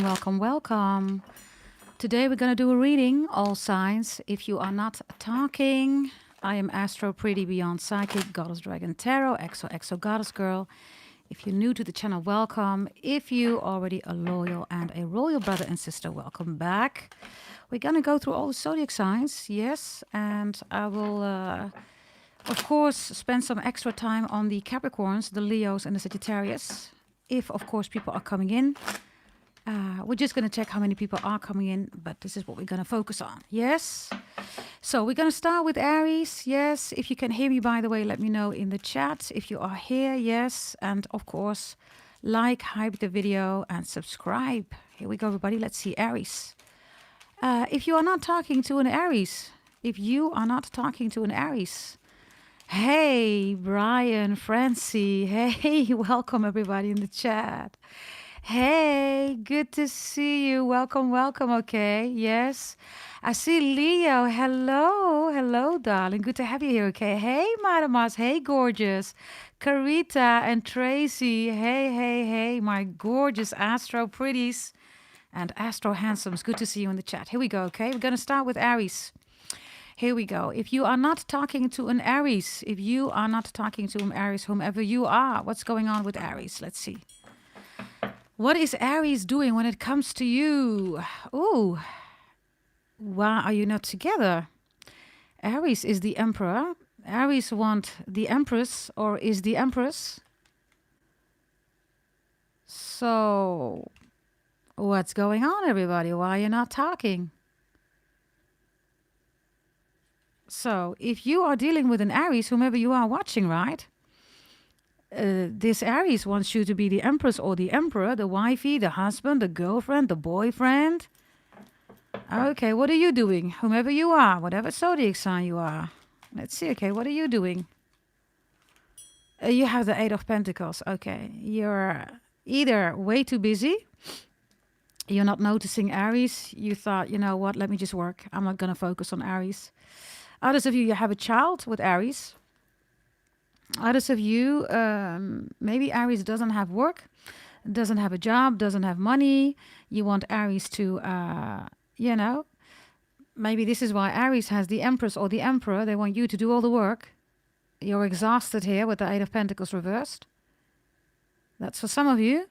Welcome, welcome. Today we're going to do a reading, all signs. If you are not talking, I am Astro Pretty Beyond Psychic, Goddess Dragon Tarot, XOXO Goddess Girl. If you're new to the channel, welcome. If you already a loyal and a royal brother and sister, welcome back. We're going to go through all the zodiac signs, yes, and I will, of course, spend some extra time on the Capricorns, the Leos and the Sagittarius. If, of course, people are coming in. We're just going to check how many people are coming in, but this is what we're going to focus on. Yes. So we're going to start with Aries. Yes. If you can hear me, by the way, let me know in the chat. If you are here, yes. And of course, hype the video and subscribe. Here we go, everybody. Let's see Aries. If you are not talking to an Aries, hey, Brian, Francie. Hey, welcome everybody in the chat. Hey, good to see you. Welcome, welcome. Okay, yes. I see Leo. Hello, hello, darling. Good to have you here. Okay. Hey, Madamas. Hey, gorgeous. Carita and Tracy. Hey, my gorgeous Astro Pretties and Astro Handsomes. Good to see you in the chat. Here we go. Okay, we're gonna start with Aries. Here we go. If you are not talking to an Aries, whomever you are, what's going on with Aries? Let's see. What is Aries doing when it comes to you? Ooh, why are you not together? Aries is the Emperor. Aries want the Empress or is the Empress. So, what's going on, everybody? Why are you not talking? So, if you are dealing with an Aries, whomever you are watching, right? This Aries wants you to be the Empress or the Emperor, the wifey, the husband, the girlfriend, the boyfriend. Okay, what are you doing? Whomever you are, whatever zodiac sign you are. Let's see, okay, what are you doing? You have the Eight of Pentacles. Okay, you're either way too busy, you're not noticing Aries, you thought, you know what, let me just work. I'm not going to focus on Aries. Others of you have a child with Aries. Others of you, maybe Aries doesn't have work, doesn't have a job, doesn't have money. You want Aries to, maybe this is why Aries has the Empress or the Emperor. They want you to do all the work. You're exhausted here with the Eight of Pentacles reversed. That's for some of you.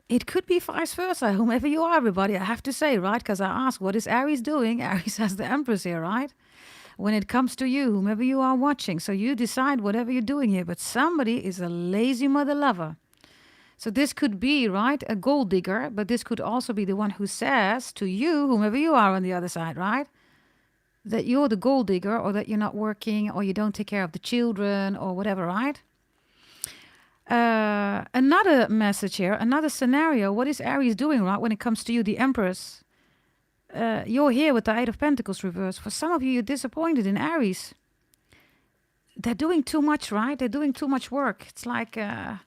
It could be vice versa, whomever you are, everybody. I have to say, right? Because I asked, what is Aries doing? Aries has the Empress here, right? When it comes to you, whomever you are watching. So you decide whatever you're doing here. But somebody is a lazy mother lover. So this could be, right, a gold digger. But this could also be the one who says to you, whomever you are on the other side, right, that you're the gold digger or that you're not working or you don't take care of the children or whatever, right? Another message here, another scenario. What is Aries doing, right, when it comes to you, the Empress? You're here with the Eight of Pentacles reversed. For some of you, you're disappointed in Aries. They're doing too much, right? They're doing too much work. It's like, yeah,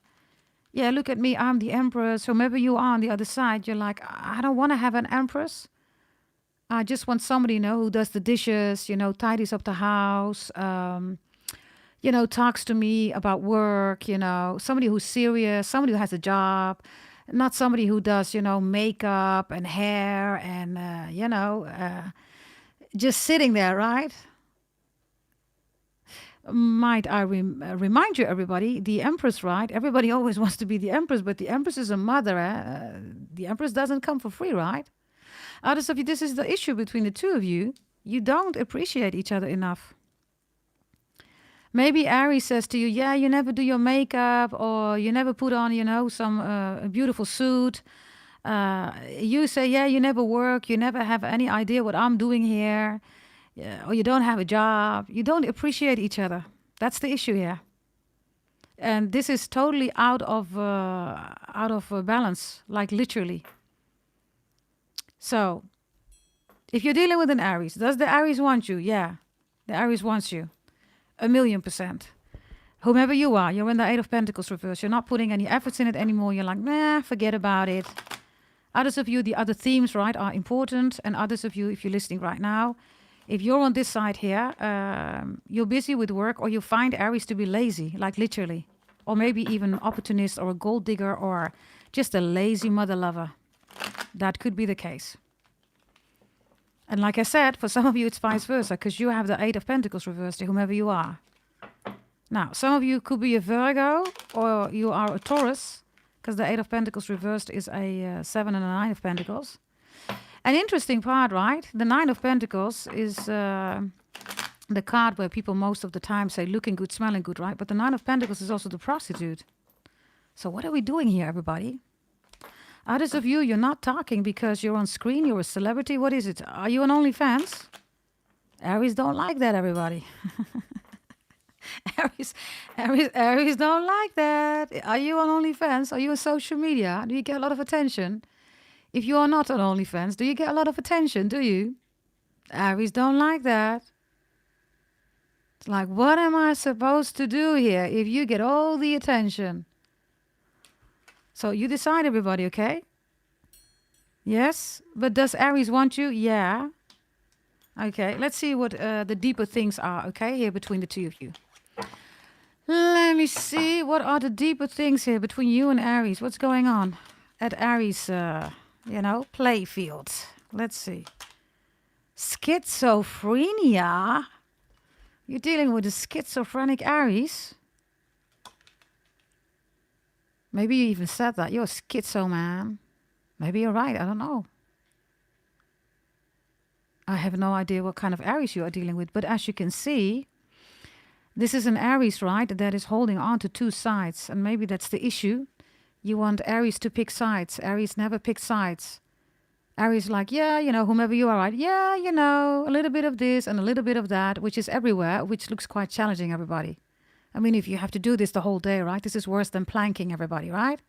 look at me. I'm the Empress. Whomever you are on the other side, you're like, I don't want to have an Empress. I just want somebody, who does the dishes, tidies up the house, talks to me about work, somebody who's serious, somebody who has a job. Not somebody who does, makeup and hair and, just sitting there, right? Might I remind you, everybody, the Empress, right? Everybody always wants to be the Empress, but the Empress is a mother. The Empress doesn't come for free, right? Others of you, this is the issue between the two of you. You don't appreciate each other enough. Maybe Aries says to you, yeah, you never do your makeup or you never put on, some beautiful suit. You say, yeah, you never work. You never have any idea what I'm doing here. Yeah, or you don't have a job. You don't appreciate each other. That's the issue here. And this is totally out of balance, like literally. So if you're dealing with an Aries, does the Aries want you? Yeah, the Aries wants you. 1,000,000%. Whomever you are, you're in the Eight of Pentacles reverse. You're not putting any efforts in it anymore. You're like, nah, forget about it. Others of you, the other themes, right, are important. And others of you, if you're listening right now, if you're on this side here, you're busy with work or you find Aries to be lazy, like literally. or maybe even an opportunist or a gold digger or just a lazy mother lover. That could be the case. And like I said, for some of you, it's vice versa, because you have the Eight of Pentacles reversed to whomever you are. Now, some of you could be a Virgo or you are a Taurus, because the Eight of Pentacles reversed is a 7 and a 9 of Pentacles. An interesting part, right? The Nine of Pentacles is the card where people most of the time say looking good, smelling good, right? But the Nine of Pentacles is also the prostitute. So what are we doing here, everybody? Others of you, you're not talking because you're on screen, you're a celebrity. What is it? Are you on OnlyFans? Aries don't like that, everybody. Aries don't like that. Are you on OnlyFans? Are you on social media? Do you get a lot of attention? If you are not on OnlyFans, do you get a lot of attention? Do you? Aries don't like that. It's like, what am I supposed to do here if you get all the attention? So you decide, everybody, okay? Yes? But does Aries want you? Yeah. Okay, let's see what the deeper things are, okay, here between the two of you. Let me see. What are the deeper things here between you and Aries? What's going on at Aries, play field? Let's see. Schizophrenia? You're dealing with a schizophrenic Aries? Maybe you even said that. You're a schizo, man. Maybe you're right. I don't know. I have no idea what kind of Aries you are dealing with. But as you can see, this is an Aries, right, that is holding on to two sides. And maybe that's the issue. You want Aries to pick sides. Aries never picks sides. Aries like, yeah, whomever you are, right? Yeah, a little bit of this and a little bit of that, which is everywhere, which looks quite challenging, everybody. I mean, if you have to do this the whole day, right? This is worse than planking, everybody, right?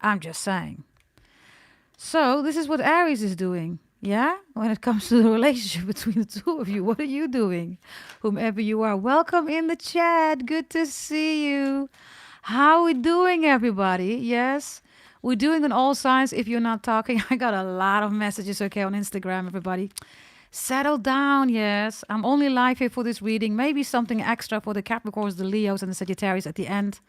I'm just saying. So this is what Aries is doing, yeah? When it comes to the relationship between the two of you, what are you doing? Whomever you are, welcome in the chat. Good to see you. How are we doing, everybody? Yes, we're doing on all signs. If you're not talking, I got a lot of messages, okay, on Instagram, everybody. Settle down, yes. I'm only live here for this reading. Maybe something extra for the Capricorns, the Leos, and the Sagittarius at the end.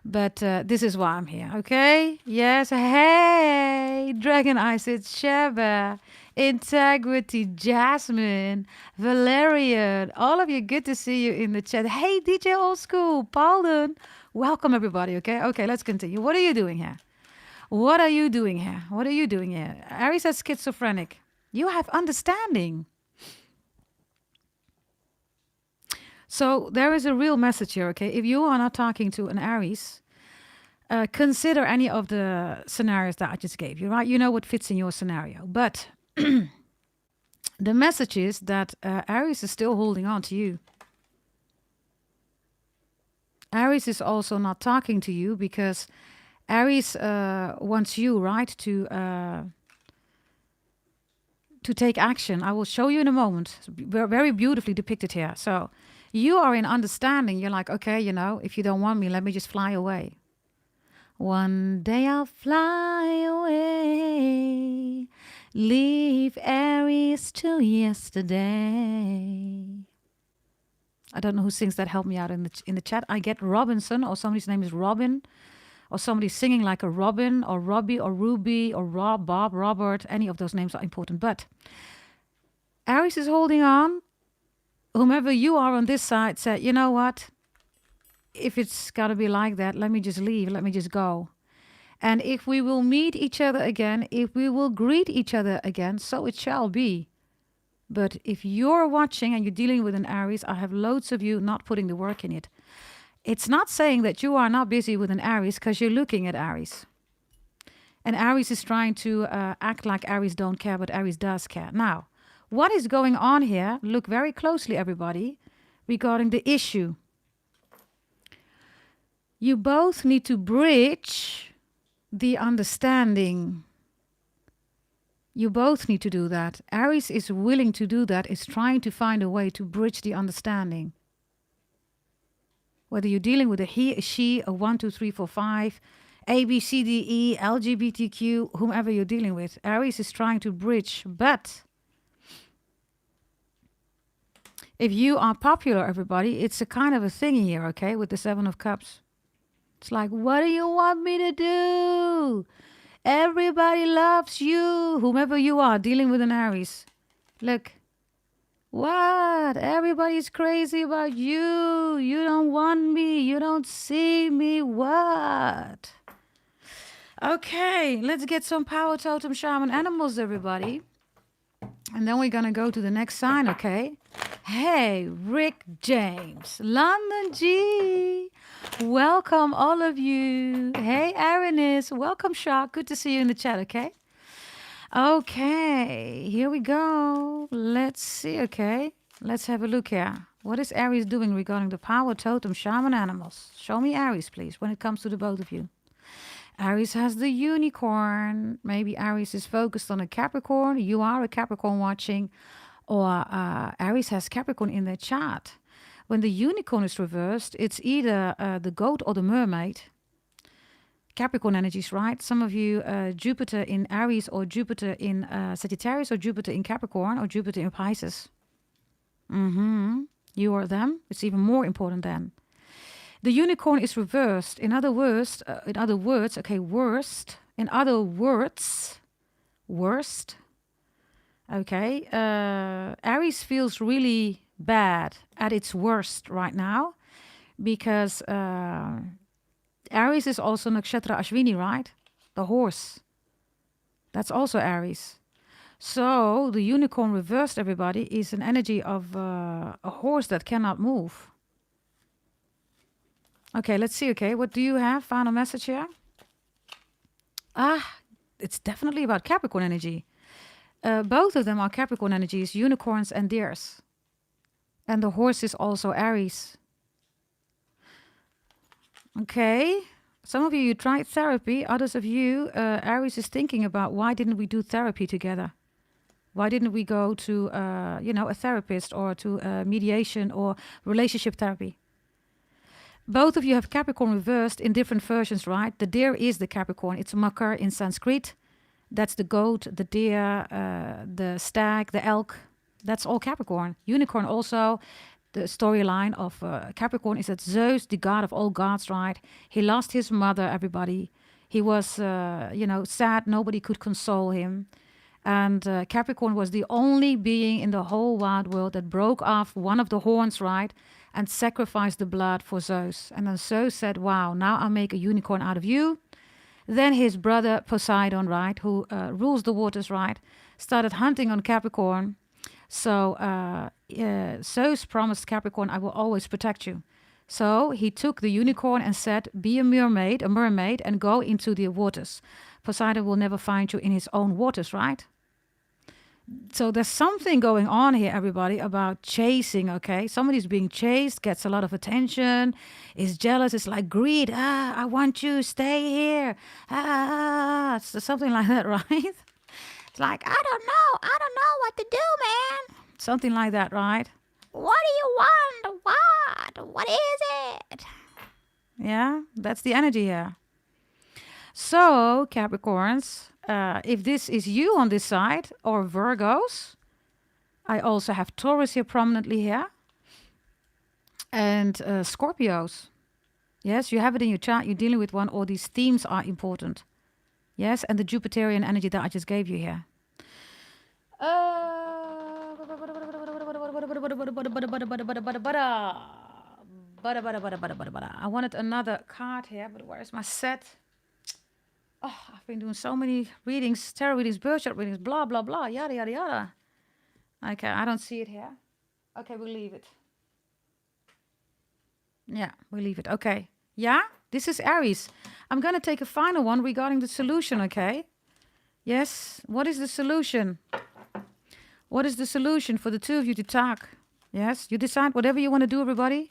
But this is why I'm here, okay? Yes, hey, Dragon Eyes, it's Sheba, Integrity, Jasmine, Valerian, all of you, good to see you in the chat. Hey, DJ Old School, Paulden, welcome everybody, okay? Okay, let's continue. What are you doing here? What are you doing here? What are you doing here? Aries is schizophrenic. You have understanding. So there is a real message here, okay? If you are not talking to an Aries, consider any of the scenarios that I just gave you, right? You know what fits in your scenario. But the message is that Aries is still holding on to you. Aries is also not talking to you because Aries wants you, right, to take action. I will show you in a moment. It's very beautifully depicted here. So you are in understanding. You're like, okay, if you don't want me, let me just fly away. One day I'll fly away, leave Aries to yesterday. I don't know who sings that. Help me out in the chat. I get Robinson, or somebody's name is Robin, or somebody singing like a Robin, or Robbie, or Ruby, or Rob, Bob, Robert. Any of those names are important. But Aries is holding on. Whomever you are on this side said, you know what? If it's got to be like that, let me just leave. Let me just go. And if we will meet each other again, if we will greet each other again, so it shall be. But if you're watching and you're dealing with an Aries, I have loads of you not putting the work in it. It's not saying that you are not busy with an Aries because you're looking at Aries. And Aries is trying to act like Aries don't care, but Aries does care. Now, what is going on here? Look very closely, everybody, regarding the issue. You both need to bridge the understanding. You both need to do that. Aries is willing to do that, is trying to find a way to bridge the understanding. Whether you're dealing with a he, a she, a 1, 2, 3, 4, 5, A, B, C, D, E, LGBTQ, whomever you're dealing with, Aries is trying to bridge. But if you are popular, everybody, it's a kind of a thing here, okay, with the 7 of Cups. It's like, what do you want me to do? Everybody loves you. Whomever you are dealing with an Aries. Look. What? Everybody's crazy about you. You don't want me. You don't see me. What? Okay, let's get some power totem shaman animals, everybody. And then we're going to go to the next sign, okay? Hey, Rick James, London G. Welcome, all of you. Hey, Aranis. Welcome, Shark. Good to see you in the chat, okay? Okay, here we go. Let's see, okay? Let's have a look here. What is Aries doing regarding the power totem shaman animals? Show me Aries, please, when it comes to the both of you. Aries has the unicorn. Maybe Aries is focused on a Capricorn. You are a Capricorn watching. Or Aries has Capricorn in their chart. When the unicorn is reversed, it's either the goat or the mermaid. Capricorn energies, right? Some of you, Jupiter in Aries or Jupiter in Sagittarius or Jupiter in Capricorn or Jupiter in Pisces. You or them. It's even more important then. The unicorn is reversed. In other words, okay, worst. In other words, worst. Okay, Aries feels really bad at its worst right now because Aries is also Nakshatra Ashwini, right? The horse. That's also Aries. So the unicorn reversed, everybody, is an energy of a horse that cannot move. Okay, let's see. Okay, what do you have? Final message here. It's definitely about Capricorn energy. Both of them are Capricorn energies, unicorns and deers. And the horse is also Aries. Okay. Some of you tried therapy. Others of you, Aries is thinking about why didn't we do therapy together? Why didn't we go to, a therapist or to mediation or relationship therapy? Both of you have Capricorn reversed in different versions, right? The deer is the Capricorn. It's Makar in Sanskrit. That's the goat, the deer, the stag, the elk. That's all Capricorn. Unicorn also. The storyline of Capricorn is that Zeus, the god of all gods, right? He lost his mother, everybody. He was, sad. Nobody could console him. And Capricorn was the only being in the whole wide world that broke off one of the horns, right? And sacrificed the blood for Zeus. And then Zeus said, wow, now I'll make a unicorn out of you. Then his brother Poseidon, right, who rules the waters, right, started hunting on Capricorn. So Zeus promised Capricorn, I will always protect you. So he took the unicorn and said, be a mermaid, and go into the waters. Poseidon will never find you in his own waters, right? So there's something going on here, everybody, about chasing, okay? Somebody's being chased, gets a lot of attention, is jealous. It's like greed. I want you, stay here. It's something like that, right? It's like, I don't know what to do, man. Something like that, right? What do you want? What is it? Yeah, that's the energy here. So, Capricorns, if this is you on this side, or Virgos, I also have Taurus here prominently here, and Scorpios. Yes, you have it in your chart, you're dealing with one, or these themes are important. Yes, and the Jupiterian energy that I just gave you here. I wanted another card here, but where's my set? Oh, I've been doing so many readings, tarot readings, birth chart readings, blah, blah, blah, yada, yada, yada. Okay, I don't see it here. Okay, we'll leave it. Yeah, we'll leave it. Okay. Yeah, this is Aries. I'm going to take a final one regarding the solution, okay? Yes, what is the solution? What is the solution for the two of you to talk? Yes, you decide whatever you want to do, everybody.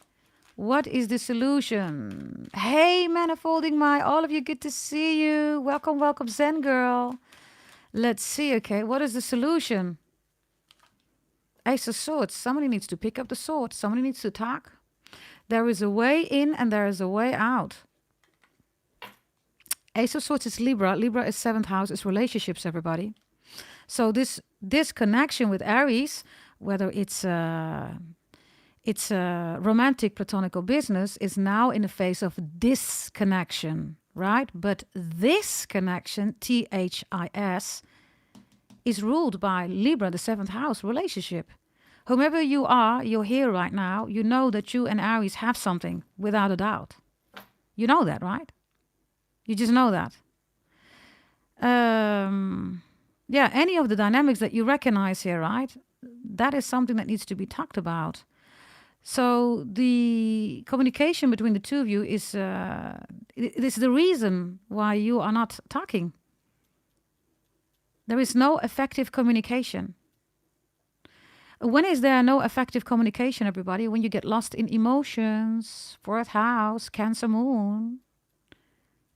What is the solution? Hey, Manifolding My, all of you, good to see you. Welcome, welcome, Zen Girl. Let's see, okay, what is the solution? Ace of Swords, somebody needs to pick up the sword. Somebody needs to talk. There is a way in and there is a way out. Ace of Swords is Libra. Libra is 7th house, is relationships, everybody. So this connection with Aries, whether it's It's a romantic platonical business is now in a phase of disconnection, right? But this connection, THIS, is ruled by Libra, the 7th house relationship. Whomever you are, you're here right now, you know that you and Aries have something, without a doubt. You know that, right? You just know that. Yeah, any of the dynamics that you recognize here, right? That is something that needs to be talked about. So the communication between the two of you is it is the reason why you are not talking. There is no effective communication. When is there no effective communication, everybody? When you get lost in emotions, 4th house, Cancer moon.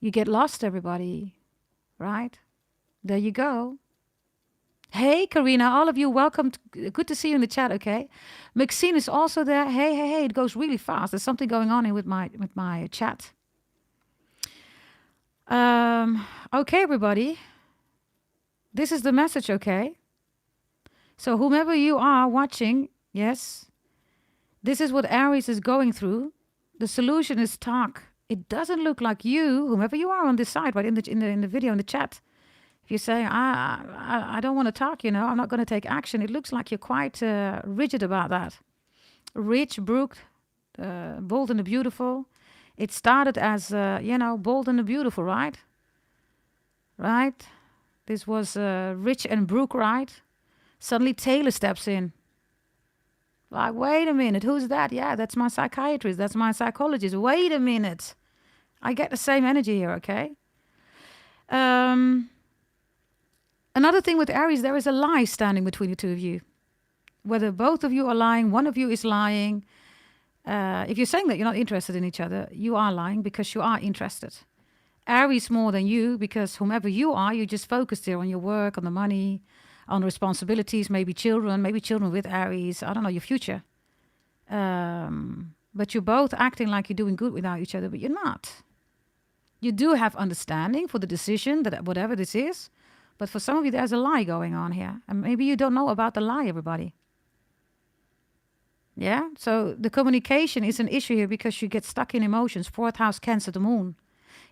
You get lost, everybody, right? There you go. Hey, Karina, all of you, welcome. Good to see you in the chat, okay? Maxine is also there. Hey, it goes really fast. There's something going on here with my chat. Okay, everybody. This is the message, okay? So whomever you are watching, yes, this is what Aries is going through. The solution is talk. It doesn't look like you, whomever you are on this side, right, in the video, in the chat. If you say, I don't want to talk, I'm not going to take action, it looks like you're quite rigid about that. Rich, Brooke, bold and the beautiful. It started as, bold and the beautiful, right? Right? This was Rich and Brooke, right? Suddenly Taylor steps in. Like, wait a minute, who's that? Yeah, that's my psychiatrist, that's my psychologist. Wait a minute. I get the same energy here, okay? Another thing with Aries, there is a lie standing between the two of you. Whether both of you are lying, one of you is lying. If you're saying that you're not interested in each other, you are lying because you are interested. Aries more than you, because whomever you are, you just focused there on your work, on the money, on responsibilities, maybe children with Aries, I don't know, your future. But you're both acting like you're doing good without each other, but you're not. You do have understanding for the decision that whatever this is, but for some of you, there's a lie going on here. And maybe you don't know about the lie, everybody. Yeah? So the communication is an issue here because you get stuck in emotions. 4th house, Cancer, the moon.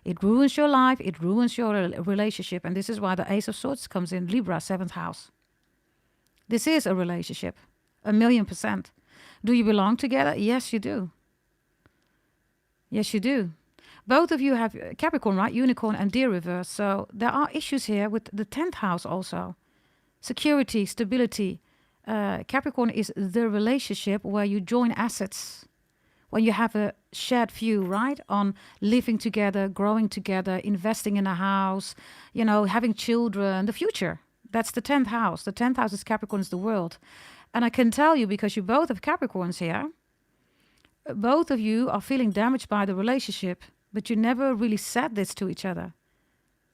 It ruins your life. It ruins your relationship. And this is why the Ace of Swords comes in Libra, 7th house. This is a relationship. 1,000,000%. Do you belong together? Yes, you do. Yes, you do. Both of you have Capricorn, right? Unicorn and Deer reverse. So there are issues here with the 10th house also. Security, stability. Capricorn is the relationship where you join assets. When you have a shared view, right? On living together, growing together, investing in a house, having children, the future. That's the 10th house. The 10th house is Capricorn, is the world. And I can tell you, because you both have Capricorns here, both of you are feeling damaged by the relationship. But you never really said this to each other.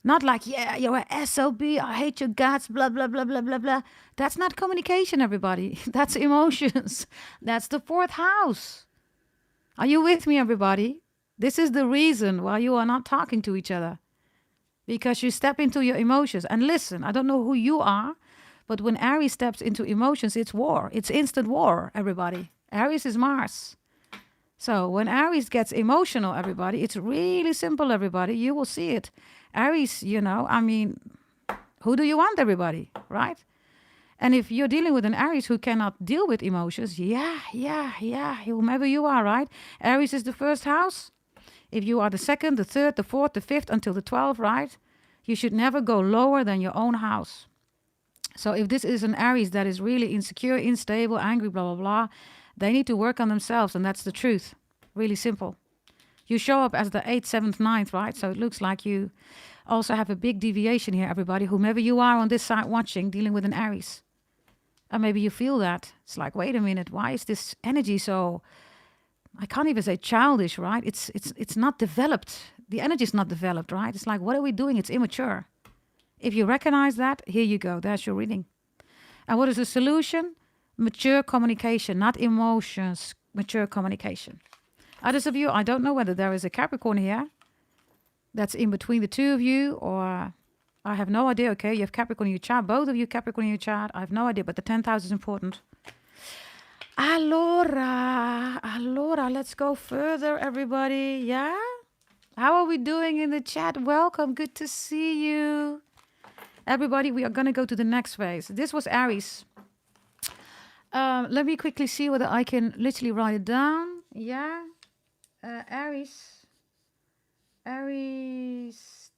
Not like, yeah, you're a SOB, I hate your guts, blah, blah, blah, blah, blah, blah. That's not communication, everybody. That's emotions. That's the 4th house. Are you with me, everybody? This is the reason why you are not talking to each other. Because you step into your emotions. And listen, I don't know who you are, but when Aries steps into emotions, it's war. It's instant war, everybody. Aries is Mars. So when Aries gets emotional, everybody, it's really simple, everybody. You will see it. Aries, who do you want, everybody, right? And if you're dealing with an Aries who cannot deal with emotions, whomever you are, right? Aries is the 1st house. If you are the 2nd, the 3rd, the 4th, the 5th, until the 12th, right? You should never go lower than your own house. So if this is an Aries that is really insecure, unstable, angry, blah, blah, blah, they need to work on themselves, and that's the truth. Really simple. You show up as the 8th, 7th, 9th, right? So it looks like you also have a big deviation here, everybody. Whomever you are on this side watching, dealing with an Aries. And maybe you feel that. It's like, wait a minute, why is this energy so, I can't even say childish, right? It's not developed. The energy is not developed, right? It's like, what are we doing? It's immature. If you recognize that, here you go. There's your reading. And what is the solution? Mature communication, not emotions, mature communication. Others of you, I don't know whether there is a Capricorn here that's in between the two of you, or I have no idea. Okay, you have Capricorn in your chart. Both of you Capricorn in your chart. I have no idea, but the 10th house is important. Allora, let's go further, everybody. Yeah? How are we doing in the chat? Welcome. Good to see you. Everybody, we are going to go to the next phase. This was Aries. Let me quickly see whether I can literally write it down. Yeah. Aries. Aries.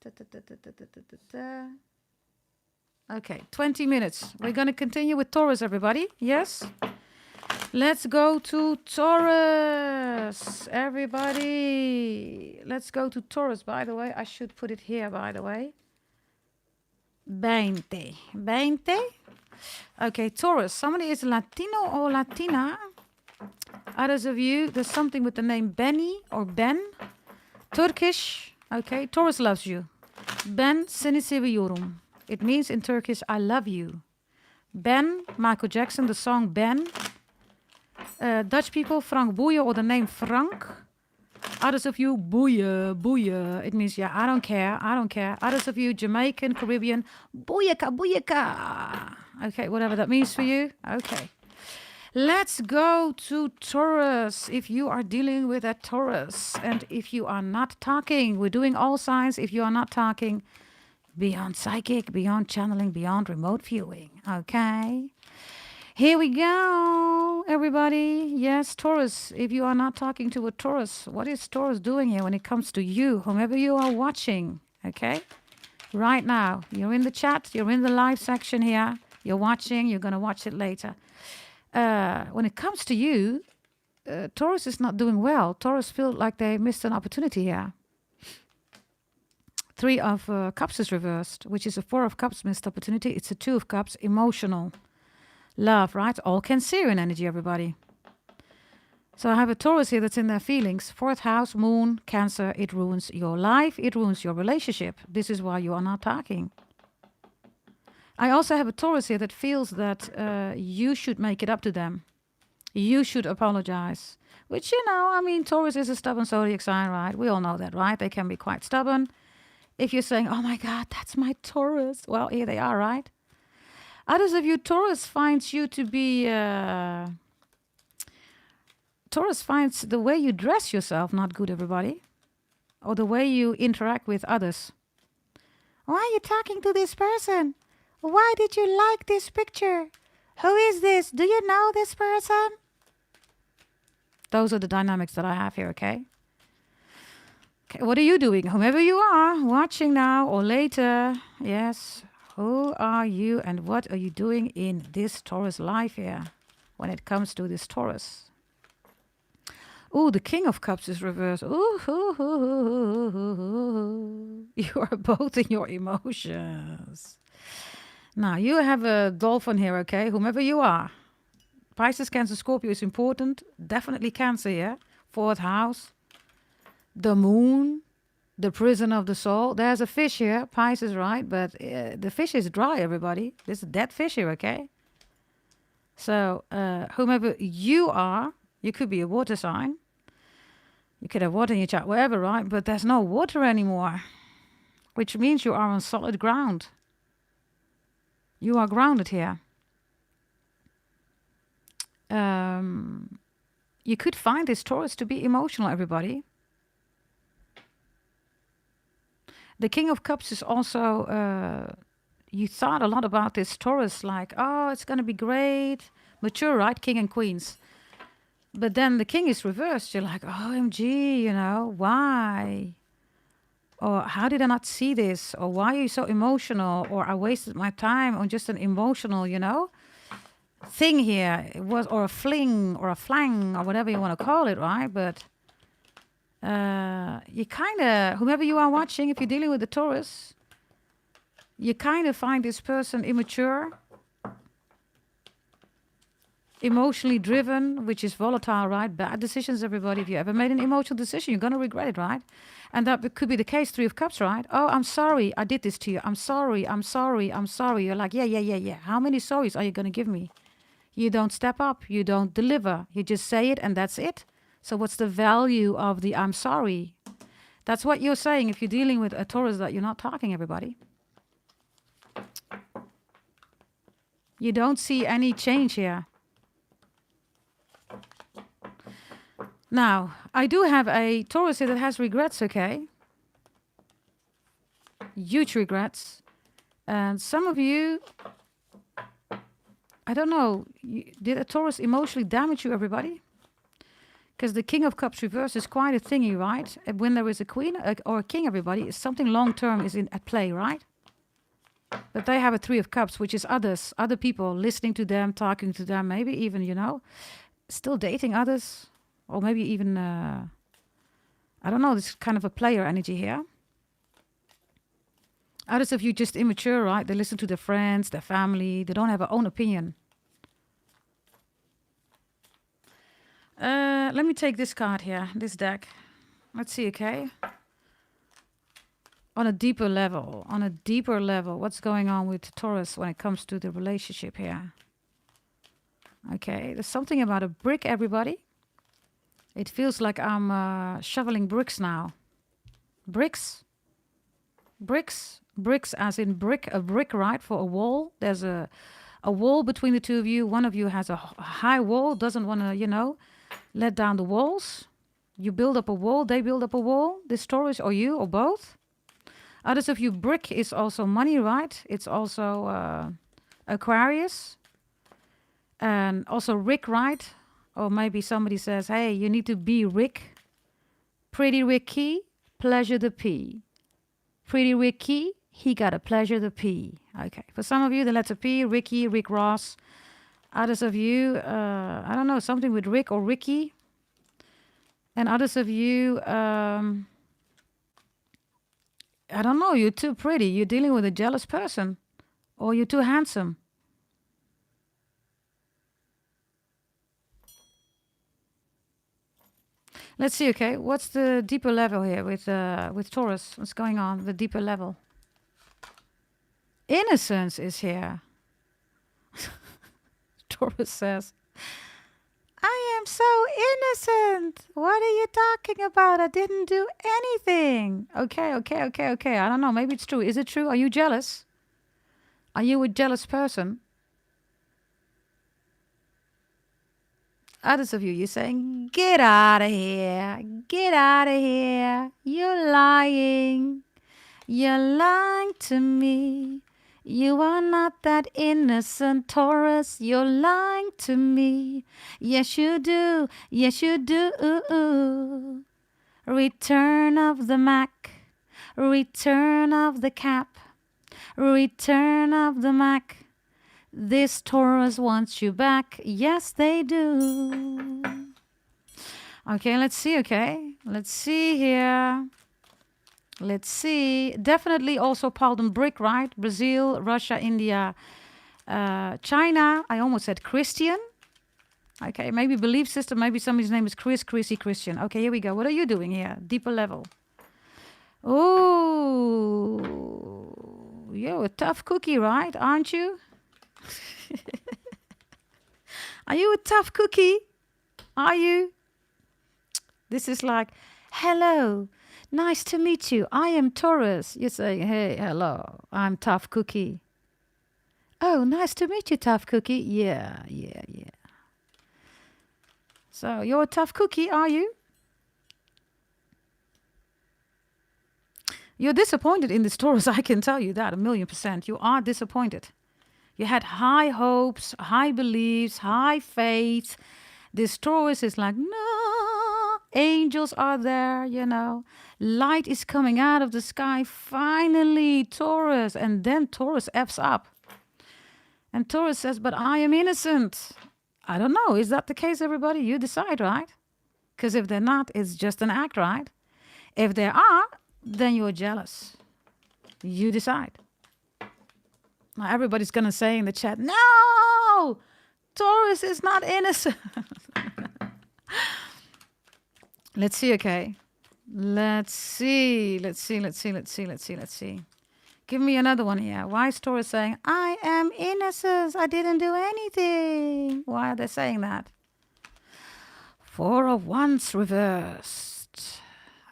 Okay, 20 minutes. We're going to continue with Taurus, everybody. Yes? Let's go to Taurus, everybody. Let's go to Taurus, by the way. I should put it here, by the way. 20. Okay, Taurus. Somebody is Latino or Latina. Others of you, there's something with the name Benny or Ben. Turkish. Okay, Taurus loves you. Ben seni seviyorum. It means in Turkish, I love you. Ben, Michael Jackson, the song Ben. Dutch people, Frank Boeien or the name Frank. Others of you, boeien. It means, yeah, I don't care. Others of you, Jamaican, Caribbean, boeika. Okay, whatever that means for you. Okay. Let's go to Taurus. If you are dealing with a Taurus and if you are not talking, we're doing all signs. If you are not talking, beyond psychic, beyond channeling, beyond remote viewing. Okay. Here we go, everybody. Yes, Taurus. If you are not talking to a Taurus, what is Taurus doing here when it comes to you, whomever you are watching? Okay. Right now, you're in the chat. You're in the live section here. You're watching. You're going to watch it later. When it comes to you, Taurus is not doing well. Taurus feel like they missed an opportunity here. 3 of Cups is reversed, which is a 4 of Cups missed opportunity. It's a 2 of Cups, emotional. Love, right? All Cancerian energy, everybody. So I have a Taurus here that's in their feelings. 4th house, moon, Cancer. It ruins your life. It ruins your relationship. This is why you are not talking. I also have a Taurus here that feels that you should make it up to them. You should apologize. Which, you know, I mean, Taurus is a stubborn zodiac sign, right? We all know that, right? They can be quite stubborn. If you're saying, oh my God, that's my Taurus. Well, here they are, right? Others of you, Taurus finds you to be... Taurus finds the way you dress yourself not good, everybody. Or the way you interact with others. Why are you talking to this person? Why did you like this picture? Who is this? Do you know this person? Those are the dynamics that I have here, okay? Okay, what are you doing? Whomever you are, watching now or later. Yes. Who are you and what are you doing in this Taurus life here when it comes to this Taurus? Ooh, the King of Cups is reversed. Ooh, you are both in your emotions. Now, you have a dolphin here, okay? Whomever you are. Pisces, Cancer, Scorpio is important. Definitely Cancer, yeah? 4th house. The moon. The prison of the soul. There's a fish here. Pisces, right? But the fish is dry, everybody. There's a dead fish here, okay? So, whomever you are, you could be a water sign. You could have water in your chart, wherever, right? But there's no water anymore. Which means you are on solid ground. You are grounded here. You could find this Taurus to be emotional, everybody. The King of Cups is also, you thought a lot about this Taurus, like, oh, it's going to be great. Mature, right? King and Queens. But then the King is reversed. You're like, OMG, you know, why? Or how did I not see this? Or why are you so emotional? Or I wasted my time on just an emotional, you know, thing here. It was, or a fling, or a flang, or whatever you want to call it, right? But you kind of, whomever you are watching, if you're dealing with the Taurus, you kind of find this person immature, emotionally driven, which is volatile, right? Bad decisions, everybody. If you ever made an emotional decision, you're going to regret it, right? And that could be the case, 3 of Cups, right? Oh, I'm sorry, I did this to you. I'm sorry. You're like, yeah. How many sorries are you going to give me? You don't step up. You don't deliver. You just say it and that's it. So what's the value of the I'm sorry? That's what you're saying if you're dealing with a Taurus that you're not talking, everybody. You don't see any change here. Now, I do have a Taurus here that has regrets, okay? Huge regrets. And some of you, I don't know, did a Taurus emotionally damage you, everybody? Because the King of Cups reverse is quite a thingy, right? And when there is a queen or a king, everybody, something long-term is at play, right? But they have a Three of Cups, which is others, other people, listening to them, talking to them, maybe even, you know, still dating others. Or maybe even, I don't know, this kind of a player energy here. Others of you just immature, right? They listen to their friends, their family. They don't have their own opinion. Let me take this card here, this deck. Let's see, okay? On a deeper level, what's going on with Taurus when it comes to the relationship here? Okay, there's something about a brick, everybody. It feels like I'm shoveling bricks now. Bricks? Bricks? Bricks as in brick, a brick, right, for a wall. There's a wall between the two of you. One of you has a high wall, doesn't want to, you know, let down the walls. You build up a wall, they build up a wall. This Taurus or you or both. Others of you, brick is also money, right? It's also Aquarius. And also Rick, right? Or maybe somebody says, hey, you need to be Rick. Pretty Ricky, pleasure the P. Pretty Ricky, he got a pleasure the P. Okay, for some of you, the letter P, Ricky, Rick Ross. Others of you, I don't know, something with Rick or Ricky. And others of you, I don't know, you're too pretty. You're dealing with a jealous person. Or you're too handsome. Let's see, okay, what's the deeper level here with Taurus? What's going on, the deeper level? Innocence is here. Taurus says, I am so innocent. What are you talking about? I didn't do anything. Okay. I don't know, maybe it's true. Is it true? Are you jealous? Are you a jealous person? Others of you, you're saying, get out of here. Get out of here. You're lying. You're lying to me. You are not that innocent, Taurus. You're lying to me. Yes, you do. Yes, you do. Return of the Mac. Return of the Cap. Return of the Mac. This Taurus wants you back. Yes, they do. Okay, let's see, okay? Let's see here. Let's see. Definitely also Palm Brick, right? Brazil, Russia, India, China. I almost said Christian. Okay, maybe belief system. Maybe somebody's name is Chris, Chrissy, Christian. Okay, here we go. What are you doing here? Deeper level. Oh, you're a tough cookie, right? Aren't you? Are you a tough cookie? Are you? This is like, hello, nice to meet you. I am Taurus. You're saying, hey, hello, I'm tough cookie. Oh, nice to meet you, tough cookie. Yeah. So you're a tough cookie, are you? You're disappointed in this Taurus, I can tell you that 1,000,000%. You are disappointed. You had high hopes, high beliefs, high faith. This Taurus is like, no, angels are there, you know. Light is coming out of the sky, finally, Taurus. And then Taurus F's up. And Taurus says, but I am innocent. I don't know, is that the case, everybody? You decide, right? Because if they're not, it's just an act, right? If they are, then you're jealous. You decide. Now everybody's going to say in the chat, no, Taurus is not innocent. Let's see, okay. Let's see. Give me another one here. Why is Taurus saying, I am innocent. I didn't do anything. Why are they saying that? Four of Wands reversed.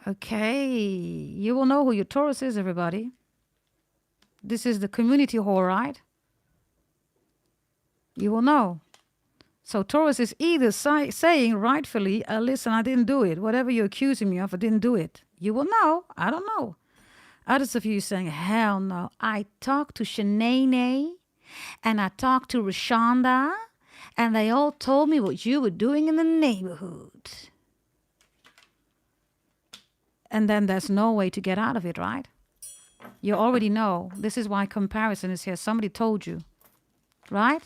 Okay. You will know who your Taurus is, everybody. This is the community whore, right? You will know. So Taurus is either saying rightfully, listen, I didn't do it. Whatever you're accusing me of, I didn't do it. You will know. I don't know. Others of you saying, hell no. I talked to Shanae and I talked to Rashonda and they all told me what you were doing in the neighborhood. And then there's no way to get out of it, right? You already know. This is why comparison is here. Somebody told you, right?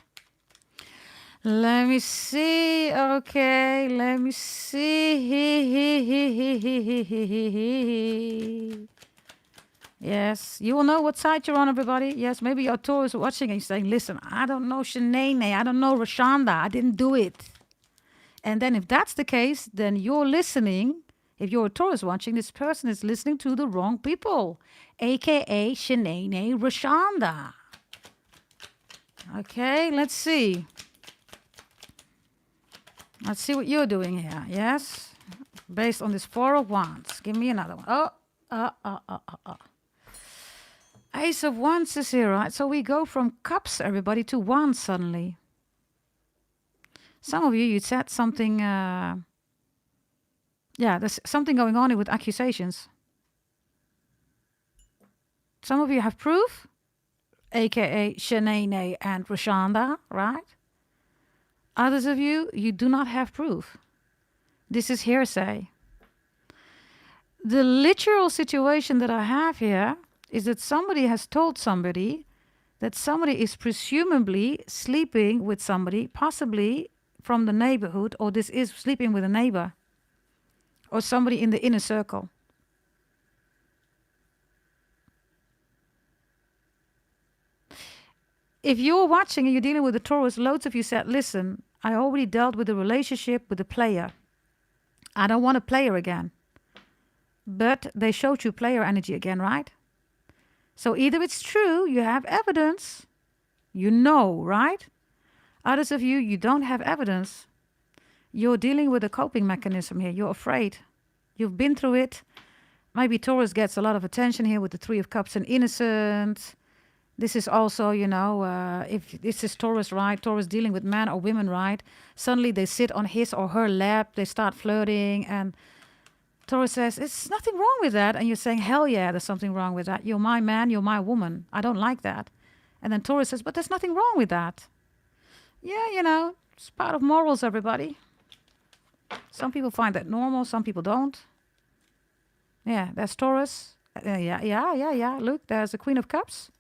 Let me see. Okay, let me see. Yes, you will know what side you're on, everybody. Yes, maybe your Taurus watching and you're saying, listen, I don't know Shanae, I don't know Rashonda, I didn't do it. And then if that's the case, then you're listening. If you're a Taurus watching, this person is listening to the wrong people, a.k.a. Shanae, Rashonda. Okay, let's see. Let's see what you're doing here, yes? Based on this Four of Wands. Give me another one. Ace of Wands is here, right? So we go from Cups, everybody, to Wands suddenly. Some of you said something... there's something going on here with accusations. Some of you have proof, a.k.a. Shanae and Rashonda, right? Others of you, you do not have proof. This is hearsay. The literal situation that I have here is that somebody has told somebody that somebody is presumably sleeping with somebody, possibly from the neighborhood, or this is sleeping with a neighbor, or somebody in the inner circle. If you're watching and you're dealing with a Taurus, loads of you said, listen, I already dealt with a relationship with a player. I don't want a player again. But they showed you player energy again, right? So either it's true, you have evidence, you know, right? Others of you, you don't have evidence. You're dealing with a coping mechanism here. You're afraid. You've been through it. Maybe Taurus gets a lot of attention here with the Three of Cups and innocent. This is also, if this is Taurus, right? Taurus dealing with men or women, right? Suddenly they sit on his or her lap. They start flirting. And Taurus says, there's nothing wrong with that. And you're saying, hell yeah, there's something wrong with that. You're my man. You're my woman. I don't like that. And then Taurus says, but there's nothing wrong with that. Yeah, it's part of morals, everybody. Some people find that normal. Some people don't. Yeah, that's Taurus. Yeah. Look, there's the Queen of Cups.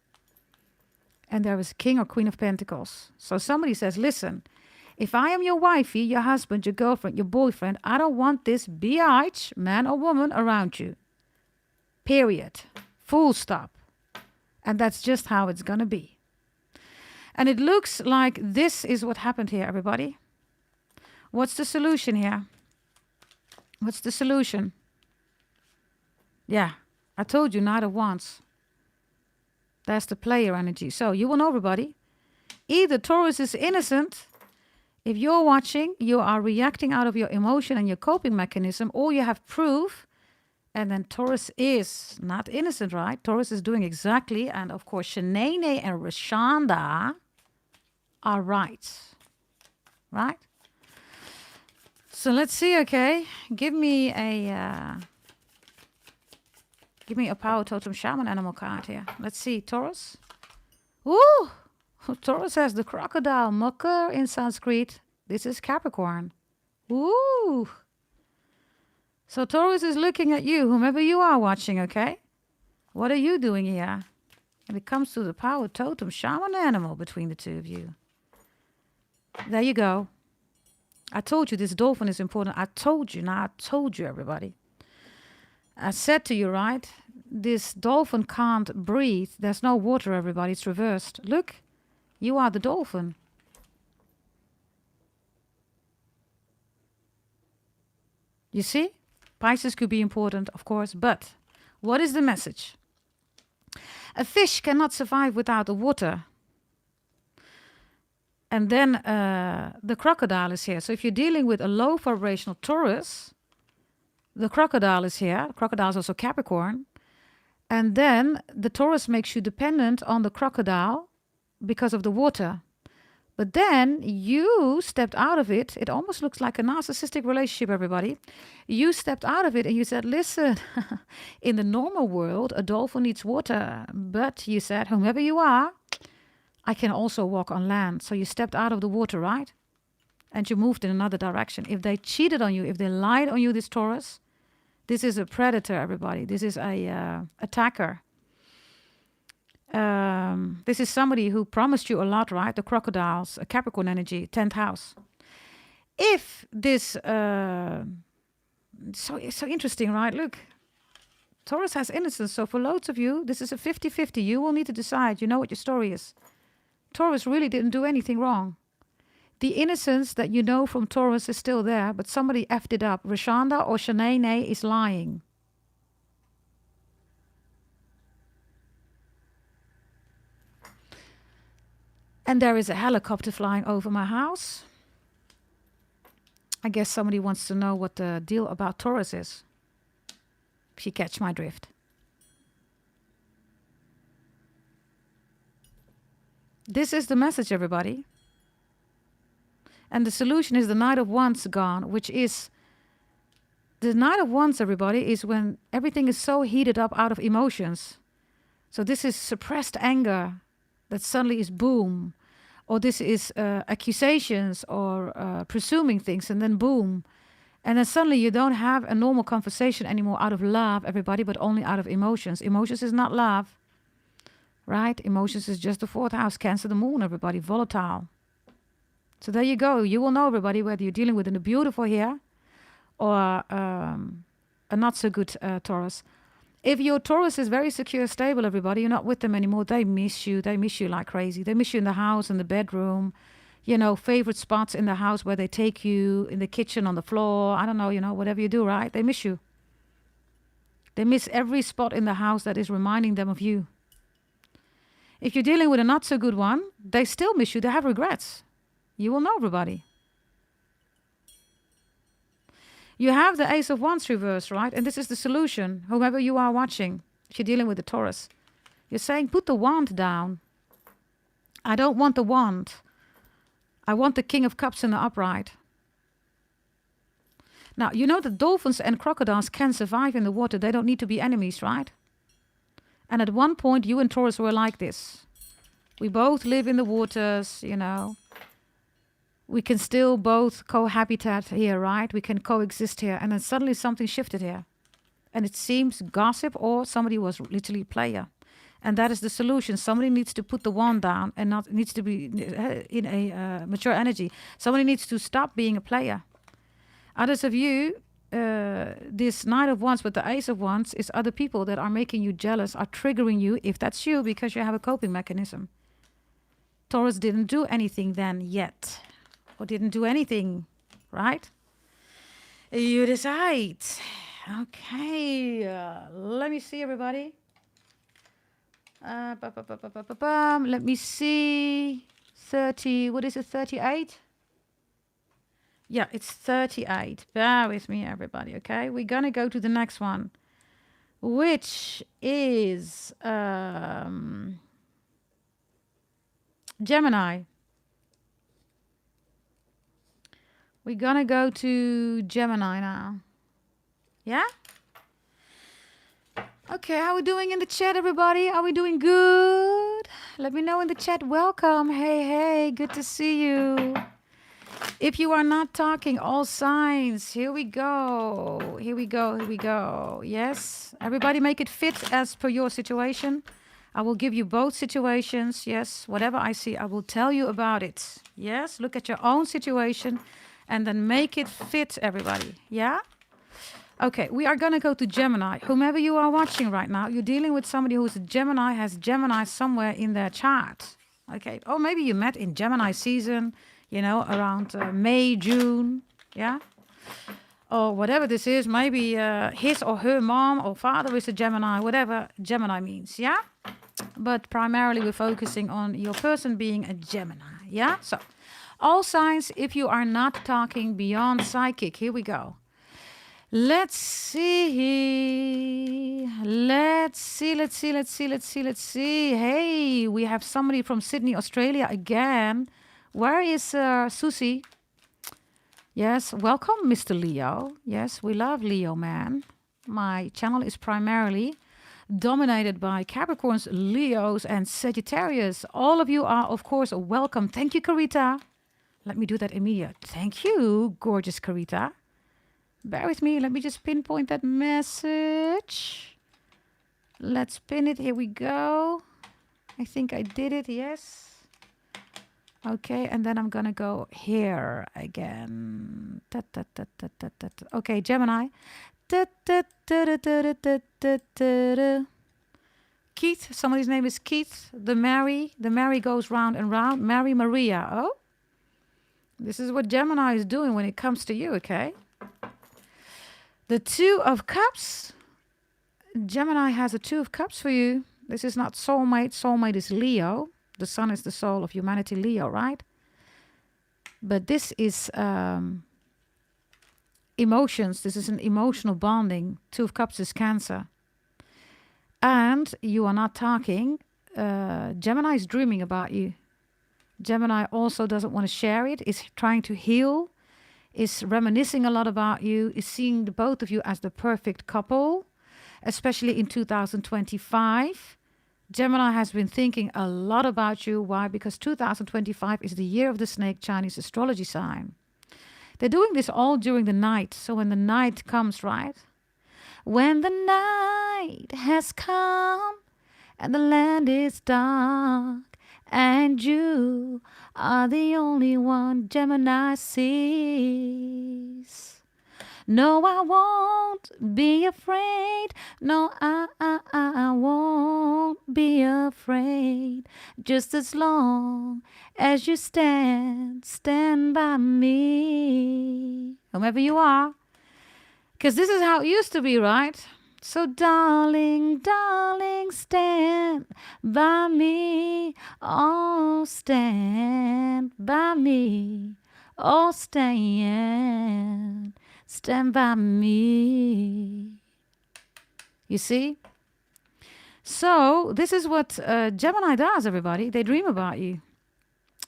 And there is King or Queen of Pentacles. So somebody says, listen, if I am your wifey, your husband, your girlfriend, your boyfriend, I don't want this biatch, man or woman, around you. Period. Full stop. And that's just how it's going to be. And it looks like this is what happened here, everybody. What's the solution here? What's the solution? Yeah, I told you, Knight of Wands. That's the player energy. So you will know, everybody. Either Taurus is innocent. If you're watching, you are reacting out of your emotion and your coping mechanism, or you have proof. And then Taurus is not innocent, right? Taurus is doing exactly. And of course, Shanae and Rashonda are right. Right? So let's see, okay? Give me a power totem shaman animal card here. Let's see, Taurus. Ooh! Taurus has the crocodile, Makar in Sanskrit. This is Capricorn. Ooh! So Taurus is looking at you, whomever you are watching, okay? What are you doing here? And it comes to the power totem shaman animal between the two of you. There you go. I told you this dolphin is important. I told you, everybody. I said to you, right? This dolphin can't breathe. There's no water, everybody. It's reversed. Look, you are the dolphin. You see? Pisces could be important, of course, but what is the message? A fish cannot survive without the water. And then the crocodile is here. So if you're dealing with a low vibrational Taurus, the crocodile is here. The crocodile is also Capricorn. And then the Taurus makes you dependent on the crocodile because of the water. But then you stepped out of it. It almost looks like a narcissistic relationship, everybody. You stepped out of it and you said, listen, in the normal world, a dolphin needs water. But you said, whomever you are, I can also walk on land. So you stepped out of the water, right? And you moved in another direction. If they cheated on you, if they lied on you, this Taurus, this is a predator, everybody. This is a attacker. This is somebody who promised you a lot, right? The crocodiles, a Capricorn energy, 10th house. If this, so interesting, right? Look, Taurus has innocence. So for loads of you, this is a 50-50. You will need to decide. You know what your story is. Taurus really didn't do anything wrong. The innocence that you know from Taurus is still there, but somebody effed it up. Rashanda or Shanae is lying. And there is a helicopter flying over my house. I guess somebody wants to know what the deal about Taurus is. If you catch my drift. This is the message, everybody. And the solution is the Knight of Wands gone, which is... The Knight of Wands, everybody, is when everything is so heated up out of emotions. So this is suppressed anger that suddenly is boom. Or this is accusations or presuming things and then boom. And then suddenly you don't have a normal conversation anymore out of love, everybody, but only out of emotions. Emotions is not love, right? Emotions is just the 4th house, Cancer, the moon, everybody, volatile. So there you go. You will know, everybody, whether you're dealing with a beautiful here or a not so good Taurus. If your Taurus is very secure, stable, everybody, you're not with them anymore, they miss you. They miss you like crazy. They miss you in the house, in the bedroom, you know, favorite spots in the house where they take you, in the kitchen, on the floor. I don't know, you know, whatever you do, right? They miss you. They miss every spot in the house that is reminding them of you. If you're dealing with a not so good one, they still miss you. They have regrets. You will know, everybody. You have the Ace of Wands reversed, right? And this is the solution. Whomever you are watching, if you're dealing with the Taurus, you're saying, put the wand down. I don't want the wand. I want the King of Cups in the upright. Now, you know that dolphins and crocodiles can survive in the water. They don't need to be enemies, right? And at one point, you and Taurus were like this. We both live in the waters, you know. We can still both cohabitat here, right? We can coexist here. And then suddenly something shifted here. And it seems gossip or somebody was literally a player. And that is the solution. Somebody needs to put the wand down and not needs to be in a mature energy. Somebody needs to stop being a player. Others of you, this Knight of Wands with the Ace of Wands is other people that are making you jealous, are triggering you, if that's you, because you have a coping mechanism. Taurus didn't do anything then yet. Or didn't do anything, right? You decide. Okay, let me see, everybody. Let me see. 30, what is it, 38? Yeah, it's 38. Bear with me, everybody, okay? We're going to go to the next one, which is Gemini. We're going to go to Gemini now. Yeah? Okay, how are we doing in the chat, everybody? Are we doing good? Let me know in the chat. Welcome. Hey, hey, good to see you. If you are not talking, all signs. Here we go. Here we go. Here we go. Yes. Everybody make it fit as per your situation. I will give you both situations. Yes. Whatever I see, I will tell you about it. Yes. Look at your own situation. And then make it fit, everybody. Yeah? Okay, we are going to go to Gemini. Whomever you are watching right now, you're dealing with somebody who's a Gemini, has Gemini somewhere in their chart. Okay, or maybe you met in Gemini season, you know, around May, June. Yeah? Or whatever this is. Maybe his or her mom or father is a Gemini, whatever Gemini means. Yeah? But primarily we're focusing on your person being a Gemini. Yeah? So... all signs, if you are not talking beyond psychic. Here we go. Let's see. Let's see. Hey, we have somebody from Sydney, Australia again Where is Susie? Yes, welcome, Mr. Leo. Yes, we love Leo, man. My channel is primarily dominated by Capricorns, Leos, and Sagittarius. All of you are, of course, welcome. Thank you, Carita. Let me do that immediately. Thank you, gorgeous Carita. Bear with me. Let me just pinpoint that message. Let's pin it. Here we go. I think I did it. Yes. Okay, and then I'm going to go here again. Okay, Gemini. Keith, somebody's name is Keith. The Mary goes round and round. Mary Maria. Oh, this is what Gemini is doing when it comes to you, okay? The Two of Cups. Gemini has a Two of Cups for you. This is not soulmate. Soulmate is Leo. The sun is the soul of humanity, Leo, right? But this is emotions. This is an emotional bonding. Two of Cups is Cancer. And you are not talking. Gemini is dreaming about you. Gemini also doesn't want to share it, is trying to heal, is reminiscing a lot about you, is seeing the both of you as the perfect couple, especially in 2025. Gemini has been thinking a lot about you. Why? Because 2025 is the year of the snake, Chinese astrology sign. They're doing this all during the night. So when the night comes, right? When the night has come and the land is dark and you are the only one Gemini sees. No, I won't be afraid. No, I won't be afraid. Just as long as you stand by me. Whomever you are. Because this is how it used to be, right? So darling, darling, stand by me. Oh, stand by me. Oh, stand by me. You see? So this is what Gemini does, everybody. They dream about you.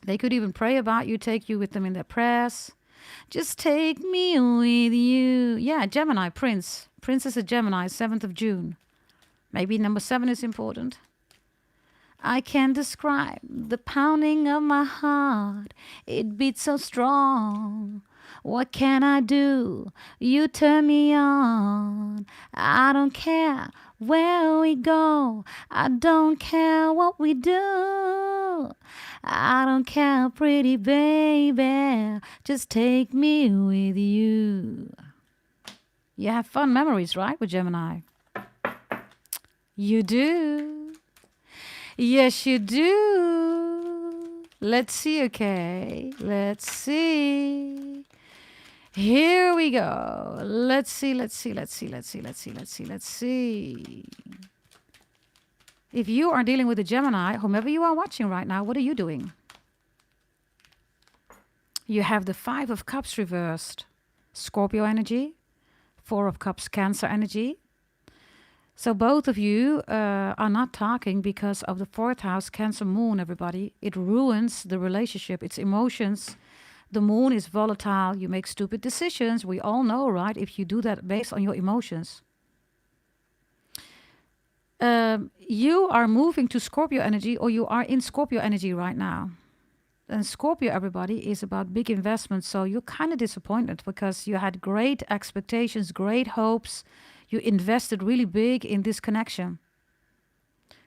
They could even pray about you, take you with them in their prayers. Just take me with you. Yeah, Gemini, Prince. Prince is a Gemini, 7th of June. Maybe number 7 is important. I can't describe the pounding of my heart. It beats so strong. What can I do? You turn me on. I don't care where we go. I don't care what we do. I don't care, pretty baby. Just take me with you. You have fun memories, right, with Gemini? You do. Yes, you do. Let's see, okay. Let's see. Here we go. Let's see. If you are dealing with a Gemini, whomever you are watching right now, what are you doing? You have the 5 of Cups reversed. Scorpio energy. 4 of Cups, Cancer energy. So both of you are not talking because of the 4th house, Cancer moon, everybody. It ruins the relationship. It's emotions. The moon is volatile. You make stupid decisions. We all know, right? If you do that based on your emotions. You are moving to Scorpio energy, or you are in Scorpio energy right now. And Scorpio, everybody, is about big investments. So you're kind of disappointed because you had great expectations, great hopes. You invested really big in this connection.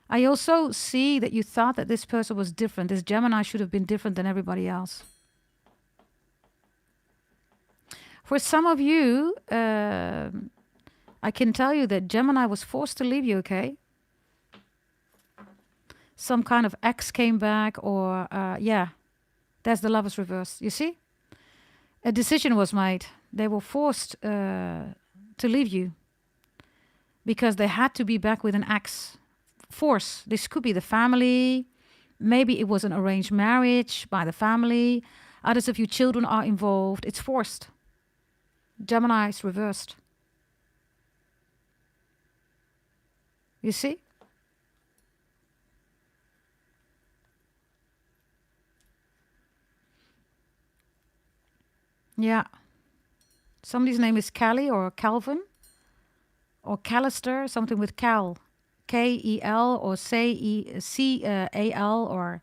I also see that you thought that this person was different. This Gemini should have been different than everybody else. For some of you, I can tell you that Gemini was forced to leave you, okay? Some kind of ex came back or, yeah, that's the Lovers reverse. You see? A decision was made. They were forced to leave you because they had to be back with an ex. Force. This could be the family. Maybe it was an arranged marriage by the family. Others of you children are involved. It's forced. Gemini is reversed. You see? Yeah. Somebody's name is Callie or Calvin or Callister, something with Cal. Kel or Cal or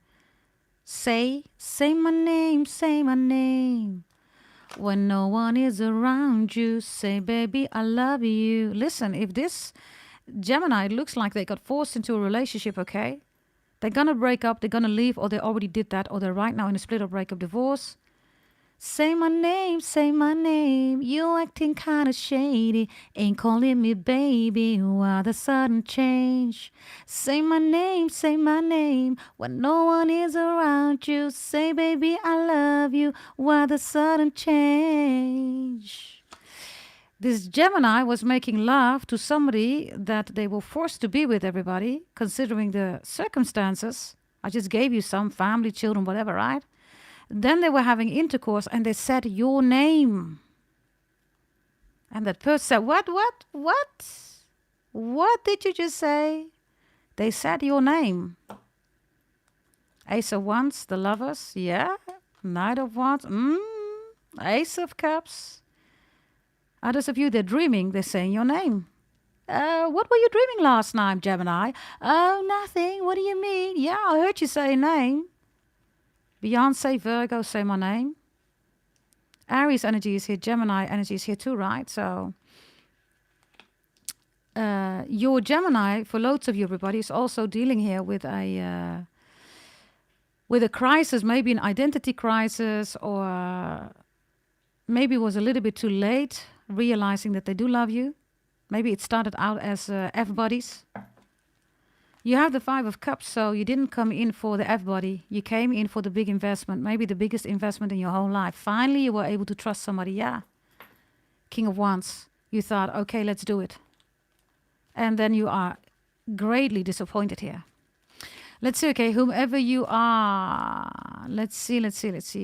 say my name, say my name. When no one is around you, say, baby, I love you. Listen, if this Gemini looks like they got forced into a relationship, okay? They're gonna break up, they're gonna leave, or they already did that, or they're right now in a split or breakup divorce. Say my name, you acting kinda shady, ain't calling me baby, why the sudden change? Say my name, when no one is around you, say baby I love you, why the sudden change? This Gemini was making love to somebody that they were forced to be with, everybody, considering the circumstances. I just gave you some family, children, whatever, right? Then they were having intercourse and they said your name. And that person said, what? What did you just say? They said your name. Ace of Wands, the lovers, yeah. Knight of Wands, Ace of Cups. Others of you, they're dreaming, they're saying your name. What were you dreaming last night, Gemini? Oh, nothing. What do you mean? Yeah, I heard you say a name. Beyonce, Virgo, say my name. Aries energy is here. Gemini energy is here too, right? So your Gemini, for loads of you, everybody, is also dealing here with a crisis, maybe an identity crisis, or maybe it was a little bit too late realizing that they do love you. Maybe it started out as F-buddies. You have the Five of Cups, so you didn't come in for the F-body. You came in for the big investment, maybe the biggest investment in your whole life. Finally, you were able to trust somebody, yeah. King of Wands. You thought, okay, let's do it. And then you are greatly disappointed here. Let's see, okay, whomever you are. Let's see.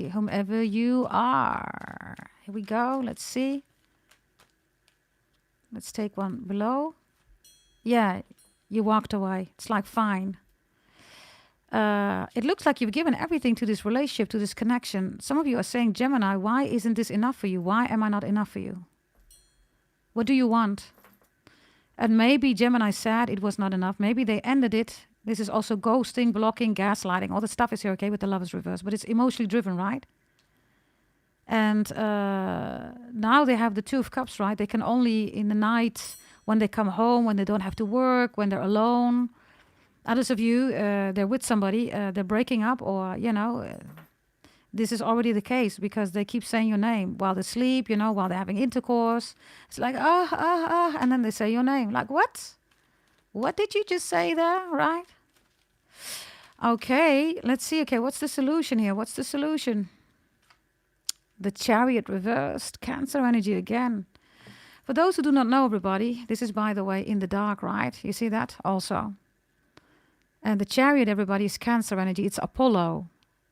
Whomever you are. Here we go, let's see. Let's take one below. Yeah. You walked away. It's like, fine. It looks like you've given everything to this relationship, to this connection. Some of you are saying, Gemini, why isn't this enough for you? Why am I not enough for you? What do you want? And maybe Gemini said it was not enough. Maybe they ended it. This is also ghosting, blocking, gaslighting. All the stuff is here, okay, with the Lovers reverse. But it's emotionally driven, right? And now they have the Two of Cups, right? They can only, in the night, when they come home, when they don't have to work, when they're alone. Others of you, they're with somebody, they're breaking up, or, this is already the case because they keep saying your name while they sleep, while they're having intercourse. It's like, and then they say your name. Like, what? What did you just say there, right? Okay, let's see. Okay, what's the solution here? What's the solution? The Chariot reversed, Cancer energy again. For those who do not know, everybody, this is, by the way, in the dark, right? You see that also? And the Chariot, everybody, is Cancer energy. It's Apollo,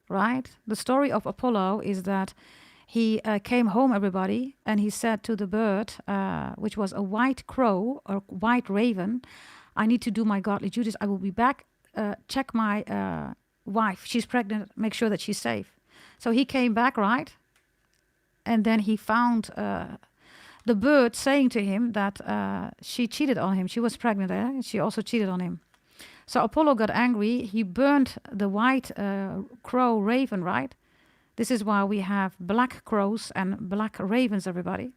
right? The story of Apollo is that he came home, everybody, and he said to the bird, which was a white crow or white raven, I need to do my godly duties. I will be back. Check my wife. She's pregnant. Make sure that she's safe. So he came back, right? And then he found the bird saying to him that she cheated on him. She was pregnant, and she also cheated on him. So Apollo got angry. He burned the white crow raven, right? This is why we have black crows and black ravens, everybody.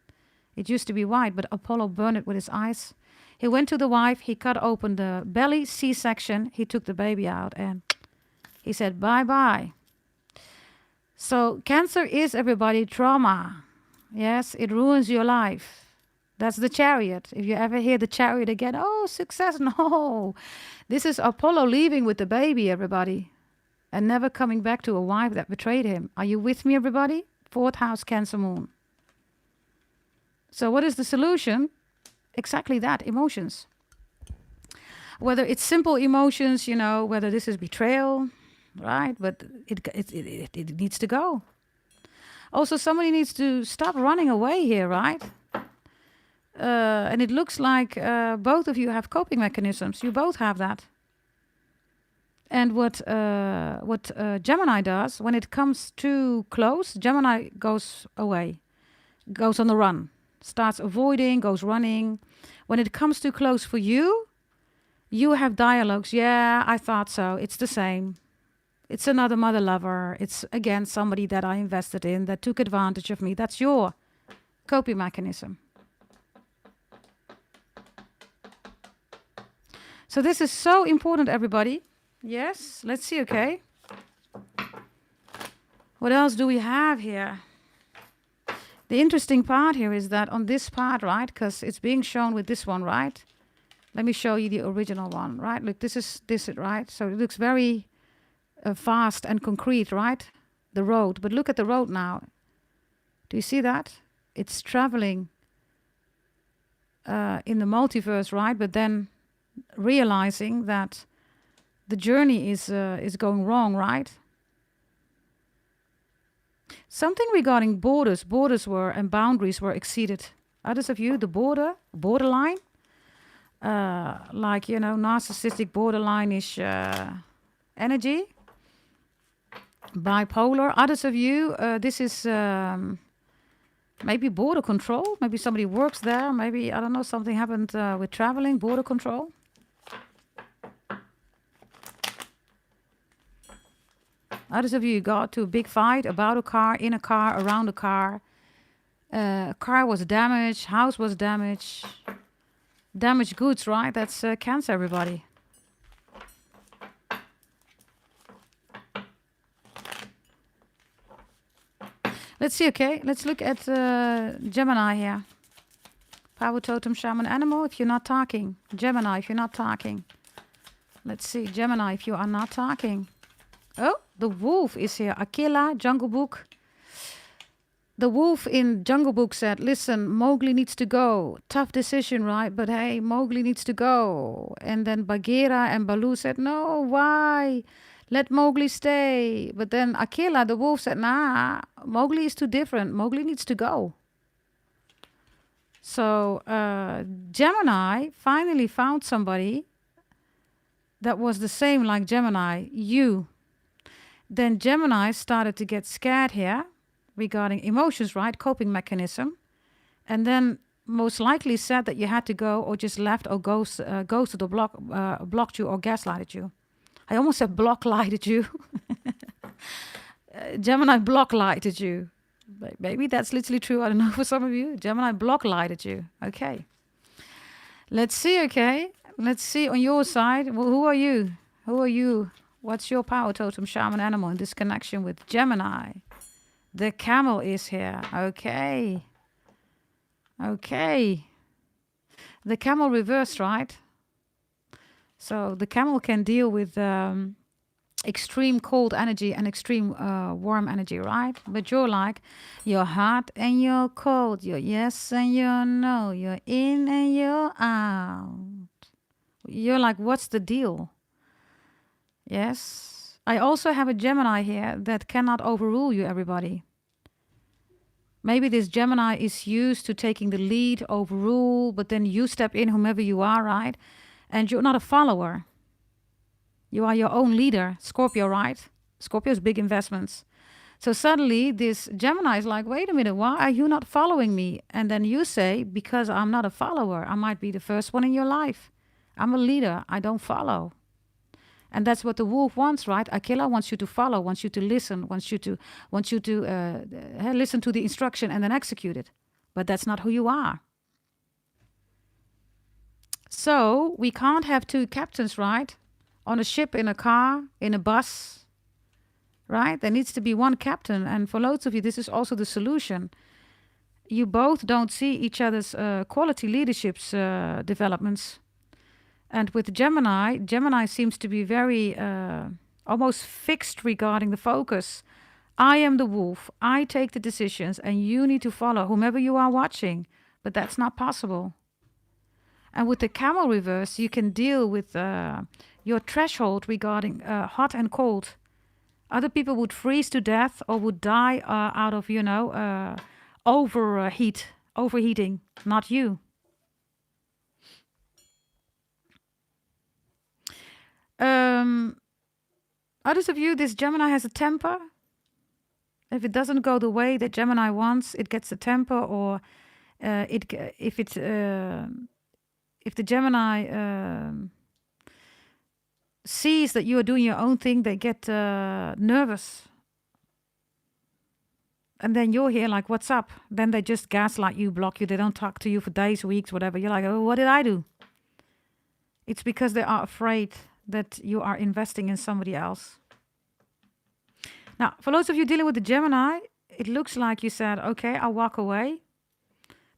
It used to be white, but Apollo burned it with his eyes. He went to the wife. He cut open the belly, C-section. He took the baby out, and he said, bye-bye. So Cancer is, everybody, trauma. Yes, it ruins your life. That's the Chariot. If you ever hear the Chariot again, oh, success. No. This is Apollo leaving with the baby, everybody, and never coming back to a wife that betrayed him. Are you with me, everybody? 4th house, Cancer moon. So what is the solution? Exactly that, emotions. Whether it's simple emotions, whether this is betrayal, right? But it needs to go. Also, somebody needs to stop running away here, right? And it looks like both of you have coping mechanisms. You both have that. And what Gemini does, when it comes too close, Gemini goes away. goes on the run, starts avoiding, goes running. When it comes too close for you, you have dialogues. Yeah, I thought so. It's the same. It's another mother lover. It's, again, somebody that I invested in that took advantage of me. That's your coping mechanism. So this is so important, everybody. Yes, let's see, okay. What else do we have here? The interesting part here is that on this part, right, because it's being shown with this one, right? Let me show you the original one, right? Look, this is this, right? So it looks very fast and concrete, right? The road. But look at the road now. Do you see that? It's traveling in the multiverse, right? But then realizing that the journey is going wrong, right? Something regarding borders were and boundaries were exceeded. Others of you, the borderline, like, you know, narcissistic borderline-ish energy, bipolar. Others of you, this is maybe border control. Maybe somebody works there. Maybe, I don't know, something happened with traveling, border control. Others of you got to a big fight about a car, in a car, around a car. Car was damaged, house was damaged. Damaged goods, right? That's Cancer, everybody. Let's see, okay? Let's look at Gemini here. Power totem, shaman, animal, if you're not talking. Gemini, if you're not talking. Let's see, Gemini, if you are not talking. Oh, the wolf is here. Aquila, Jungle Book. The wolf in Jungle Book said, listen, Mowgli needs to go. Tough decision, right? But hey, Mowgli needs to go. And then Bagheera and Baloo said, no, why? Let Mowgli stay. But then Aquila, the wolf, said, nah, Mowgli is too different. Mowgli needs to go. So Gemini finally found somebody that was the same like Gemini, you. Then Gemini started to get scared here regarding emotions, right? Coping mechanism. And then most likely said that you had to go or just left or ghosted or blocked you or gaslighted you. I almost said block-lighted you. Gemini block-lighted you. Maybe that's literally true. I don't know for some of you. Gemini block-lighted you. Okay. Let's see, okay? Let's see on your side. Well, who are you? Who are you? What's your power totem, shaman, animal in this connection with Gemini? The camel is here. Okay. Okay. The camel reversed, right? So the camel can deal with extreme cold energy and extreme warm energy, right? But you're like, you're hot and you're cold. You're yes and you're no. You're in and you're out. You're like, what's the deal? Yes. I also have a Gemini here that cannot overrule you, everybody. Maybe this Gemini is used to taking the lead, overrule, but then you step in, whomever you are, right? And you're not a follower. You are your own leader. Scorpio, right? Scorpio's big investments. So suddenly this Gemini is like, wait a minute, why are you not following me? And then you say, because I'm not a follower. I might be the first one in your life. I'm a leader. I don't follow. And that's what the wolf wants, right? Aquila wants you to follow, wants you to listen, wants you to listen to the instruction and then execute it. But that's not who you are. So we can't have two captains, right? On a ship, in a car, in a bus, right? There needs to be one captain. And for loads of you, this is also the solution. You both don't see each other's quality leaderships developments. And with Gemini, Gemini seems to be very almost fixed regarding the focus. I am the wolf. I take the decisions and you need to follow whomever you are watching. But that's not possible. And with the camel reverse, you can deal with your threshold regarding hot and cold. Other people would freeze to death or would die out of, overheating, not you. Others of you, this Gemini has a temper. If it doesn't go the way that Gemini wants, it gets a temper, or if the Gemini sees that you are doing your own thing, they get nervous. And then you're here like, what's up? Then they just gaslight you, block you. They don't talk to you for days, weeks, whatever. You're like, oh, what did I do? It's because they are afraid that you are investing in somebody else. Now, for those of you dealing with the Gemini, it looks like you said, okay, I'll walk away.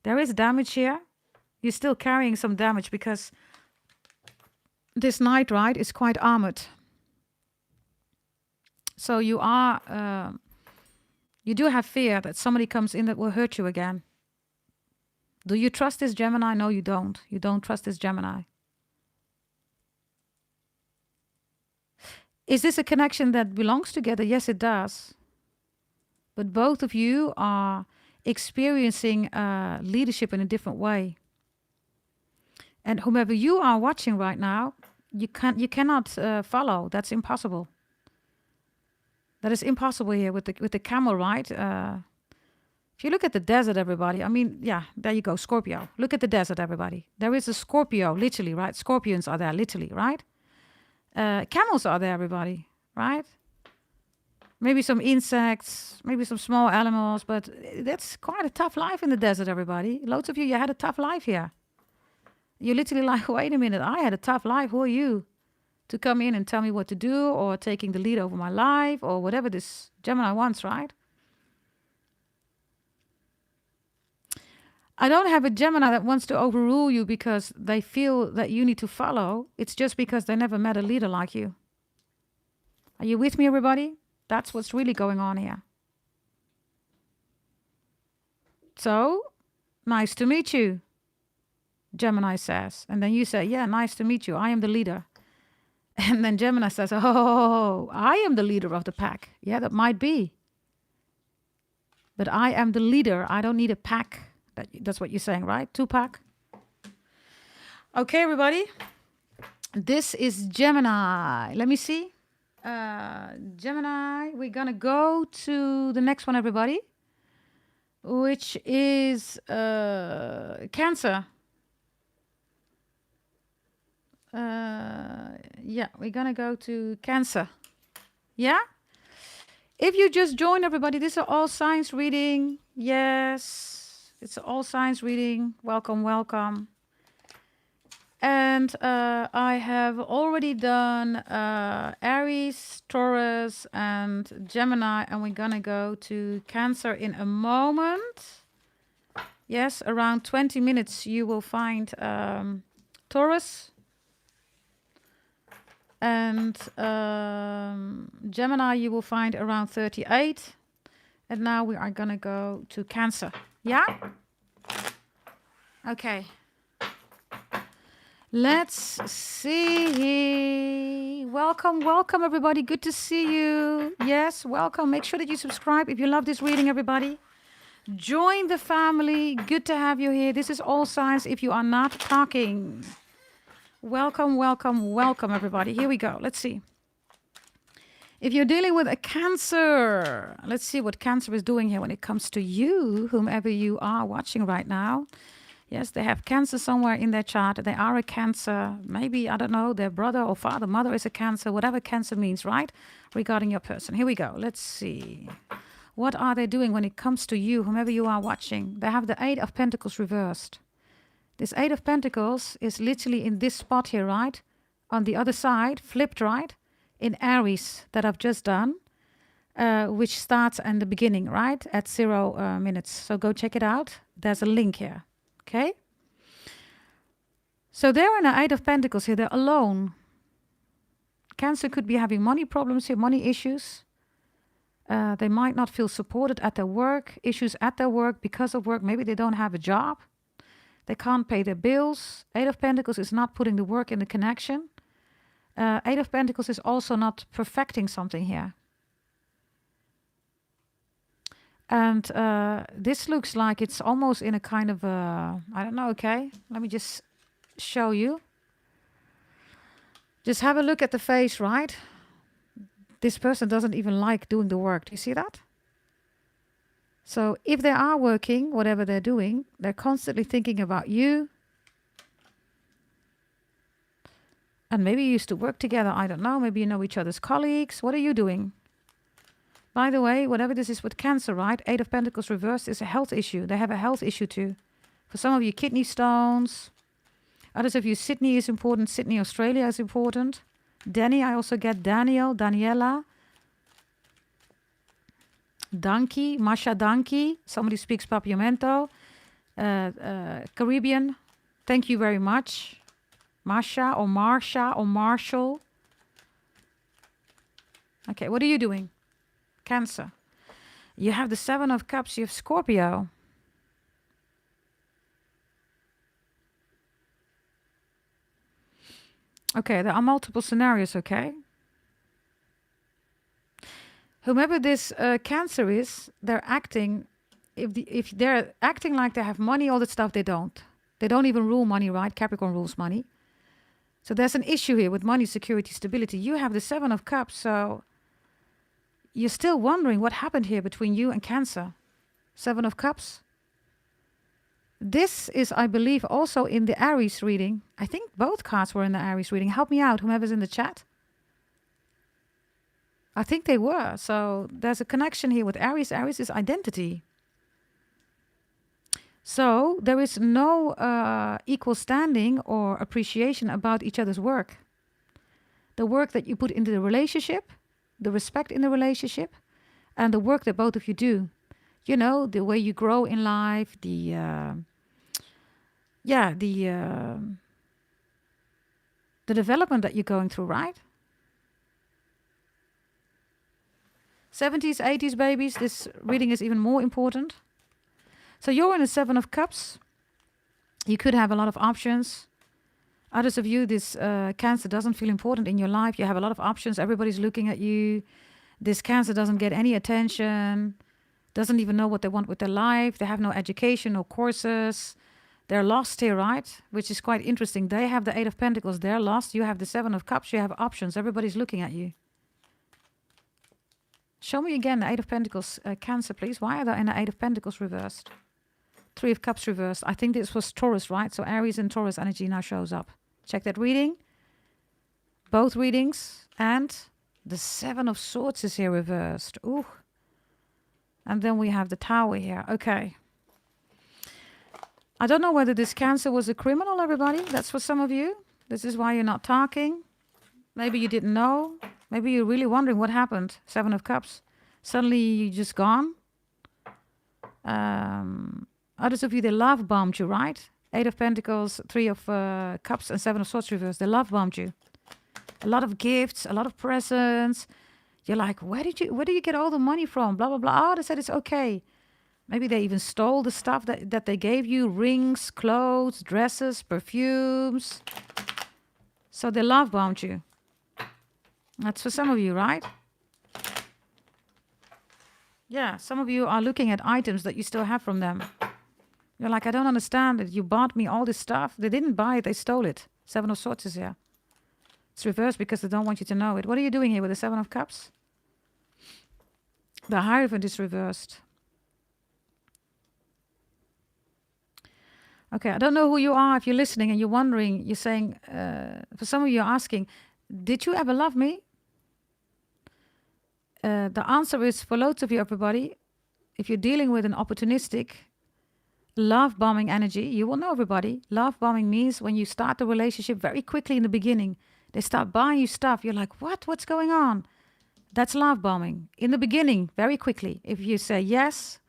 There is damage here. You're still carrying some damage because this Knight, right, is quite armored. So you are, you do have fear that somebody comes in that will hurt you again. Do you trust this Gemini? No, you don't. You don't trust this Gemini. Is this a connection that belongs together? Yes, it does. But both of you are experiencing leadership in a different way. And whomever you are watching right now, you cannot follow. That's impossible. That is impossible here with the camel, right? If you look at the desert, everybody, I mean, yeah, there you go, Scorpio. Look at the desert, everybody. There is a Scorpio, literally, right? Scorpions are there, literally, right? Camels are there, everybody, right? Maybe some insects, maybe some small animals, but that's quite a tough life in the desert, everybody. Loads of you had a tough life here. You're literally like, wait a minute, I had a tough life. Who are you to come in and tell me what to do, or taking the lead over my life, or whatever this Gemini wants, right? I don't have a Gemini that wants to overrule you because they feel that you need to follow. It's just because they never met a leader like you. Are you with me, everybody? That's what's really going on here. So, nice to meet you, Gemini says. And then you say, yeah, nice to meet you. I am the leader. And then Gemini says, oh, I am the leader of the pack. Yeah, that might be. But I am the leader. I don't need a pack. That's what you're saying, right? 2-pack. Okay, everybody. This is Gemini. Let me see. Gemini. We're going to go to the next one, everybody, which is Cancer. Yeah, we're going to go to Cancer. Yeah? If you just joined, everybody, this is all signs reading. Yes. It's all signs reading. Welcome, welcome. And I have already done Aries, Taurus, and Gemini, and we're gonna go to Cancer in a moment. Yes, around 20 minutes you will find Taurus. And Gemini you will find around 38. And now we are gonna go to Cancer. Yeah? Okay. Let's see. Welcome, welcome, everybody. Good to see you. Yes, welcome. Make sure that you subscribe if you love this reading, everybody. Join the family. Good to have you here. This is All Signs if you are not talking. Welcome, welcome, welcome, everybody. Here we go. Let's see. If you're dealing with a Cancer, let's see what Cancer is doing here when it comes to you, whomever you are watching right now. Yes, they have Cancer somewhere in their chart. They are a Cancer. Maybe, I don't know, their brother or father, mother is a Cancer, whatever Cancer means, right? Regarding your person. Here we go. Let's see. What are they doing when it comes to you, whomever you are watching? They have the 8 of Pentacles reversed. This 8 of Pentacles is literally in this spot here, right? On the other side, flipped, right? In Aries that I've just done, which starts in the beginning, right? At 0 minutes. So go check it out. There's a link here. Okay? So they're in an 8 of Pentacles here. They're alone. Cancer could be having money problems here, money issues. They might not feel supported at their work, issues at their work because of work. Maybe they don't have a job. They can't pay their bills. 8 of Pentacles is not putting the work in the connection. 8 of Pentacles is also not perfecting something here. And this looks like it's almost in a kind of, I don't know, okay? Let me just show you. Just have a look at the face, right? This person doesn't even like doing the work. Do you see that? So if they are working, whatever they're doing, they're constantly thinking about you. And maybe you used to work together. I don't know. Maybe you know each other's colleagues. What are you doing? By the way, whatever this is with Cancer, right? Eight of Pentacles reversed is a health issue. They have a health issue too. For some of you, kidney stones. Others of you, Sydney is important. Sydney, Australia is important. Danny, I also get Daniel, Daniela. Danki, Masha Danki. Somebody speaks Papiamento. Caribbean. Thank you very much. Masha or Marsha or Marshall. Okay, what are you doing? Cancer. You have the Seven of Cups. You have Scorpio. Okay, there are multiple scenarios, okay? Whomever this Cancer is, they're acting, if they're acting like they have money, all that stuff, they don't. They don't even rule money, right? Capricorn rules money. So there's an issue here with money, security, stability. You have the Seven of Cups, so you're still wondering what happened here between you and Cancer. Seven of Cups. This is, I believe, also in the Aries reading. I think both cards were in the Aries reading. Help me out, whomever's in the chat. I think they were. So there's a connection here with Aries. Aries is identity. So there is no equal standing or appreciation about each other's work. The work that you put into the relationship, the respect in the relationship, and the work that both of you do. You know, the way you grow in life, the development that you're going through, right? 70s, 80s babies, this reading is even more important. So you're in a Seven of Cups. You could have a lot of options. Others of you, this Cancer doesn't feel important in your life. You have a lot of options. Everybody's looking at you. This Cancer doesn't get any attention. Doesn't even know what they want with their life. They have no education, no courses. They're lost here, right? Which is quite interesting. They have the Eight of Pentacles. They're lost. You have the Seven of Cups. You have options. Everybody's looking at you. Show me again the Eight of Pentacles, Cancer, please. Why are they in the Eight of Pentacles reversed? Three of Cups reversed. I think this was Taurus, right? So Aries and Taurus energy now shows up. Check that reading. Both readings. And the Seven of Swords is here reversed. Ooh. And then we have the Tower here. Okay. I don't know whether this Cancer was a criminal, everybody. That's for some of you. This is why you're not talking. Maybe you didn't know. Maybe you're really wondering what happened. Seven of Cups. Suddenly you're just gone. Others of you, they love bombed you, right? Eight of Pentacles, Three of Cups, and Seven of Swords reversed. They love bombed you. A lot of gifts, a lot of presents. You're like, where do you get all the money from? Blah, blah, blah. Oh, they said it's okay. Maybe they even stole the stuff that they gave you. Rings, clothes, dresses, perfumes. So they love bombed you. That's for some of you, right? Yeah, some of you are looking at items that you still have from them. You're like, I don't understand it. You bought me all this stuff. They didn't buy it, they stole it. Seven of Swords is here. It's reversed because they don't want you to know it. What are you doing here with the Seven of Cups? The Hierophant is reversed. Okay, I don't know who you are. If you're listening and you're wondering, you're saying, for some of you are asking, did you ever love me? The answer is, for loads of you, everybody, if you're dealing with an opportunistic, love bombing energy, you will know, everybody. Love bombing means when you start the relationship very quickly in the beginning, they start buying you stuff. You're like, what? What's going on? That's love bombing. In the beginning, very quickly. If you say yes,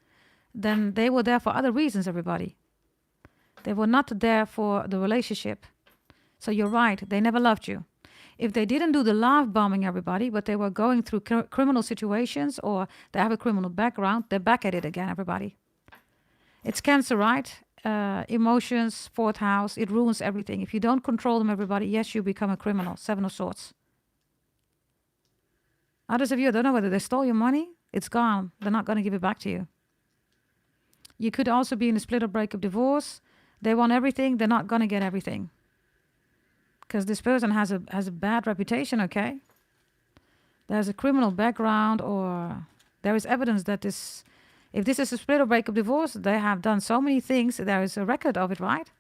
then they were there for other reasons, everybody. They were not there for the relationship. So you're right. They never loved you. If they didn't do the love bombing, everybody, but they were going through criminal situations or they have a criminal background, they're back at it again, everybody. It's Cancer, right? Emotions, fourth house, it ruins everything. If you don't control them, everybody, yes, you become a criminal. Seven of Swords. Others of you, I don't know whether they stole your money. It's gone. They're not going to give it back to you. You could also be in a split or breakup divorce. They want everything. They're not going to get everything. Because this person has a bad reputation, okay? There's a criminal background or there is evidence that this If this is a split or breakup divorce, they have done so many things. There is a record of it, right?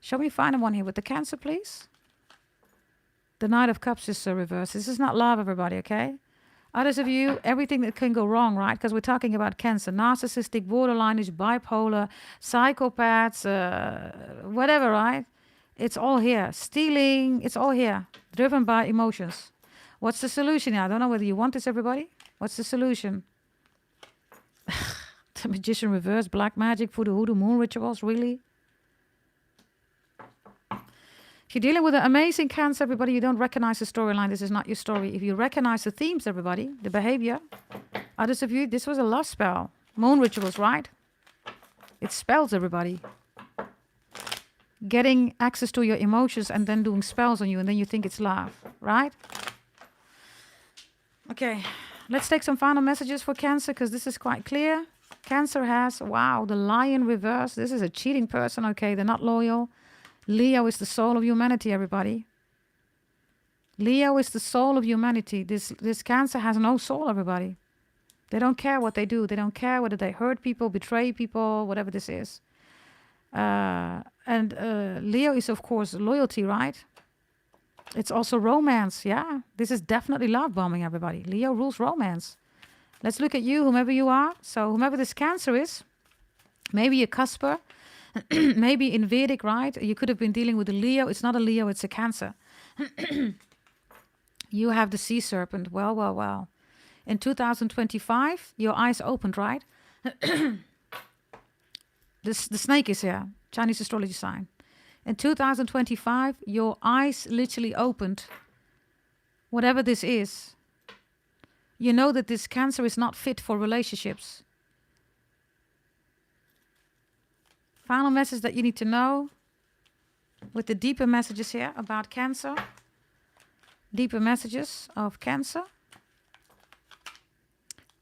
Show me final one here with the Cancer, please. The Knight of Cups is reversed. This is not love, everybody, okay? Others of you, everything that can go wrong, right? Because we're talking about Cancer. Narcissistic, borderline-ish, bipolar, psychopaths, whatever, right? It's all here. Stealing, it's all here. Driven by emotions. What's the solution? I don't know whether you want this, everybody. What's the solution? The Magician reverse, black magic, voodoo, hoodoo, moon rituals, really? If you're dealing with an amazing Cancer, everybody, you don't recognize the storyline. This is not your story. If you recognize the themes, everybody, the behavior. Others of you, this was a love spell. Moon rituals, right? It's spells, everybody. Getting access to your emotions and then doing spells on you, and then you think it's love, right? Okay, let's take some final messages for Cancer, because this is quite clear. Cancer has, wow, the Lion reverse. This is a cheating person, okay? They're not loyal. Leo is the soul of humanity, everybody. Leo is the soul of humanity. This Cancer has no soul, everybody. They don't care what they do. They don't care whether they hurt people, betray people, whatever this is. And Leo is, of course, loyalty, right? It's also romance, yeah. This is definitely love bombing, everybody. Leo rules romance. Let's look at you, whomever you are. So whomever this Cancer is, maybe a cusper, maybe in Vedic, right? You could have been dealing with a Leo. It's not a Leo, it's a Cancer. You have the sea serpent. Well, well, well. In 2025, your eyes opened, right? The snake is here, Chinese astrology sign. In 2025, your eyes literally opened. Whatever this is, you know that this Cancer is not fit for relationships. Final message that you need to know with the deeper messages here about Cancer. Deeper messages of Cancer.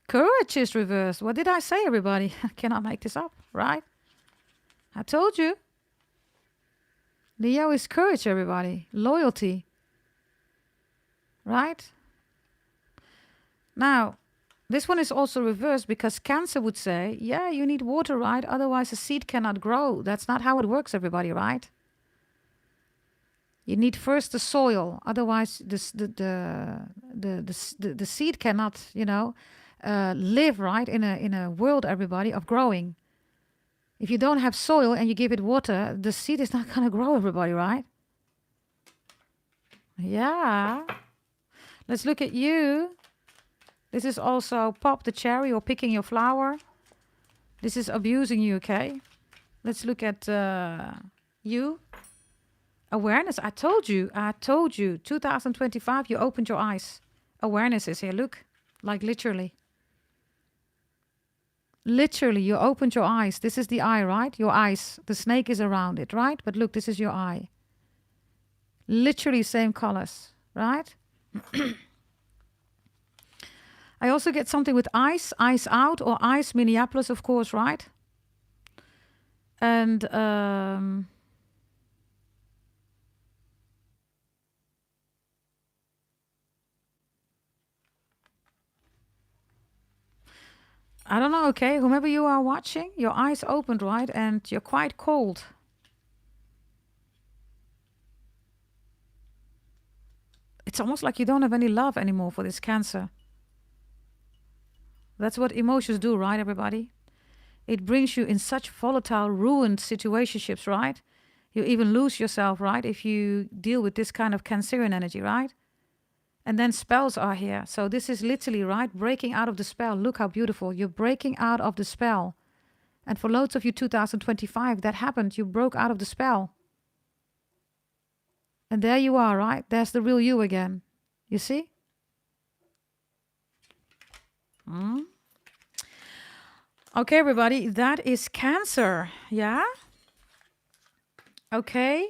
Courage is reversed. What did I say, everybody? I cannot make this up, right? I told you. Leo is courage, everybody. Loyalty. Right? Now, this one is also reversed because Cancer would say, yeah, you need water, right? Otherwise, a seed cannot grow. That's not how it works, everybody, right? You need first the soil. Otherwise, the seed cannot, live, right, in a world, everybody, of growing. If you don't have soil and you give it water, the seed is not going to grow, everybody, right? Yeah. Let's look at you. This is also pop the cherry or picking your flower. This is abusing you, okay? Let's look at you. Awareness. I told you. 2025, you opened your eyes. Awareness is here. Look, like literally. Literally, you opened your eyes. This is the eye, right? Your eyes. The snake is around it, right? But look, this is your eye. Literally same colors, right? I also get something with ice out, or ice, Minneapolis, of course, right? And I don't know, okay? Whomever you are watching, your eyes opened, right? And you're quite cold. It's almost like you don't have any love anymore for this Cancer. That's what emotions do, right, everybody? It brings you in such volatile, ruined situationships, right? You even lose yourself, right? If you deal with this kind of Cancerian energy, right? And then spells are here. So this is literally, right, breaking out of the spell. Look how beautiful. You're breaking out of the spell. And for loads of you, 2025, that happened. You broke out of the spell. And there you are, right? There's the real you again. You see? Okay, everybody. That is Cancer. Yeah? Okay.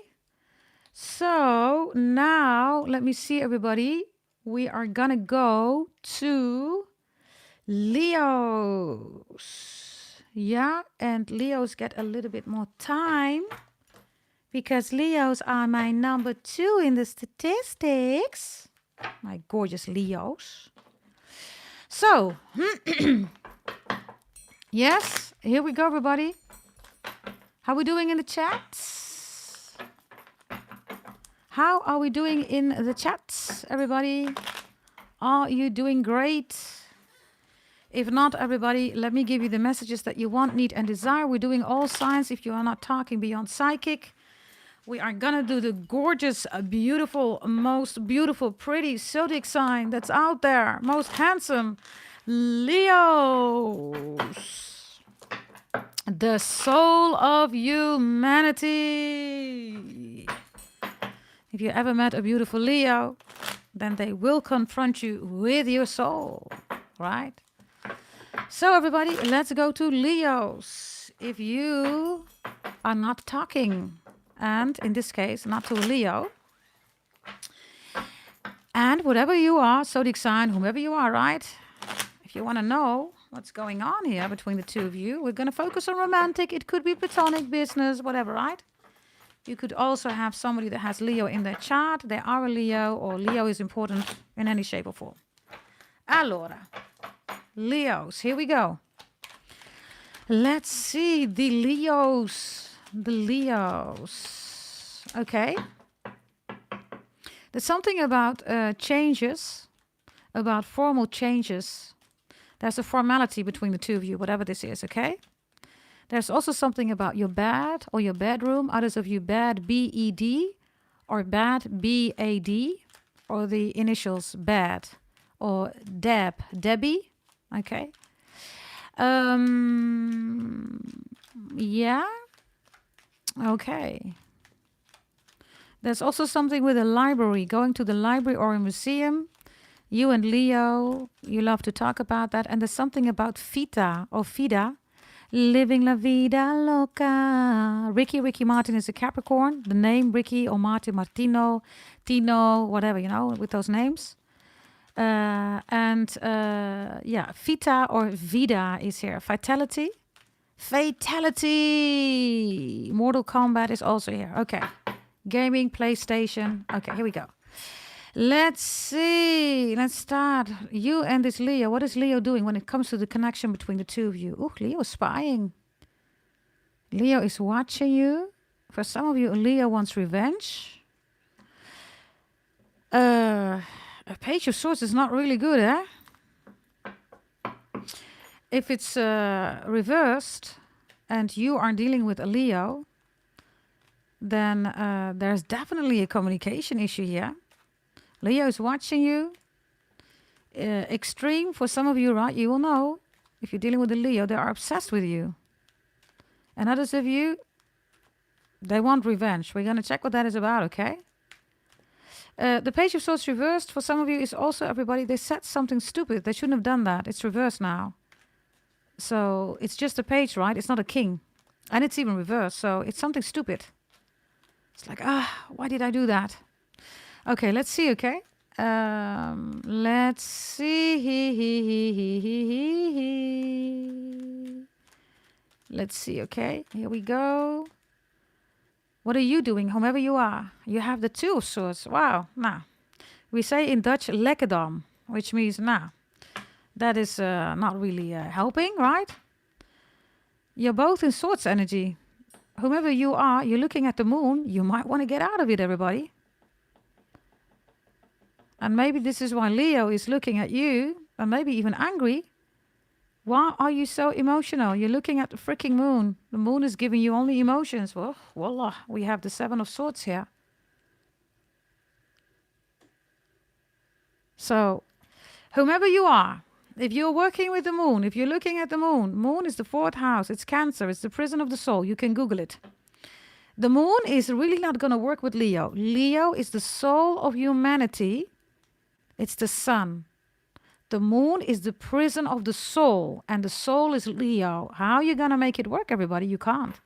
So now, let me see, everybody. We are going to go to Leos. Yeah, and Leos get a little bit more time because Leos are my number 2 in the statistics. My gorgeous Leos. So, Yes, here we go, everybody. How are we doing in the chat? How are we doing in the chat, everybody? Are you doing great? If not, everybody, let me give you the messages that you want, need, and desire. We're doing all signs. If you are not talking beyond psychic, we are gonna do the gorgeous, beautiful, most beautiful, pretty zodiac sign that's out there. Most handsome, Leos. The soul of humanity. If you ever met a beautiful Leo, then they will confront you with your soul, right? So everybody, let's go to Leos. If you are not talking, and in this case, not to a Leo, and whatever you are, zodiac sign, whomever you are, right? If you want to know what's going on here between the two of you, we're going to focus on romantic. It could be platonic, business, whatever, right? You could also have somebody that has Leo in their chart. They are a Leo, or Leo is important in any shape or form. Allora, Leos, here we go. Let's see the Leos. The Leos. Okay. There's something about changes, about formal changes. There's a formality between the two of you, whatever this is, okay? There's also something about your bed or your bedroom. Others of you bed, B-E-D, or bad, B-A-D, or the initials bad, or Deb, Debbie, okay? Yeah, okay. There's also something with a library, going to the library or a museum. You and Leo, you love to talk about that. And there's something about Vita or Vida, living la vida loca. Ricky Martin is a Capricorn. The name Ricky or Martin, Martino, Tino, whatever, you know, with those names. Yeah, Vita or Vida is here. Vitality. Fatality. Mortal Kombat is also here. Okay. Gaming, PlayStation. Okay, here we go. Let's see. Let's start. You and this Leo. What is Leo doing when it comes to the connection between the two of you? Oh, Leo is spying. Leo is watching you. For some of you, Leo wants revenge. A Page of Swords is not really good, eh? If it's reversed and you are dealing with a Leo, then there's definitely a communication issue here. Leo is watching you. Extreme, for some of you, right? You will know, if you're dealing with a Leo, they are obsessed with you. And others of you, they want revenge. We're going to check what that is about, okay? The Page of Swords reversed, for some of you, is also, everybody, they said something stupid. They shouldn't have done that. It's reversed now. So it's just a page, right? It's not a king. And it's even reversed, so it's something stupid. It's like, why did I do that? Okay, let's see, okay? Let's see. Let's see, okay? Here we go. What are you doing, whomever you are? You have the Two of Swords. Wow, nah. We say in Dutch, lekkerdam, which means, nah. That is not really helping, right? You're both in Swords energy. Whomever you are, you're looking at the moon. You might want to get out of it, everybody. And maybe this is why Leo is looking at you, and maybe even angry. Why are you so emotional? You're looking at the freaking moon. The moon is giving you only emotions. Well, voila, we have the Seven of Swords here. So, whomever you are, if you're working with the moon, if you're looking at the moon, moon is the 4th house. It's Cancer. It's the prison of the soul. You can Google it. The moon is really not going to work with Leo. Leo is the soul of humanity. It's the sun. The moon is the prison of the soul, and the soul is Leo. How are you going to make it work, everybody? You can't.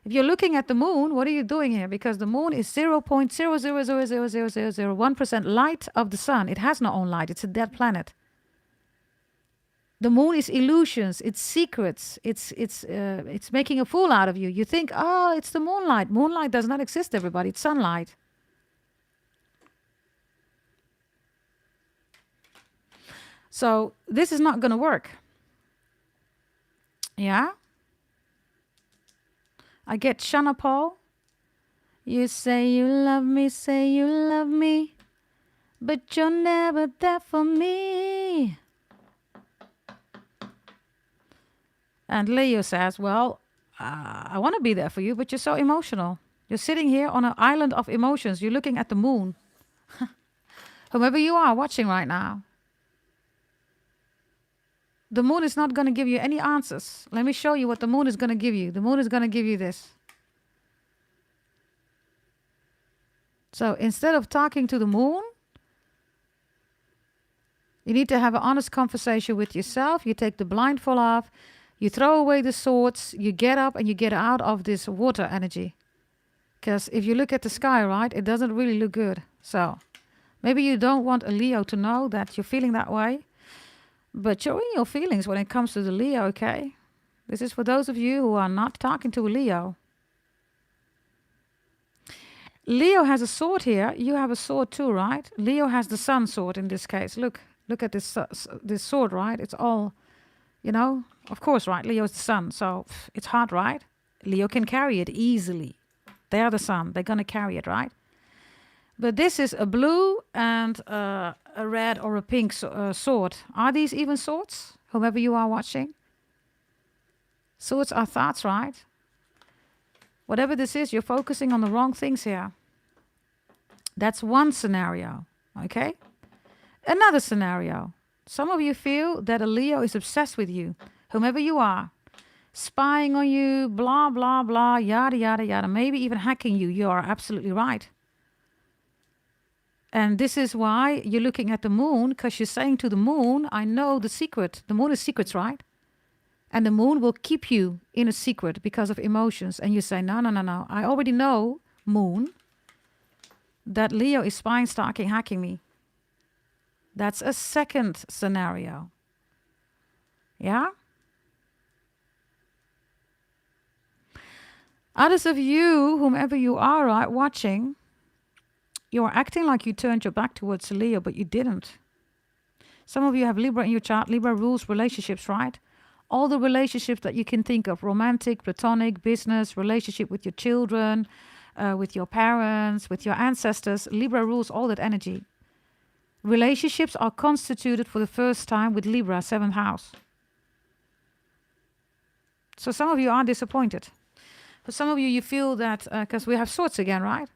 If you're looking at the moon, what are you doing here? Because the moon is 0.000000001% light of the sun. It has no own light. It's a dead planet. The moon is illusions. It's secrets. It's making a fool out of you. You think, oh, it's the moonlight. Moonlight does not exist, everybody. It's sunlight. So this is not going to work. Yeah? I get Shana Paul. You say you love me, but you're never there for me. And Leo says, well, I want to be there for you, but you're so emotional. You're sitting here on an island of emotions. You're looking at the moon. Whomever you are watching right now, the moon is not going to give you any answers. Let me show you what the moon is going to give you. The moon is going to give you this. So instead of talking to the moon, you need to have an honest conversation with yourself. You take the blindfold off. You throw away the swords. You get up and you get out of this water energy. Because if you look at the sky, right, it doesn't really look good. So maybe you don't want a Leo to know that you're feeling that way. But you're in your feelings when it comes to the Leo, okay? This is for those of you who are not talking to a Leo. Leo has a sword here. You have a sword too, right? Leo has the sun sword in this case. Look at this sword, right? It's all, of course, right? Leo is the sun, so it's hard, right? Leo can carry it easily. They are the sun. They're going to carry it, right? But this is a blue and a red or a pink sword. Are these even swords? Whomever you are watching. Swords are thoughts, right? Whatever this is, you're focusing on the wrong things here. That's one scenario, okay? Another scenario. Some of you feel that a Leo is obsessed with you, whomever you are. Spying on you, blah, blah, blah, yada, yada, yada. Maybe even hacking you. You are absolutely right. And this is why you're looking at the moon, because you're saying to the moon, I know the secret. The moon is secrets, right? And the moon will keep you in a secret because of emotions. And you say, no, no, no, no. I already know, moon, that Leo is spying, stalking, hacking me. That's a second scenario. Yeah? Others of you, whomever you are, right, watching, you're acting like you turned your back towards Leo, but you didn't. Some of you have Libra in your chart. Libra rules relationships, right? All the relationships that you can think of, romantic, platonic, business, relationship with your children, with your parents, with your ancestors. Libra rules all that energy. Relationships are constituted for the first time with Libra, 7th house. So some of you are disappointed. For some of you, you feel that, because we have swords again, right?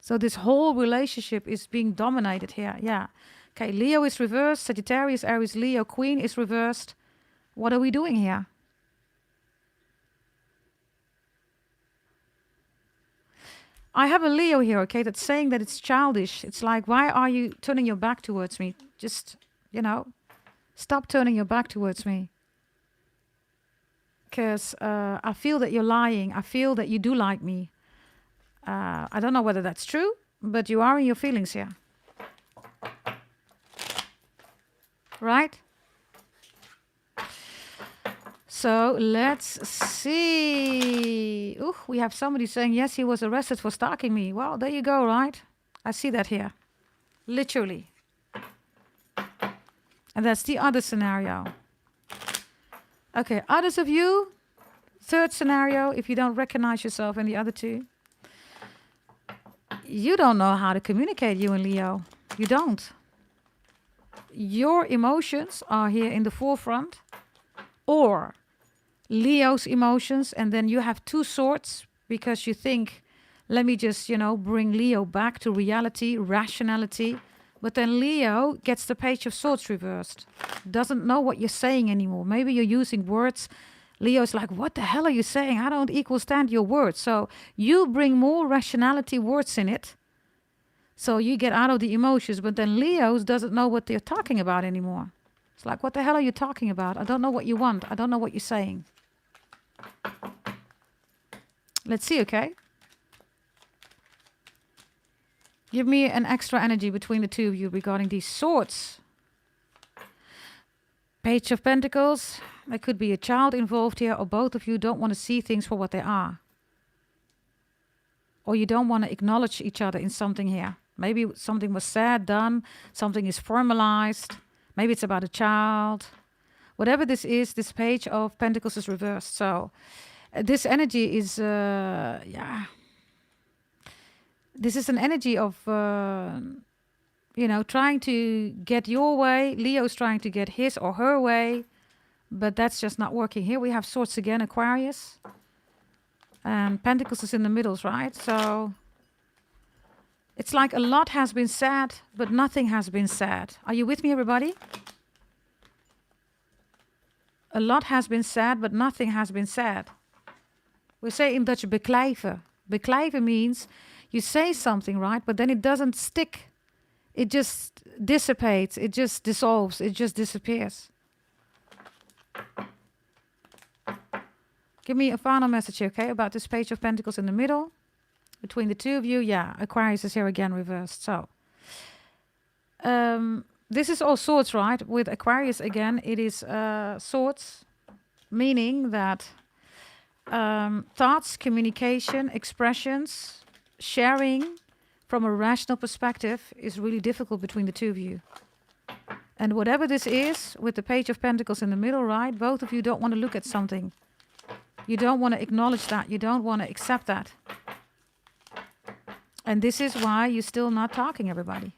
So this whole relationship is being dominated here. Yeah. Okay, Leo is reversed. Sagittarius, Aries, Leo, Queen is reversed. What are we doing here? I have a Leo here, okay, that's saying that it's childish. It's like, why are you turning your back towards me? Just, stop turning your back towards me. Because I feel that you're lying. I feel that you do like me. I don't know whether that's true, but you are in your feelings here. Right? So let's see. Ooh, we have somebody saying, yes, he was arrested for stalking me. Well, there you go, right? I see that here. Literally. And that's the other scenario. Okay, others of you, third scenario, if you don't recognize yourself in the other two. You don't know how to communicate, you and Leo. You don't. Your emotions are here in the forefront. Or Leo's emotions, and then you have two swords because you think, let me just, bring Leo back to reality, rationality. But then Leo gets the page of swords reversed. Doesn't know what you're saying anymore. Maybe you're using words. Leo's like, what the hell are you saying? I don't stand your words. So you bring more rationality words in it. So you get out of the emotions. But then Leo doesn't know what they're talking about anymore. It's like, what the hell are you talking about? I don't know what you want. I don't know what you're saying. Let's see, okay? Give me an extra energy between the two of you regarding these swords. Page of Pentacles. There could be a child involved here, or both of you don't want to see things for what they are. Or you don't want to acknowledge each other in something here. Maybe something was said, done, something is formalized. Maybe it's about a child. Whatever this is, this Page of Pentacles is reversed. So this energy is, this is an energy of, trying to get your way. Leo's trying to get his or her way, but that's just not working. Here we have Swords again, Aquarius. And Pentacles is in the middle, right? So it's like a lot has been said, but nothing has been said. Are you with me, everybody? A lot has been said, but nothing has been said. We say in Dutch beklijven. Beklijven means you say something, right? But then it doesn't stick. It just dissipates. It just dissolves. It just disappears. Give me a final message, okay, about this Page of Pentacles in the middle. Between the two of you, yeah, Aquarius is here again reversed. So, this is all Swords, right? With Aquarius again, it is Swords, meaning that thoughts, communication, expressions, sharing from a rational perspective is really difficult between the two of you. And whatever this is, with the Page of Pentacles in the middle, right? Both of you don't want to look at something. You don't want to acknowledge that. You don't want to accept that. And this is why you're still not talking, everybody.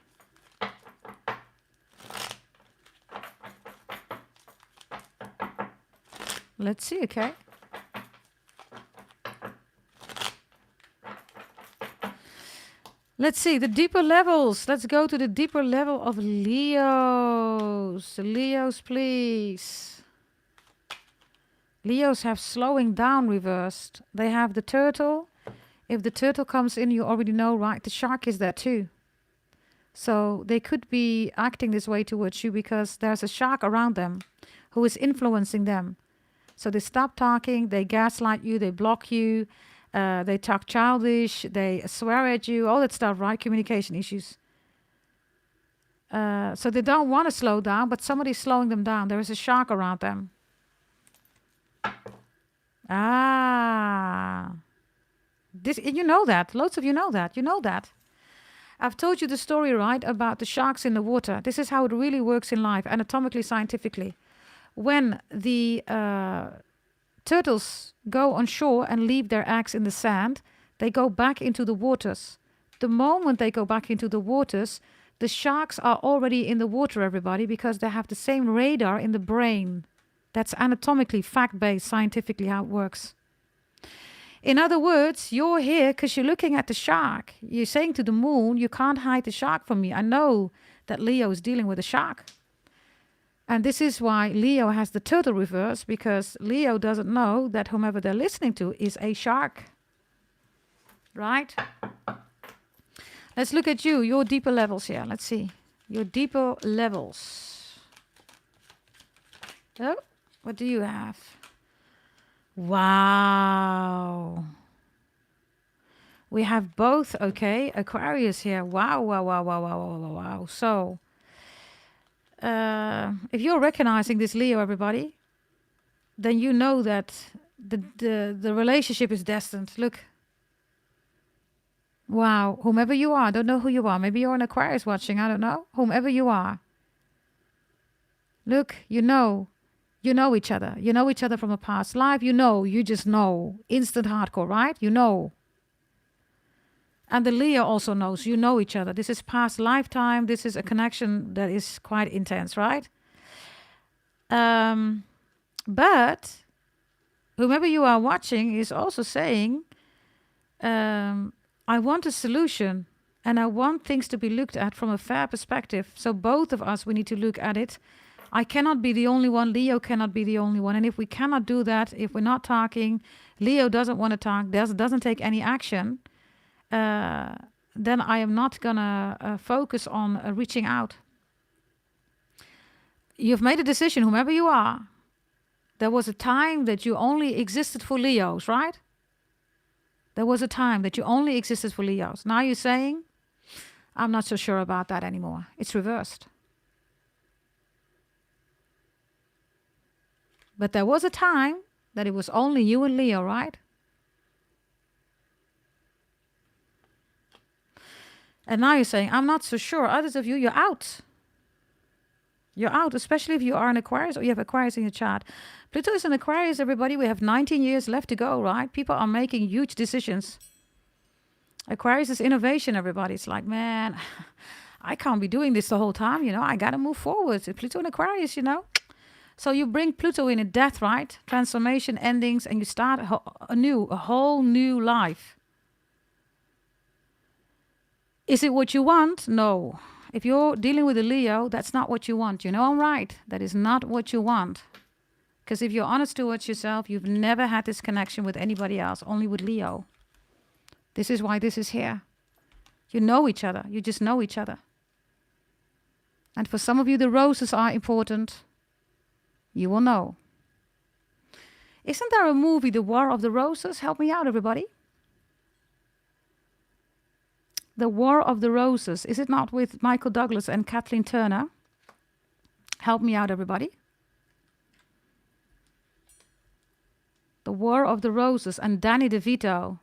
Let's see, okay? Let's see, the deeper levels. Let's go to the deeper level of Leos. Leos, please. Leos have slowing down reversed. They have the turtle. If the turtle comes in, you already know, right? The shark is there too. So they could be acting this way towards you because there's a shark around them who is influencing them. So they stop talking, they gaslight you, they block you, they talk childish, they swear at you, all that stuff, right? Communication issues. So they don't want to slow down, but somebody's slowing them down. There is a shark around them. This, you know that. Loads of you know that. You know that. I've told you the story, right, about the sharks in the water. This is how it really works in life, anatomically, scientifically. When the turtles go on shore and leave their eggs in the sand, they go back into the waters. The moment they go back into the waters, the sharks are already in the water, everybody, because they have the same radar in the brain. That's anatomically, fact-based, scientifically how it works. In other words, you're here because you're looking at the shark. You're saying to the moon, you can't hide the shark from me. I know that Leo is dealing with a shark. And this is why Leo has the turtle reverse, because Leo doesn't know that whomever they're listening to is a shark. Right? Let's look at you, your deeper levels here. Let's see. Your deeper levels. Oh, what do you have? Wow. We have both, okay. Aquarius here. Wow, wow, wow, wow, wow, wow, wow, wow. So, if you're recognizing this Leo, everybody, then you know that the relationship is destined. Look. Wow. Whomever you are, I don't know who you are. Maybe you're an Aquarius watching, I don't know. Whomever you are. Look, you know each other. You know each other from a past life. You just know. Instant hardcore, right? You know. And the Leo also knows. You know each other. This is past lifetime. This is a connection that is quite intense, right? But whomever you are watching is also saying, I want a solution and I want things to be looked at from a fair perspective. So both of us, we need to look at it. I cannot be the only one. Leo cannot be the only one. And if we cannot do that, if we're not talking, Leo doesn't want to talk, doesn't take any action, then I am not going to focus on reaching out. You've made a decision, whomever you are. There was a time that you only existed for Leos, right? There was a time that you only existed for Leos. Now you're saying, I'm not so sure about that anymore. It's reversed. But there was a time that it was only you and Leo, right? And now you're saying, I'm not so sure. Others of you, you're out. You're out, especially if you are an Aquarius or you have Aquarius in your chart. Pluto is an Aquarius, everybody. We have 19 years left to go, right? People are making huge decisions. Aquarius is innovation, everybody. It's like, man, I can't be doing this the whole time, you know. I got to move forward. Pluto and Aquarius, you know. So you bring Pluto in a death, right? Transformation, endings, and you start a whole new life. Is it what you want? No. If you're dealing with a Leo, that's not what you want. You know I'm right. That is not what you want. Because if you're honest towards yourself, you've never had this connection with anybody else, only with Leo. This is why this is here. You know each other. You just know each other. And for some of you, the roses are important. You will know. Isn't there a movie, The War of the Roses? Help me out, everybody. The War of the Roses. Is it not with Michael Douglas and Kathleen Turner? Help me out, everybody. The War of the Roses and Danny DeVito.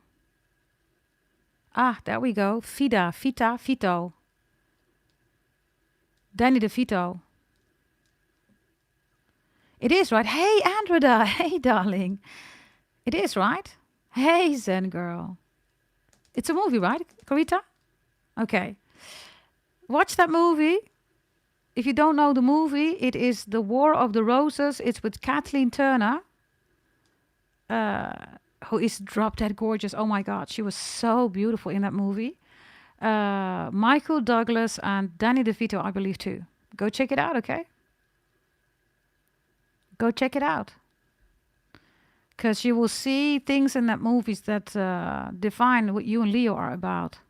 Ah, there we go. Vito. Danny DeVito. It is, right? Hey, Andreda. Hey, darling. It is, right? Hey, Zen girl. It's a movie, right, Carita? Okay. Watch that movie. If you don't know the movie, it is The War of the Roses. It's with Kathleen Turner, who is drop dead gorgeous. Oh my God, she was so beautiful in that movie. Michael Douglas and Danny DeVito, I believe, too. Go check it out, okay? Go check it out. Because you will see things in that movies that define what you and Leo are about.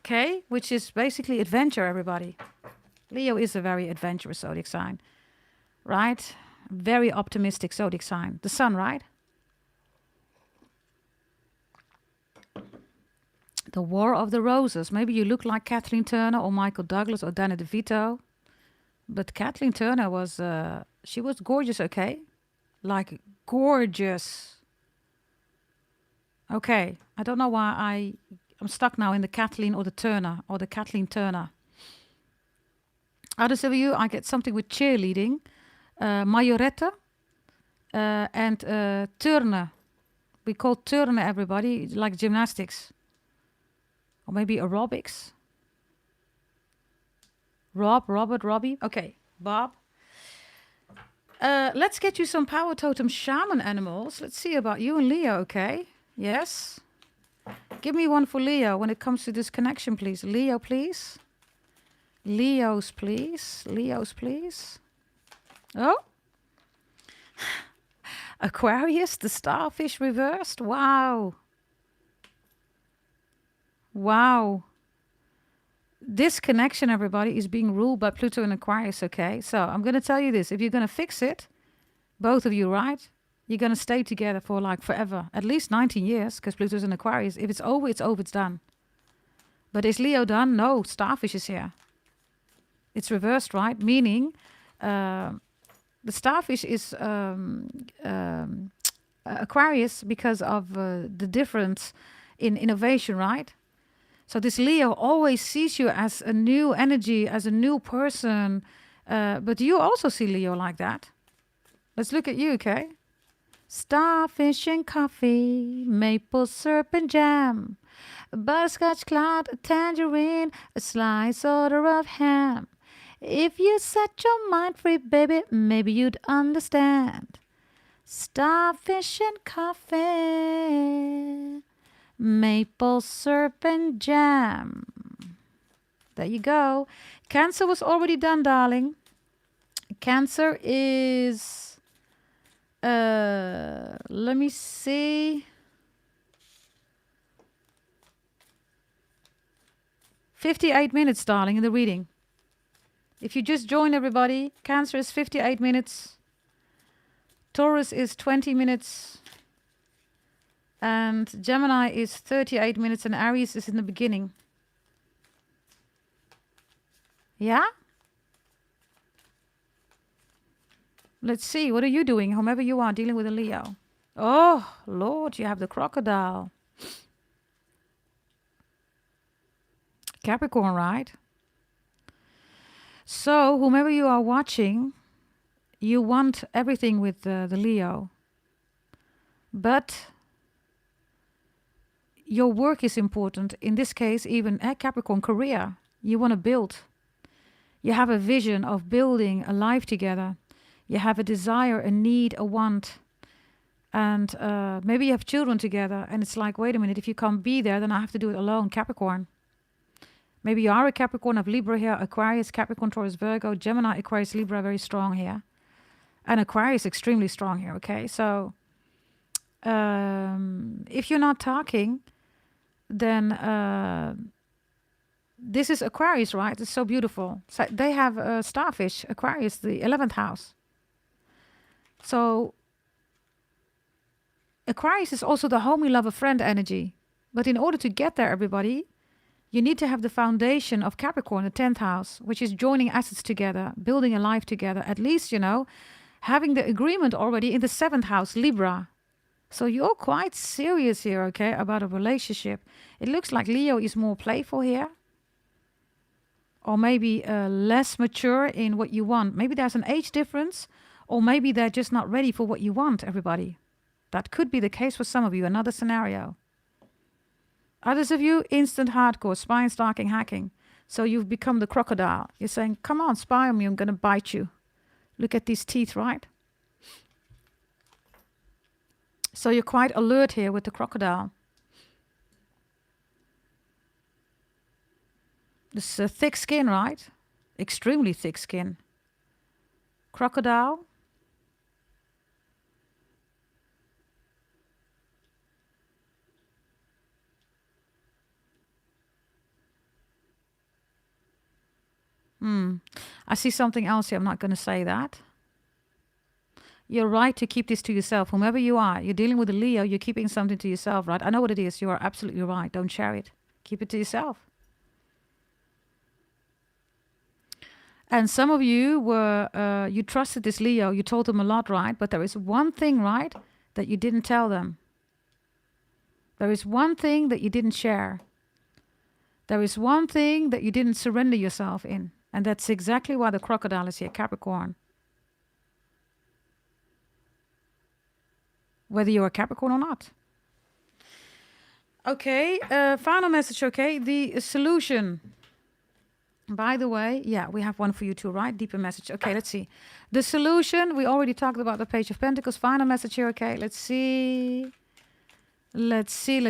Okay? Which is basically adventure, everybody. Leo is a very adventurous zodiac sign. Right? Very optimistic zodiac sign. The sun, right? The War of the Roses. Maybe you look like Kathleen Turner or Michael Douglas or Danny DeVito. But Kathleen Turner was, she was gorgeous, okay? Like, gorgeous. Okay, I don't know why I'm stuck now in the Kathleen or the Turner or the Kathleen Turner. Others of you, I get something with cheerleading. Majorette and turnen. We call turnen, everybody, like gymnastics. Or maybe aerobics. Robert, Robbie. Okay, Bob. Let's get you some power totem shaman animals. Let's see about you and Leo, okay? Yes. Give me one for Leo when it comes to this connection, please. Leo, please. Leos, please. Leos, please. Oh. Aquarius, the starfish reversed. Wow. Wow. This connection, everybody, is being ruled by Pluto and Aquarius, okay? So I'm going to tell you this. If you're going to fix it, both of you, right? You're going to stay together for like forever. At least 19 years, because Pluto's in Aquarius. If it's over, it's over, it's done. But is Leo done? No, starfish is here. It's reversed, right? Meaning the starfish is Aquarius because of the difference in innovation, right? So this Leo always sees you as a new energy, as a new person. But you also see Leo like that. Let's look at you, okay? Starfish and coffee, maple syrup and jam, butterscotch cloud, a tangerine, a slice order of ham. If you set your mind free, baby, maybe you'd understand. Starfish and coffee, maple syrup and jam. There you go. Cancer was already done, darling. Cancer is... let me see. 58 minutes, darling, in the reading. If you just joined, everybody, Cancer is 58 minutes. Taurus is 20 minutes. And Gemini is 38 minutes. And Aries is in the beginning. Yeah? Let's see. What are you doing? Whomever you are, dealing with a Leo. Oh, Lord, you have the crocodile. Capricorn, right? So whomever you are watching, you want everything with the Leo. But your work is important. In this case, even Capricorn, career. You want to build. You have a vision of building a life together. You have a desire, a need, a want. And maybe you have children together. And it's like, wait a minute, if you can't be there, then I have to do it alone, Capricorn. Maybe you are a Capricorn of Libra here, Aquarius, Capricorn, Taurus, Virgo, Gemini, Aquarius, Libra, very strong here. And Aquarius extremely strong here, okay? So if you're not talking, then this is Aquarius, right? It's so beautiful. So they have starfish, Aquarius, the 11th house. So Aquarius is also the homie, lover, friend energy. But in order to get there, everybody, you need to have the foundation of Capricorn, the 10th house, which is joining assets together, building a life together. At least, you know, having the agreement already in the 7th house, Libra. So you're quite serious here, okay, about a relationship. It looks like Leo is more playful here. Or maybe less mature in what you want. Maybe there's an age difference. Or maybe they're just not ready for what you want, everybody. That could be the case for some of you. Another scenario. Others of you, instant hardcore, spying, stalking, hacking. So you've become the crocodile. You're saying, come on, spy on me, I'm going to bite you. Look at these teeth, right? So you're quite alert here with the crocodile. This thick skin, right? Extremely thick skin. Crocodile. I see something else here. I'm not going to say that. You're right to keep this to yourself. Whomever you are, you're dealing with a Leo, you're keeping something to yourself, right? I know what it is. You are absolutely right. Don't share it. Keep it to yourself. And some of you were, you trusted this Leo. You told them a lot, right? But there is one thing, right, that you didn't tell them. There is one thing that you didn't share. There is one thing that you didn't surrender yourself in. And that's exactly why the crocodile is here, Capricorn. Whether you're a Capricorn or not. Okay, final message, okay? The solution. By the way, yeah, we have one for you too, right? Deeper message. Okay, let's see. The solution, we already talked about the Page of Pentacles. Final message here, okay? Let's see. Let's see.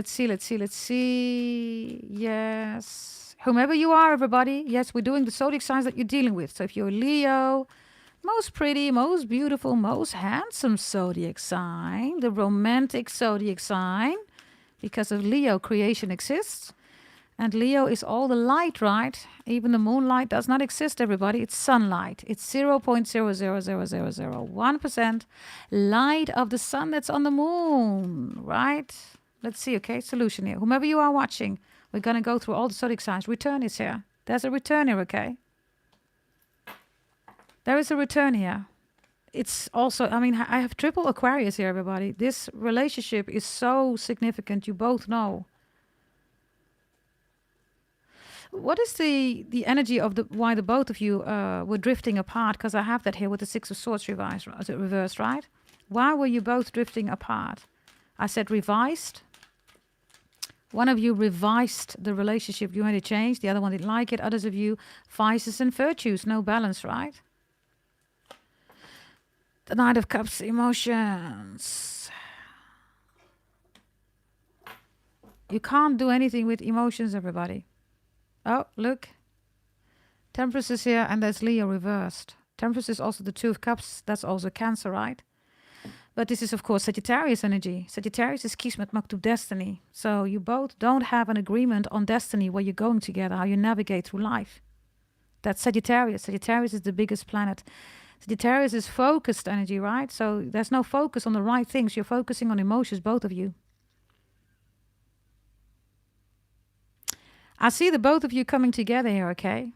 Yes. Whomever you are, everybody. Yes, we're doing the zodiac signs that you're dealing with. So if you're Leo, most pretty, most beautiful, most handsome zodiac sign, the romantic zodiac sign, because of Leo, creation exists. And Leo is all the light, right? Even the moonlight does not exist, everybody. It's sunlight. It's 0.0000001% light of the sun that's on the moon, right? Let's see, okay? Solution here. Whomever you are watching, we're going to go through all the zodiac signs. Return is here. There's a return here, okay? There is a return here. It's also, I mean, I have triple Aquarius here, everybody. This relationship is so significant. You both know. What is the energy of why the both of you were drifting apart? Because I have that here with the Six of Swords reversed, right? Why were you both drifting apart? I said revised. One of you revised the relationship. You made a change. The other one didn't like it. Others of you, vices and virtues. No balance, right? The Knight of Cups, emotions. You can't do anything with emotions, everybody. Oh, look. Temperance is here and there's Leo reversed. Temperance is also the Two of Cups. That's also Cancer, right? But this is, of course, Sagittarius energy. Sagittarius is Kismet Maktub, destiny. So you both don't have an agreement on destiny, where you're going together, how you navigate through life. That's Sagittarius. Sagittarius is the biggest planet. Sagittarius is focused energy, right? So there's no focus on the right things. You're focusing on emotions, both of you. I see the both of you coming together here, okay?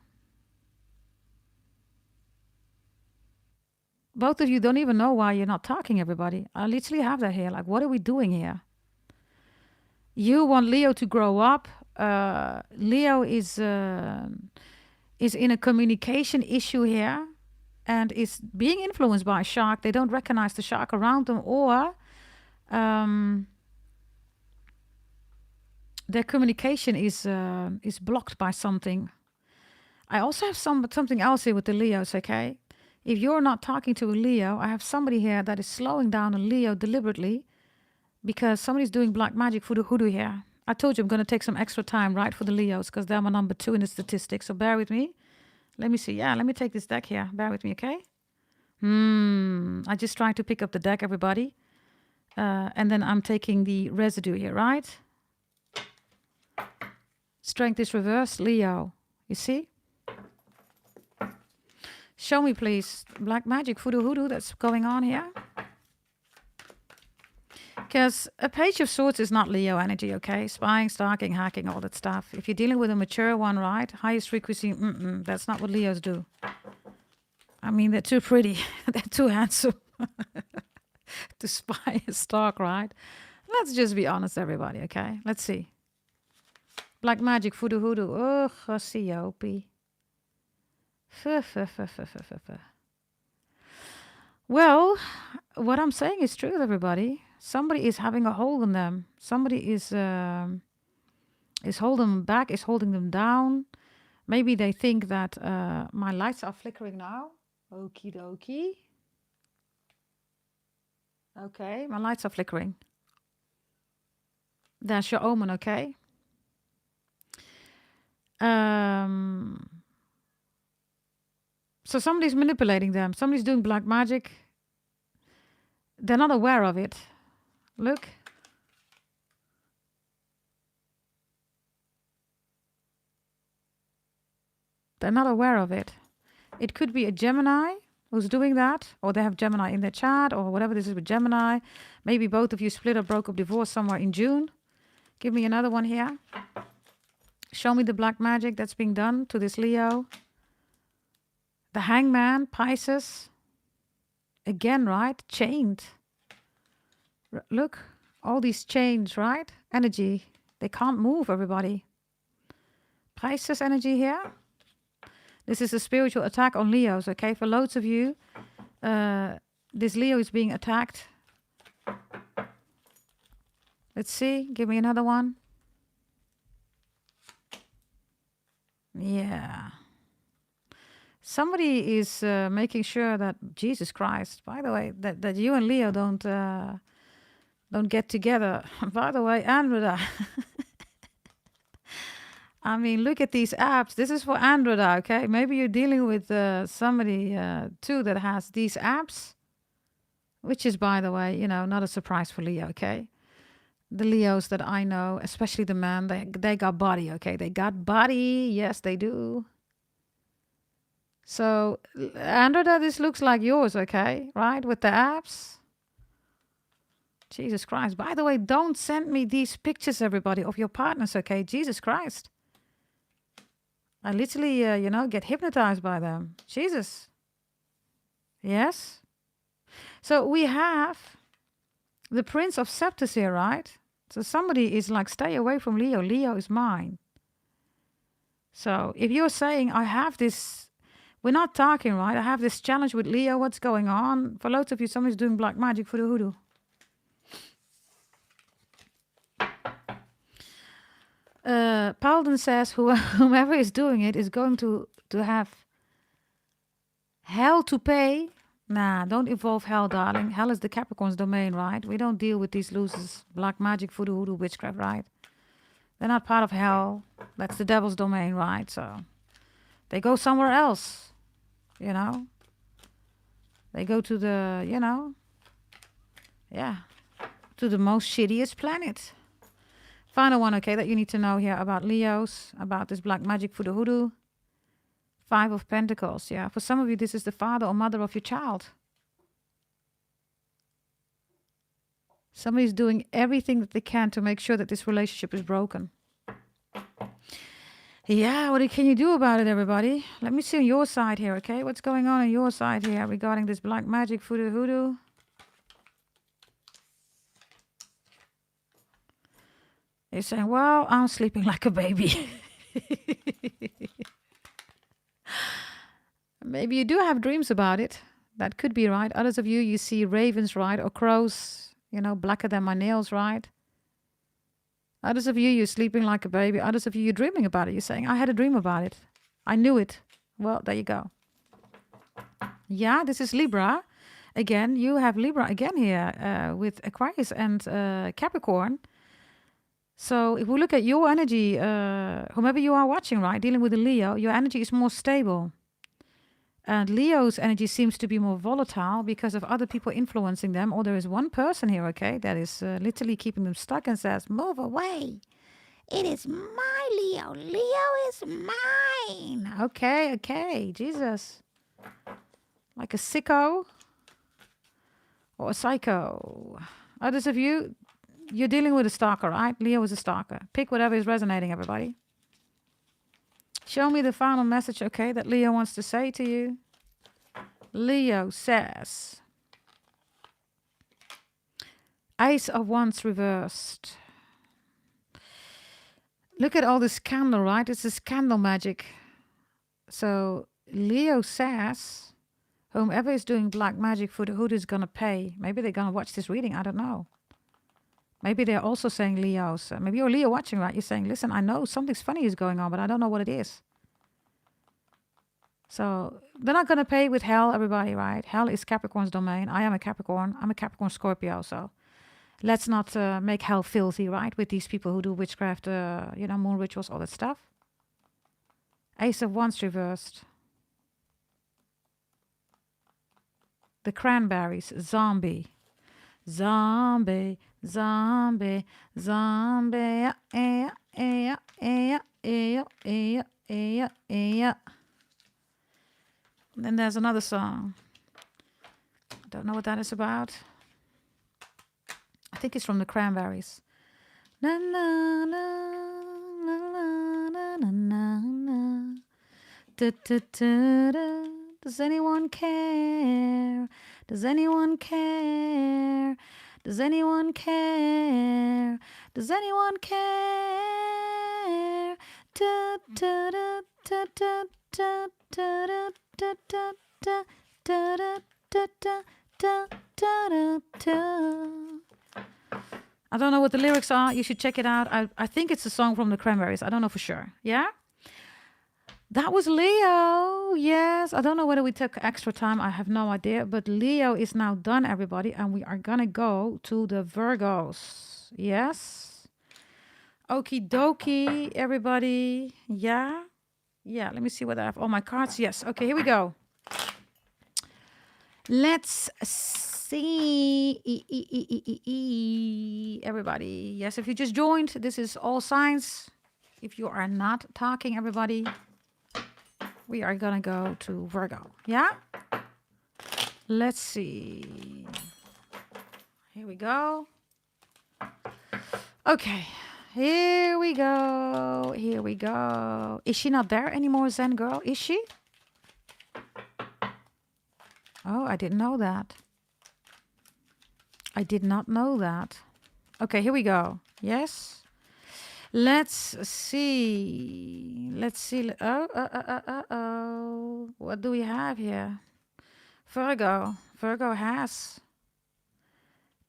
Both of you don't even know why you're not talking, everybody. I literally have that here. Like, what are we doing here? You want Leo to grow up. Leo is is in a communication issue here and is being influenced by a shark. They don't recognize the shark around them, or their communication is blocked by something. I also have something else here with the Leos, okay? If you're not talking to a Leo, I have somebody here that is slowing down a Leo deliberately because somebody's doing black magic for the hoodoo here. I told you I'm going to take some extra time, right, for the Leos because they're my number 2 in the statistics. So bear with me. Let me see. Yeah, let me take this deck here. Bear with me, okay? I just tried to pick up the deck, everybody. And then I'm taking the residue here, right? Strength is reversed, Leo. You see? Show me, please, black magic, voodoo, hoodoo that's going on here. Because a Page of Swords is not Leo energy, okay? Spying, stalking, hacking, all that stuff. If you're dealing with a mature one, right? Highest frequency, that's not what Leos do. I mean, they're too pretty. They're too handsome to spy and stalk, right? Let's just be honest, everybody, okay? Let's see. Black magic, voodoo, hoodoo. Oh, Cassiope. Well, what I'm saying is true, everybody. Somebody is having a hold on them. Somebody is holding them back, is holding them down. Maybe they think that my lights are flickering now. Okie dokie. Okay, my lights are flickering. That's your omen, okay? So somebody's manipulating them. Somebody's doing black magic. They're not aware of it. Look. They're not aware of it. It could be a Gemini who's doing that, or they have Gemini in their chat, or whatever this is with Gemini. Maybe both of you split up, broke up, divorced somewhere in June. Give me another one here. Show me the black magic that's being done to this Leo. The Hangman, Pisces. Again, right? Chained. Look, all these chains, right? Energy. They can't move, everybody. Pisces energy here. This is a spiritual attack on Leos, okay? For loads of you, this Leo is being attacked. Let's see. Give me another one. Yeah. Somebody is making sure that Jesus Christ, by the way, that you and Leo don't get together. By the way, Andromeda. I mean, look at these apps. This is for Andromeda, okay? Maybe you're dealing with somebody too that has these apps, which is, by the way, not a surprise for Leo, okay? The Leos that I know, especially the men, they got body, okay? They got body. Yes, they do. So, Andromeda, this looks like yours, okay? Right? With the apps. Jesus Christ. By the way, don't send me these pictures, everybody, of your partners, okay? Jesus Christ. I literally, get hypnotized by them. Jesus. Yes? So we have the Prince of Scepters here, right? So somebody is like, stay away from Leo. Leo is mine. So if you're saying, I have this, we're not talking, right? I have this challenge with Leo. What's going on? For loads of you, somebody's doing black magic for the hoodoo. Paulden says whomever is doing it is going to have hell to pay. Nah, don't involve hell, darling. Hell is the Capricorn's domain, right? We don't deal with these losers. Black magic, voodoo, hoodoo, witchcraft, right? They're not part of hell. That's the devil's domain, right? So they go somewhere else, They go to the, to the most shittiest planet. Final one, okay, that you need to know here about Leos, about this black magic for the hoodoo. 5 of Pentacles, yeah. For some of you, this is the father or mother of your child. Somebody's doing everything that they can to make sure that this relationship is broken. Yeah, what can you do about it, everybody? Let me see on your side here, okay? What's going on your side here regarding this black magic for the hoodoo? You're saying, well, I'm sleeping like a baby. Maybe you do have dreams about it. That could be right. Others of you see ravens, right? Or crows, you know, blacker than my nails, right? Others of you're sleeping like a baby. Others of you're dreaming about it. You're saying, I had a dream about it. I knew it. Well, there you go. Yeah, this is Libra. Again, you have Libra again here with Aquarius and Capricorn. So if we look at your energy, whomever you are watching, right, dealing with a Leo, your energy is more stable. And Leo's energy seems to be more volatile because of other people influencing them. Or there is one person here, okay, that is literally keeping them stuck and says, move away. It is my Leo. Leo is mine. Okay, Jesus. Like a sicko or a psycho. Others of you, you're dealing with a stalker, right? Leo is a stalker. Pick whatever is resonating, everybody. Show me the final message, okay, that Leo wants to say to you. Leo says, Ace of Wands reversed. Look at all this candle, right? It's this candle magic. So Leo says, whomever is doing black magic for the hood is going to pay. Maybe they're going to watch this reading. I don't know. Maybe they're also saying Leos. Maybe you're Leo watching, right? You're saying, listen, I know something's funny is going on, but I don't know what it is. So they're not going to pay with hell, everybody, right? Hell is Capricorn's domain. I am a Capricorn. I'm a Capricorn Scorpio. So let's not make hell filthy, right? With these people who do witchcraft, you know, moon rituals, all that stuff. Ace of Wands reversed. The cranberries, zombie. Zombie, zombie, zombie, Then there's another song. I don't know what that is about. I think it's from the Cranberries. Na na na na na na na na. Da, da, da, da. Does anyone care? Does anyone care? Does anyone care? Does anyone care? Da, da, da, da, da, da, da, da, da, da, da, da, da, da, da. I don't know what the lyrics are. You should check it out. I think it's a song from the Cranberries. I don't know for sure. Yeah? That was Leo. Yes. I don't know whether we took extra time. I have no idea. But Leo is now done, everybody. And we are going to go to the Virgos. Yes. Okie dokie, everybody. Yeah. Yeah. Let me see what I have. All my cards. Yes. Okay, here we go. Let's see. Everybody. Yes, if you just joined, this is all signs. If you are not talking, everybody, we are gonna go to Virgo. Yeah? Let's see. Here we go. Okay. Here we go. Here we go. Is she not there anymore, Zen girl? Is she? Oh, I didn't know that. I did not know that. Okay, here we go. Yes. Let's see. Let's see. Oh. What do we have here? Virgo. Virgo has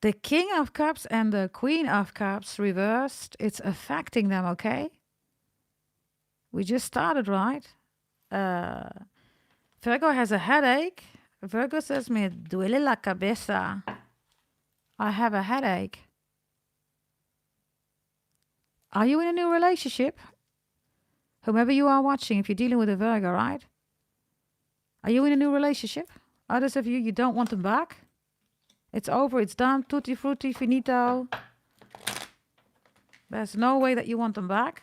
the King of Cups and the Queen of Cups reversed. It's affecting them, okay? We just started, right? Virgo has a headache. Virgo says, me duele la cabeza. I have a headache. Are you in a new relationship? Whomever you are watching, if you're dealing with a Virgo, right? Are you in a new relationship? Others of you, you don't want them back. It's over, it's done, tutti frutti, finito. There's no way that you want them back.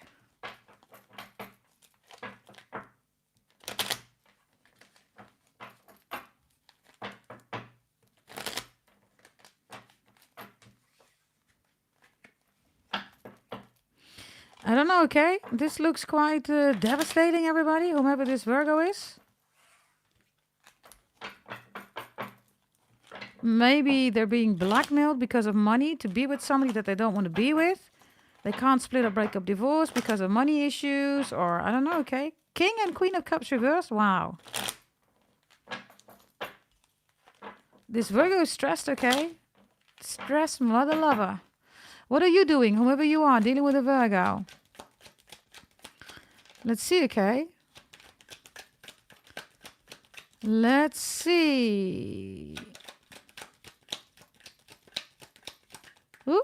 I don't know, okay? This looks quite devastating, everybody, whomever this Virgo is. Maybe they're being blackmailed because of money to be with somebody that they don't want to be with. They can't split or break up divorce because of money issues, or I don't know, okay? King and Queen of Cups reversed, wow. This Virgo is stressed, okay? Stressed mother lover. What are you doing, whoever you are, dealing with a Virgo? Let's see, okay? Let's see. Ooh.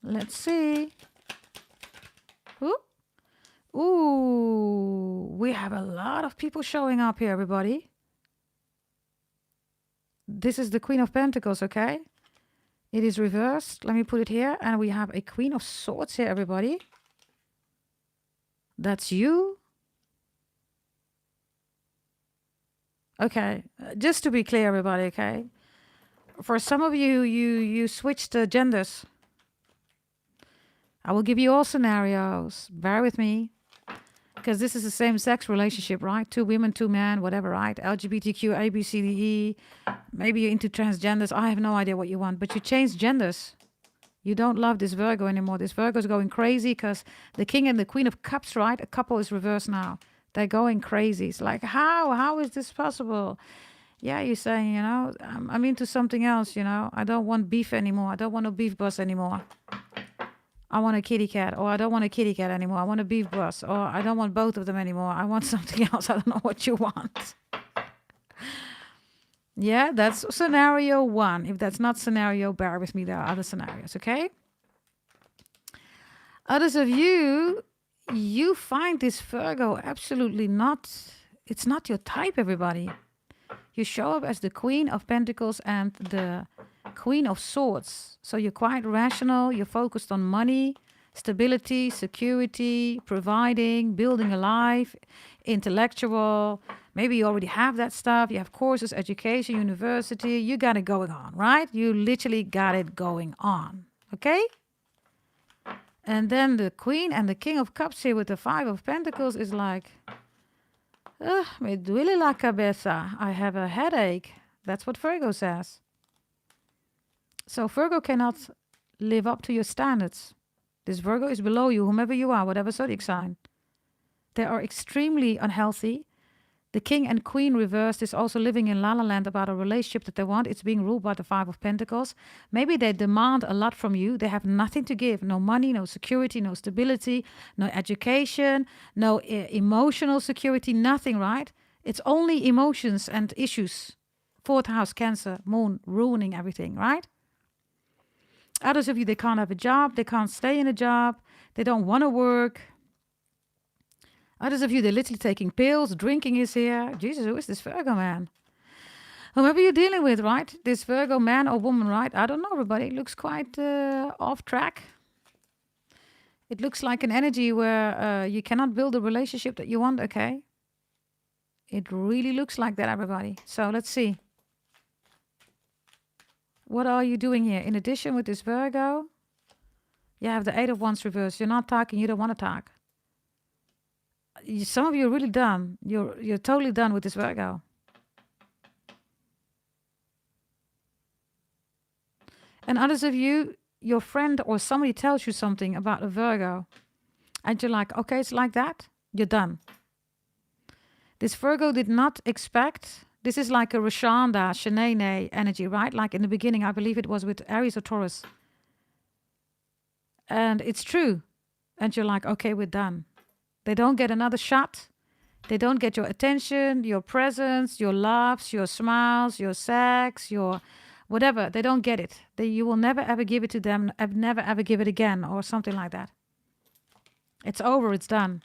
Let's see. Ooh. Ooh. We have a lot of people showing up here, everybody. This is the Queen of Pentacles, okay? It is reversed. Let me put it here. And we have a Queen of Swords here, everybody. That's you. Okay. Just to be clear, everybody, okay? For some of you, you switched genders. I will give you all scenarios. Bear with me. Because this is a same-sex relationship, right? 2 women, 2 men, whatever, right? LGBTQ, A, B, C, D, E. Maybe you're into transgenders. I have no idea what you want. But you changed genders. You don't love this Virgo anymore. This Virgo is going crazy because the King and the Queen of Cups, right? A couple is reversed now. They're going crazy. It's like, how? How is this possible? Yeah, you're saying, you know, I'm into something else, you know. I don't want beef anymore. I don't want a beef bus anymore. I want a kitty cat, or I don't want a kitty cat anymore. I want a beef bus, or I don't want both of them anymore. I want something else. I don't know what you want. Yeah, that's scenario 1. If that's not scenario, bear with me. There are other scenarios, okay? Others of you, you find this Virgo absolutely not, it's not your type, everybody. You show up as the Queen of Pentacles and the Queen of Swords. So you're quite rational. You're focused on money, stability, security, providing, building a life, intellectual. Maybe you already have that stuff. You have courses, education, university. You got it going on, right? You literally got it going on. Okay? And then the Queen and the King of Cups here with the 5 of Pentacles is like, me duele la cabeza. I have a headache. That's what Virgo says. So Virgo cannot live up to your standards. This Virgo is below you, whomever you are, whatever zodiac sign. They are extremely unhealthy. The King and Queen reversed is also living in La La Land about a relationship that they want. It's being ruled by the 5 of Pentacles. Maybe they demand a lot from you. They have nothing to give. No money, no security, no stability, no education, no emotional security, nothing, right? It's only emotions and issues. 4th house, Cancer, Moon, ruining everything, right? Others of you, they can't have a job. They can't stay in a job. They don't want to work. Others of you, they're literally taking pills. Drinking is here. Jesus, who is this Virgo man? Whomever you're dealing with, right? This Virgo man or woman, right? I don't know, everybody. It looks quite off track. It looks like an energy where you cannot build a relationship that you want, okay? It really looks like that, everybody. So let's see. What are you doing here? In addition with this Virgo, you have the 8 of Wands reversed. You're not talking. You don't want to talk. Some of you are really done. You're totally done with this Virgo. And others of you, your friend or somebody tells you something about a Virgo. And you're like, okay, it's like that. You're done. This Virgo did not expect. This is like a Rashanda, Shanae energy, right? Like in the beginning, I believe it was with Aries or Taurus. And it's true. And you're like, okay, we're done. They don't get another shot. They don't get your attention, your presence, your laughs, your smiles, your sex, your whatever. They don't get it. You will never ever give it to them. Never ever give it again or something like that. It's over. It's done.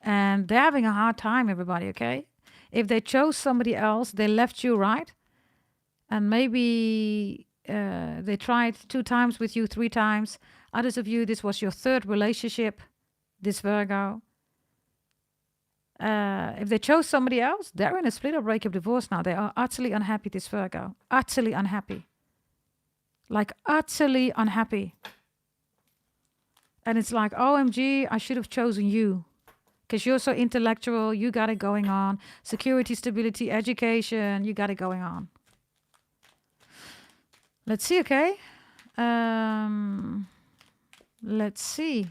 And they're having a hard time, everybody, okay? If they chose somebody else, they left you, right? And maybe they tried 2 times with you, 3 times. Others of you, this was your 3rd relationship, this Virgo. If they chose somebody else, they're in a split or breakup divorce now. They are utterly unhappy, this Virgo. Utterly unhappy. Like utterly unhappy. And it's like, OMG, I should have chosen you. Because you're so intellectual, you got it going on. Security, stability, education, you got it going on. Let's see, okay? Let's see.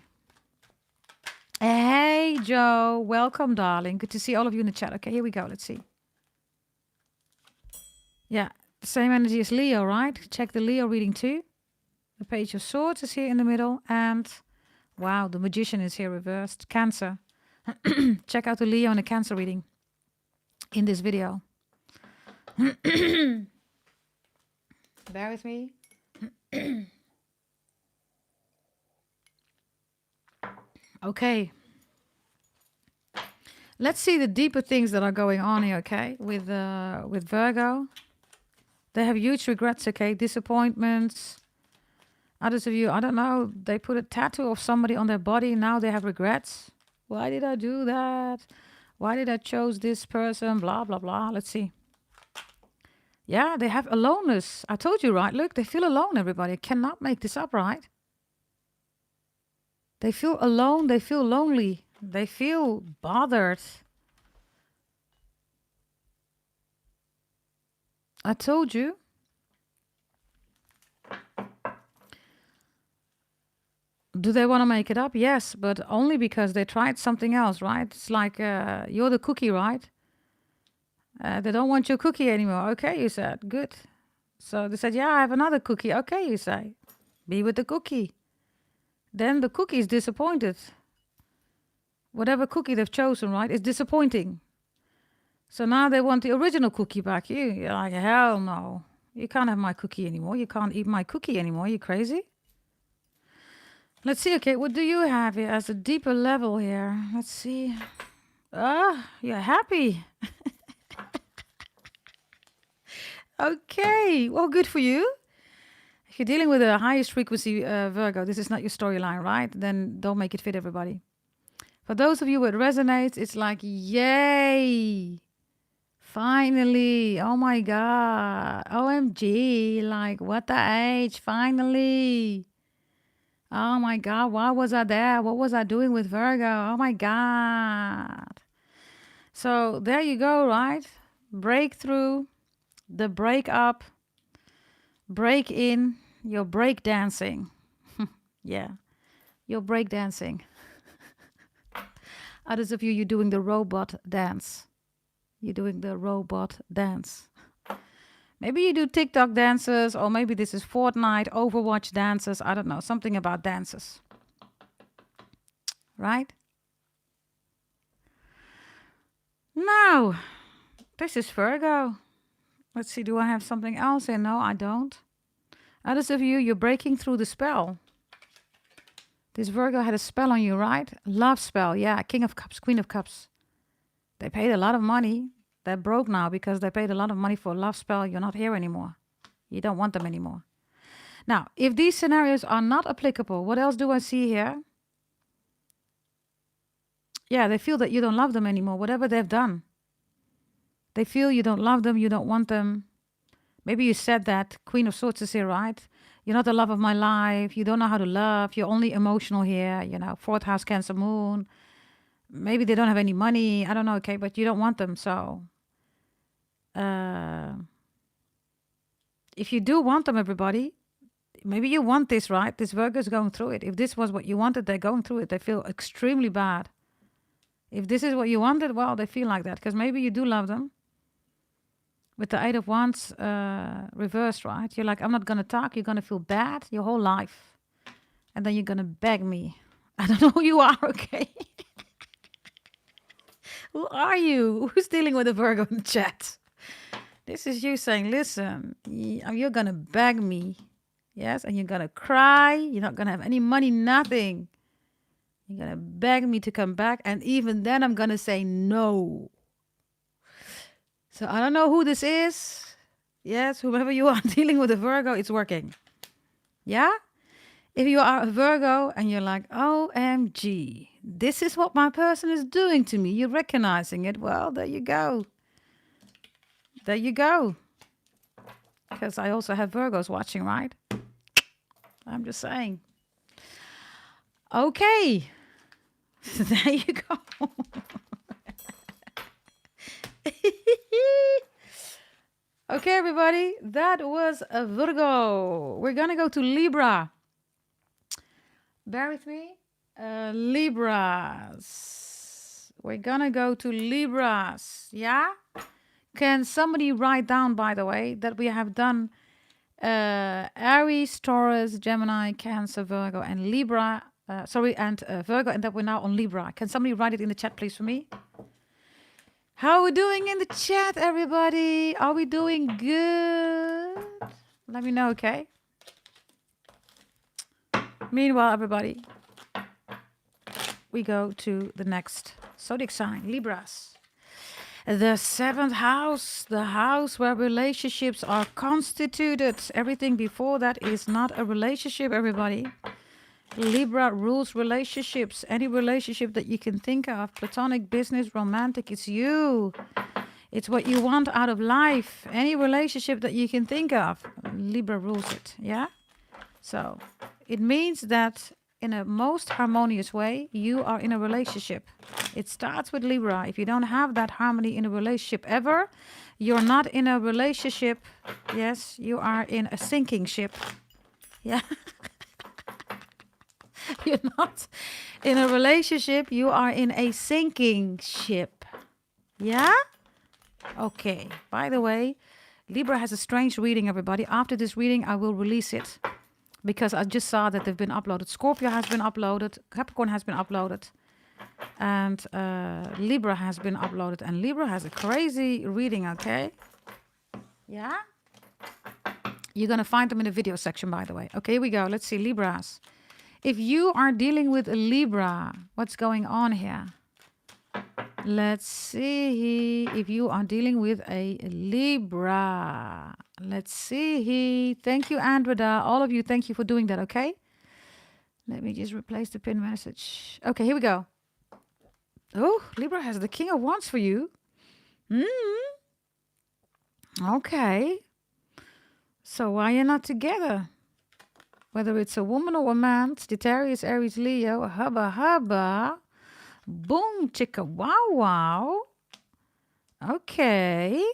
Hey, Joe. Welcome, darling. Good to see all of you in the chat. Okay, here we go. Let's see. Yeah, same energy as Leo, right? Check the Leo reading too. The Page of Swords is here in the middle. And, wow, the Magician is here reversed. Cancer. Check out the Leo and the Cancer reading in this video. Bear with me. Okay. Let's see the deeper things that are going on here, okay? With Virgo. They have huge regrets, okay? Disappointments. Others of you, I don't know, they put a tattoo of somebody on their body. Now they have regrets. Why did I do that? Why did I choose this person? Blah, blah, blah. Let's see. Yeah, they have aloneness. I told you, right? Look, they feel alone, everybody. I cannot make this up, right? They feel alone. They feel lonely. They feel bothered. I told you. Do they want to make it up? Yes, but only because they tried something else, right? It's like you're the cookie, right? They don't want your cookie anymore. Okay, you said. Good. So they said, yeah, I have another cookie. Okay, you say. Be with the cookie. Then the cookie is disappointed. Whatever cookie they've chosen, right, is disappointing. So now they want the original cookie back. You're like, hell no. You can't have my cookie anymore. You can't eat my cookie anymore. You crazy? Let's see. Okay, what do you have here as a deeper level here? Let's see. Ah, you're happy. Okay, well, good for you. If you're dealing with a highest frequency Virgo, this is not your storyline, right? Then don't make it fit everybody. For those of you who it resonates, it's like, yay. Finally. Oh my God. OMG. Like, what the age? Finally. Oh my God. Why was I there? What was I doing with Virgo? Oh my God. So there you go, right? Breakthrough, the break up, break in, you're break dancing. Yeah, you're break dancing. Others of you, you're doing the robot dance. You're doing the robot dance. Maybe you do TikTok dances, or maybe this is Fortnite, Overwatch dances. I don't know, something about dances. Right? Now, this is Virgo. Let's see, do I have something else here? No, I don't. Others of you, you're breaking through the spell. This Virgo had a spell on you, right? Love spell, yeah. King of Cups, Queen of Cups. They paid a lot of money. They're broke now because they paid a lot of money for a love spell. You're not here anymore. You don't want them anymore. Now, if these scenarios are not applicable, what else do I see here? Yeah, they feel that you don't love them anymore, whatever they've done. They feel you don't love them, you don't want them. Maybe you said that. Queen of Swords is here, right? You're not the love of my life. You don't know how to love. You're only emotional here. You know, 4th house, Cancer moon. Maybe they don't have any money. I don't know, okay? But you don't want them, so... if you do want them, everybody, maybe you want this, right? This Virgo is going through it. If this was what you wanted, they're going through it. They feel extremely bad. If this is what you wanted, well, they feel like that. Because maybe you do love them. With the 8 of Wands reversed, right? You're like, I'm not going to talk. You're going to feel bad your whole life. And then you're going to beg me. I don't know who you are, okay? Who are you? Who's dealing with a Virgo in the chat? This is you saying, listen, you're going to beg me. Yes, and you're going to cry. You're not going to have any money, nothing. You're going to beg me to come back. And even then, I'm going to say no. So I don't know who this is. Yes, whoever you are dealing with a Virgo, it's working. Yeah? If you are a Virgo and you're like, OMG, this is what my person is doing to me. You're recognizing it. Well, there you go. There you go. Because I also have Virgos watching, right? I'm just saying. Okay. There you go. Okay, everybody, that was a Virgo. We're gonna go to Libra. Bear with me. Libras. We're gonna go to Libras. Yeah? Can somebody write down, by the way, that we have done Aries, Taurus, Gemini, Cancer, Virgo, and Libra. Virgo, and that we're now on Libra. Can somebody write it in the chat, please, for me? How are we doing in the chat, everybody? Are we doing good? Let me know, okay? Meanwhile, everybody, we go to the next zodiac sign, Libras. The 7th house, the house where relationships are constituted. Everything before that is not a relationship, everybody. Libra rules relationships. Any relationship that you can think of, platonic, business, romantic, it's you. It's what you want out of life. Any relationship that you can think of, Libra rules it, yeah? So it means that in a most harmonious way, you are in a relationship. It starts with Libra. If you don't have that harmony in a relationship ever, you're not in a relationship. Yes, you are in a sinking ship. Yeah. You're not in a relationship. You are in a sinking ship. Yeah? Okay. By the way, Libra has a strange reading, everybody. After this reading, I will release it. Because I just saw that they've been uploaded. Scorpio has been uploaded. Capricorn has been uploaded. And Libra has been uploaded. And Libra has a crazy reading, okay? Yeah? You're going to find them in the video section, by the way. Okay, here we go. Let's see. Libras. If you are dealing with a Libra, what's going on here? Let's see if you are dealing with a Libra. Let's see. Thank you, Andreda. All of you, thank you for doing that, okay? Let me just replace the pin message. Okay, here we go. Oh, Libra has the King of Wands for you. Okay. So why are you not together? Whether it's a woman or a man, Sagittarius, Aries, Leo, hubba hubba. Boom, chicka, wow, wow. Okay.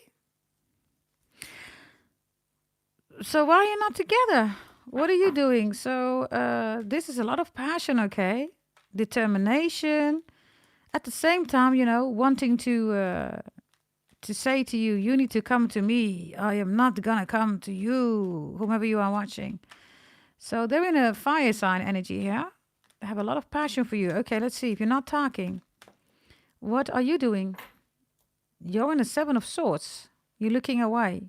So why are you not together? What are you doing? So this is a lot of passion, okay? Determination. At the same time, you know, wanting to say to you, you need to come to me. I am not gonna come to you, whomever you are watching. So they're in a fire sign energy here. They have a lot of passion for you. Okay, let's see. If you're not talking, what are you doing? You're in a 7 of Swords. You're looking away.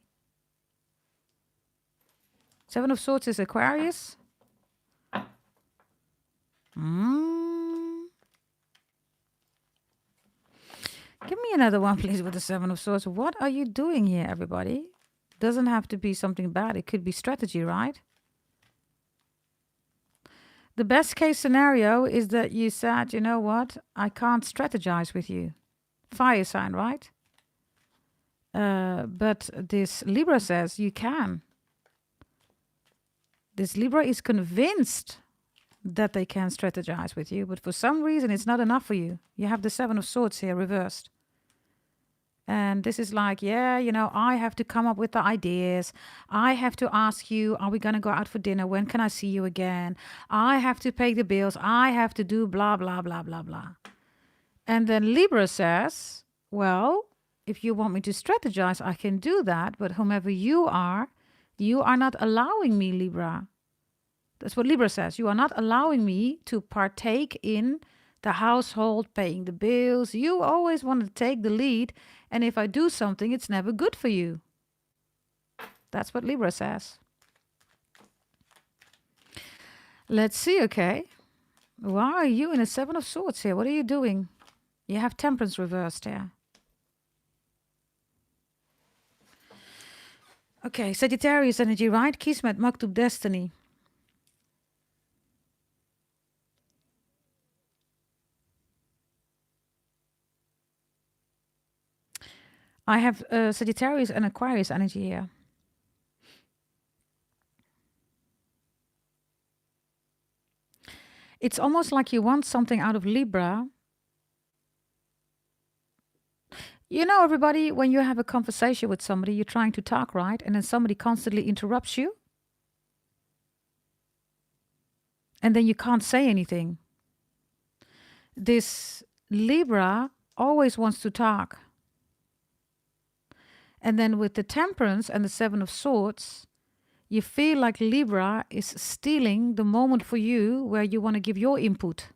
7 of Swords is Aquarius. Give me another one, please, with the 7 of Swords. What are you doing here, everybody? Doesn't have to be something bad. It could be strategy, right? The best case scenario is that you said, you know what? I can't strategize with you. Fire sign, right? But this Libra says you can. This Libra is convinced that they can strategize with you, but for some reason it's not enough for you. You have the 7 of Swords here reversed. And this is like, yeah, you know, I have to come up with the ideas. I have to ask you, are we going to go out for dinner? When can I see you again? I have to pay the bills. I have to do blah, blah, blah, blah, blah. And then Libra says, well, if you want me to strategize, I can do that. But whomever you are not allowing me, Libra. That's what Libra says. You are not allowing me to partake in the household, paying the bills. You always want to take the lead. And if I do something, it's never good for you. That's what Libra says. Let's see, okay. Why are you in a 7 of Swords here? What are you doing? You have Temperance reversed here. Okay, Sagittarius energy, right? Kismet, Maktub, destiny. I have Sagittarius and Aquarius energy here. It's almost like you want something out of Libra. You know, everybody, when you have a conversation with somebody, you're trying to talk, right? And then somebody constantly interrupts you. And then you can't say anything. This Libra always wants to talk. And then with the Temperance and the Seven of Swords, you feel like Libra is stealing the moment for you where you want to give your input.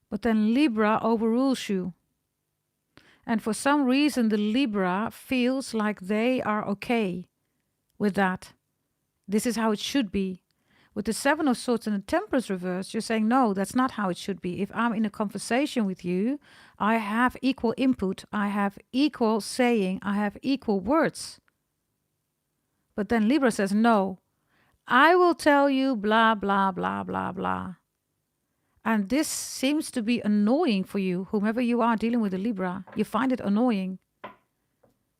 But then Libra overrules you. And for some reason, the Libra feels like they are okay with that. This is how it should be. With the Seven of Swords and the Temperance reverse, you're saying, no, that's not how it should be. If I'm in a conversation with you, I have equal input. I have equal saying. I have equal words. But then Libra says, no, I will tell you blah, blah, blah, blah, blah. And this seems to be annoying for you, whomever you are dealing with a Libra. You find it annoying.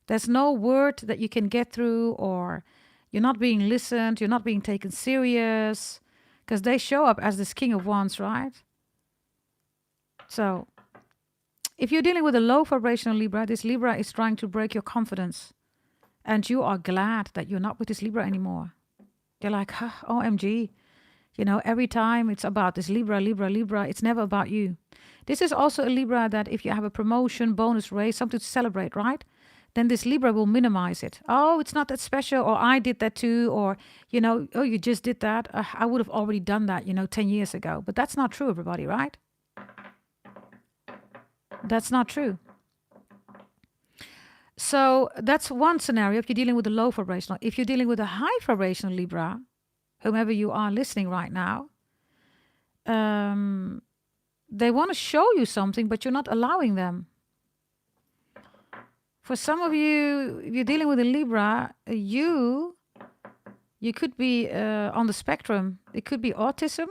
There's no word that you can get through, or you're not being listened, you're not being taken serious, because they show up as this King of Wands, right? So if you're dealing with a low vibrational Libra, this Libra is trying to break your confidence. And you are glad that you're not with this Libra anymore. You're like, huh, OMG. You know, every time it's about this Libra, Libra, Libra. It's never about you. This is also a Libra that if you have a promotion, bonus raise, something to celebrate, right? Then this Libra will minimize it. Oh, it's not that special, or I did that too, or, you know, oh, you just did that. I would have already done that, 10 years ago. But that's not true, everybody, right? That's not true. So that's one scenario if you're dealing with a low vibrational. If you're dealing with a high vibrational Libra, whomever you are listening right now, they want to show you something, but you're not allowing them. For some of you, if you're dealing with a Libra, you could be on the spectrum. It could be autism.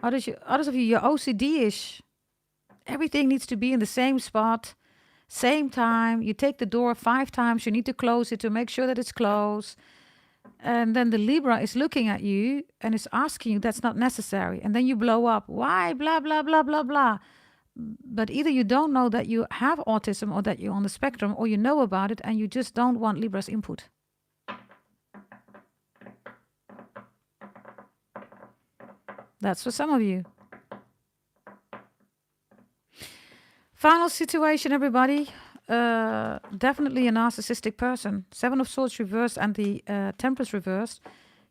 Others of you, you're OCD-ish. Everything needs to be in the same spot, same time. You take the door 5 times. You need to close it to make sure that it's closed. And then the Libra is looking at you and is asking you, that's not necessary. And then you blow up. Why? Blah, blah, blah, blah, blah. But either you don't know that you have autism or that you're on the spectrum, or you know about it and you just don't want Libra's input. That's for some of you. Final situation, everybody. Definitely a narcissistic person. 7 of Swords reversed and the Temperance reversed.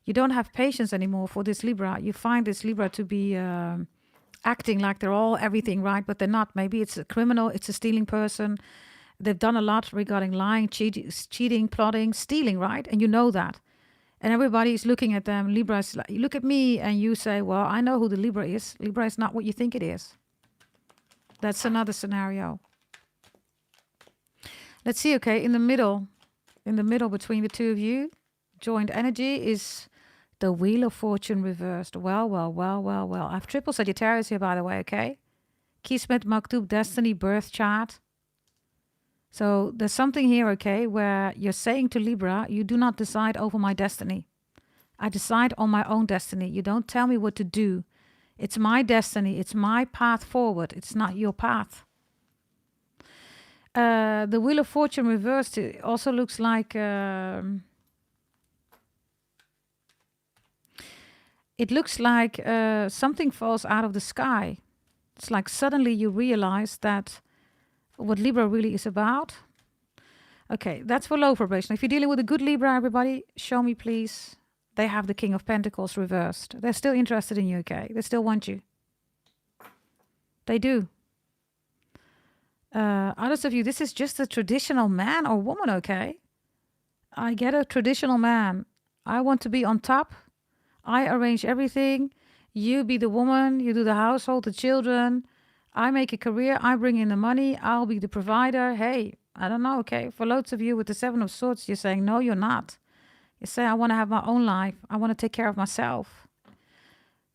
You don't have patience anymore for this Libra. You find this Libra to be acting like they're all everything, right? But they're not. Maybe it's a criminal. It's a stealing person. They've done a lot regarding lying, cheating, plotting, stealing, right? And you know that. And everybody is looking at them. Libra is like, look at me. And you say, well, I know who the Libra is. Libra is not what you think it is. That's another scenario. Let's see, okay, in the middle between the two of you, joint energy is the Wheel of Fortune reversed. Well. I have triple Sagittarius here, by the way, okay? Kismet, Maktub, Destiny, Birth Chart. So there's something here, okay, where you're saying to Libra, you do not decide over my destiny. I decide on my own destiny. You don't tell me what to do. It's my destiny. It's my path forward. It's not your path. The Wheel of Fortune reversed also looks like it looks like something falls out of the sky. It's like suddenly you realize that what Libra really is about. Okay, that's for low vibration. If you're dealing with a good Libra, everybody, show me please. They have the King of Pentacles reversed. They're still interested in you, okay? They still want you. They do. Others of you, this is just a traditional man or woman, okay? I get a traditional man. I want to be on top. I arrange everything. You be the woman. You do the household, the children. I make a career. I bring in the money. I'll be the provider. Hey, I don't know, okay? For loads of you with the 7 of Swords, you're saying, no, you're not. You say, I want to have my own life. I want to take care of myself.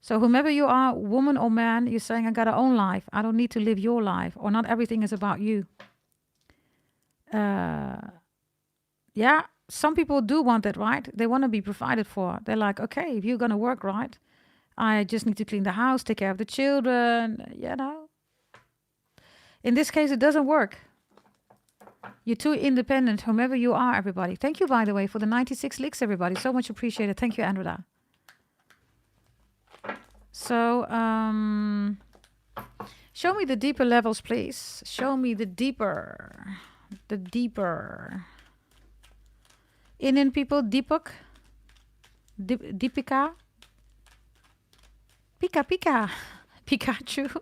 So whomever you are, woman or man, you're saying, I got a own life. I don't need to live your life. Or not everything is about you. Yeah, some people do want that, right? They want to be provided for. They're like, okay, if you're going to work, right? I just need to clean the house, take care of the children, you know. In this case, it doesn't work. You're too independent, whomever you are, everybody. Thank you, by the way, for the 96 licks, everybody. So much appreciated. Thank you, Andrea. So, show me the deeper levels, please. Show me the deeper the deeper. Indian people, Deepak, Deepika, Pika Pika, Pikachu.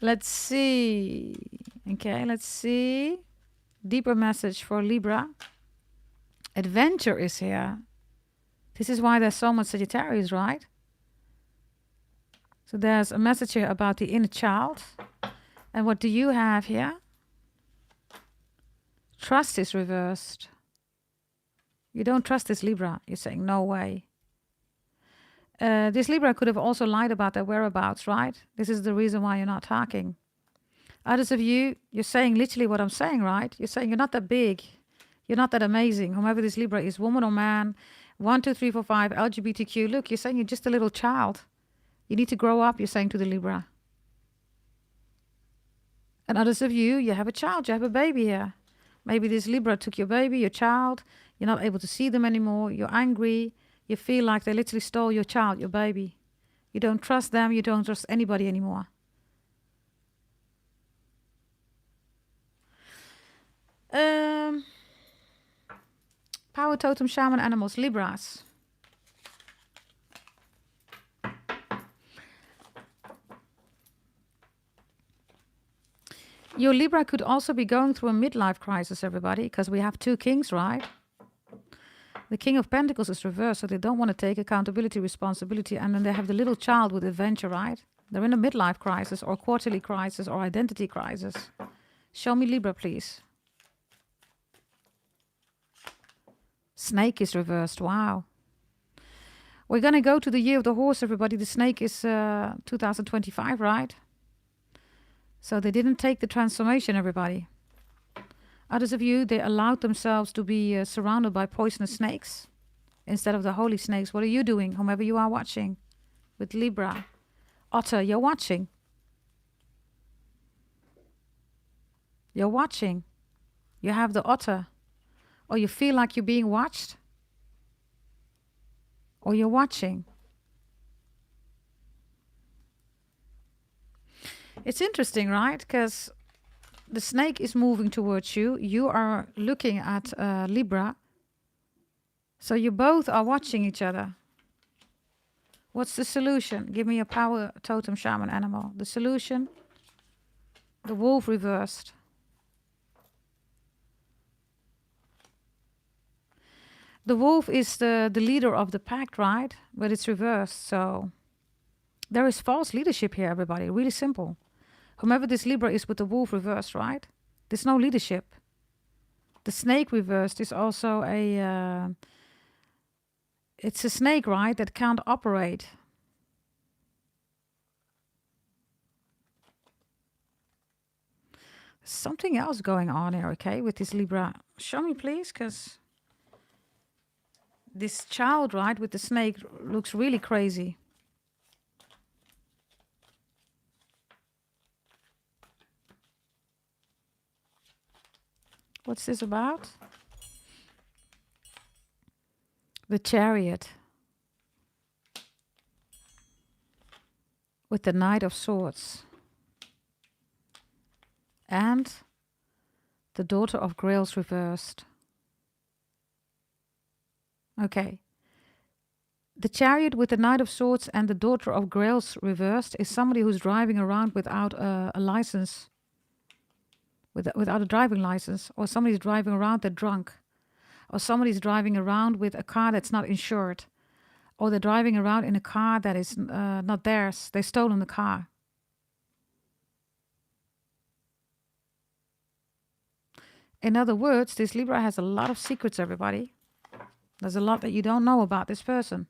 Let's see. Okay, let's see. Deeper message for Libra. Adventure is here. This is why there's so much Sagittarius, right? So there's a message here about the inner child. And what do you have here? Trust is reversed. You don't trust this Libra. You're saying, no way. This Libra could have also lied about their whereabouts, right? This is the reason why you're not talking. Others of you, you're saying literally what I'm saying, right? You're saying you're not that big. You're not that amazing. Whomever this Libra is, woman or man, 1, 2, 3, 4, 5, LGBTQ. Look, you're saying you're just a little child. You need to grow up, you're saying to the Libra. And others of you, you have a child, you have a baby here. Maybe this Libra took your baby, your child. You're not able to see them anymore. You're angry. You feel like they literally stole your child, your baby. You don't trust them. You don't trust anybody anymore. Power totem, shaman, animals, Libras. Your Libra could also be going through a midlife crisis, everybody, because we have 2 kings, right? The King of Pentacles is reversed, so they don't want to take accountability, responsibility, and then they have the little child with adventure, right? They're in a midlife crisis or quarterly crisis or identity crisis. Show me Libra, please. Snake is reversed. Wow. We're going to go to the year of the horse, everybody. The snake is 2025, right? So they didn't take the transformation, everybody. Others of you, they allowed themselves to be surrounded by poisonous snakes instead of the holy snakes. What are you doing, whomever you are watching? With Libra. Otter, you're watching. You're watching. You have the otter. Or you feel like you're being watched. Or you're watching. It's interesting, right? Because the snake is moving towards you. You are looking at Libra. So you both are watching each other. What's the solution? Give me a power totem, shaman, animal. The solution? The wolf reversed. The wolf is the leader of the pack, right? But it's reversed, so there is false leadership here, everybody. Really simple. Whomever this Libra is with the wolf reversed, right? There's no leadership. The snake reversed is also it's a snake, right, that can't operate. Something else going on here, okay, with this Libra. Show me, please, because this child, right, with the snake looks really crazy. What's this about? The Chariot. With the Knight of Swords. And the Daughter of Grails reversed. Okay. The Chariot with the Knight of Swords and the Daughter of Grails reversed is somebody who's driving around without a license. Without a driving license, or somebody's driving around, they're drunk, or somebody's driving around with a car that's not insured, or they're driving around in a car that is not theirs. They've stolen the car. In other words, this Libra has a lot of secrets, everybody. There's a lot that you don't know about this person.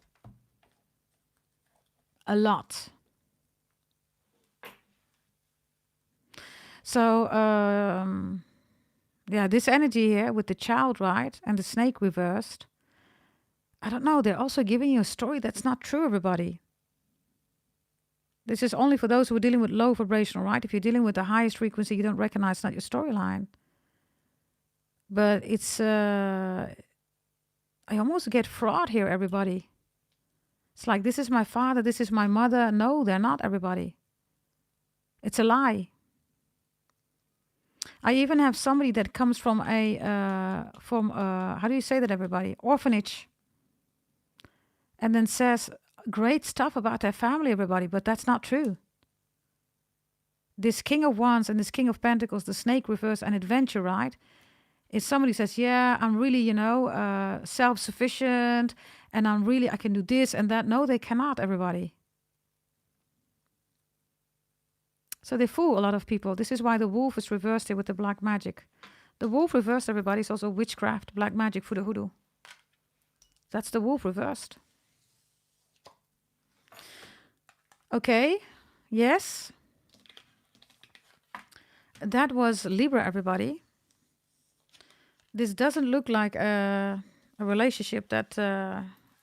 A lot. So, yeah, this energy here with the child, right, and the snake reversed, I don't know, they're also giving you a story that's not true, everybody. This is only for those who are dealing with low vibrational, right? If you're dealing with the highest frequency, you don't recognize, it's not your storyline. But it's, I almost get fraud here, everybody. It's like, this is my father, this is my mother. No, they're not, everybody. It's a lie. I even have somebody that comes from how do you say that, everybody? Orphanage. And then says great stuff about their family, everybody, but that's not true. This King of Wands and this King of Pentacles, the snake reverse and adventure, right? If somebody says, yeah, I'm really, self-sufficient and I can do this and that. No, they cannot, everybody. So they fool a lot of people. This is why the wolf is reversed here with the black magic. The wolf reversed, everybody, is also witchcraft, black magic, voodoo hoodoo. That's the wolf reversed. Okay, yes. That was Libra, everybody. This doesn't look like a relationship that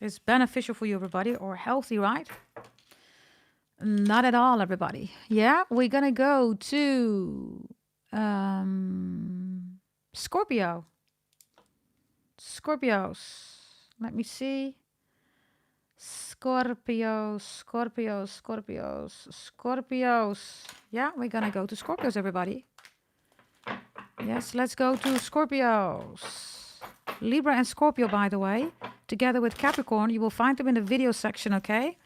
is beneficial for you, everybody, or healthy, right? Not at all, everybody. Yeah, we're going to go to Scorpio. Scorpios. Let me see. Scorpios. Yeah, we're going to go to Scorpios, everybody. Yes, let's go to Scorpios. Libra and Scorpio, by the way, together with Capricorn. You will find them in the video section, okay?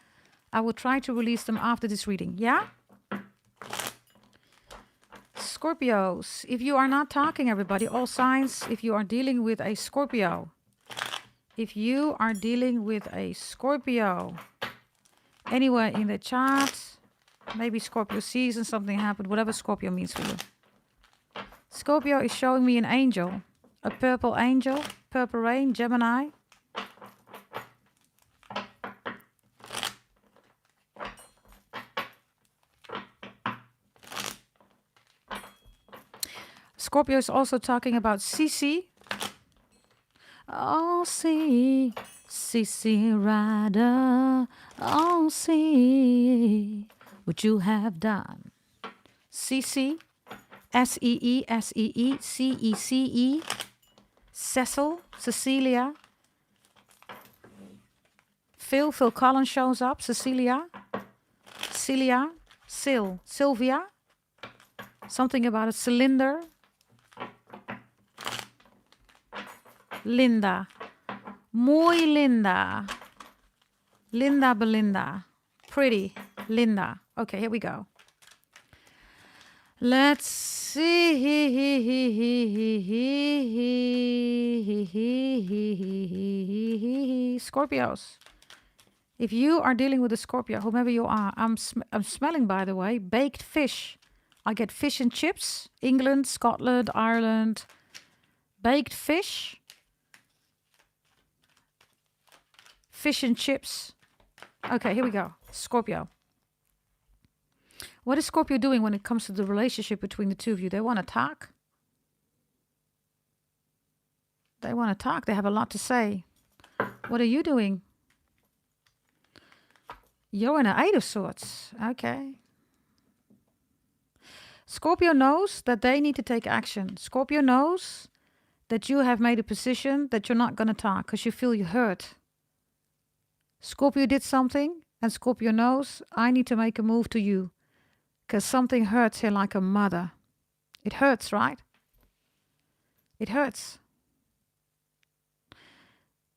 I will try to release them after this reading, yeah? Scorpios, if you are not talking, everybody, all signs, if you are dealing with a Scorpio. If you are dealing with a Scorpio, anywhere in the chart, maybe Scorpio season, something happened, whatever Scorpio means for you. Scorpio is showing me an angel, a purple angel, purple rain, Gemini. Scorpio is also talking about CC. Oh, see, CC Rider. Oh, see what you have done. CC, SEE, SEE, CECE, Cecil, Cecilia. Phil Collins shows up. Cecilia, Celia, Sylvia. Something about a cylinder. Linda. Muy linda. Linda Belinda. Pretty. Linda. Okay, here we go. Let's see. Scorpios. If you are dealing with a Scorpio, whomever you are, I'm smelling, by the way, baked fish. I get fish and chips. England, Scotland, Ireland. Baked fish. Fish and chips. Okay, here we go. Scorpio. What is Scorpio doing when it comes to the relationship between the two of you? They want to talk. They want to talk. They have a lot to say. What are you doing? You're in an Eight of Swords. Okay. Scorpio knows that they need to take action. Scorpio knows that you have made a position that you're not going to talk because you feel you hurt. Scorpio did something, and Scorpio knows, I need to make a move to you because something hurts here like a mother. It hurts, right? It hurts.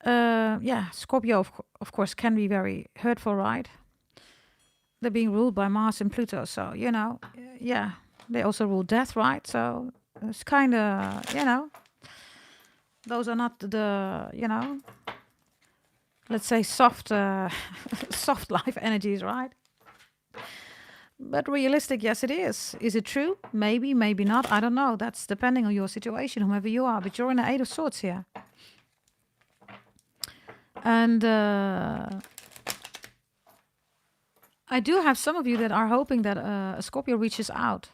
Yeah, Scorpio, of course, can be very hurtful, right? They're being ruled by Mars and Pluto, so, yeah. They also rule death, right? So it's kind of, those are not the, let's say soft life energies, right? But realistic, yes, it is. Is it true? Maybe, maybe not. I don't know. That's depending on your situation, whomever you are. But you're in the Eight of Swords here. And I do have some of you that are hoping that a Scorpio reaches out.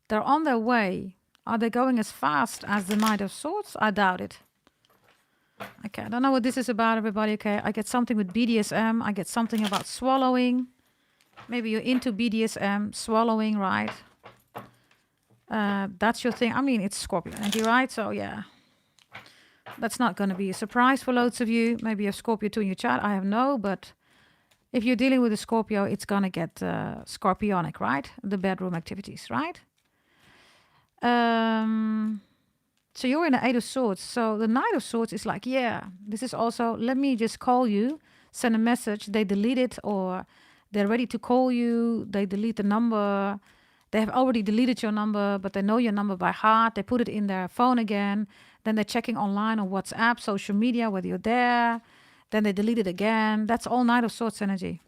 They're on their way. Are they going as fast as the Knight of Swords? I doubt it. Okay, I don't know what this is about, everybody. Okay, I get something with BDSM. I get something about swallowing. Maybe you're into BDSM, swallowing, right? That's your thing. I mean, it's Scorpio energy, right? So, yeah. That's not going to be a surprise for loads of you. Maybe you have Scorpio 2 in your chart. I have no, but if you're dealing with a Scorpio, it's going to get scorpionic, right? The bedroom activities, right? So you're in the Eight of Swords. So the Knight of Swords is like, yeah, this is also, let me just call you, send a message. They delete it, or they're ready to call you. They delete the number. They have already deleted your number, but they know your number by heart. They put it in their phone again. Then they're checking online on WhatsApp, social media, whether you're there. Then they delete it again. That's all Knight of Swords energy.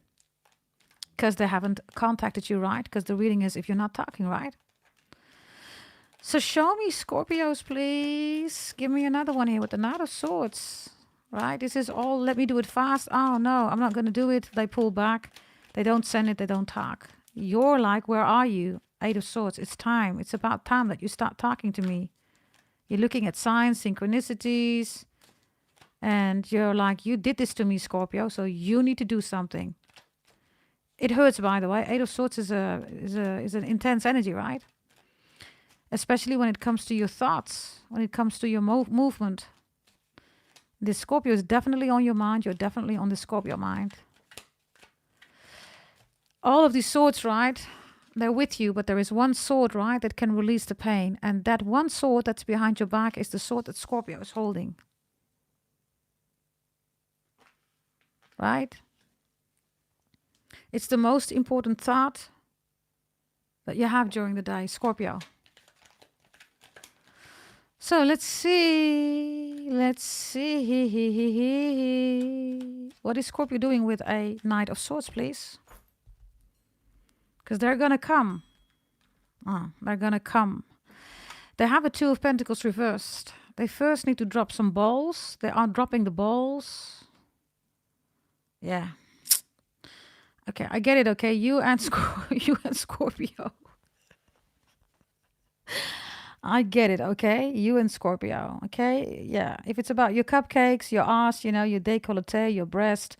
Because they haven't contacted you, right? Because the reading is if you're not talking, right? So show me Scorpios, please. Give me another one here with the Knight of Swords. Right? This is all, let me do it fast. Oh, no, I'm not going to do it. They pull back. They don't send it. They don't talk. You're like, where are you? Eight of Swords. It's time. It's about time that you start talking to me. You're looking at signs, synchronicities. And you're like, you did this to me, Scorpio. So you need to do something. It hurts, by the way. Eight of Swords is an intense energy, right? Especially when it comes to your thoughts, when it comes to your movement. This Scorpio is definitely on your mind. You're definitely on the Scorpio mind. All of these swords, right? They're with you, but there is one sword, right, that can release the pain. And that one sword that's behind your back is the sword that Scorpio is holding. Right? It's the most important thought that you have during the day, Scorpio. So let's see. Let's see. What is Scorpio doing with a Knight of Swords, please? Because they're going to come. They're going to come. They have a Two of Pentacles reversed. They first need to drop some balls. They are dropping the balls. Yeah. Okay, I get it, okay? You and Scorpio. I get it, okay? You and Scorpio, okay? Yeah, if it's about your cupcakes, your ass, your décolleté, your breast,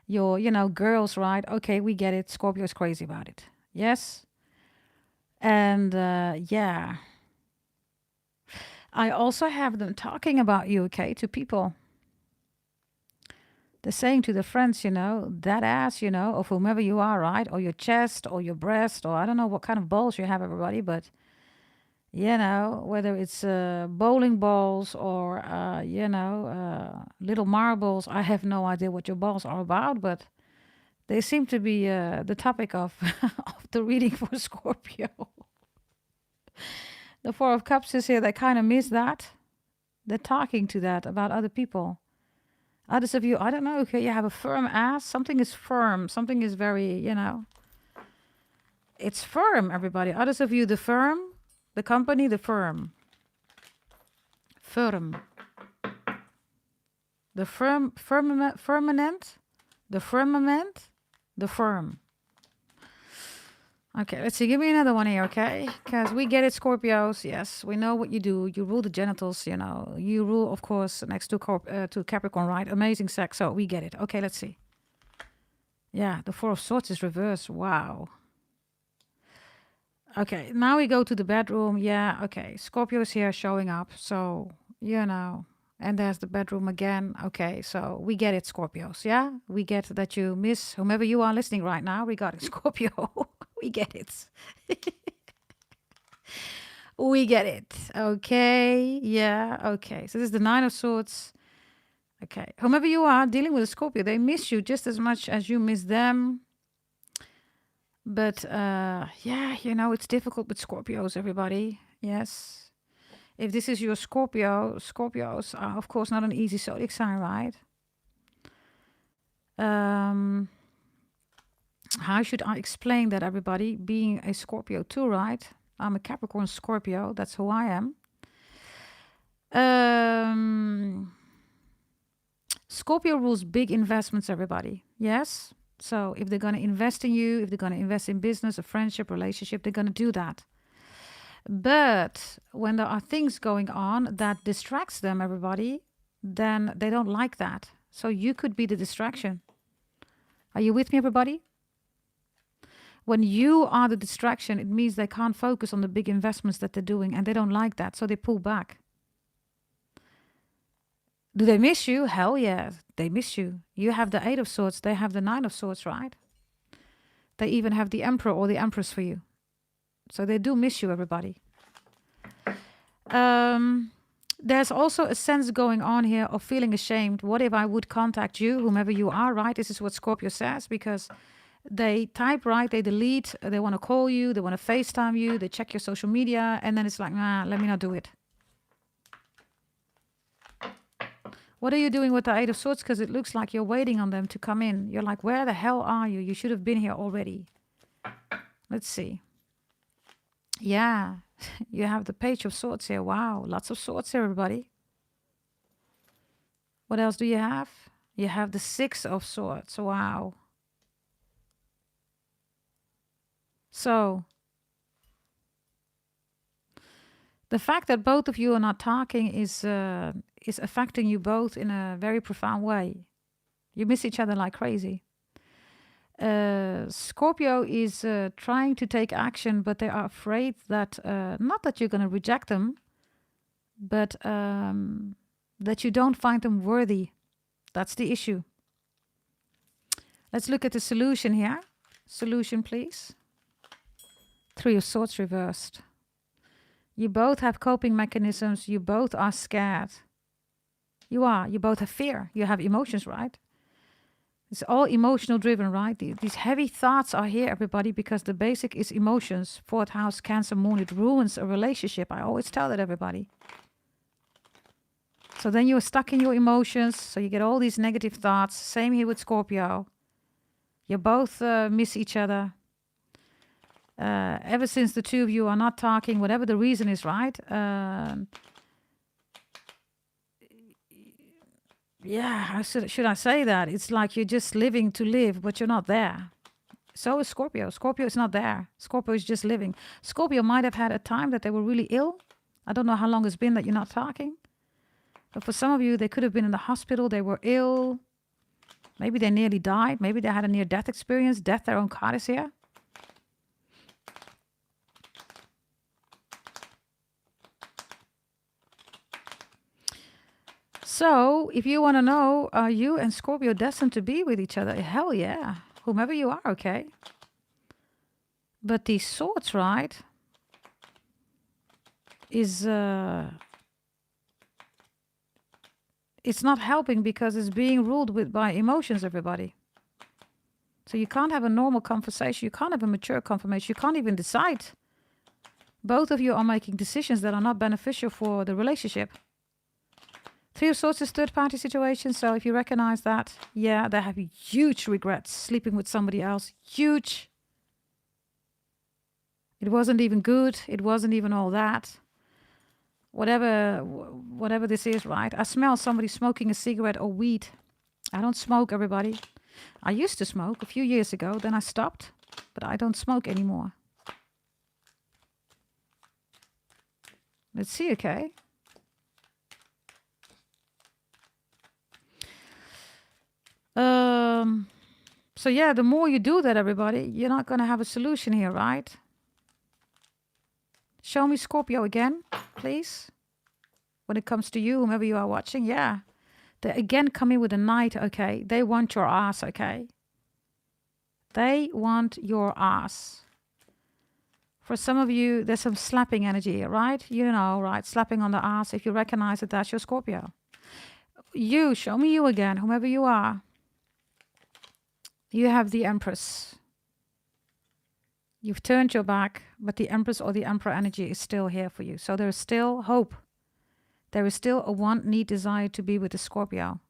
your, girls, right? Okay, we get it. Scorpio is crazy about it. Yes? And, yeah. I also have them talking about you, okay, to people. They're saying to their friends, that ass, of whomever you are, right? Or your chest or your breast, or I don't know what kind of balls you have, everybody, but whether it's bowling balls or, little marbles. I have no idea what your balls are about, but they seem to be the topic of, of the reading for Scorpio. The Four of Cups is here. They kind of miss that. They're talking to that about other people. Others of you, I don't know, okay, you have a firm ass. Something is firm. Something is very, it's firm, everybody. Others of you, the firm. The company, the firm. Firm. The firmament. The firmament. The firm. Okay, let's see. Give me another one here, okay? Because we get it, Scorpios. Yes, we know what you do. You rule the genitals, You rule, of course, next to Capricorn, right? Amazing sex. So we get it. Okay, let's see. Yeah, the Four of Swords is reversed. Wow. Okay, now we go to the bedroom. Yeah, okay. Scorpio is here showing up. So, and there's the bedroom again. Okay, so we get it, Scorpios. Yeah, we get that you miss whomever you are listening right now regarding Scorpio. We get it. We get it. Okay, yeah, okay. So this is the Nine of Swords. Okay, whomever you are dealing with a Scorpio, they miss you just as much as you miss them. But, yeah, it's difficult with Scorpios, everybody. Yes. If this is your Scorpio, Scorpios are, of course, not an easy zodiac sign, right? How should I explain that, everybody? Being a Scorpio too, right? I'm a Capricorn Scorpio. That's who I am. Scorpio rules big investments, everybody. Yes? So if they're going to invest in you, if they're going to invest in business, a friendship, relationship, they're going to do that. But when there are things going on that distracts them, everybody, then they don't like that. So you could be the distraction. Are you with me, everybody? When you are the distraction, it means they can't focus on the big investments that they're doing, and they don't like that, so they pull back. Do they miss you? Hell yeah, they miss you. You have the Eight of Swords, they have the Nine of Swords, right? They even have the Emperor or the Empress for you. So they do miss you, everybody. There's also a sense going on here of feeling ashamed. What if I would contact you, whomever you are, right? This is what Scorpio says, because they type, right? They delete, they want to call you, they want to FaceTime you, they check your social media, and then it's like, nah, let me not do it. What are you doing with the Eight of Swords? Because it looks like you're waiting on them to come in. You're like, where the hell are you? You should have been here already. Let's see. Yeah, you have the Page of Swords here. Wow, lots of swords here, everybody. What else do you have? You have the Six of Swords. Wow. So, the fact that both of you are not talking is affecting you both in a very profound way. You miss each other like crazy. Scorpio is trying to take action, but they are afraid that, not that you're going to reject them, but that you don't find them worthy. That's the issue. Let's look at the solution here. Solution, please. Three of Swords reversed. You both have coping mechanisms. You both are scared. You are. You both have fear. You have emotions, right? It's all emotional driven, right? These heavy thoughts are here, everybody, because the basic is emotions. Fourth house, Cancer, Moon, it ruins a relationship. I always tell that, everybody. So then you're stuck in your emotions. So you get all these negative thoughts. Same here with Scorpio. You both miss each other. Ever since the two of you are not talking, whatever the reason is, right? Yeah, how should I say that? It's like you're just living to live, but you're not there. So is Scorpio. Scorpio is not there. Scorpio is just living. Scorpio might have had a time that they were really ill. I don't know how long it's been that you're not talking. But for some of you, they could have been in the hospital. They were ill. Maybe they nearly died. Maybe they had a near-death experience. Death, their own card is here. So, if you want to know, are you and Scorpio destined to be with each other? Hell yeah. Whomever you are, okay? But these swords, right, is... it's not helping because it's being ruled by emotions, everybody. So you can't have a normal conversation. You can't have a mature conversation. You can't even decide. Both of you are making decisions that are not beneficial for the relationship. Three of Swords is third-party situation. So if you recognize that, yeah, they have huge regrets sleeping with somebody else. Huge. It wasn't even good. It wasn't even all that. Whatever this is, right? I smell somebody smoking a cigarette or weed. I don't smoke, everybody. I used to smoke a few years ago. Then I stopped. But I don't smoke anymore. Let's see, okay? So yeah, the more you do that, everybody, you're not going to have a solution here, right? Show me Scorpio again, please. When it comes to you, whomever you are watching, yeah. They again come in with a knight, okay? They want your ass, okay? They want your ass. For some of you, there's some slapping energy here, right? You know, right? Slapping on the ass. If you recognize that, that's your Scorpio. You, show me you again, whomever you are. You have the Empress. You've turned your back, but the Empress or the Emperor energy is still here for you. So there's still hope. There is still a want, need, desire to be with the Scorpio.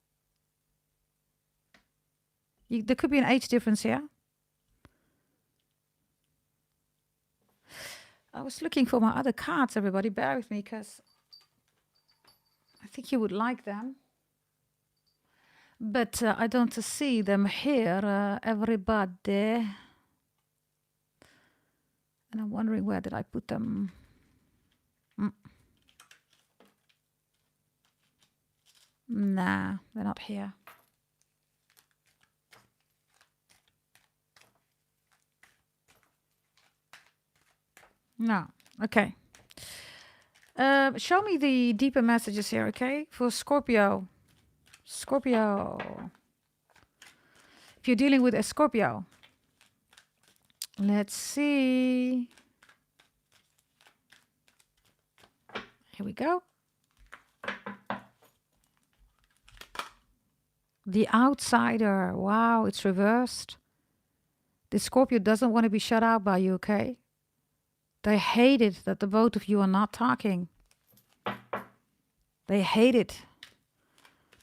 There could be an age difference here. I was looking for my other cards, everybody. Bear with me, because I think you would like them. But I don't see them here, everybody. And I'm wondering, where did I put them? Nah, they're not here. No, okay. Show me the deeper messages here, okay? For Scorpio. Scorpio. If you're dealing with a Scorpio. Let's see. Here we go. The outsider. Wow, it's reversed. The Scorpio doesn't want to be shut out by you, okay? They hate it that the both of you are not talking. They hate it.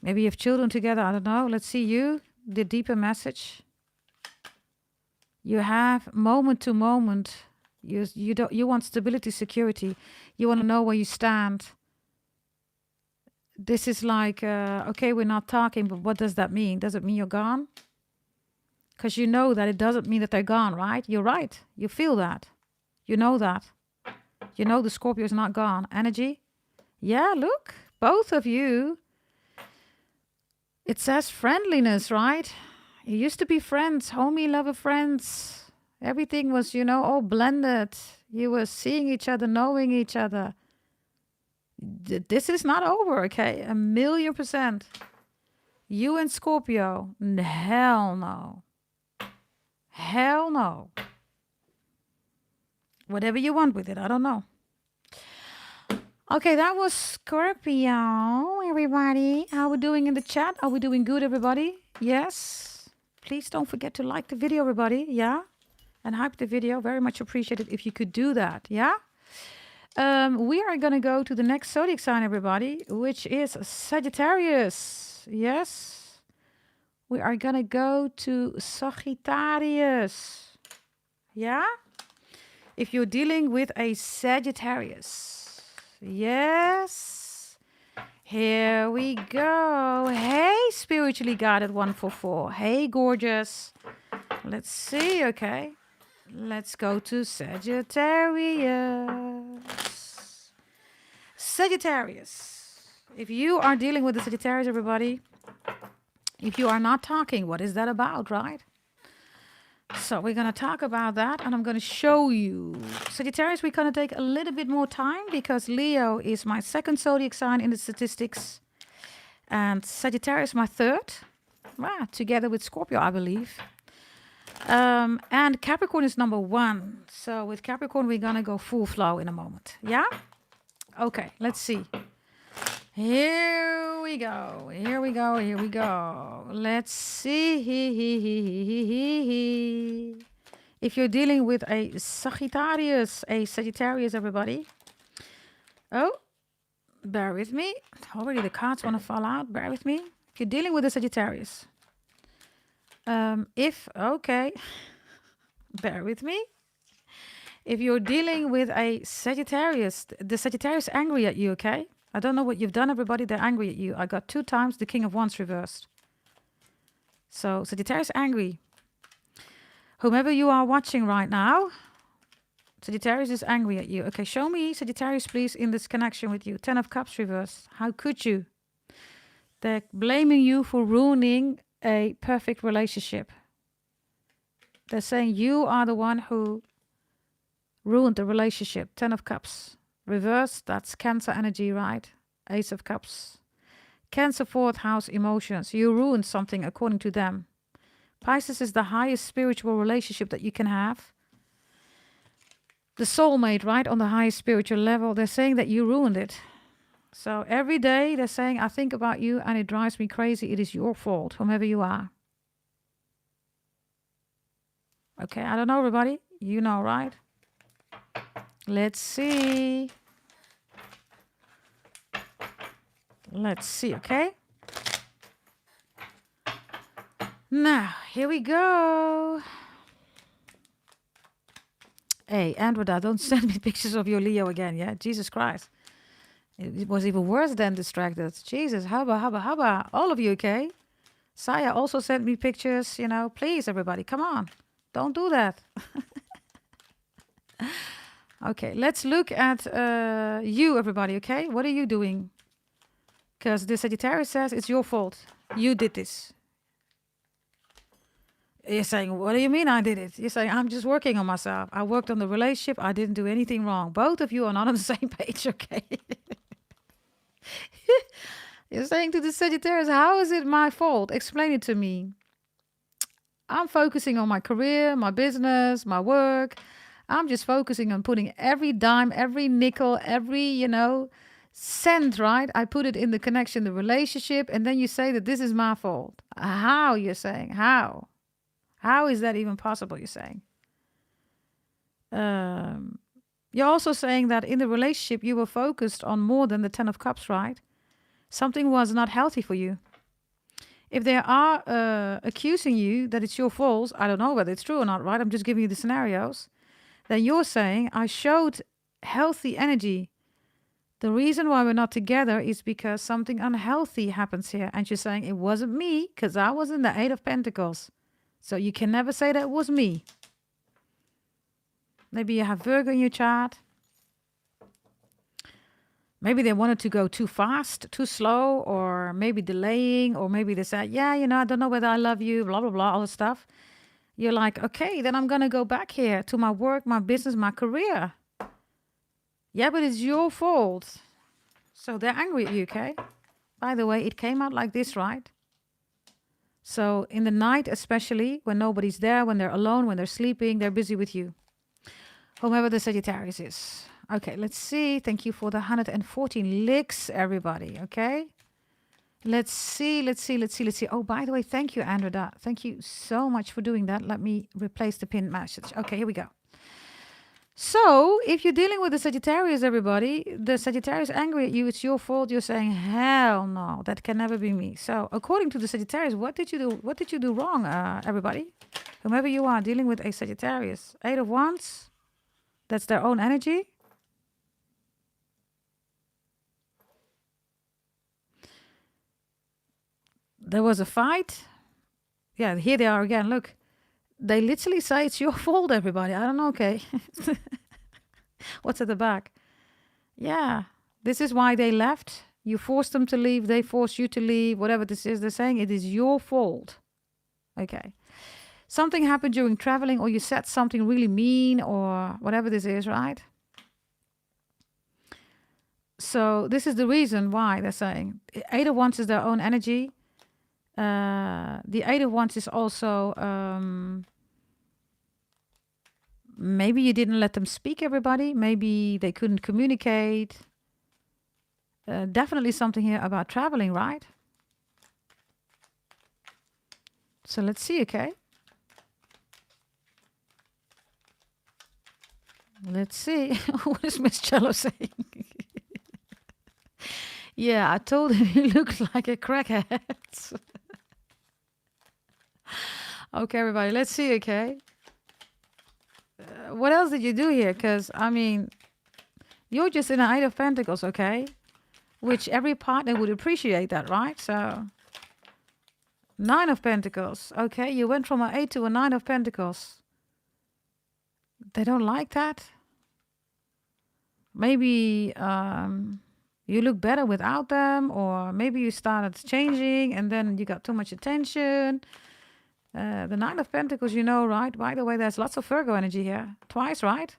Maybe you have children together, I don't know. Let's see you, the deeper message. You have moment to moment. You want stability, security. You want to know where you stand. This is like, okay, we're not talking, but what does that mean? Does it mean you're gone? Because you know that it doesn't mean that they're gone, right? You're right. You feel that. You know that. You know the Scorpio is not gone. Energy. Yeah, look. Both of you. It says friendliness, right? You used to be friends. Homie, lover, friends. Everything was, all blended. You were seeing each other, knowing each other. This is not over, okay? 1,000,000%. You and Scorpio. Hell no. Hell no. Whatever you want with it, I don't know. Okay, that was Scorpio, everybody. How we doing in the chat? Are we doing good, everybody? Yes. Please don't forget to like the video, everybody. Yeah? And hype the video. Very much appreciated if you could do that. Yeah? We are going to go to the next zodiac sign, everybody, which is Sagittarius. Yes. We are going to go to Sagittarius. Yeah? If you're dealing with a Sagittarius. Yes. Here we go. Hey, spiritually guided 144. Hey, gorgeous. Let's see, okay. Let's go to Sagittarius. Sagittarius. If you are dealing with the Sagittarius, everybody, if you are not talking, what is that about, right? So we're going to talk about that, and I'm going to show you. Sagittarius, we're going to take a little bit more time because Leo is my second zodiac sign in the statistics. And Sagittarius, my third. Together with Scorpio, I believe. And Capricorn is number 1. So with Capricorn, we're going to go full flow in a moment. Yeah? Okay, let's see. Here we go. Here we go. Here we go. Let's see. If you're dealing with a Sagittarius, everybody. Oh, bear with me. Already the cards want to fall out. Bear with me. If you're dealing with a Sagittarius. Okay. Bear with me. If you're dealing with a Sagittarius, the Sagittarius angry at you, okay? I don't know what you've done, everybody. They're angry at you. I got 2 times the King of Wands reversed. So, Sagittarius angry. Whomever you are watching right now, Sagittarius is angry at you. Okay, show me Sagittarius, please, in this connection with you. 10 of Cups reversed. How could you? They're blaming you for ruining a perfect relationship. They're saying you are the one who ruined the relationship. 10 of Cups. Reverse, that's Cancer energy, right? Ace of Cups. Cancer, 4th house, emotions. You ruined something according to them. Pisces is the highest spiritual relationship that you can have. The soulmate, right? On the highest spiritual level. They're saying that you ruined it. So every day they're saying, I think about you and it drives me crazy. It is your fault, whomever you are. Okay, I don't know, everybody. You know, right? Let's see. Let's see, okay? Now, here we go. Hey, Androda, don't send me pictures of your Leo again, yeah? Jesus Christ. It was even worse than distracted. Jesus, hubba. All of you, okay? Saya also sent me pictures, Please, everybody, come on. Don't do that. Okay, let's look at you, everybody, okay? What are you doing? Because the Sagittarius says it's your fault. You did this. You're saying, what do you mean I did it? You're saying, I'm just working on myself. I worked on the relationship. I didn't do anything wrong. Both of you are not on the same page, okay? You're saying to the Sagittarius, how is it my fault? Explain it to me. I'm focusing on my career, my business, my work. I'm just focusing on putting every dime, every nickel, every, send, right? I put it in the connection, the relationship, and then you say that this is my fault. How, you're saying? How? How is that even possible, you're saying? You're also saying that in the relationship you were focused on more than the 10 of Cups, right? Something was not healthy for you. If they are accusing you that it's your fault, I don't know whether it's true or not, right? I'm just giving you the scenarios. Then you're saying, I showed healthy energy. The reason why we're not together is because something unhealthy happens here. And you're saying, it wasn't me, because I was in the 8 of Pentacles. So you can never say that it was me. Maybe you have Virgo in your chart. Maybe they wanted to go too fast, too slow, or maybe delaying, or maybe they said, yeah, you know, I don't know whether I love you, blah, blah, blah, all this stuff. You're like, okay, then I'm going to go back here to my work, my business, my career. Yeah, but it's your fault. So they're angry at you, okay? By the way, it came out like this, right? So in the night, especially, when nobody's there, when they're alone, when they're sleeping, they're busy with you. Whomever the Sagittarius is. Okay, let's see. Thank you for the 114 licks, everybody. Okay. Let's see. Oh, by the way, thank you, Andrea. Thank you so much for doing that. Let me replace the pinned message. Okay, here we go. So, if you're dealing with the Sagittarius, everybody, the Sagittarius angry at you, it's your fault. You're saying, hell no, that can never be me. So, according to the Sagittarius, what did you do? What did you do wrong, everybody? Whomever you are dealing with a Sagittarius. 8 of Wands. That's their own energy. There was a fight. Yeah, here they are again. Look, they literally say it's your fault, everybody. I don't know, okay. What's at the back? Yeah, this is why they left. You forced them to leave. They forced you to leave. Whatever this is, they're saying it is your fault. Okay. Something happened during traveling, or you said something really mean, or whatever this is, right? So this is the reason why they're saying 8 of Wands is their own energy. The 8 of Wands is also maybe you didn't let them speak, everybody. Maybe they couldn't communicate. Definitely something here about traveling, right? So let's see, okay? Let's see. What is Miss Cello saying? Yeah, I told him he looked like a crackhead. Okay, everybody, let's see, okay? What else did you do here? Because, I mean, you're just in an 8 of Pentacles, okay? Which every partner would appreciate that, right? So, 9 of Pentacles. Okay, you went from an 8 to a 9 of Pentacles. They don't like that. Maybe you look better without them, or maybe you started changing and then you got too much attention. The 9 of Pentacles, you know, right? By the way, there's lots of Virgo energy here. Twice, right?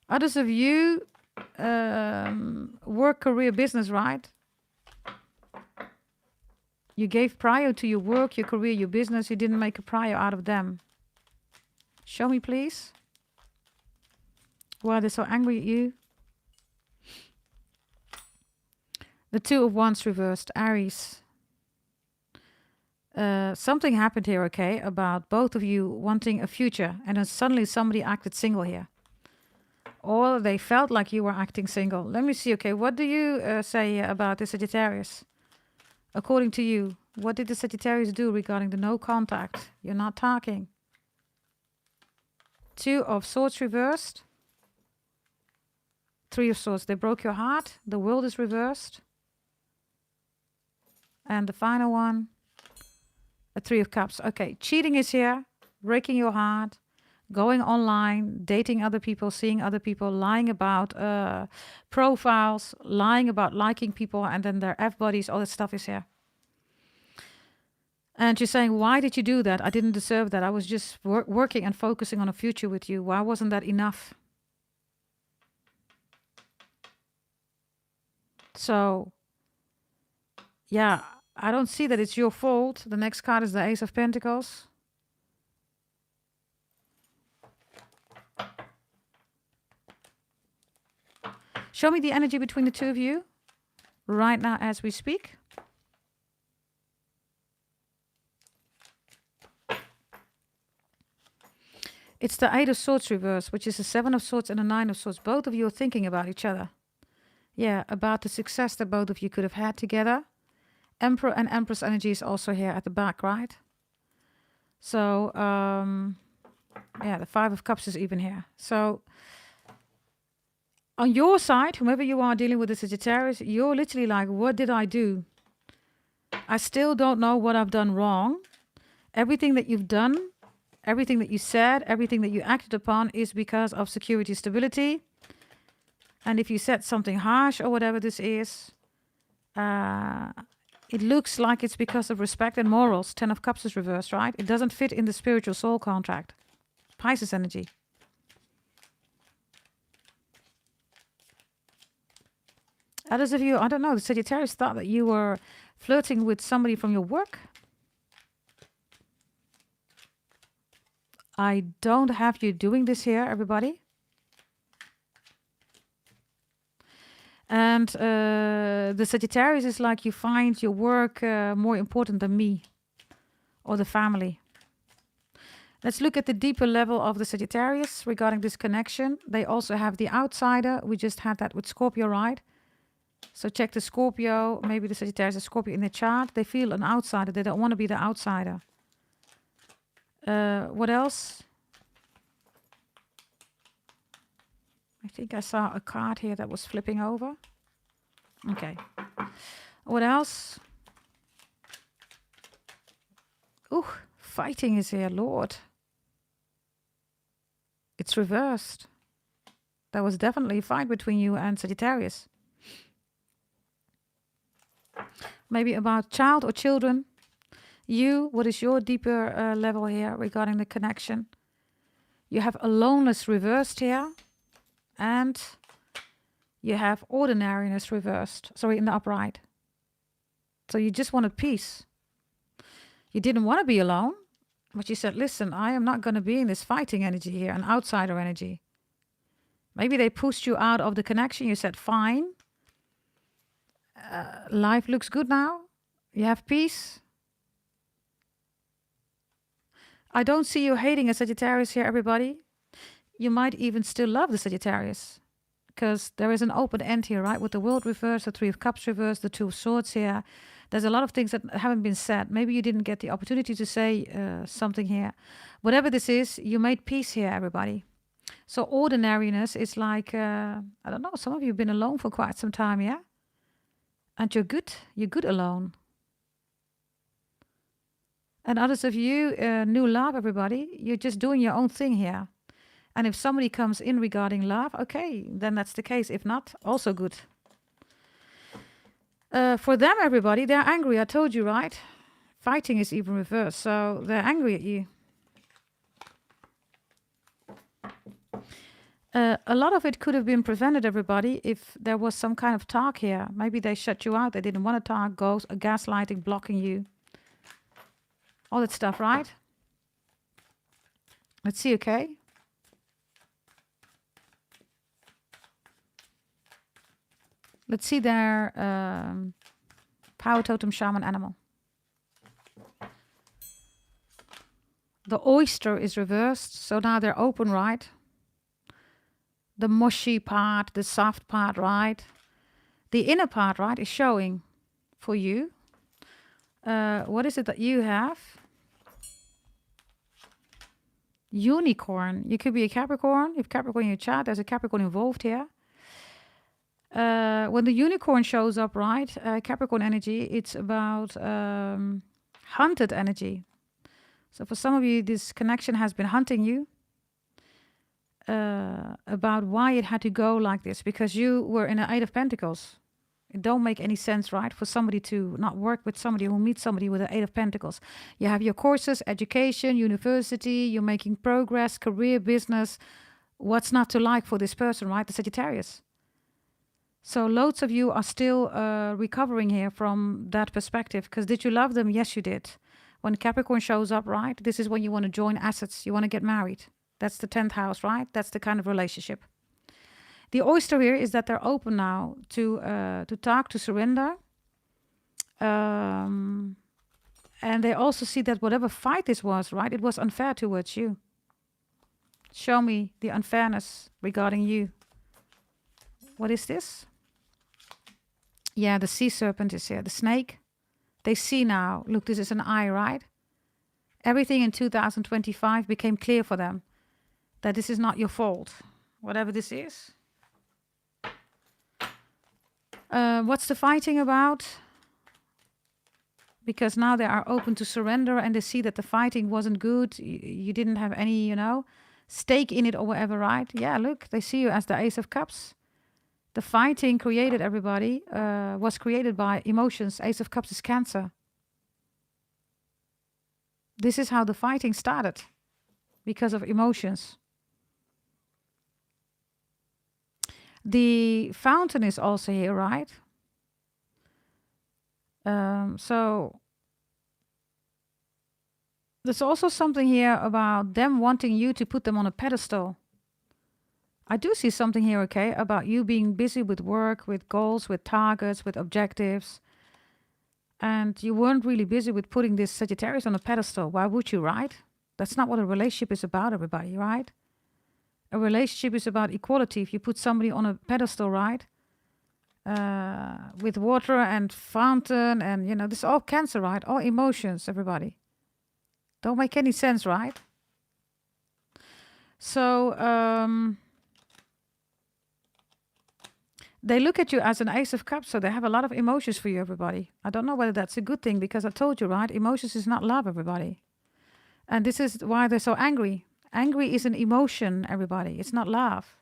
Others of you work, career, business, right? You gave prior to your work, your career, your business. You didn't make a prior out of them. Show me, please. Why they're so angry at you. The 2 of Wands reversed, Aries. Something happened here, okay, about both of you wanting a future, and then suddenly somebody acted single here. Or they felt like you were acting single. Let me see, okay, what do you say about the Sagittarius? According to you, what did the Sagittarius do regarding the no contact? You're not talking. 2 of Swords reversed. 3 of Swords, they broke your heart. The World is reversed. And the final one, a 3 of Cups. Okay, cheating is here, breaking your heart, going online, dating other people, seeing other people, lying about profiles, lying about liking people, and then their F-bodies, all that stuff is here. And you're saying, why did you do that? I didn't deserve that. I was just working and focusing on a future with you. Why wasn't that enough? So, yeah, I don't see that it's your fault. The next card is the Ace of Pentacles. Show me the energy between the two of you right now as we speak. It's the 8 of Swords reverse, which is the 7 of Swords and the 9 of Swords. Both of you are thinking about each other. Yeah, about the success that both of you could have had together. Emperor and Empress energy is also here at the back, right? So, yeah, the 5 of Cups is even here. So, on your side, whomever you are dealing with the Sagittarius, you're literally like, what did I do? I still don't know what I've done wrong. Everything that you've done, everything that you said, everything that you acted upon is because of security, stability. And if you said something harsh or whatever this is, it looks like it's because of respect and morals. 10 of Cups is reversed, right? It doesn't fit in the spiritual soul contract. Pisces energy. Others of you, I don't know, the Sagittarius thought that you were flirting with somebody from your work. I don't have you doing this here, everybody. And the Sagittarius is like you find your work more important than me or the family. Let's look at the deeper level of the Sagittarius regarding this connection. They also have the outsider. We just had that with Scorpio, right? So check the Scorpio, maybe the Sagittarius is Scorpio in the chart. They feel an outsider. They don't want to be the outsider. What else? I think I saw a card here that was flipping over. Okay. What else? Ooh, fighting is here, Lord. It's reversed. There was definitely a fight between you and Sagittarius. Maybe about child or children. You, what is your deeper level here regarding the connection? You have aloneness reversed here. And you have ordinariness reversed. Sorry, in the upright. So you just wanted peace. You didn't want to be alone. But you said, listen, I am not going to be in this fighting energy here, an outsider energy. Maybe they pushed you out of the connection. You said, fine. Life looks good now. You have peace. I don't see you hating a Sagittarius here, everybody. You might even still love the Sagittarius. Because there is an open end here, right? With the World reversed, the 3 of Cups reversed, the 2 of Swords here. There's a lot of things that haven't been said. Maybe you didn't get the opportunity to say something here. Whatever this is, you made peace here, everybody. So ordinariness is like, I don't know, some of you have been alone for quite some time, yeah? And you're good alone. And others of you, new love, everybody, you're just doing your own thing here. And if somebody comes in regarding love, okay, then that's the case. If not, also good. For them, everybody, they're angry. I told you, right? Fighting is even reversed. So they're angry at you. A lot of it could have been prevented, everybody, if there was some kind of talk here. Maybe they shut you out. They didn't want to talk. Gaslighting, blocking you. All that stuff, right? Let's see, okay? Let's see their power totem, shaman, animal. The oyster is reversed, so now they're open, right? The mushy part, the soft part, right? The inner part, right, is showing for you. What is it that you have? Unicorn. You could be a Capricorn. If Capricorn in your chart, there's a Capricorn involved here. When the unicorn shows up, right, Capricorn energy, it's about hunted energy. So for some of you, this connection has been hunting you about why it had to go like this, because you were in an 8 of Pentacles. It don't make any sense, right, for somebody to not work with somebody who meets somebody with an 8 of Pentacles. You have your courses, education, university, you're making progress, career, business. What's not to like for this person, right, the Sagittarius? So loads of you are still recovering here from that perspective. Because did you love them? Yes, you did. When Capricorn shows up, right? This is when you want to join assets. You want to get married. That's the 10th house, right? That's the kind of relationship. The oyster here is that they're open now to talk, to surrender. And they also see that whatever fight this was, right, it was unfair towards you. Show me the unfairness regarding you. What is this? Yeah, the sea serpent is here, the snake. They see now, look, this is an eye, right? Everything in 2025 became clear for them that this is not your fault, whatever this is. What's the fighting about? Because now they are open to surrender and they see that the fighting wasn't good. You didn't have any, stake in it or whatever, right? Yeah, look, they see you as the Ace of Cups. The fighting created, everybody, was created by emotions. Ace of Cups is Cancer. This is how the fighting started, because of emotions. The fountain is also here, right? So there's also something here about them wanting you to put them on a pedestal. I do see something here, okay, about you being busy with work, with goals, with targets, with objectives. And you weren't really busy with putting this Sagittarius on a pedestal. Why would you, right? That's not what a relationship is about, everybody, right? A relationship is about equality. If you put somebody on a pedestal, right? With water and fountain and, this is all Cancer, right? All emotions, everybody. Don't make any sense, right? So, they look at you as an Ace of Cups, so they have a lot of emotions for you, everybody. I don't know whether that's a good thing, because I told you, right? Emotions is not love, everybody. And this is why they're so angry. Angry is an emotion, everybody. It's not love.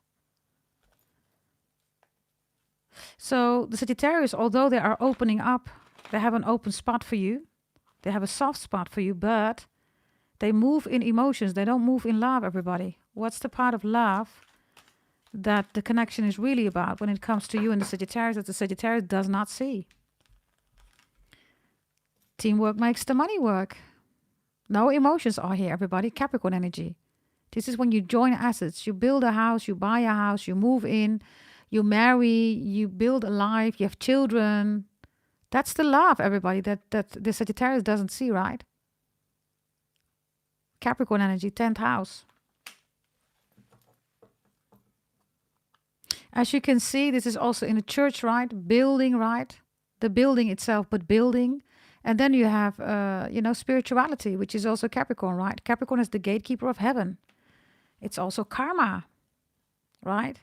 So the Sagittarius, although they are opening up, they have an open spot for you. They have a soft spot for you, but they move in emotions. They don't move in love, everybody. What's the part of love that the connection is really about when it comes to you and the Sagittarius, that the Sagittarius does not see? Teamwork makes the money work. No emotions are here, everybody. Capricorn energy. This is when you join assets. You build a house, you buy a house, you move in, you marry, you build a life, you have children. That's the love, everybody, that the Sagittarius doesn't see, right? Capricorn energy, 10th house. As you can see, this is also in a church, right? Building, right? The building itself, but building. And then you have, spirituality, which is also Capricorn, right? Capricorn is the gatekeeper of heaven. It's also karma, right?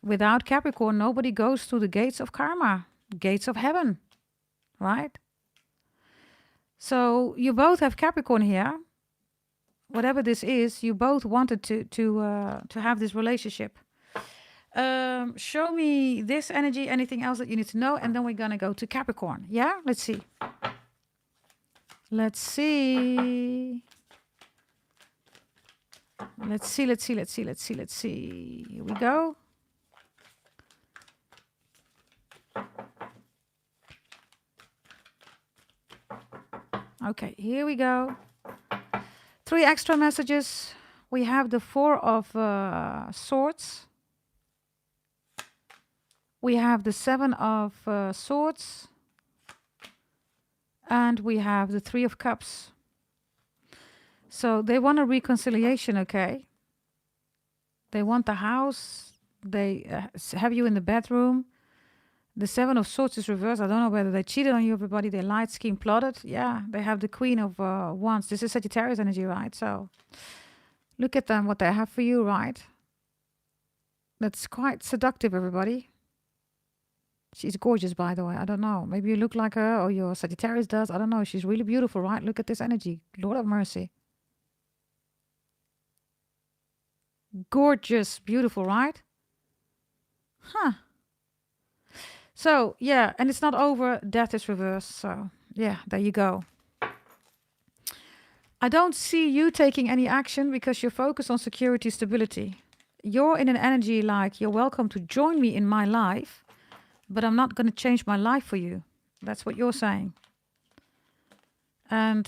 Without Capricorn, nobody goes through the gates of karma, gates of heaven, right? So you both have Capricorn here. Whatever this is, you both wanted to have this relationship. Show me this energy, anything else that you need to know, and then we're gonna go to Capricorn. Yeah, let's see. Let's see. Here we go. Okay, here we go. 3 extra messages. We have the 4 of Swords. We have the 7 of Swords. And we have the 3 of Cups. So they want a reconciliation, okay? They want the house. They have you in the bedroom. The 7 of Swords is reversed. I don't know whether they cheated on you, everybody. They lied, schemed, plotted. Yeah, they have the Queen of Wands. This is Sagittarius energy, right? So look at them, what they have for you, right? That's quite seductive, everybody. She's gorgeous, by the way. I don't know. Maybe you look like her or your Sagittarius does. I don't know. She's really beautiful, right? Look at this energy. Lord of mercy. Gorgeous, beautiful, right? Huh. So, yeah, and it's not over. Death is reversed. So, yeah, there you go. I don't see you taking any action because you're focused on security, stability. You're in an energy like, you're welcome to join me in my life, but I'm not going to change my life for you. That's what you're saying. And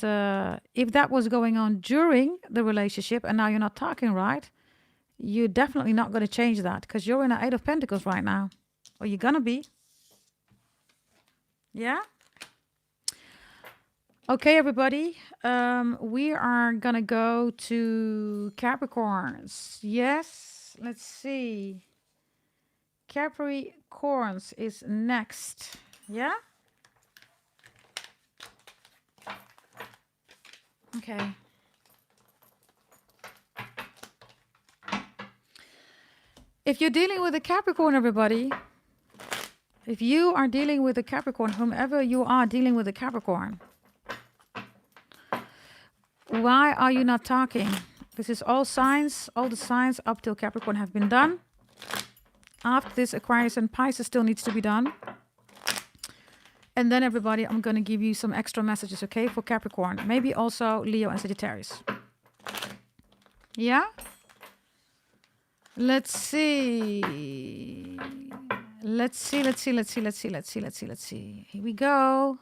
if that was going on during the relationship and now you're not talking, right? you're definitely not going to change that because you're in an 8 of Pentacles right now. Or you're going to be. Yeah? Okay, everybody. We are going to go to Capricorns. Yes. Let's see. Capricorns is next. Yeah? Okay. If you're dealing with a Capricorn, everybody, if you are dealing with a Capricorn, whomever you are dealing with a Capricorn, why are you not talking? This is all signs, all the signs up till Capricorn have been done. After this, Aquarius and Pisces still needs to be done. And then, everybody, I'm going to give you some extra messages, okay, for Capricorn. Maybe also Leo and Sagittarius. Yeah? Let's see. Let's see. Here we go.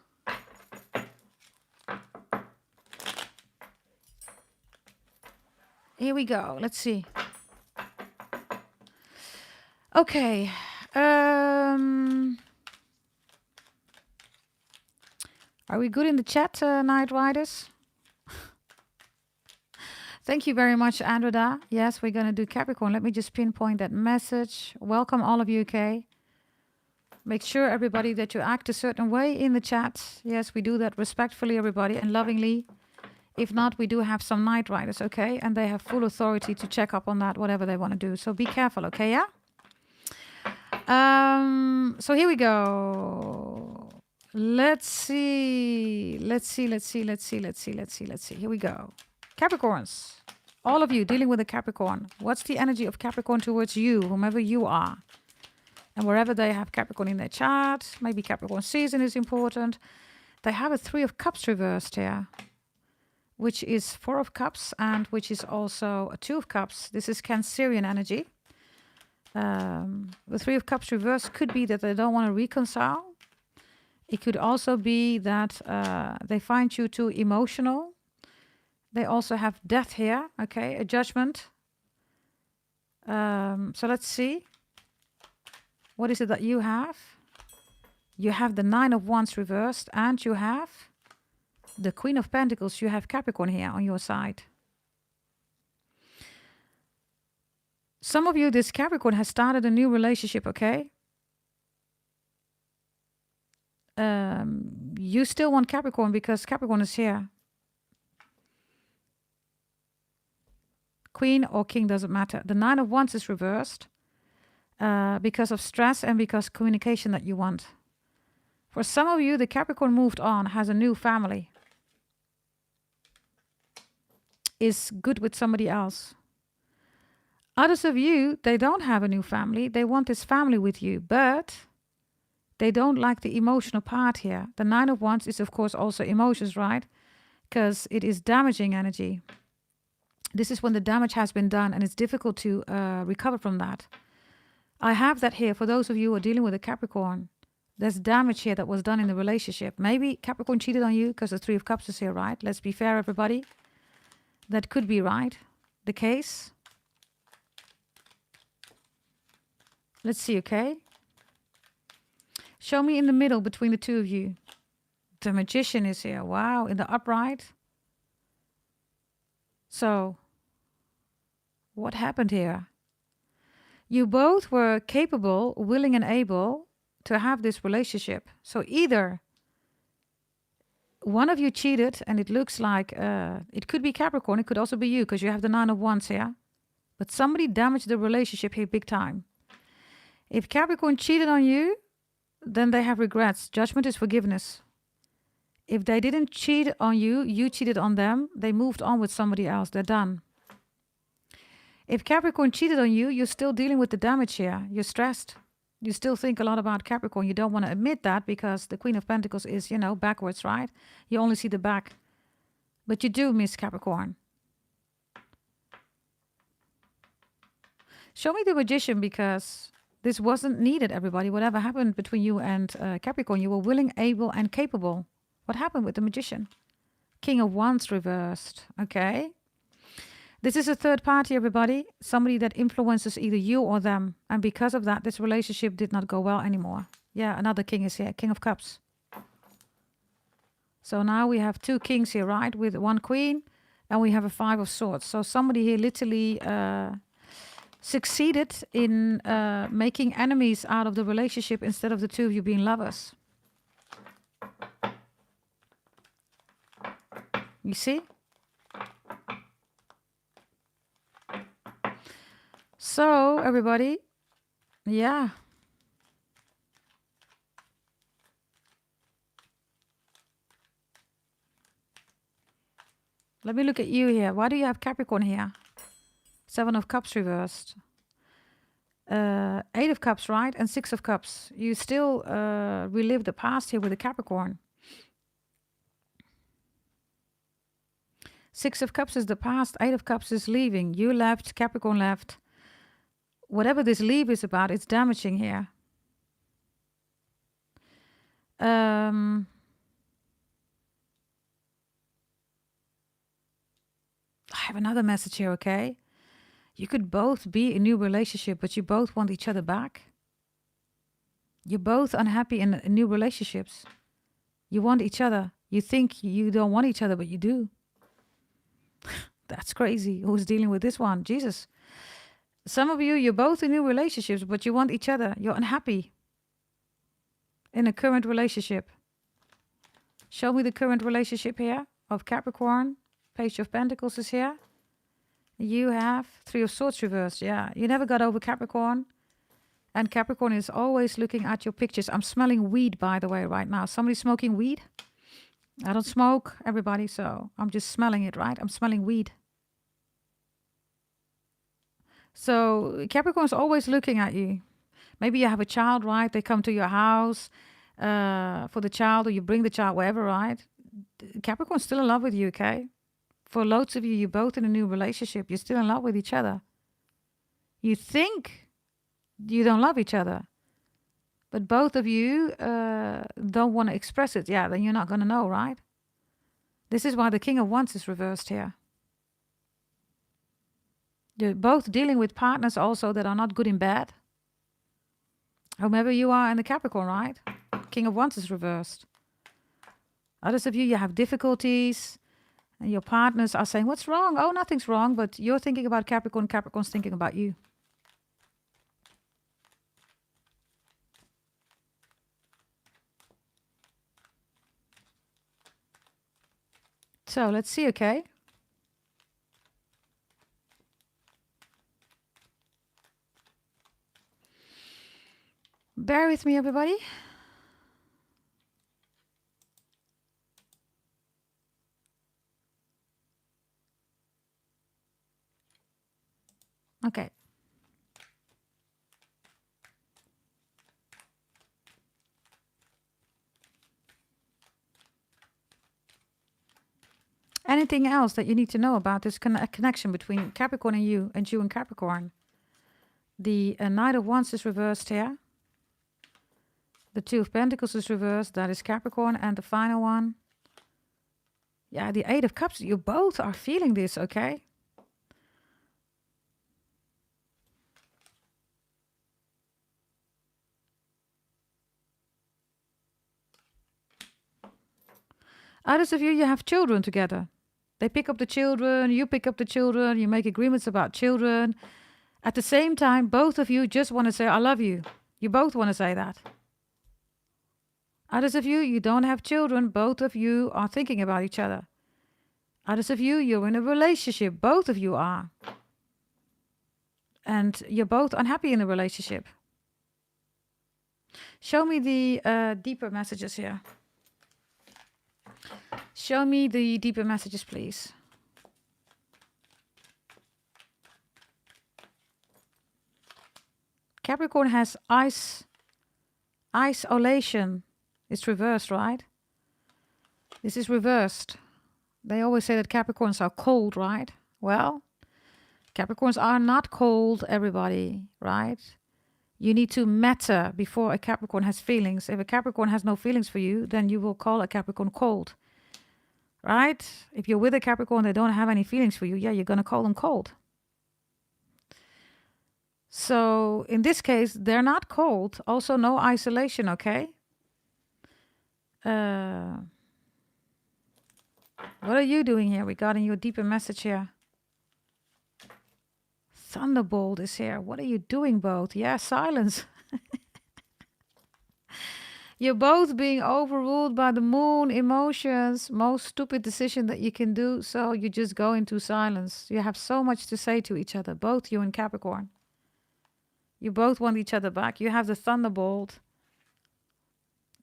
Here we go. Let's see. Okay. Are we good in the chat, Night Riders? Thank you very much, Andreda. Yes, we're going to do Capricorn. Let me just pinpoint that message. Welcome, all of you, okay? Make sure, everybody, that you act a certain way in the chat. Yes, we do that respectfully, everybody, and lovingly. If not, we do have some Night Riders, okay? And they have full authority to check up on that, whatever they want to do. So be careful, okay, yeah? So here we go. Let's see. Here we go. Capricorns, all of you dealing with a Capricorn. What's the energy of Capricorn towards you, whomever you are? And wherever they have Capricorn in their chart, maybe Capricorn season is important. They have a 3 of Cups reversed here, which is 4 of Cups and which is also a 2 of Cups. This is Cancerian energy. The 3 of Cups reversed could be that they don't want to reconcile. It could also be that they find you too emotional. They also have death here, okay, a judgment. So let's see. What is it that you have? You have the 9 of Wands reversed and you have the Queen of Pentacles. You have Capricorn here on your side. Some of you, this Capricorn has started a new relationship, okay? You still want Capricorn because Capricorn is here. Queen or king doesn't matter. The 9 of Wands is reversed because of stress and because communication that you want. For some of you, the Capricorn moved on, has a new family, is good with somebody else. Others of you, they don't have a new family. They want this family with you, but they don't like the emotional part here. The 9 of Wands is, of course, also emotions, right? Because it is damaging energy. This is when the damage has been done and it's difficult to recover from that. I have that here for those of you who are dealing with a Capricorn. There's damage here that was done in the relationship. Maybe Capricorn cheated on you because the 3 of Cups is here, right? Let's be fair, everybody. That could be right. The case. Let's see, okay? Show me in the middle between the two of you. The Magician is here. Wow, in the upright. So, what happened here? You both were capable, willing and able to have this relationship. So either one of you cheated and it looks like it could be Capricorn, it could also be you because you have the 9 of Wands here. But somebody damaged the relationship here big time. If Capricorn cheated on you, then they have regrets. Judgment is forgiveness. If they didn't cheat on you, you cheated on them, they moved on with somebody else. They're done. If Capricorn cheated on you, you're still dealing with the damage here. You're stressed. You still think a lot about Capricorn. You don't want to admit that because the Queen of Pentacles is, you know, backwards, right? You only see the back. But you do miss Capricorn. Show me the Magician because this wasn't needed, everybody. Whatever happened between you and Capricorn, you were willing, able, and capable. What happened with the Magician? King of Wands reversed. Okay. This is a third party, everybody. Somebody that influences either you or them. And because of that, this relationship did not go well anymore. Yeah, another king is here. King of Cups. So now we have 2 kings here, right? With 1 queen. And we have a 5 of swords. So somebody here literally succeeded in making enemies out of the relationship instead of the 2 of you being lovers. You see? So, everybody, yeah. Let me look at you here. Why do you have Capricorn here? 7 of Cups reversed. 8 of Cups, right? And 6 of Cups. You still relive the past here with the Capricorn. 6 of Cups is the past. 8 of Cups is leaving. You left. Capricorn left. Whatever this leave is about, it's damaging here. I have another message here, okay? You could both be in a new relationship, but you both want each other back. You're both unhappy in new relationships. You want each other. You think you don't want each other, but you do. That's crazy. Who's dealing with this one? Jesus. Some of you, you're both in new relationships, but you want each other. You're unhappy in a current relationship. Show me the current relationship here of Capricorn. Page of Pentacles is here. You have 3 of Swords reversed. Yeah, you never got over Capricorn. And Capricorn is always looking at your pictures. I'm smelling weed, by the way, right now. Somebody smoking weed? I don't smoke, everybody, so I'm just smelling it, right? I'm smelling weed. So Capricorn's always looking at you. Maybe you have a child, right? They come to your house for the child, or you bring the child, wherever, right? Capricorn's still in love with you, okay? For loads of you, you're both in a new relationship. You're still in love with each other. You think you don't love each other, but both of you don't want to express it. Yeah, then you're not going to know, right? This is why the King of Wands is reversed here. You're both dealing with partners also that are not good in bed. Whomever you are in the Capricorn, right? King of Wands is reversed. Others of you, you have difficulties. And your partners are saying, what's wrong? Oh, nothing's wrong. But you're thinking about Capricorn. Capricorn's thinking about you. So let's see, okay? Bear with me, everybody. Okay. Anything else that you need to know about this connection between Capricorn and you and Capricorn? The Knight of Wands is reversed here. The 2 of Pentacles is reversed. That is Capricorn. And the final one. Yeah, the 8 of Cups. You both are feeling this, okay? Others of you, you have children together. They pick up the children, you pick up the children, you make agreements about children. At the same time, both of you just want to say, I love you. You both want to say that. Others of you, you don't have children. Both of you are thinking about each other. Others of you, you're in a relationship. Both of you are. And you're both unhappy in the relationship. Show me the deeper messages here. Show me the deeper messages, please. Capricorn has isolation. It's reversed, right? This is reversed. They always say that Capricorns are cold, right? Well, Capricorns are not cold, everybody, right? You need to matter before a Capricorn has feelings. If a Capricorn has no feelings for you, then you will call a Capricorn cold. right? If you're with a Capricorn, they don't have any feelings for you. Yeah, you're going to call them cold. So in this case, they're not cold. Also, no isolation, okay? What are you doing here regarding your deeper message here? Thunderbolt is here. What are you doing, both? Yeah, silence. You're both being overruled by the moon, emotions, most stupid decision that you can do. So you just go into silence. You have so much to say to each other, both you and Capricorn. You both want each other back. You have the thunderbolt.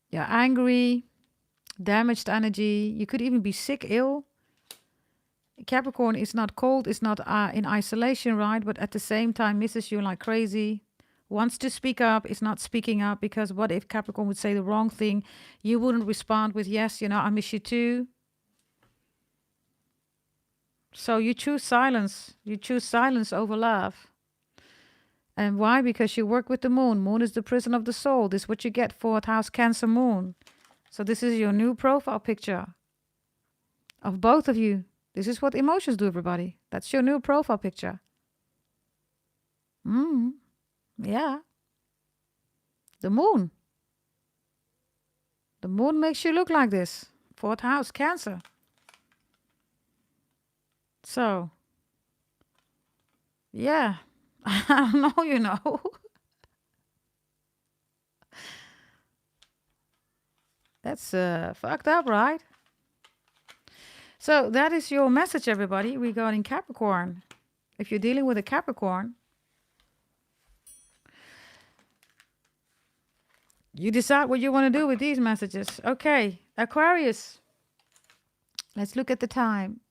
You're angry, damaged energy. You could even be sick, ill. Capricorn is not cold, is not in isolation, right? But at the same time misses you like crazy. Wants to speak up, is not speaking up, because what if Capricorn would say the wrong thing? You wouldn't respond with, yes, I miss you too. So you choose silence. You choose silence over love. And why? Because you work with the moon. Moon is the prison of the soul. This is what you get, fourth house Cancer moon. So this is your new profile picture of both of you. This is what emotions do, everybody. That's your new profile picture. Yeah. The moon. The moon makes you look like this. Fourth house, Cancer. So, yeah. I don't know, That's fucked up, right? So that is your message, everybody, regarding Capricorn. If you're dealing with a Capricorn, you decide what you want to do with these messages. Okay, Aquarius. Let's look at the time.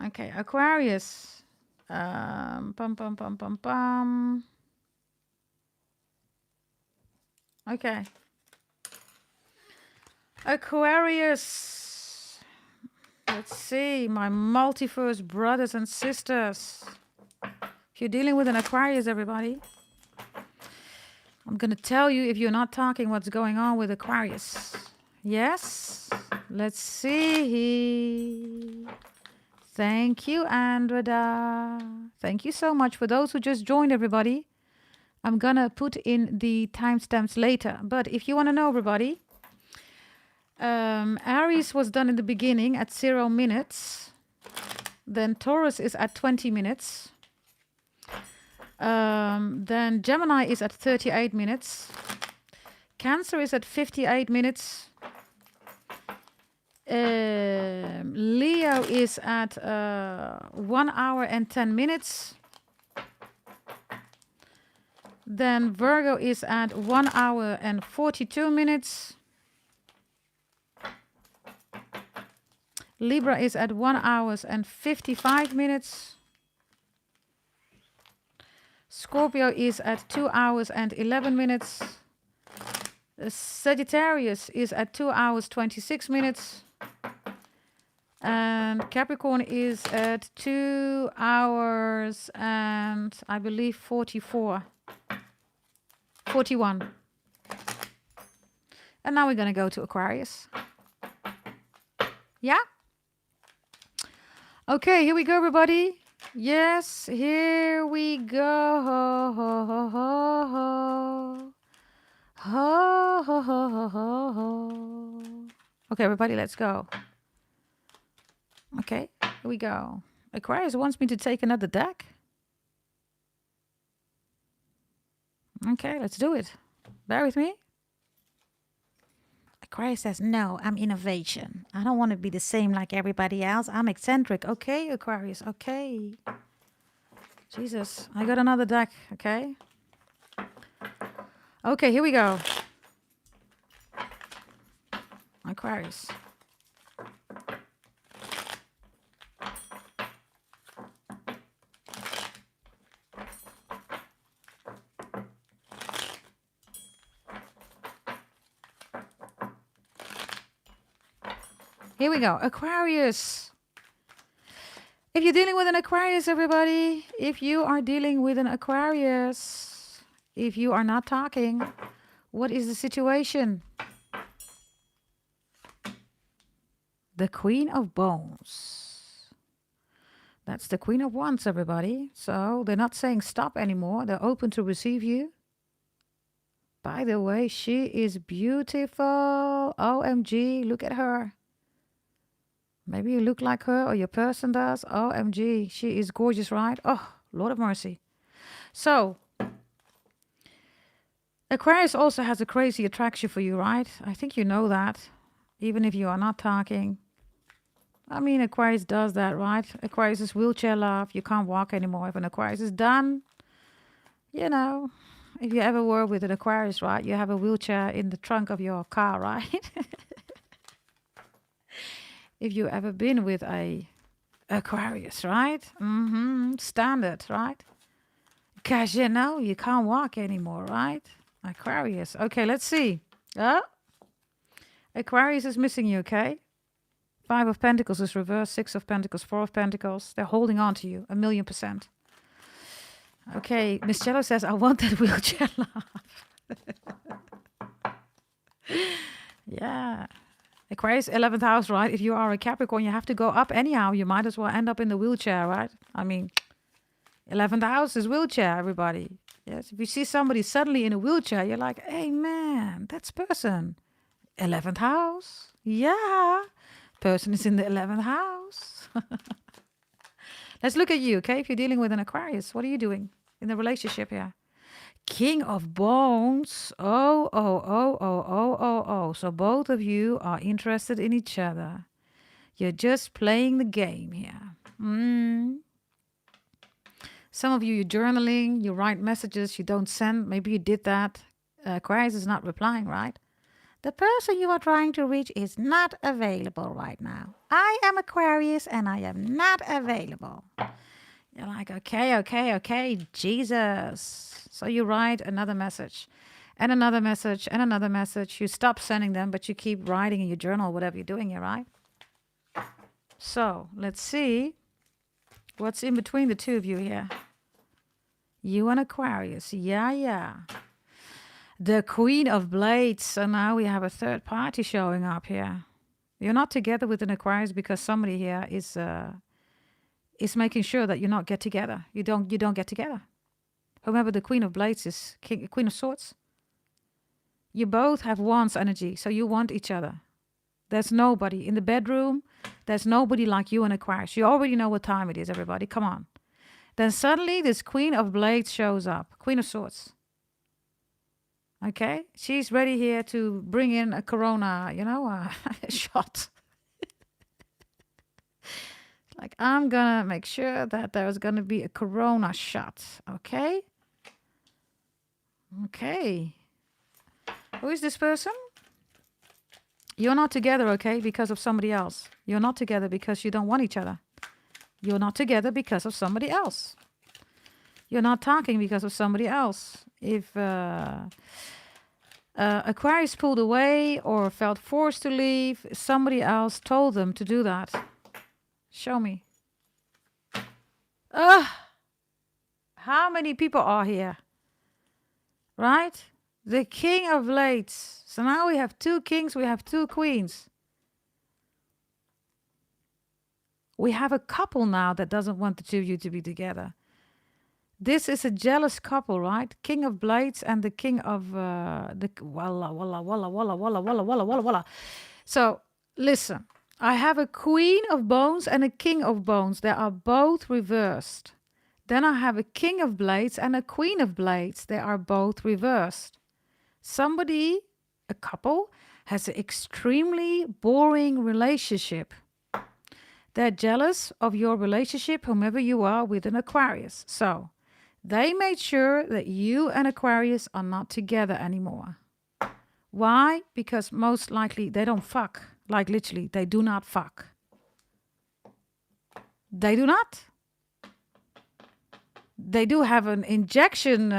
Okay, Aquarius. Okay. Aquarius. Let's see, my multiverse brothers and sisters. If you're dealing with an Aquarius, everybody, I'm going to tell you, if you're not talking, what's going on with Aquarius. Yes? Let's see. Thank you, Andreda. Thank you so much for those who just joined, everybody. I'm going to put in the timestamps later. But if you want to know, everybody, Aries was done in the beginning at 0 minutes. Then Taurus is at 20 minutes. Then Gemini is at 38 minutes. Cancer is at 58 minutes. Leo is at 1 hour and 10 minutes. Then Virgo is at 1 hour and 42 minutes. Libra is at 1 hour and 55 minutes. Scorpio is at 2 hours and 11 minutes. Sagittarius is at 2 hours 26 minutes. And Capricorn is at 2 hours and I believe 41. And now we're going to go to Aquarius. Yeah? Okay, here we go, everybody. Yes, here we go. Okay, everybody, let's go. Okay, here we go. Aquarius wants me to take another deck. Okay, let's do it. Bear with me. Aquarius says, no, I'm innovation. I don't want to be the same like everybody else. I'm eccentric. Okay, Aquarius, okay. Jesus, I got another deck, okay? Okay, here we go. Aquarius. Here we go. Aquarius. If you're dealing with an Aquarius, everybody, if you are dealing with an Aquarius, if you are not talking, what is the situation? the Queen of Bones. That's the Queen of Wands, everybody. So they're not saying stop anymore. They're open to receive you. By the way, she is beautiful. OMG, look at her. Maybe you look like her or your person does. OMG, she is gorgeous, right? Oh, Lord of mercy. So, Aquarius also has a crazy attraction for you, right? I think you know that, even if you are not talking. I mean, Aquarius does that, right? Aquarius is wheelchair love. You can't walk anymore. If an Aquarius is done, you know, if you ever were with an Aquarius, right, you have a wheelchair in the trunk of your car, right? If you ever been with a Aquarius, right? Standard, right? Because, you know, you can't walk anymore, right? Aquarius. Okay, let's see. Aquarius is missing you, okay? 5 of Pentacles is reversed. 6 of Pentacles, 4 of Pentacles. They're holding on to you, 1,000,000%. Okay, Miss Cello says, I want that wheelchair laugh. Yeah. Aquarius, 11th house, right? If you are a Capricorn, you have to go up anyhow. You might as well end up in the wheelchair, right? I mean, 11th house is wheelchair, everybody. Yes, if you see somebody suddenly in a wheelchair, you're like, hey, man, that's person. 11th house. Yeah. Person is in the 11th house. Let's look at you, okay? If you're dealing with an Aquarius, what are you doing in the relationship here? King of Bones. Oh. So both of you are interested in each other. You're just playing the game here. Some of you, you're journaling, you write messages, you don't send. Maybe you did that. Aquarius is not replying, right? The person you are trying to reach is not available right now. I am Aquarius and I am not available. You're like, okay, Jesus. So you write another message and another message and another message. You stop sending them, but you keep writing in your journal, whatever you're doing here, right? So let's see what's in between the two of you here. You and Aquarius. Yeah. The Queen of Blades. So now we have a third party showing up here. You're not together with an Aquarius because somebody here is making sure that you not get together. You don't get together. Remember, the Queen of Blades is Queen of Swords. You both have Wands energy, so you want each other. There's nobody in the bedroom. There's nobody like you and Aquarius. You already know what time it is, everybody. Come on. Then suddenly this Queen of Blades shows up. Queen of Swords. Okay? She's ready here to bring in a Corona, a shot. Like, I'm gonna make sure that there's gonna be a Corona shot. Okay? Okay. Who is this person? You're not together, okay, because of somebody else. You're not together because you don't want each other. You're not together because of somebody else. You're not talking because of somebody else. If Aquarius pulled away or felt forced to leave, somebody else told them to do that. Show me. How many people are here? Right? The King of Blades. So now we have 2 kings, we have 2 queens. We have a couple now that doesn't want the two of you to be together. This is a jealous couple, right? King of Blades and the King of walla. So listen, I have a Queen of Bones and a King of Bones. They are both reversed. Then I have a King of Blades and a Queen of Blades. They are both reversed. Somebody, a couple, has an extremely boring relationship. They're jealous of your relationship, whomever you are, with an Aquarius. So they made sure that you and Aquarius are not together anymore. Why? Because most likely they don't fuck. Like literally, they do not fuck. They do not. They do have an injection,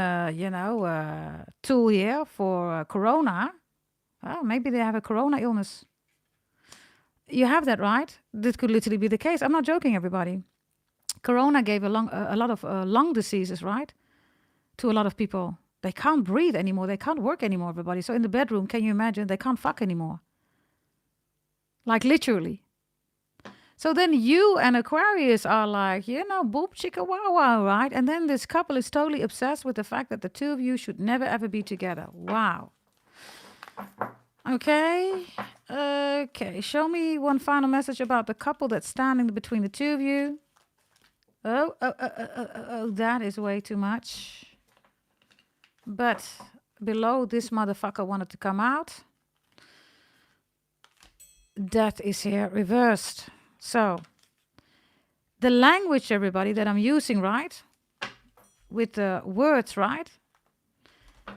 tool here for Corona. Well, maybe they have a Corona illness. You have that, right? This could literally be the case. I'm not joking, everybody. Corona gave a lot of lung diseases, right? To a lot of people. They can't breathe anymore. They can't work anymore, everybody. So in the bedroom, can you imagine? They can't fuck anymore. Like literally. So then you and Aquarius are like, boop chicka wow wow, right? And then this couple is totally obsessed with the fact that the two of you should never ever be together. Wow. Okay. Okay. Show me one final message about the couple that's standing between the two of you. Oh, that is way too much. But below this motherfucker wanted to come out. Death is here reversed. So the language, everybody, that I'm using, right? With the words, right?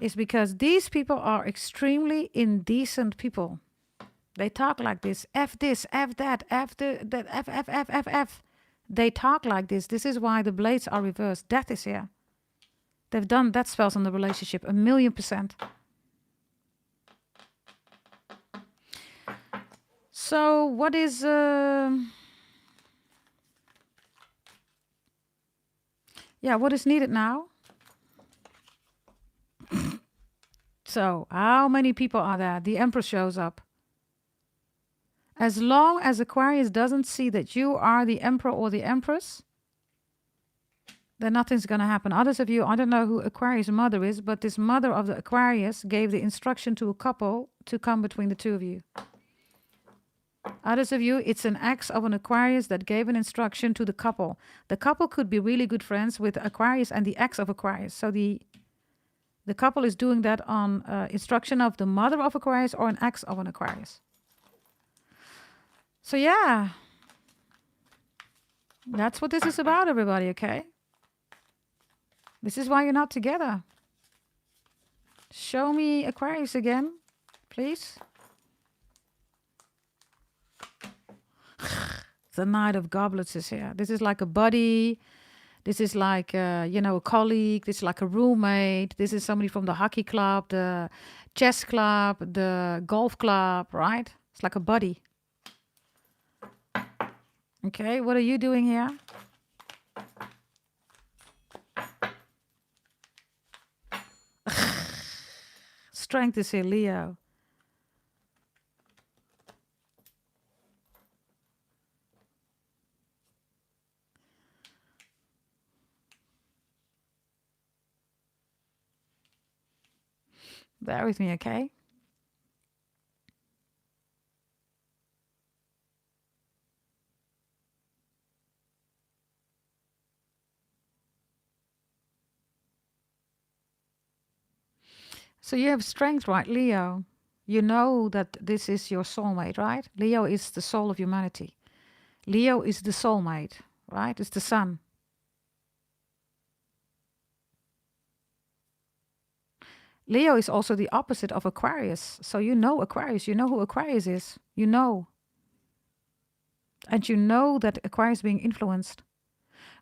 Is because these people are extremely indecent people. They talk like this. F this, F that, F that, F, F, F, F, F. They talk like this. This is why the blades are reversed. Death is here. They've done death spells on the relationship 1,000,000%. So what is... what is needed now? So how many people are there? The Empress shows up. As long as Aquarius doesn't see that you are the Emperor or the Empress, then nothing's going to happen. Others of you, I don't know who Aquarius' mother is, but this mother of the Aquarius gave the instruction to a couple to come between the two of you. Others of you, it's an ex of an Aquarius that gave an instruction to the couple. The couple could be really good friends with Aquarius and the ex of Aquarius. So the couple is doing that on instruction of the mother of Aquarius or an ex of an Aquarius. So yeah, that's what this is about, everybody, okay? This is why you're not together. Show me Aquarius again, please. The Knight of Goblets is here. This is like a buddy. This is like, a colleague. This is like a roommate. This is somebody from the hockey club, the chess club, the golf club, right? It's like a buddy. Okay, what are you doing here? Strength is here, Leo. Bear with me, okay? So you have strength, right, Leo? You know that this is your soulmate, right? Leo is the soul of humanity. Leo is the soulmate, right? It's the sun. Leo is also the opposite of Aquarius. So you know Aquarius. You know who Aquarius is. You know. And you know that Aquarius is being influenced.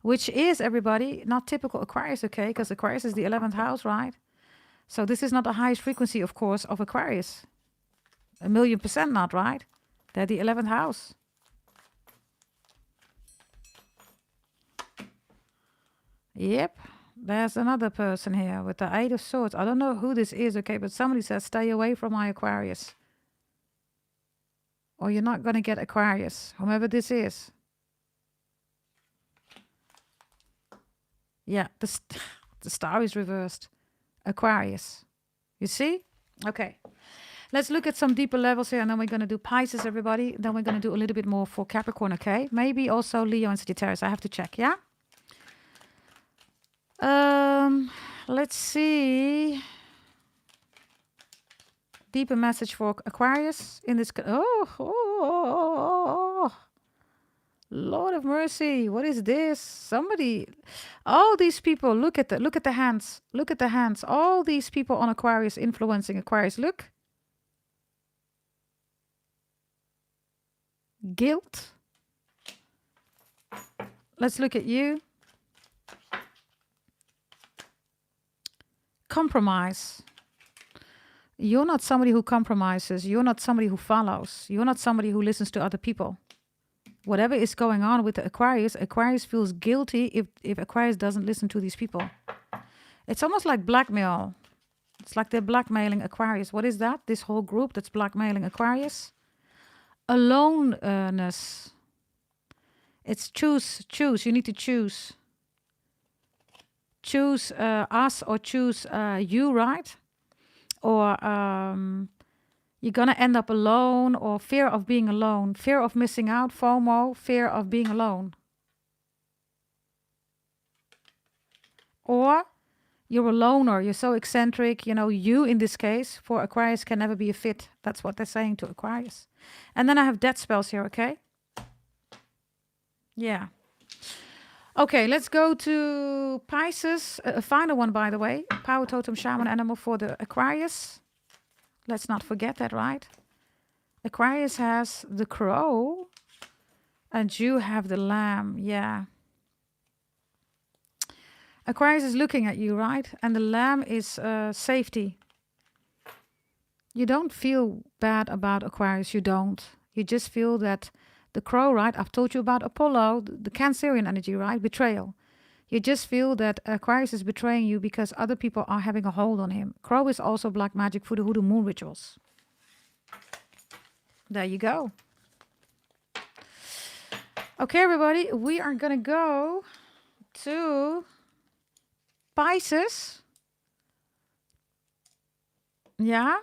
Which is, everybody, not typical Aquarius, okay? Because Aquarius is the 11th house, right? So this is not the highest frequency, of course, of Aquarius. 1,000,000% not, right? They're the 11th house. Yep. There's another person here with the 8 of Swords. I don't know who this is, okay? But somebody says, stay away from my Aquarius. Or you're not going to get Aquarius, whomever this is. Yeah, the star is reversed. Aquarius. You see? Okay. Let's look at some deeper levels here, and then we're going to do Pisces, everybody. Then we're going to do a little bit more for Capricorn, okay? Maybe also Leo and Sagittarius. I have to check, yeah? Let's see. Deeper message for Aquarius in this. Lord of mercy, what is this? Somebody, all these people, look at the hands. Look at the hands. All these people on Aquarius influencing Aquarius. Look. Guilt. Let's look at you. Compromise. You're not somebody who compromises. You're not somebody who follows. You're not somebody who listens to other people. Whatever is going on with the Aquarius, Aquarius feels guilty if Aquarius doesn't listen to these people. It's almost like blackmail. It's like they're blackmailing Aquarius. What is that? This whole group that's blackmailing Aquarius? Aloneness. It's choose. You need to choose. Choose us or choose you, right? Or you're going to end up alone, or fear of being alone, fear of missing out, FOMO, fear of being alone. Or you're a loner, you're so eccentric, you in this case, for Aquarius can never be a fit. That's what they're saying to Aquarius. And then I have death spells here, okay? Yeah. Okay, let's go to Pisces. A final one, by the way. Power totem shaman animal for the Aquarius. Let's not forget that, right? Aquarius has the crow and you have the lamb. Yeah. Aquarius is looking at you, right? And the lamb is safety. You don't feel bad about Aquarius. You don't. You just feel that the crow, right? I've told you about Apollo, the Cancerian energy, right? Betrayal. You just feel that Aquarius is betraying you because other people are having a hold on him. Crow is also black magic for the hoodoo moon rituals. There you go. Okay, everybody, we are going to go to Pisces. Yeah.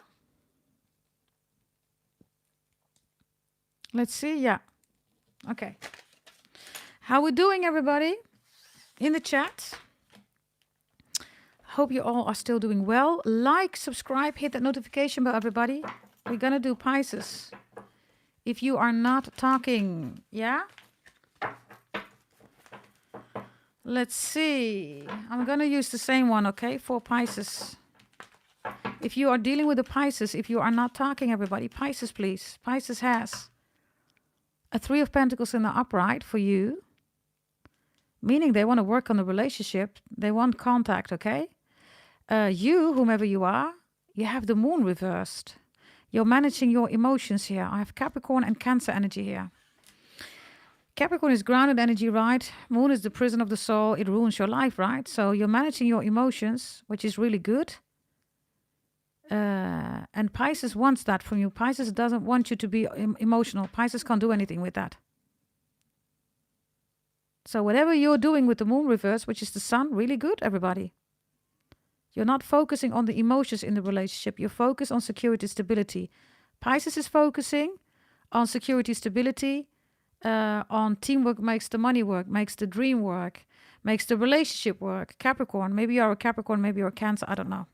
Let's see. Yeah. Okay. How we doing, everybody? In the chat. Hope you all are still doing well. Like, subscribe, hit that notification bell, everybody. We're going to do Pisces. If you are not talking, yeah? Let's see. I'm going to use the same one, okay, for Pisces. If you are dealing with a Pisces, if you are not talking, everybody, Pisces, please. Pisces has a 3 of Pentacles in the upright for you, meaning they want to work on the relationship. They want contact, okay? You, whomever you are, you have the moon reversed. You're managing your emotions here. I have Capricorn and Cancer energy here. Capricorn is grounded energy, right? Moon is the prison of the soul. It ruins your life, right? So you're managing your emotions, which is really good. And Pisces wants that from you. Pisces doesn't want you to be emotional. Pisces can't do anything with that. So whatever you're doing with the moon reverse, which is the sun, really good, everybody. You're not focusing on the emotions in the relationship. You're focused on security, stability. Pisces is focusing on security, stability, on teamwork makes the money work, makes the dream work, makes the relationship work. Capricorn, maybe you're a Capricorn, maybe you're a Cancer, I don't know.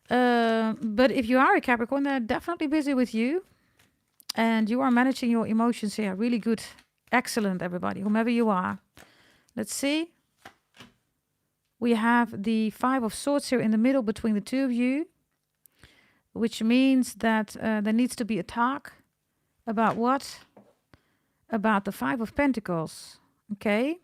But if you are a Capricorn, they're definitely busy with you. And you are managing your emotions here. Really good. Excellent, everybody, whomever you are. Let's see. We have the 5 of Swords here in the middle between the two of you, which means that there needs to be a talk about what? About the 5 of Pentacles. Okay.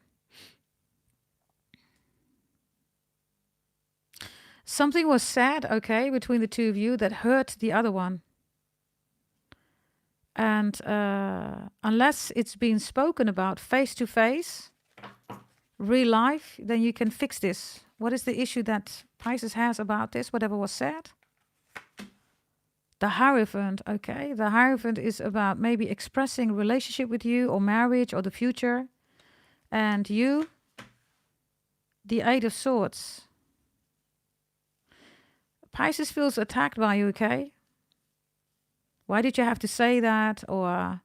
Something was said, okay, between the two of you that hurt the other one. And unless it's been spoken about face to face, real life, then you can fix this. What is the issue that Pisces has about this, whatever was said? The Hierophant, okay. The Hierophant is about maybe expressing a relationship with you or marriage or the future. And you, the 8 of Swords. Pisces feels attacked by you, okay? Why did you have to say that? Or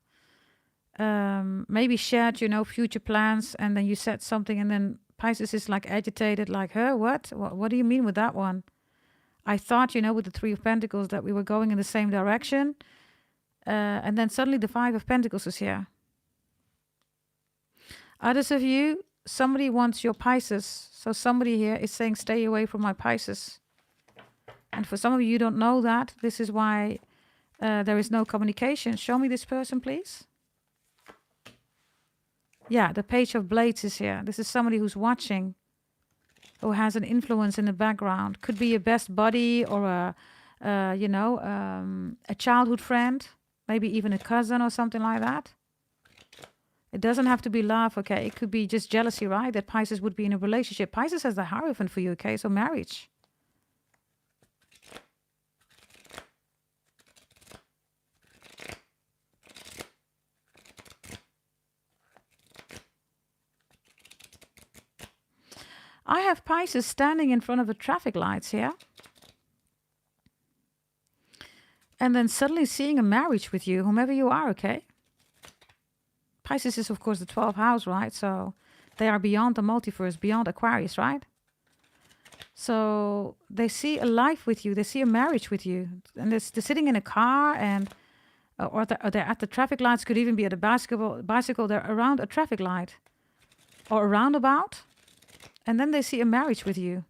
maybe shared, future plans, and then you said something and then Pisces is like agitated, like, huh, what? What do you mean with that one? I thought, with the 3 of Pentacles that we were going in the same direction. And then suddenly the 5 of Pentacles is here. Others of you, somebody wants your Pisces. So somebody here is saying, stay away from my Pisces. And for some of you don't know that. This is why there is no communication. Show me this person, please. Yeah, the Page of Blades is here. This is somebody who's watching, who has an influence in the background. Could be a best buddy or a childhood friend, maybe even a cousin or something like that. It doesn't have to be love, okay? It could be just jealousy, right? That Pisces would be in a relationship. Pisces has the Hierophant for you, okay? So marriage. I have Pisces standing in front of the traffic lights here. And then suddenly seeing a marriage with you, whomever you are, okay? Pisces is, of course, the 12th house, right? So they are beyond the multiverse, beyond Aquarius, right? So they see a life with you. They see a marriage with you. And they're sitting in a car and... or they're at the traffic lights, could even be at a bicycle. They're around a traffic light. Or a roundabout. And then they see a marriage with you.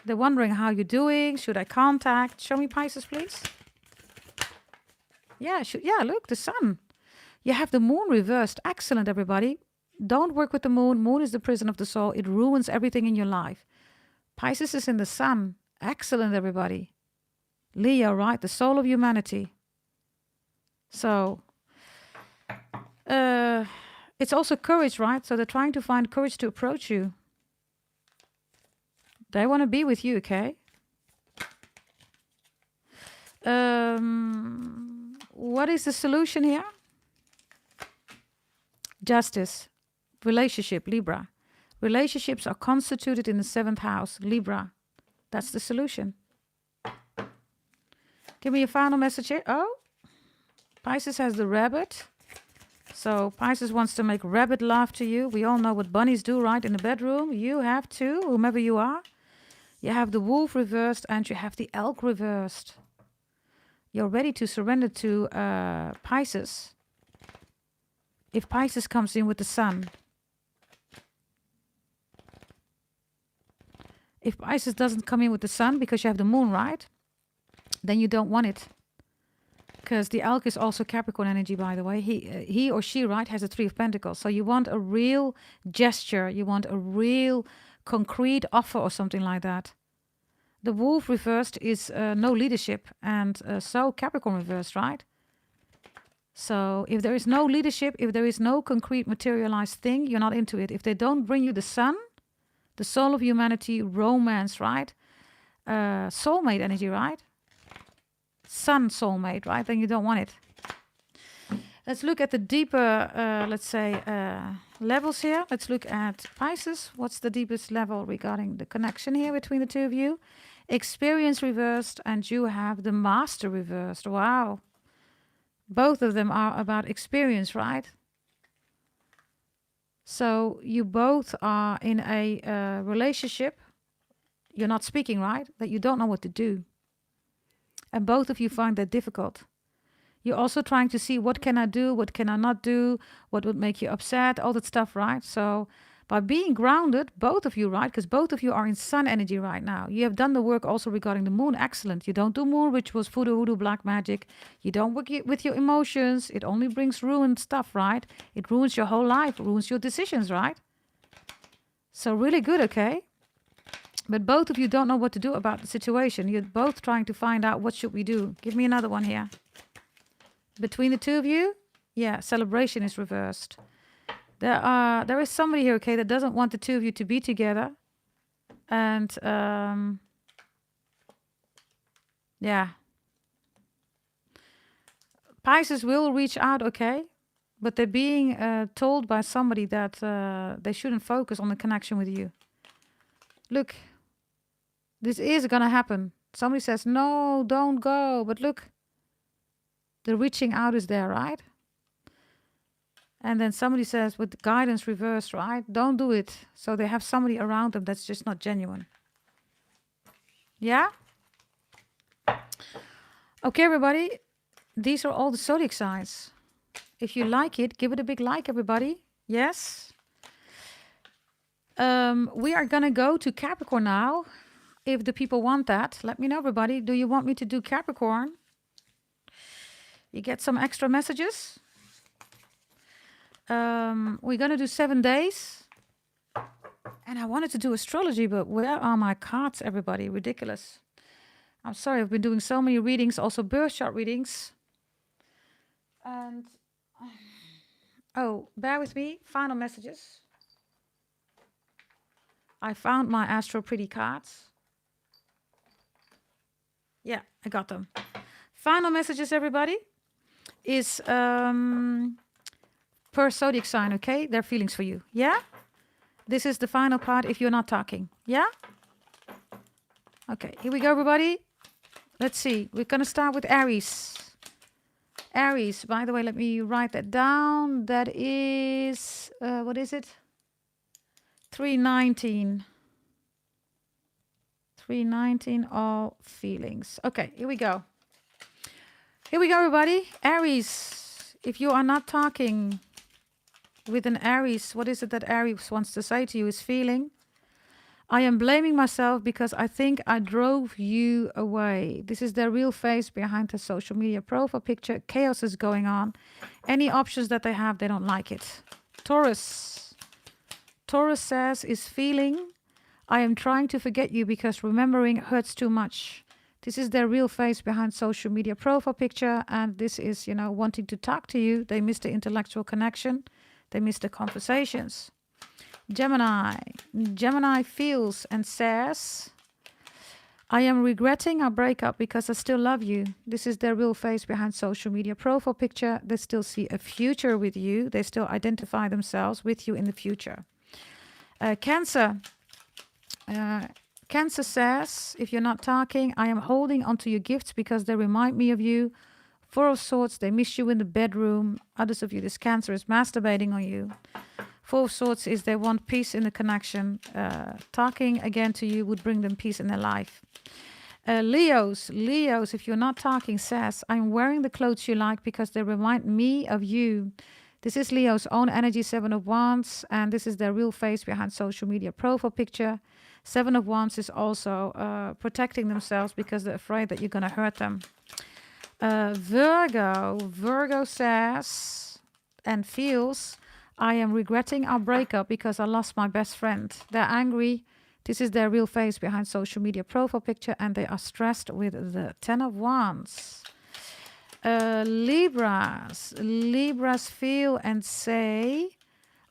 They're wondering how you're doing. Should I contact? Show me Pisces, please. Yeah, look, the sun. You have the moon reversed. Excellent, everybody. Don't work with the moon. Moon is the prison of the soul. It ruins everything in your life. Pisces is in the sun. Excellent, everybody. Leo, right? The soul of humanity. So, it's also courage, right? So they're trying to find courage to approach you. They want to be with you, okay? What is the solution here? Justice. Relationship, Libra. Relationships are constituted in the 7th house, Libra. That's the solution. Give me a final message here. Oh, Pisces has the rabbit. So Pisces wants to make rabbit love to you. We all know what bunnies do, right? In the bedroom. You have too, whomever you are. You have the wolf reversed and you have the elk reversed. You're ready to surrender to Pisces. If Pisces comes in with the sun. If Pisces doesn't come in with the sun because you have the moon, right? Then you don't want it. Because the elk is also Capricorn energy, by the way. He or she, right, has a 3 of Pentacles. So you want a real gesture. You want a real concrete offer or something like that. The wolf reversed is no leadership. And so Capricorn reversed, right? So if there is no leadership, if there is no concrete materialized thing, you're not into it. If they don't bring you the sun, the soul of humanity, romance, right? Soulmate energy, right? Sun soulmate, right? Then you don't want it. Let's look at the deeper, let's say, levels here. Let's look at Pisces. What's the deepest level regarding the connection here between the two of you? Experience reversed, and you have the Master reversed. Wow. Both of them are about experience, right? So you both are in a relationship. You're not speaking, right? That you don't know what to do. And both of you find that difficult. You're also trying to see what can I do, what can I not do, what would make you upset, all that stuff, right? So by being grounded, both of you, right? Because both of you are in sun energy right now. You have done the work also regarding the moon. Excellent. You don't do moon rituals, voodoo, hoodoo, black magic. You don't work with your emotions. It only brings ruined stuff, right? It ruins your whole life, ruins your decisions, right? So really good, okay? But both of you don't know what to do about the situation. You're both trying to find out what should we do. Give me another one here. Between the two of you, yeah, celebration is reversed. There is somebody here, okay, that doesn't want the two of you to be together. And, yeah. Pisces will reach out, okay? But they're being told by somebody that they shouldn't focus on the connection with you. Look, this is going to happen. Somebody says, no, don't go. But look, the reaching out is there, right? And then somebody says, with guidance reversed, right? Don't do it. So they have somebody around them that's just not genuine. Yeah? Okay, everybody. These are all the zodiac signs. If you like it, give it a big like, everybody. Yes? We are going to go to Capricorn now. If the people want that, let me know, everybody. Do you want me to do Capricorn? You get some extra messages. We're going to do 7 days. And I wanted to do astrology, but where are my cards, everybody? Ridiculous. I'm sorry, I've been doing so many readings, also birth chart readings. And, oh, bear with me. Final messages. I found my Astro Pretty cards. Yeah, I got them. Final messages, everybody, is per zodiac sign, okay? Their feelings for you, yeah? This is the final part if you're not talking. Yeah? Okay, here we go, everybody. Let's see. We're going to start with Aries. Aries, by the way, let me write that down. That is, what is it? 319. 319, all feelings. Okay, here we go. Here we go, everybody. Aries, if you are not talking with an Aries, what is it that Aries wants to say to you is feeling? I am blaming myself because I think I drove you away. This is their real face behind the social media profile picture. Chaos is going on. Any options that they have, they don't like it. Taurus. Taurus says is feeling, I am trying to forget you because remembering hurts too much. This is their real face behind social media profile picture. And this is, you know, wanting to talk to you. They miss the intellectual connection. They miss the conversations. Gemini. Gemini feels and says, I am regretting our breakup because I still love you. This is their real face behind social media profile picture. They still see a future with you. They still identify themselves with you in the future. Cancer. Cancer says, if you're not talking, I am holding onto your gifts because they remind me of you. Four of Swords, they miss you in the bedroom. Others of you, this Cancer is masturbating on you. Four of Swords is they want peace in the connection. Talking again to you would bring them peace in their life. Leos, if you're not talking, says, I'm wearing the clothes you like because they remind me of you. This is Leo's own energy, Seven of Wands, and this is their real face behind social media profile picture. Seven of Wands is also protecting themselves because they're afraid that you're going to hurt them. Virgo says and feels, I am regretting our breakup because I lost my best friend. They're angry. This is their real face behind social media profile picture, and they are stressed with the Ten of Wands. Libras feel and say,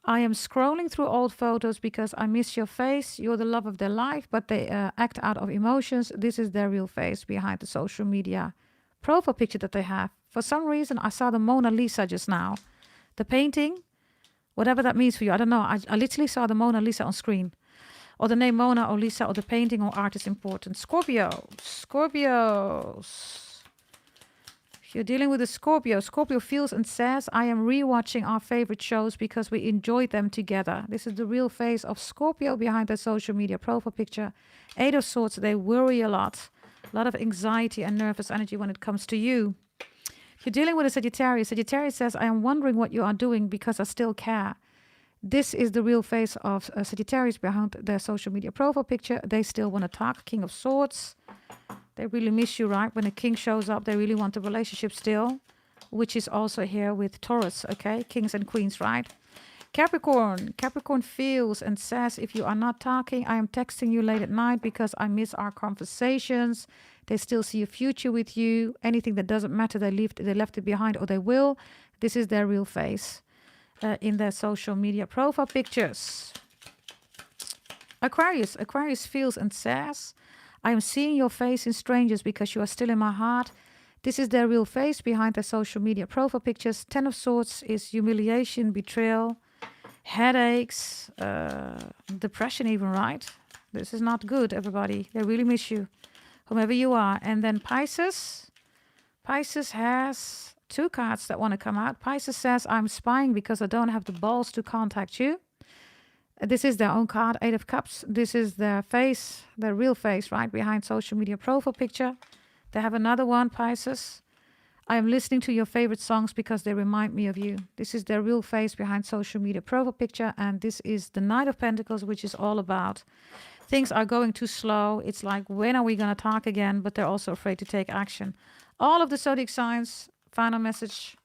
I am scrolling through old photos because I miss your face. You're the love of their life, but they act out of emotions. This is their real face behind the social media profile picture that they have. For some reason, I saw the Mona Lisa just now. The painting, whatever that means for you. I don't know. I literally saw the Mona Lisa on screen. Or the name Mona or Lisa or the painting or art is important. Scorpios. If you're dealing with a Scorpio feels and says, I am rewatching our favorite shows because we enjoyed them together. This is the real face of Scorpio behind their social media profile picture. Eight of Swords, they worry a lot of anxiety and nervous energy when it comes to you. If you're dealing with a Sagittarius says, I am wondering what you are doing because I still care. This is the real face of Sagittarius behind their social media profile picture. They still want to talk. King of Swords. They really miss you, right? When the king shows up, they really want the relationship still, which is also here with Taurus, okay? Kings and queens, right? Capricorn feels and says, if you are not talking, I am texting you late at night because I miss our conversations. They still see a future with you. Anything that doesn't matter, they left it behind or they will. This is their real face in their social media profile pictures. Aquarius feels and says, I am seeing your face in strangers because you are still in my heart. This is their real face behind their social media profile pictures. Ten of Swords is humiliation, betrayal, headaches, depression even, right? This is not good, everybody. They really miss you, whomever you are. And then Pisces has two cards that want to come out. Pisces says, I'm spying because I don't have the balls to contact you. This is their own card, Eight of Cups. This is their face, their real face, right, behind social media profile picture. They have another one, Pisces. I am listening to your favorite songs because they remind me of you. This is their real face behind social media profile picture. And this is the Knight of Pentacles, which is all about things are going too slow. It's like, when are we going to talk again? But they're also afraid to take action. All of the zodiac signs, final message.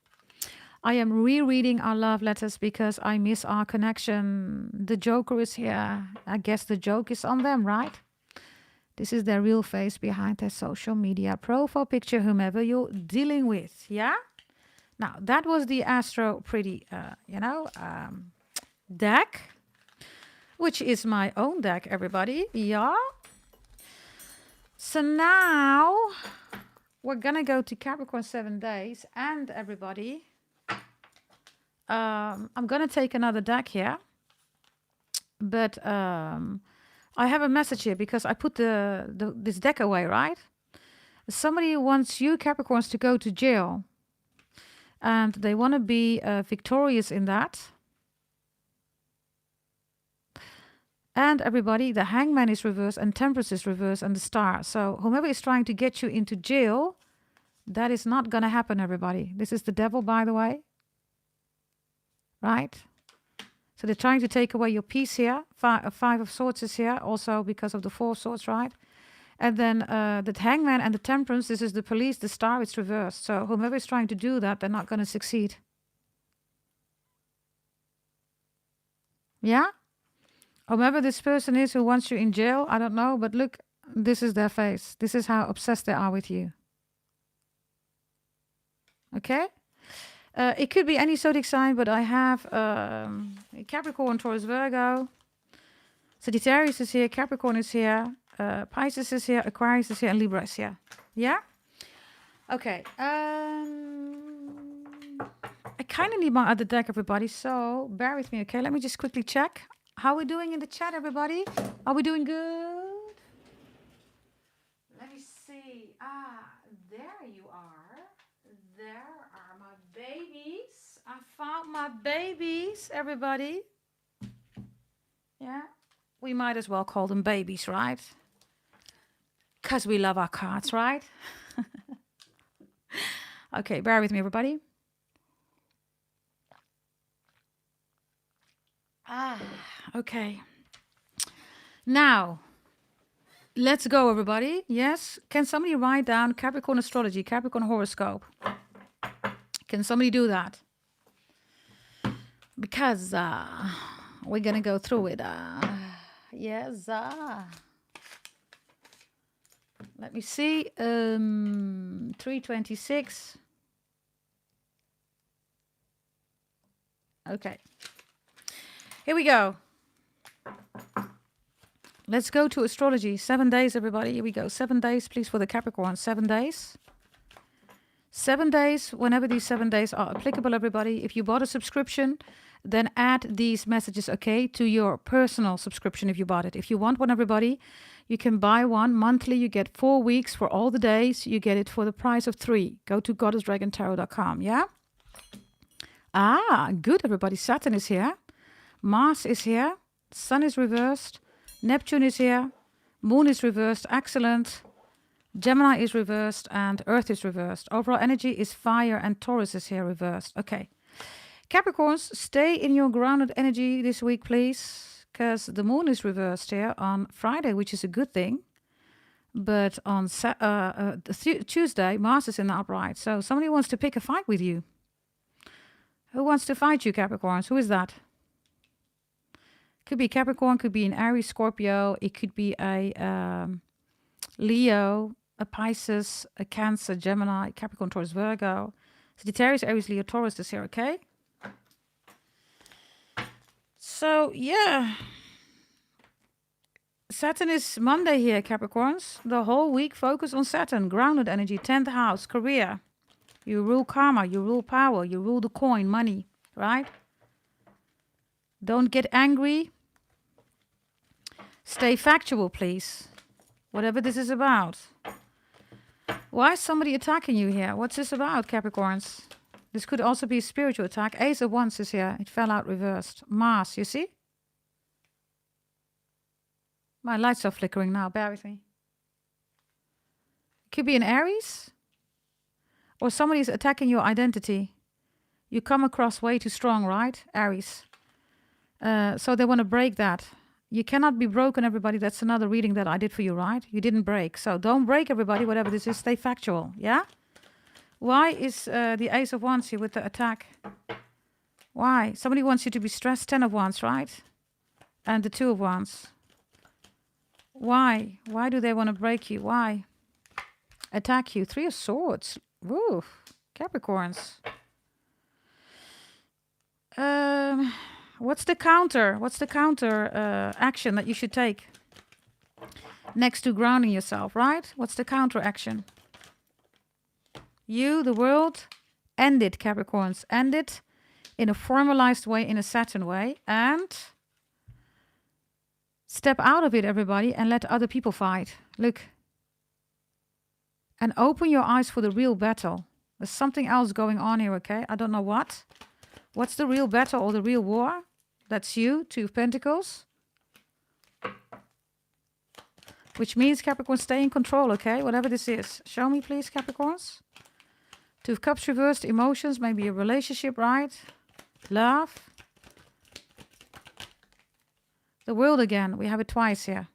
I am rereading our love letters because I miss our connection. The Joker is here. I guess the joke is on them, right? This is their real face behind their social media profile picture, whomever you're dealing with. Yeah? Now, that was the Astro Pretty, deck, which is my own deck, everybody. Yeah? So now, we're going to go to Capricorn 7 days. And everybody, I'm going to take another deck here. But I have a message here because I put this deck away, right? Somebody wants you, Capricorns, to go to jail. And they want to be victorious in that. And everybody, the Hangman is reversed and Temperance is reversed and the Star. So whomever is trying to get you into jail, that is not going to happen, everybody. This is the devil, by the way. Right? So they're trying to take away your peace here. Five of Swords is here, also because of the Four of Swords, right? And then the Hangman and the Temperance, this is the Police, the Star, it's reversed. So whomever is trying to do that, they're not going to succeed. Yeah? Whomever this person is who wants you in jail, I don't know, but look, this is their face. This is how obsessed they are with you. Okay? It could be any zodiac sign, but I have Capricorn, Taurus, Virgo. Sagittarius is here, Capricorn is here, Pisces is here, Aquarius is here, and Libra is here. Yeah? Okay. I kind of need my other deck, everybody, so bear with me, okay? Let me just quickly check. How are we doing in the chat, everybody? Are we doing good? Let me see. There you are. There are my babies. I found my babies, everybody. Yeah. We might as well call them babies, right? Because we love our cards, right? Okay, bear with me, everybody. Okay. Now, let's go, everybody. Yes? Can somebody write down Capricorn astrology, Capricorn horoscope? Can somebody do that? Because we're going to go through it. Yes. Let me see. 326. Okay. Here we go. Let's go to astrology. 7 days, everybody. Here we go. 7 days, please, for the Capricorn. 7 days. 7 days, whenever these 7 days are applicable, everybody. If you bought a subscription, then add these messages, okay, to your personal subscription if you bought it. If you want one, everybody, you can buy one monthly. You get 4 weeks for all the days. You get it for the price of 3. Go to goddessdragontarot.com, yeah? Good, everybody. Saturn is here. Mars is here. Sun is reversed. Neptune is here. Moon is reversed. Excellent. Gemini is reversed and Earth is reversed. Overall energy is fire and Taurus is here reversed. Okay. Capricorns, stay in your grounded energy this week, please. Because the moon is reversed here on Friday, which is a good thing. But on Tuesday, Mars is in the upright. So somebody wants to pick a fight with you. Who wants to fight you, Capricorns? Who is that? Could be Capricorn, could be an Aries, Scorpio. It could be a Leo, a Pisces, a Cancer, Gemini, Capricorn, Taurus, Virgo. Sagittarius, Aries, Leo, Taurus is here, okay? So, yeah. Saturn is Monday here, Capricorns. The whole week focus on Saturn. Grounded energy, 10th house, career. You rule karma, you rule power, you rule the coin, money, right? Don't get angry. Stay factual, please. Whatever this is about. Why is somebody attacking you here? What's this about, Capricorns? This could also be a spiritual attack. Ace of Wands is here. It fell out reversed. Mars, you see? My lights are flickering now. Bear with me. Could be an Aries. Or somebody's attacking your identity. You come across way too strong, right? Aries. So they want to break that. You cannot be broken, everybody. That's another reading that I did for you, right? You didn't break. So don't break, everybody, whatever this is. Stay factual, yeah? Why is the Ace of Wands here with the attack? Why? Somebody wants you to be stressed. 10 of Wands, right? And the 2 of Wands. Why? Why do they want to break you? Why? Attack you. 3 of Swords. Woo. Capricorns. What's the counter? What's the counter action that you should take next to grounding yourself, right? What's the counter action? You, the world, end it, Capricorns. End it in a formalized way, in a Saturn way. And Step out of it, everybody, and let other people fight. Look. And open your eyes for the real battle. There's something else going on here, okay? I don't know what. What's the real battle or the real war? That's you, Two of Pentacles. Which means, Capricorn, stay in control, okay? Whatever this is. Show me, please, Capricorns. Two of Cups reversed, emotions, maybe a relationship, right? Love. The World again. We have it twice here.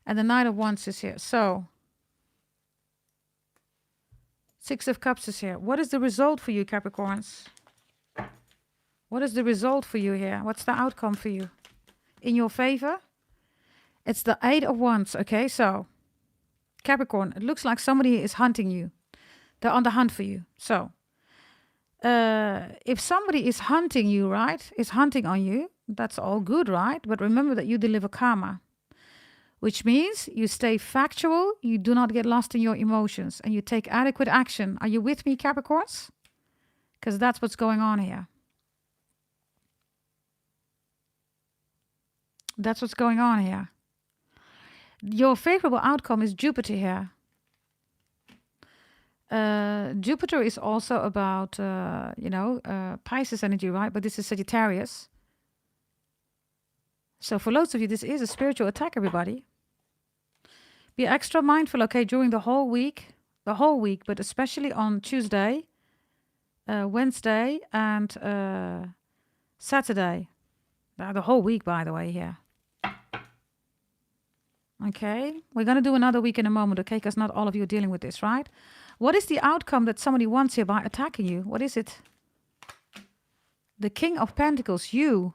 And the Knight of Wands is here. So, Six of Cups is here. What is the result for you, Capricorns? What is the result for you here? What's the outcome for you? In your favor? It's the Eight of Wands. Okay, so Capricorn, it looks like somebody is hunting you. They're on the hunt for you. So if somebody is hunting you, right, is hunting on you, that's all good, right? But remember that you deliver karma, which means you stay factual, you do not get lost in your emotions, and you take adequate action. Are you with me, Capricorns? Because that's what's going on here. That's what's going on here. Your favorable outcome is Jupiter here. Jupiter is also about, Pisces energy, right? But this is Sagittarius. So for loads of you, this is a spiritual attack, everybody. Be extra mindful, okay, during the whole week, but especially on Tuesday, Wednesday, and Saturday. The whole week, by the way, here. Okay, we're going to do another week in a moment, okay, because not all of you are dealing with this, right? What is the outcome that somebody wants here by attacking you? What is it? The King of Pentacles, you.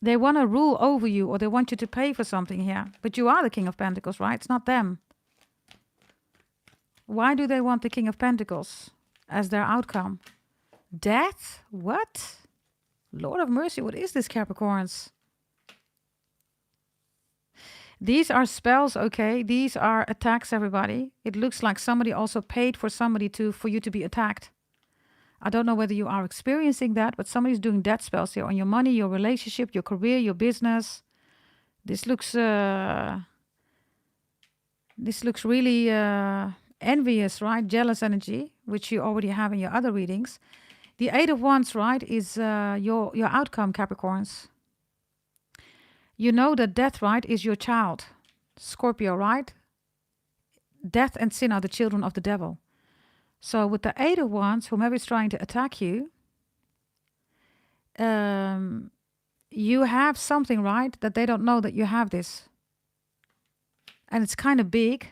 They want to rule over you, or they want you to pay for something here. But you are the King of Pentacles, right? It's not them. Why do they want the King of Pentacles as their outcome? Death? What? Lord of mercy, what is this, Capricorns? These are spells, okay? These are attacks, everybody. It looks like somebody also paid for somebody for you to be attacked. I don't know whether you are experiencing that, but somebody's doing death spells here on your money, your relationship, your career, your business. This looks really envious, right? Jealous energy, which you already have in your other readings. The Eight of Wands, right, is your outcome, Capricorns. You know that death, right, is your child. Scorpio, right? Death and sin are the children of the devil. So with the Eight of Wands, whomever is trying to attack you, you have something, right, that they don't know that you have this. And it's kind of big.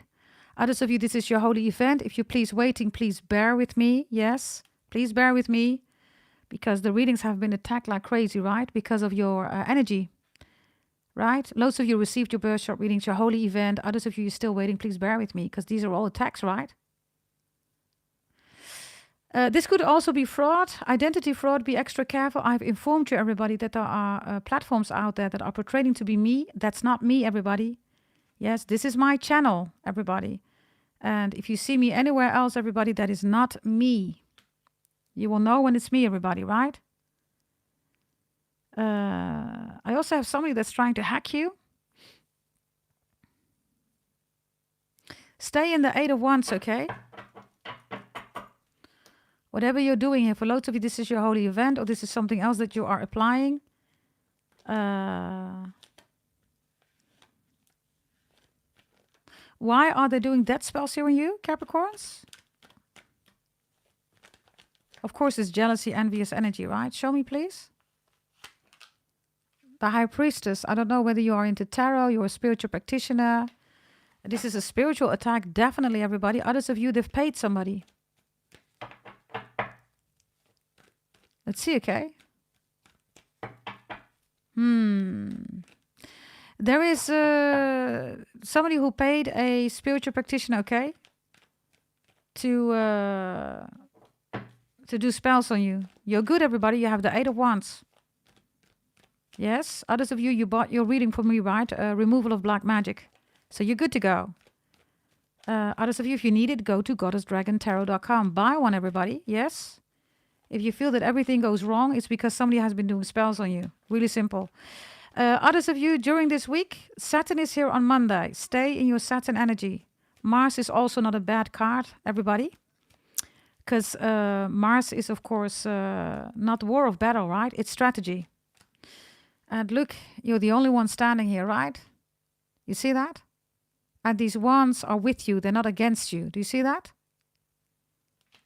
Others of you, this is your holy event. If you're please waiting, please bear with me. Yes, please bear with me. Because the readings have been attacked like crazy, right? Because of your energy. Right? Loads of you received your birth chart readings, your holy event. Others of you, you're still waiting. Please bear with me, because these are all attacks, right? This could also be fraud, identity fraud. Be extra careful. I've informed you, everybody, that there are platforms out there that are portraying to be me. That's not me, everybody. Yes, this is my channel, everybody. And if you see me anywhere else, everybody, that is not me. You will know when it's me, everybody, right? I also have somebody that's trying to hack you. Stay in the Eight of Wands, okay? Whatever you're doing here, for loads of you, this is your holy event, or this is something else that you are applying. Why are they doing death spells here on you, Capricorns? Of course, it's jealousy, envious energy, right? Show me, please. The High Priestess. I don't know whether you are into tarot, you're a spiritual practitioner. This is a spiritual attack, definitely, everybody. Others of you, they've paid somebody. Let's see, okay? There is somebody who paid a spiritual practitioner, okay? To do spells on you. You're good, everybody. You have the Eight of Wands. Yes, others of you, you bought your reading from me, right? Removal of black magic. So you're good to go. Others of you, if you need it, go to goddessdragontarot.com. Buy one, everybody. Yes. If you feel that everything goes wrong, it's because somebody has been doing spells on you. Really simple. Others of you, during this week, Saturn is here on Monday. Stay in your Saturn energy. Mars is also not a bad card, everybody. Because Mars is, of course, not war of battle, right? It's strategy. And look, you're the only one standing here, right? You see that? And these wands are with you. They're not against you. Do you see that?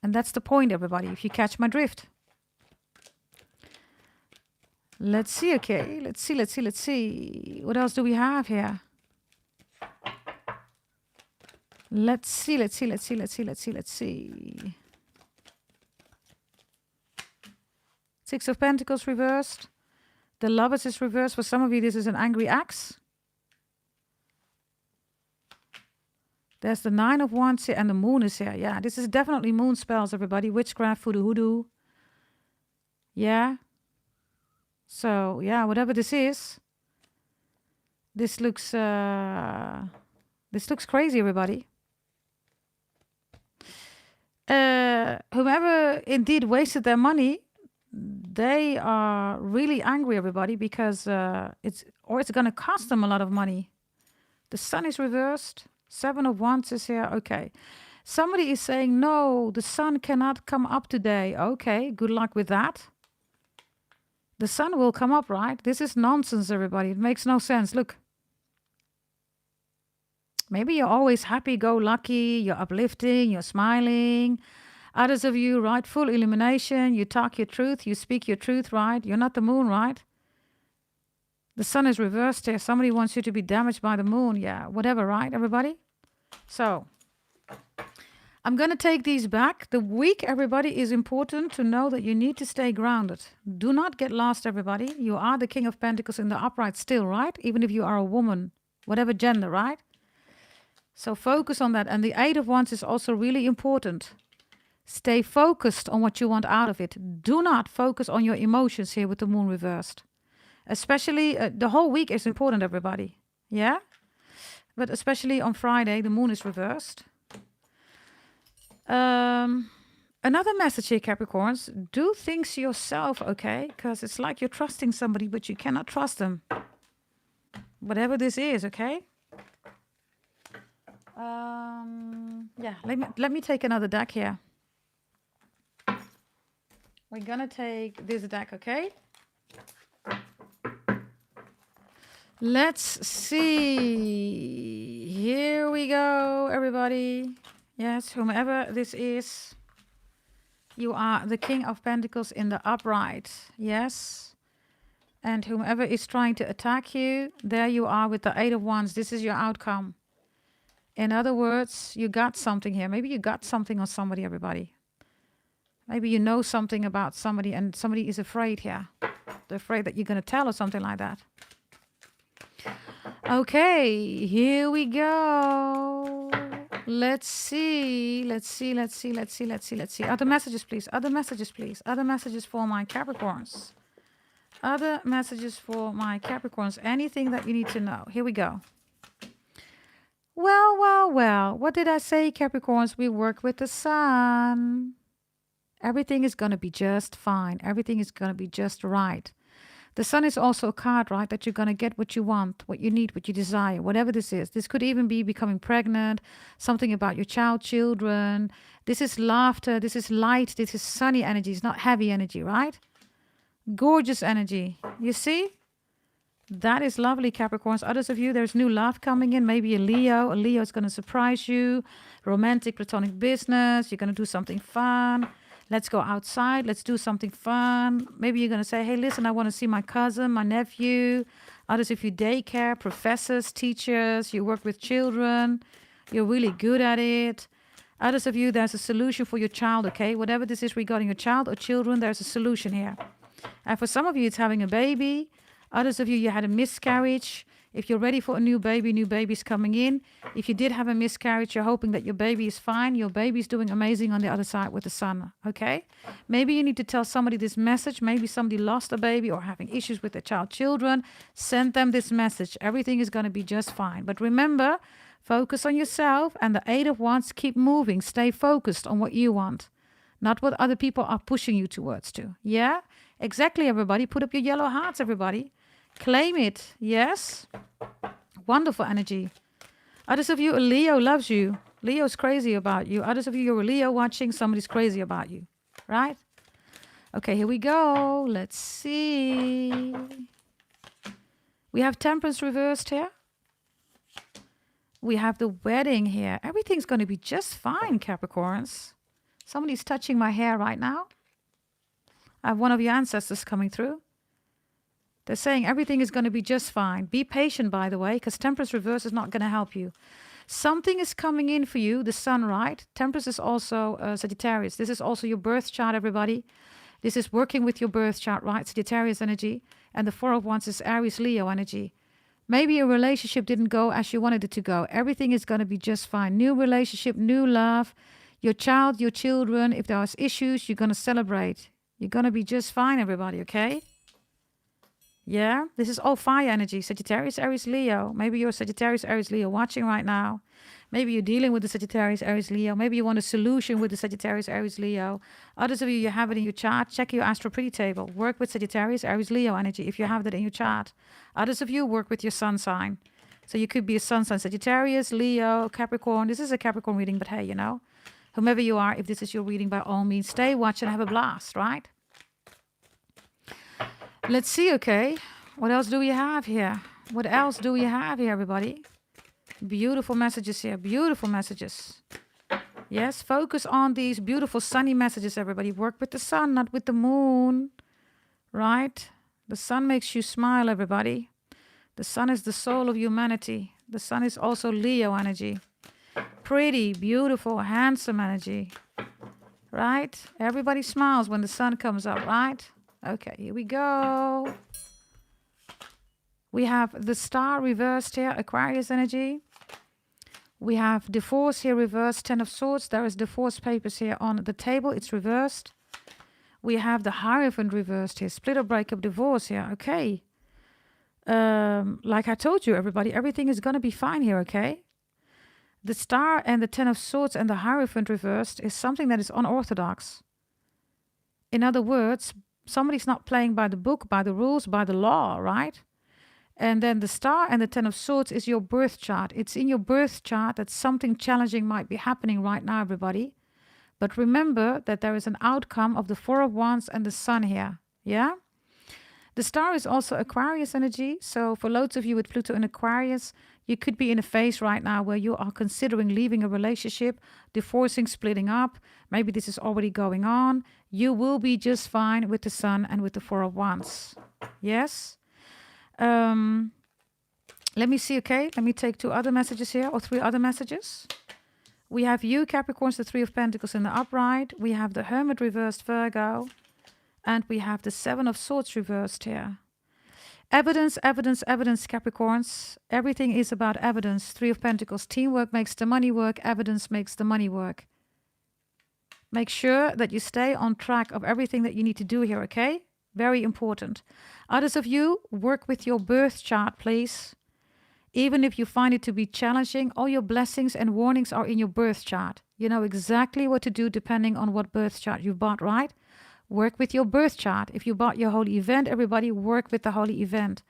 And that's the point, everybody, if you catch my drift. Let's see, okay. Let's see. What else do we have here? Let's see. Six of Pentacles reversed. The Lovers is reversed. For some of you, this is an angry axe. There's the Nine of Wands here and the Moon is here. Yeah, this is definitely moon spells, everybody. Witchcraft, voodoo, hoodoo. Yeah. So, yeah, whatever this is. This looks crazy, everybody. Whoever indeed wasted their money, they are really angry, everybody, because it's going to cost them a lot of money. The Sun is reversed. Seven of Wands is here. Okay. Somebody is saying, no, the sun cannot come up today. Okay, good luck with that. The sun will come up, right? This is nonsense, everybody. It makes no sense. Look. Maybe you're always happy-go-lucky. You're uplifting. You're smiling. Others of you, right? Full illumination. You talk your truth. You speak your truth, right? You're not the moon, right? The sun is reversed here. Somebody wants you to be damaged by the moon. Yeah, whatever, right, everybody? So, I'm going to take these back. The week, everybody, is important to know that you need to stay grounded. Do not get lost, everybody. You are the King of Pentacles in the upright still, right? Even if you are a woman, whatever gender, right? So focus on that. And the Eight of Wands is also really important. Stay focused on what you want out of it. Do not focus on your emotions here with the moon reversed. Especially, the whole week is important, everybody. Yeah? But especially on Friday, the moon is reversed. Another message here, Capricorns. Do things yourself, okay? Because it's like you're trusting somebody, but you cannot trust them. Whatever this is, okay? Yeah, let me take another deck here. We're going to take this deck, okay? Let's see. Here we go, everybody. Yes, whomever this is, you are the King of Pentacles in the upright. Yes. And whomever is trying to attack you, there you are with the Eight of Wands. This is your outcome. In other words, you got something here. Maybe you got something on somebody, everybody. Maybe you know something about somebody and somebody is afraid here. They're afraid that you're going to tell or something like that. Okay, here we go. Let's see. Other messages, please. Other messages for my Capricorns. Anything that you need to know. Here we go. Well. What did I say, Capricorns? We work with the sun. Everything is going to be just fine. Everything is going to be just right. The sun is also a card, right? That you're going to get what you want, what you need, what you desire, whatever this is. This could even be becoming pregnant, something about your children. This is laughter. This is light. This is sunny energy. It's not heavy energy, right? Gorgeous energy. You see? That is lovely, Capricorns. Others of you, there's new love coming in. Maybe a Leo. A Leo is going to surprise you. Romantic, platonic business. You're going to do something fun. Let's go outside. Let's do something fun. Maybe you're going to say, hey, listen, I want to see my cousin, my nephew. Others of you, daycare, professors, teachers. You work with children. You're really good at it. Others of you, there's a solution for your child, okay? Whatever this is regarding your child or children, there's a solution here. And for some of you, it's having a baby. Others of you, you had a miscarriage. If you're ready for a new baby's coming in. If you did have a miscarriage, you're hoping that your baby is fine. Your baby's doing amazing on the other side with the sun, okay? Maybe you need to tell somebody this message. Maybe somebody lost a baby or having issues with their children. Send them this message. Everything is going to be just fine. But remember, focus on yourself and the Eight of Wands, keep moving. Stay focused on what you want. not what other people are pushing you towards to. Yeah, exactly, everybody. Put up your yellow hearts, everybody. Claim it. Yes. Wonderful energy. Others of you, a Leo loves you. Leo's crazy about you. Others of you, you're a Leo watching, somebody's crazy about you. Right? Okay, here we go. Let's see. We have Temperance reversed here. We have the wedding here. Everything's going to be just fine, Capricorns. Somebody's touching my hair right now. I have one of your ancestors coming through. They're saying everything is going to be just fine. Be patient, by the way, because Temperance reverse is not going to help you. Something is coming in for you, the sun, right? Temperance is also Sagittarius. This is also your birth chart, everybody. This is working with your birth chart, right? Sagittarius energy. And the Four of Wands is Aries, Leo energy. Maybe a relationship didn't go as you wanted it to go. Everything is going to be just fine. New relationship, new love. Your child, your children, if there's issues, you're going to celebrate. You're going to be just fine, everybody, okay? Yeah, this is all fire energy. Sagittarius, Aries, Leo. Maybe you're Sagittarius, Aries, Leo watching right now. Maybe you're dealing with the Sagittarius, Aries, Leo. Maybe you want a solution with the Sagittarius, Aries, Leo. Others of you, you have it in your chart. Check your astro pretty table. Work with Sagittarius, Aries, Leo energy if you have that in your chart. Others of you work with your sun sign. So you could be a sun sign Sagittarius, Leo, Capricorn. This is a Capricorn reading, but hey, you know, whomever you are, if this is your reading, by all means, stay, watch, and have a blast, right? Let's see, okay. What else do we have here? What else do we have here, everybody? Beautiful messages here. Beautiful messages. Yes, focus on these beautiful sunny messages, everybody. Work with the sun, not with the moon. Right? The sun makes you smile, everybody. The sun is the soul of humanity. The sun is also Leo energy. Pretty, beautiful, handsome energy. Right? Everybody smiles when the sun comes up, right? Okay, here we go. We have the star reversed here, Aquarius energy. We have divorce here reversed, Ten of Swords. There is divorce papers here on the table. It's reversed. We have the Hierophant reversed here. Split or breakup, divorce here. Okay. Like I told you, everybody, everything is going to be fine here, okay? The star and the Ten of Swords and the Hierophant reversed is something that is unorthodox. In other words, somebody's not playing by the book, by the rules, by the law, right? And then the star and the Ten of Swords is your birth chart. It's in your birth chart that something challenging might be happening right now, everybody. But remember that there is an outcome of the Four of Wands and the Sun here. Yeah? The star is also Aquarius energy. So for loads of you with Pluto in Aquarius, you could be in a phase right now where you are considering leaving a relationship, divorcing, splitting up. Maybe this is already going on. You will be just fine with the Sun and with the Four of Wands. Yes? Let me see, okay? Let me take two other messages here, or three other messages. We have you, Capricorns, the Three of Pentacles in the upright. We have the Hermit reversed, Virgo. And we have the Seven of Swords reversed here. Evidence, evidence, evidence, Capricorns. Everything is about evidence. Three of Pentacles. Teamwork makes the money work. Evidence makes the money work. Make sure that you stay on track of everything that you need to do here, okay? Very important. Others of you, work with your birth chart, please. Even if you find it to be challenging, all your blessings and warnings are in your birth chart. You know exactly what to do depending on what birth chart you bought, right? Work with your birth chart. If you bought your holy event, everybody work with the holy event.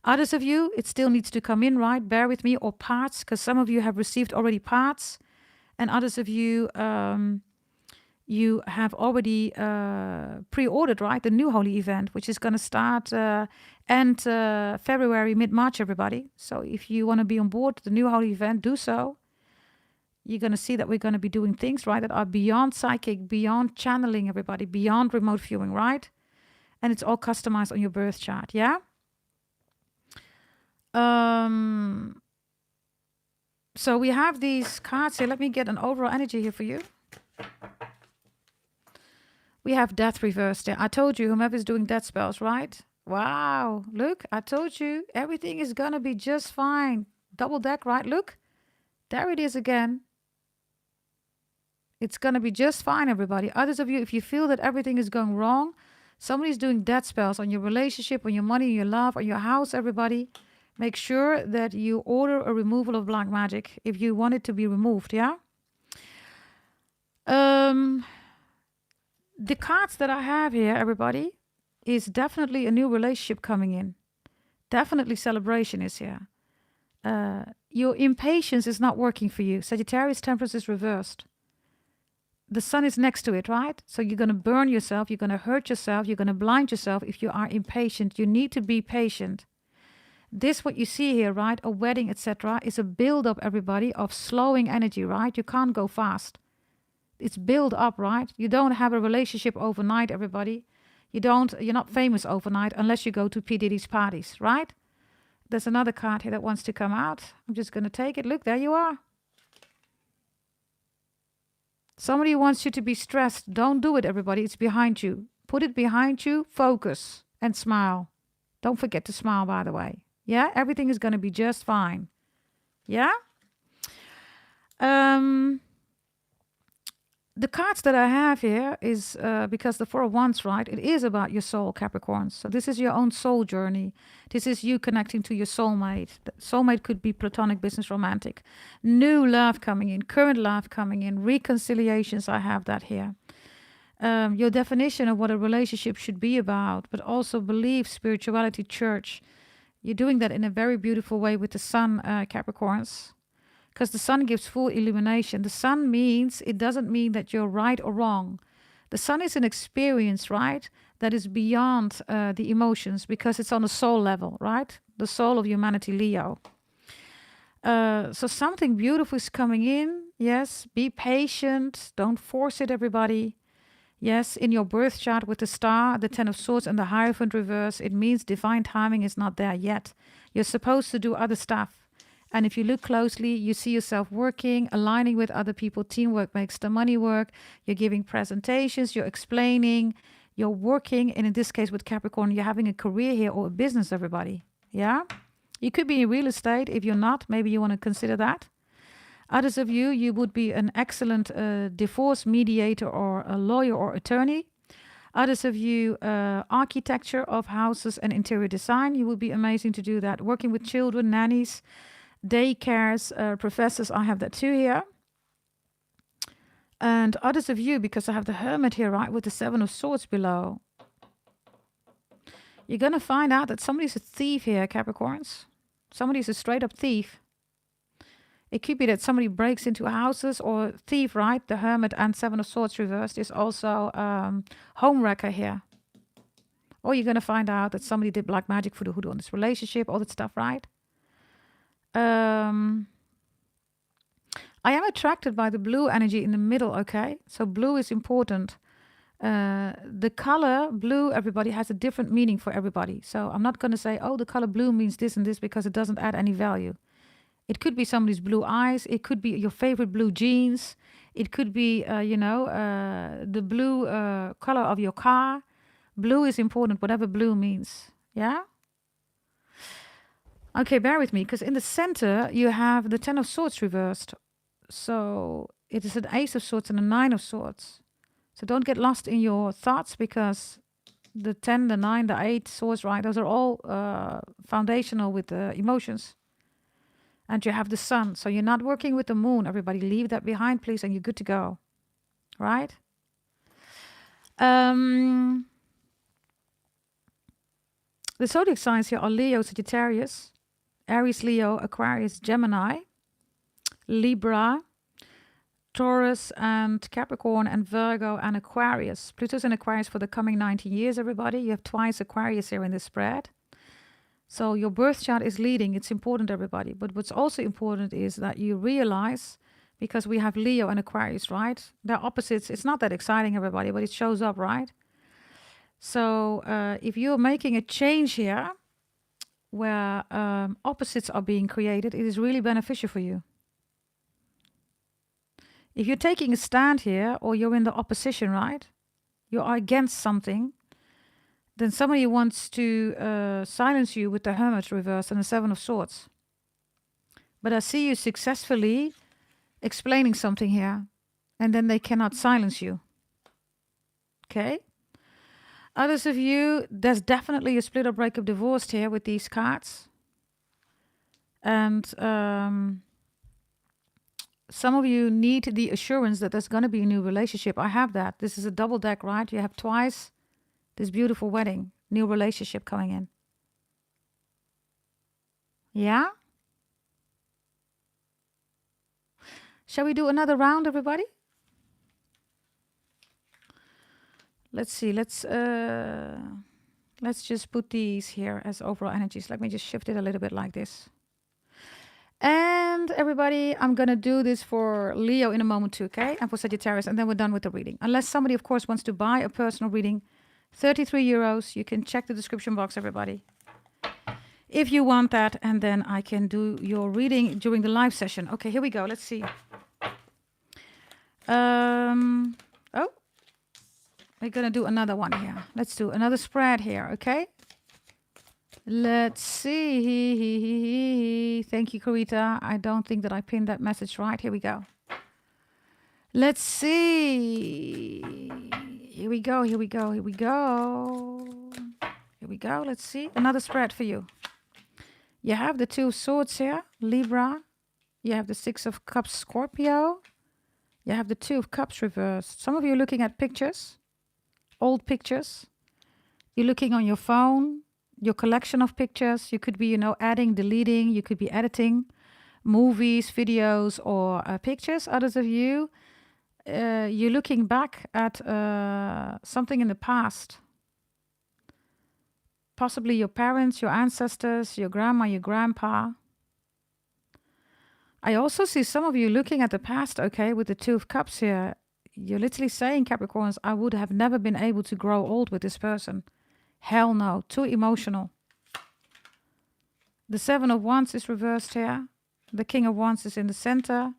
Others of you, it still needs to come in, right? Bear with me, or parts, because some of you have received already parts. And others of you, you have already pre-ordered, right? The new holy event, which is going to start end February, mid-March, everybody. So if you want to be on board the new holy event, do so. You're going to see that we're going to be doing things, right, that are beyond psychic, beyond channeling, everybody, beyond remote viewing, right? And it's all customized on your birth chart, yeah? So we have these cards here. Let me get an overall energy here for you. We have death reversed there. I told you, whomever's doing death spells, right? Wow, look, I told you, everything is going to be just fine. Double deck, right? Look, there it is again. It's going to be just fine, everybody. Others of you, if you feel that everything is going wrong, somebody's doing death spells on your relationship, on your money, your love, on your house, everybody. Make sure that you order a removal of black magic if you want it to be removed, yeah? The cards that I have here, everybody, is definitely a new relationship coming in. Definitely celebration is here. Your impatience is not working for you. Sagittarius Temperance is reversed. The sun is next to it, right? So you're going to burn yourself, you're going to hurt yourself, you're going to blind yourself if you are impatient. You need to be patient. This, what you see here, right? A wedding, etc., is a build-up, everybody, of slowing energy, right? You can't go fast. It's build up, right? You don't have a relationship overnight, everybody. You're not famous overnight unless you go to P. Diddy's parties, right? There's another card here that wants to come out. I'm just going to take it. Look, there you are. Somebody wants you to be stressed. Don't do it, everybody. It's behind you. Put it behind you, focus, and smile. Don't forget to smile, by the way. Yeah, everything is going to be just fine. Yeah? The cards that I have here is because the Four of Wands, right? It is about your soul, Capricorns. So this is your own soul journey. This is you connecting to your soulmate. The soulmate could be platonic, business, romantic. New love coming in, current love coming in, reconciliations. I have that here. Your definition of what a relationship should be about, but also belief, spirituality, church. You're doing that in a very beautiful way with the sun, Capricorns. Because the sun gives full illumination. The sun means, it doesn't mean that you're right or wrong. The sun is an experience, right? That is beyond the emotions because it's on a soul level, right? The soul of humanity, Leo. So something beautiful is coming in. Yes, be patient. Don't force it, everybody. Yes, in your birth chart with the star, the Ten of Swords and the Hierophant reverse, it means divine timing is not there yet. You're supposed to do other stuff. And if you look closely, you see yourself working, aligning with other people. Teamwork makes the money work. You're giving presentations, you're explaining, you're working. And in this case with Capricorn, you're having a career here or a business, everybody. Yeah? You could be in real estate. If you're not, maybe you want to consider that. Others of you, you would be an excellent divorce mediator or a lawyer or attorney. Others of you, architecture of houses and interior design. You would be amazing to do that. Working with children, nannies, daycares, professors, I have that too here. And others of you, because I have the Hermit here, right, with the Seven of Swords below. You're going to find out that somebody's a thief here, Capricorns. Somebody's a straight up thief. It could be that somebody breaks into houses or thief, right? The Hermit and Seven of Swords reversed is also home wrecker here. Or you're going to find out that somebody did black magic for the hoodoo on this relationship, all that stuff, right? I am attracted by the blue energy in the middle, okay? So blue is important. The color blue, everybody, has a different meaning for everybody. So I'm not going to say, oh, the color blue means this and this because it doesn't add any value. It could be somebody's blue eyes. It could be your favorite blue jeans. It could be, the blue color of your car. Blue is important, whatever blue means. Yeah? Okay, bear with me, because in the center, you have the Ten of Swords reversed. So it is an Ace of Swords and a Nine of Swords. So don't get lost in your thoughts, because the 10, the 9, the 8 swords, right? Those are all foundational with the emotions. And you have the sun. So you're not working with the moon. Everybody leave that behind, please, and you're good to go. Right? The zodiac signs here are Leo, Sagittarius, Aries, Leo, Aquarius, Gemini, Libra, Taurus, and Capricorn, and Virgo, and Aquarius. Pluto's in Aquarius for the coming 19 years, everybody. You have twice Aquarius here in this spread. So your birth chart is leading. It's important, everybody. But what's also important is that you realize, because we have Leo and Aquarius, right? They're opposites. It's not that exciting, everybody, but it shows up, right? So if you're making a change here, where opposites are being created, it is really beneficial for you. If you're taking a stand here, or you're in the opposition, right? You are against something, then somebody wants to silence you with the Hermit reverse and the Seven of Swords. But I see you successfully explaining something here, and then they cannot silence you. Okay? Others of you, there's definitely a split or breakup, divorced here with these cards. And Some of you need the assurance that there's going to be a new relationship. I have that. This is a double deck, right? You have twice this beautiful wedding, new relationship coming in. Yeah? Shall we do another round, everybody? Let's see. Let's just put these here as overall energies. Let me just shift it a little bit like this. And everybody, I'm going to do this for Leo in a moment too, okay? And for Sagittarius, and then we're done with the reading. Unless somebody, of course, wants to buy a personal reading, 33 euros. You can check the description box, everybody, if you want that. And then I can do your reading during the live session. Okay, here we go. Let's see. Oh, we're going to do another one here. Let's do another spread here, okay? Let's see. Thank you, Carita. I don't think that I pinned that message right. Here we go. Let's see. Here we go. Here we go. Here we go. Here we go. Let's see. Another spread for you. You have the Two of Swords here, Libra. You have the Six of Cups, Scorpio. You have the Two of Cups reversed. Some of you are looking at pictures, old pictures. You're looking on your phone. Your collection of pictures. You could be, adding, deleting. You could be editing movies, videos, or pictures. Others of you, you're looking back at something in the past. Possibly your parents, your ancestors, your grandma, your grandpa. I also see some of you looking at the past, okay, with the Two of Cups here. You're literally saying, Capricorns, I would have never been able to grow old with this person. Hell no, too emotional. The Seven of Wands is reversed here. The King of Wands is in the center.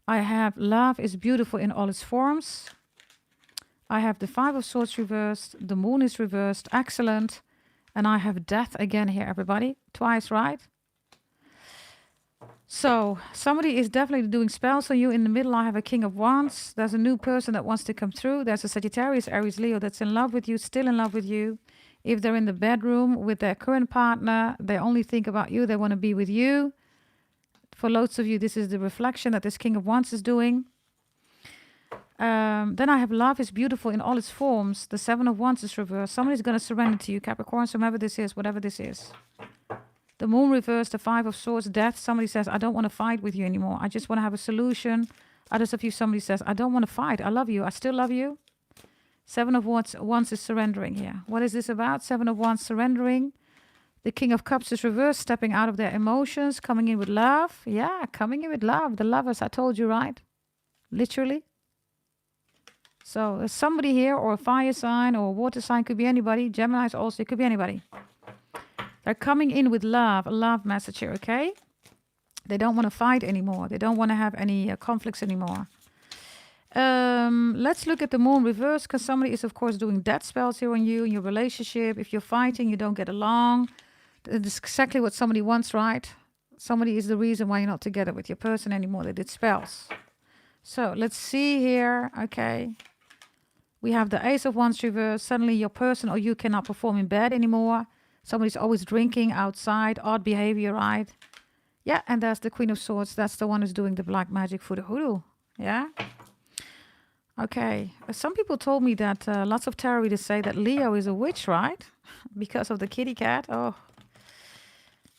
I have love is beautiful in all its forms. I have the Five of Swords reversed. The Moon is reversed. Excellent. And I have death again here, everybody. Twice, right? So somebody is definitely doing spells on you. In the middle, I have a King of Wands. There's a new person that wants to come through. There's a Sagittarius, Aries, Leo that's in love with you, still in love with you. If they're in the bedroom with their current partner, they only think about you. They want to be with you. For loads of you, this is the reflection that this King of Wands is doing. Then I have love is beautiful in all its forms. The Seven of Wands is reversed. Somebody's going to surrender to you, Capricorn, whomever this is, whatever this is. The Moon reversed, the Five of Swords, death. Somebody says, I don't want to fight with you anymore. I just want to have a solution. Others of you, somebody says, I don't want to fight. I love you. I still love you. Seven of Wands is surrendering here. What is this about? Seven of Wands surrendering. The King of Cups is reversed, stepping out of their emotions, coming in with love. Yeah, coming in with love. The lovers, I told you, right? Literally. So there's somebody here, or a fire sign, or a water sign, could be anybody. Gemini's also, it could be anybody. They're coming in with love, a love message here, okay? They don't want to fight anymore. They don't want to have any conflicts anymore. Let's look at the Moon reverse, because somebody is, of course, doing death spells here on you in your relationship. If you're fighting, you don't get along. That's exactly what somebody wants, right? Somebody is the reason why you're not together with your person anymore. They did spells. So let's see here. Okay. We have the Ace of Wands reverse. Suddenly your person or you cannot perform in bed anymore. Somebody's always drinking outside, odd behavior, right? Yeah, and there's the Queen of Swords. That's the one who's doing the black magic for the hoodoo. Yeah. Okay. Some people told me that lots of tarot readers say that Leo is a witch, right? Because of the kitty cat. Oh,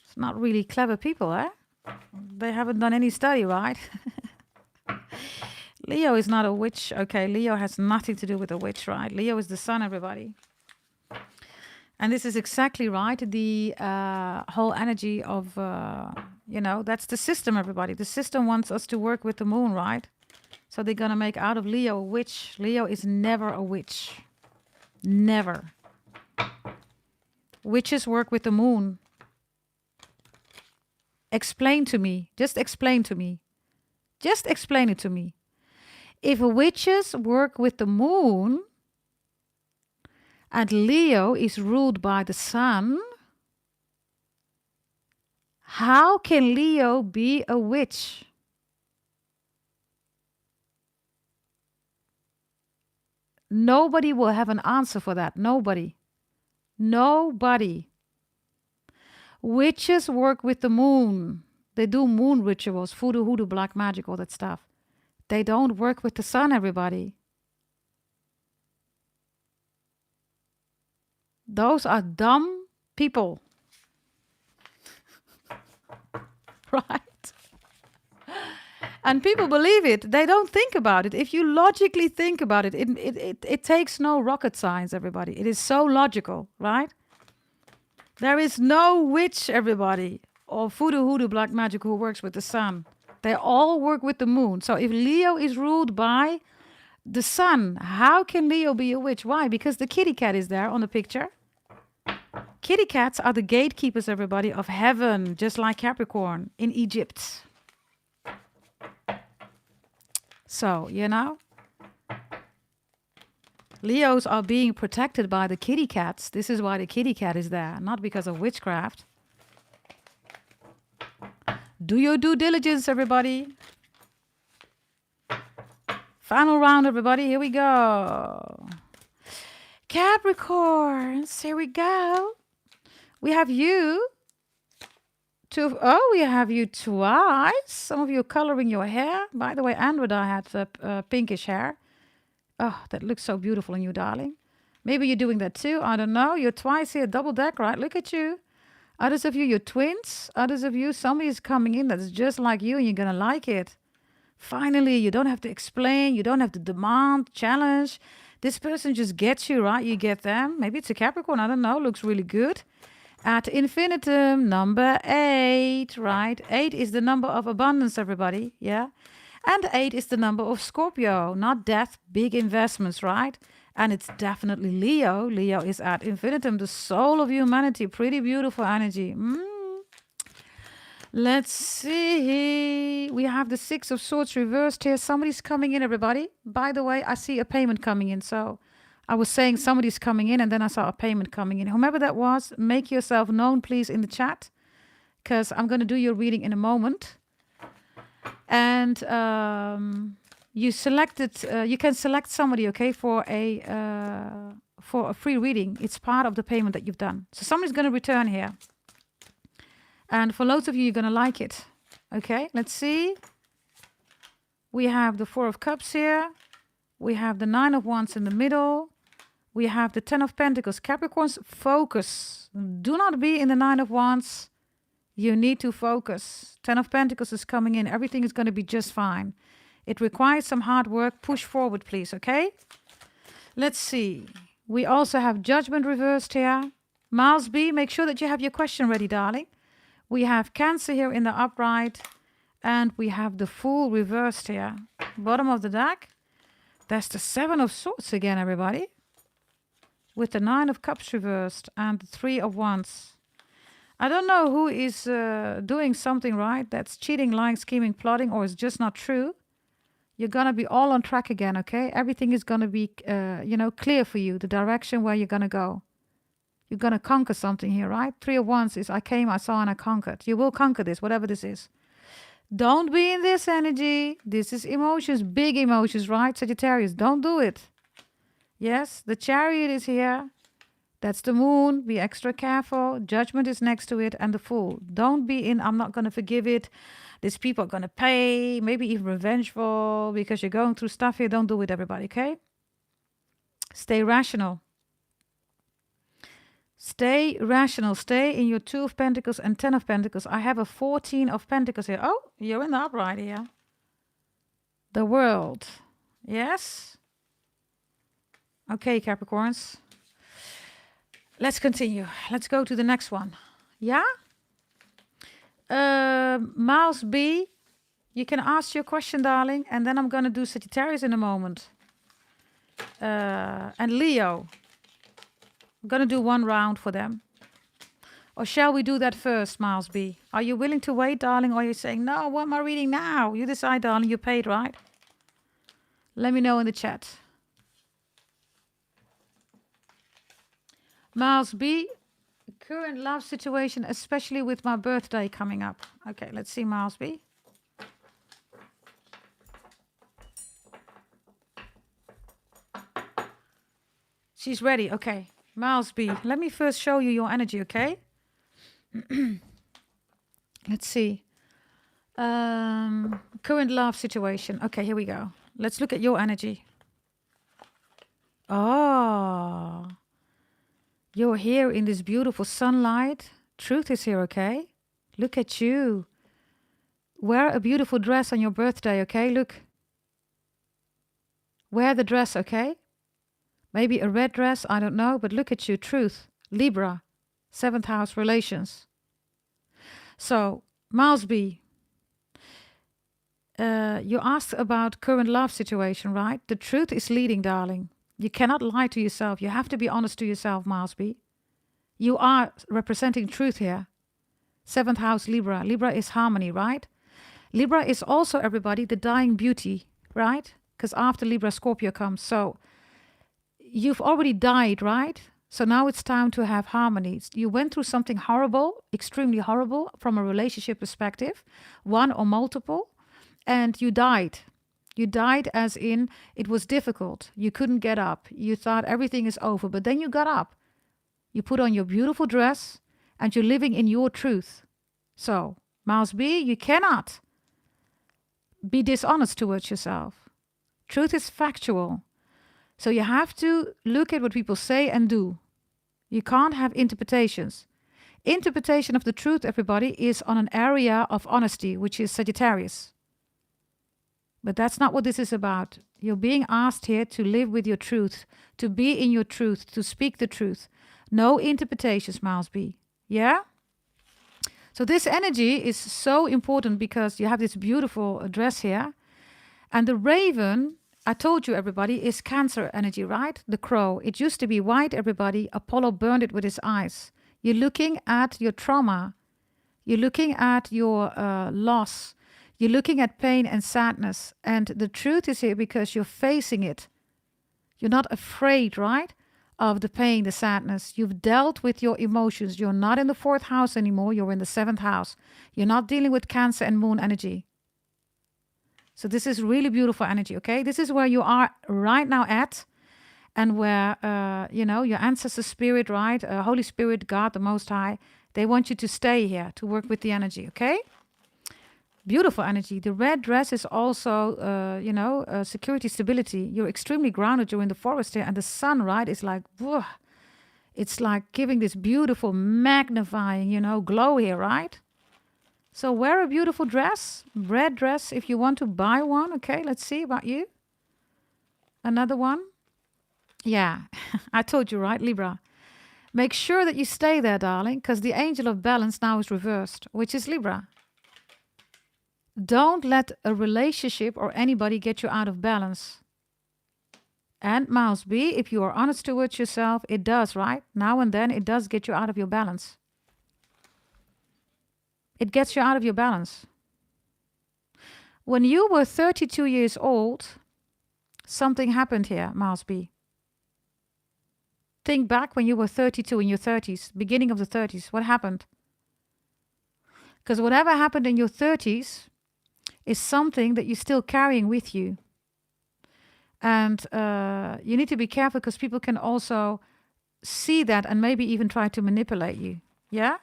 it's not really clever people, eh? They haven't done any study, right? Leo is not a witch. Okay, Leo has nothing to do with a witch, right? Leo is the sun, everybody. And this is exactly right. The whole energy of, that's the system, everybody. The system wants us to work with the moon, right? So they're going to make out of Leo a witch. Leo is never a witch. Never. Witches work with the moon. Explain to me. Just explain to me. Just explain it to me. If witches work with the moon and Leo is ruled by the sun, how can Leo be a witch? Nobody will have an answer for that. Nobody. Nobody. Witches work with the moon. They do moon rituals, voodoo, hoodoo, black magic, all that stuff. They don't work with the sun, everybody. Those are dumb people. Right? And people believe it. They don't think about it. If you logically think about it, it takes no rocket science, everybody. It is so logical, right? There is no witch, everybody, or voodoo, hoodoo, black magic who works with the sun. They all work with the moon. So if Leo is ruled by the sun, how can Leo be a witch? Why? Because the kitty cat is there on the picture. Kitty cats are the gatekeepers, everybody, of heaven, just like Capricorn in Egypt. So, you know, Leos are being protected by the kitty cats. This is why the kitty cat is there, not because of witchcraft. Do your due diligence, everybody. Final round, everybody. Here we go. Capricorns, here we go. We have you. We have you twice. Some of you are coloring your hair. By the way, Andreda had pinkish hair. Oh, that looks so beautiful on you, darling. Maybe you're doing that too. I don't know. You're twice here, double deck, right? Look at you. Others of you, you're twins. Others of you, somebody is coming in that's just like you and you're going to like it. Finally, you don't have to explain. You don't have to demand, challenge. This person just gets you, right? You get them. Maybe it's a Capricorn. I don't know. Looks really good. At infinitum, number 8, right? 8 is the number of abundance, everybody. Yeah. And 8 is the number of Scorpio, not death, big investments, right? And it's definitely Leo. Leo is at infinitum, the soul of humanity. Pretty beautiful energy. Let's see. We have the 6 of Swords reversed here. Somebody's coming in, everybody. By the way, I see a payment coming in. So I was saying somebody's coming in and then I saw a payment coming in. Whomever that was, make yourself known, please, in the chat. Because I'm going to do your reading in a moment. And you can select somebody, okay, for a free reading. It's part of the payment that you've done. So somebody's going to return here. And for loads of you, you're going to like it. Okay, let's see. We have the 4 of Cups here. We have the 9 of Wands in the middle. We have the 10 of Pentacles. Capricorns, focus. Do not be in the 9 of Wands. You need to focus. 10 of Pentacles is coming in. Everything is going to be just fine. It requires some hard work. Push forward, please, okay? Let's see. We also have Judgment reversed here. Miles B, make sure that you have your question ready, darling. We have Cancer here in the upright. And we have the Fool reversed here. Bottom of the deck. There's the 7 of Swords again, everybody. With the 9 of Cups reversed and the 3 of Wands. I don't know who is doing something right. That's cheating, lying, scheming, plotting, or is just not true. You're going to be all on track again, okay? Everything is going to be, clear for you. The direction where you're going to go. You're going to conquer something here, right? 3 of Wands is I came, I saw, and I conquered. You will conquer this, whatever this is. Don't be in this energy. This is emotions, big emotions, right? Sagittarius, don't do it. Yes, the Chariot is here. That's the Moon. Be extra careful. Judgment is next to it. And the Fool. Don't be in, I'm not going to forgive it. These people are going to pay. Maybe even revengeful because you're going through stuff here. Don't do it, everybody, okay? Stay rational. Stay rational. Stay in your 2 of Pentacles and 10 of Pentacles. I have a 14 of Pentacles here. Oh, you're in the upright here. The World. Yes? Okay, Capricorns. Let's continue. Let's go to the next one. Yeah? Miles B, you can ask your question, darling. And then I'm going to do Sagittarius in a moment. And Leo. I'm going to do one round for them. Or shall we do that first, Miles B? Are you willing to wait, darling? Or are you saying, no, what am I reading now? You decide, darling. You paid, right? Let me know in the chat. Miles B, current love situation, especially with my birthday coming up. Okay, let's see, Miles B. She's ready. Okay, Miles B, let me first show you your energy, okay? Let's see. Current love situation. Okay, here we go. Let's look at your energy. Oh, you're here in this beautiful sunlight. Truth is here, okay? Look at you. Wear a beautiful dress on your birthday, okay? Look. Wear the dress, okay? Maybe a red dress, I don't know, but look at you. Truth. Libra. 7th house relations. So, Miles B, you asked about current love situation, right? The truth is leading, darling. You cannot lie to yourself. You have to be honest to yourself, Miles B. You are representing truth here. 7th house Libra. Libra is harmony, right? Libra is also, everybody, the dying beauty, right? Because after Libra, Scorpio comes. So you've already died, right? So now it's time to have harmony. You went through something horrible, extremely horrible from a relationship perspective, one or multiple, and you died. You died as in it was difficult. You couldn't get up. You thought everything is over, but then you got up. You put on your beautiful dress and you're living in your truth. So, Miles B, you cannot be dishonest towards yourself. Truth is factual. So you have to look at what people say and do. You can't have interpretations. Interpretation of the truth, everybody, is on an area of honesty, which is Sagittarius. But that's not what this is about. You're being asked here to live with your truth, to be in your truth, to speak the truth. No interpretations, Miles B. Yeah? So this energy is so important because you have this beautiful dress here. And the raven, I told you, everybody, is Cancer energy, right? The crow. It used to be white, everybody. Apollo burned it with his eyes. You're looking at your trauma. You're looking at your loss. You're looking at pain and sadness. And the truth is here because you're facing it. You're not afraid, right, of the pain, the sadness. You've dealt with your emotions. You're not in the 4th house anymore. You're in the 7th house. You're not dealing with Cancer and Moon energy. So this is really beautiful energy, okay? This is where you are right now at, and where, your ancestor spirit, right? Holy Spirit, God, the Most High, they want you to stay here, to work with the energy, okay? Beautiful energy. The red dress is also, security, stability. You're extremely grounded. You're in the forest here, and the sun, right, is like, whoa, it's like giving this beautiful, magnifying, glow here, right? So wear a beautiful dress, red dress, if you want to buy one. Okay, let's see about you. Another one. Yeah, I told you, right, Libra. Make sure that you stay there, darling, because the angel of balance now is reversed, which is Libra. Don't let a relationship or anybody get you out of balance. And Miles B, if you are honest towards yourself, it does, right? Now and then it does get you out of your balance. It gets you out of your balance. When you were 32 years old, something happened here, Miles B. Think back when you were 32 in your 30s, beginning of the 30s. What happened? Because whatever happened in your 30s is something that you're still carrying with you. And you need to be careful because people can also see that and maybe even try to manipulate you. Yeah?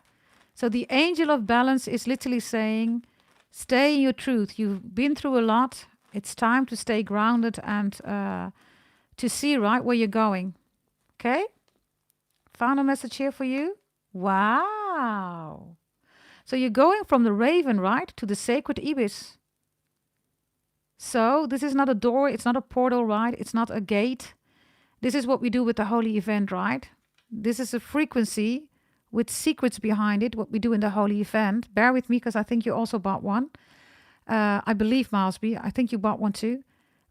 So the angel of balance is literally saying, stay in your truth. You've been through a lot. It's time to stay grounded and to see right where you're going. Okay? Found a message here for you. Wow. So you're going from the raven, right, to the sacred ibis. So this is not a door. It's not a portal, right? It's not a gate. This is what we do with the holy event, right? This is a frequency with secrets behind it, what we do in the holy event. Bear with me because I think you also bought one. I believe, Miles B, I think you bought one too.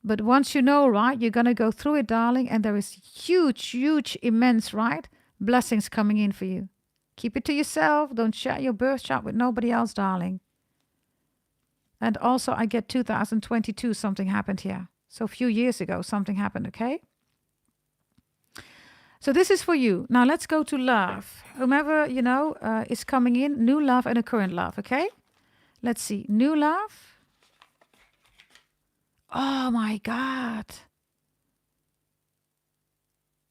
But once you know, right, you're going to go through it, darling, and there is huge, huge, immense, right, blessings coming in for you. Keep it to yourself. Don't share your birth chart with nobody else, darling. And also, I get 2022, something happened here. So a few years ago, something happened, okay? So this is for you. Now let's go to love. Whomever, is coming in, new love and a current love, okay? Let's see. New love. Oh my God.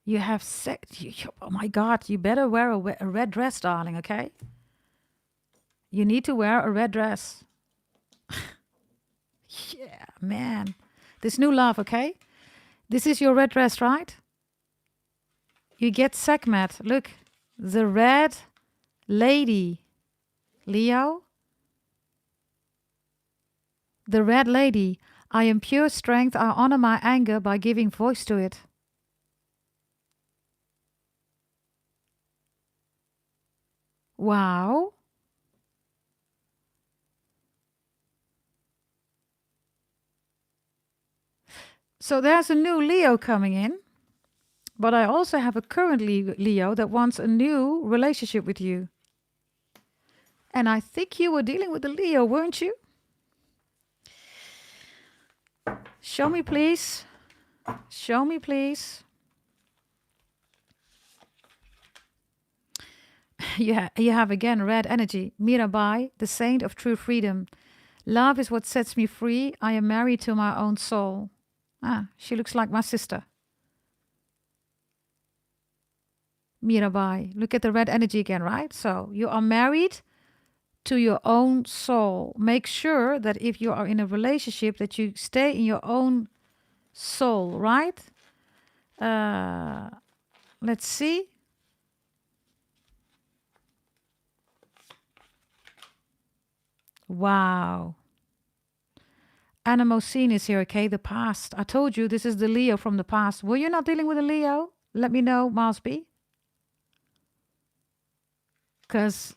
You have sex. Oh my God. You better wear a red dress, darling, okay? You need to wear a red dress. Yeah, man. This new love, okay? This is your red dress, right? You get Sekhmet. Look, the red lady. Leo, the red lady. I am pure strength. I honor my anger by giving voice to it. Wow. So there's a new Leo coming in. But I also have a current Leo that wants a new relationship with you. And I think you were dealing with a Leo, weren't you? Show me, please. Show me, please. You have again red energy. Mirabai, the saint of true freedom. Love is what sets me free. I am married to my own soul. Ah, she looks like my sister. Mirabai. Look at the red energy again, right? So you are married to your own soul. Make sure that if you are in a relationship that you stay in your own soul, right? Let's see. Wow. Animosine is here, okay? The past. I told you this is the Leo from the past. Were you not dealing with a Leo? Let me know, Malsby. Because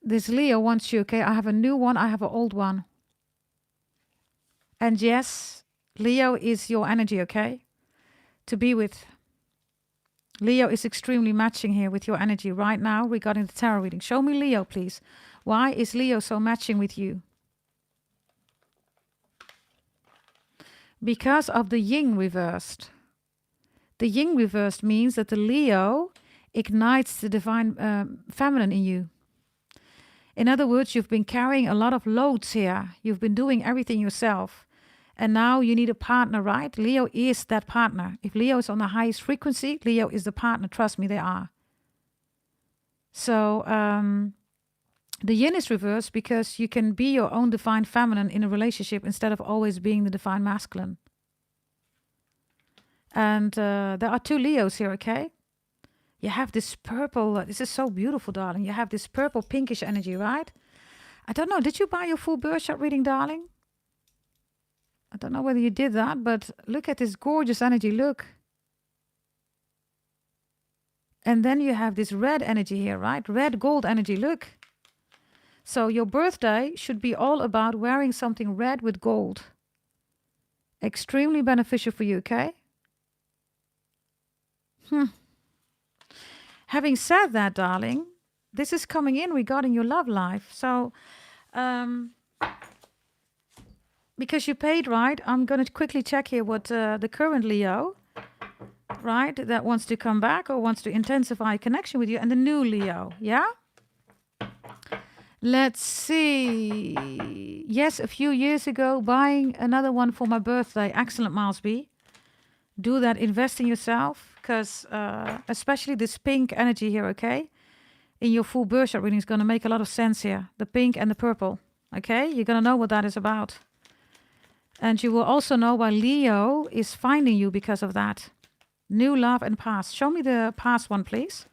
this Leo wants you, okay? I have a new one, I have an old one. And yes, Leo is your energy, okay? To be with. Leo is extremely matching here with your energy right now regarding the tarot reading. Show me Leo, please. Why is Leo so matching with you? Because of the yin reversed. The yin reversed means that the Leo ignites the divine feminine in you. In other words, you've been carrying a lot of loads here. You've been doing everything yourself. And now you need a partner, right? Leo is that partner. If Leo is on the highest frequency, Leo is the partner. Trust me, they are. So the yin is reversed because you can be your own divine feminine in a relationship instead of always being the divine masculine. And there are two Leos here, okay? You have this purple, this is so beautiful, darling. You have this purple pinkish energy, right? I don't know, did you buy your full birth chart reading, darling? I don't know whether you did that, but look at this gorgeous energy, look. And then you have this red energy here, right? Red gold energy, look. So your birthday should be all about wearing something red with gold. Extremely beneficial for you, okay? Having said that, darling, this is coming in regarding your love life. So, because you paid, right, I'm going to quickly check here what the current Leo, right, that wants to come back or wants to intensify a connection with you, and the new Leo, yeah? Let's see. Yes, a few years ago, buying another one for my birthday. Excellent, Milesby. Do that, invest in yourself, because especially this pink energy here, okay? In your full birth chart reading is going to make a lot of sense here. The pink and the purple, okay? You're going to know what that is about. And you will also know why Leo is finding you because of that. New love and past. Show me the past one, please.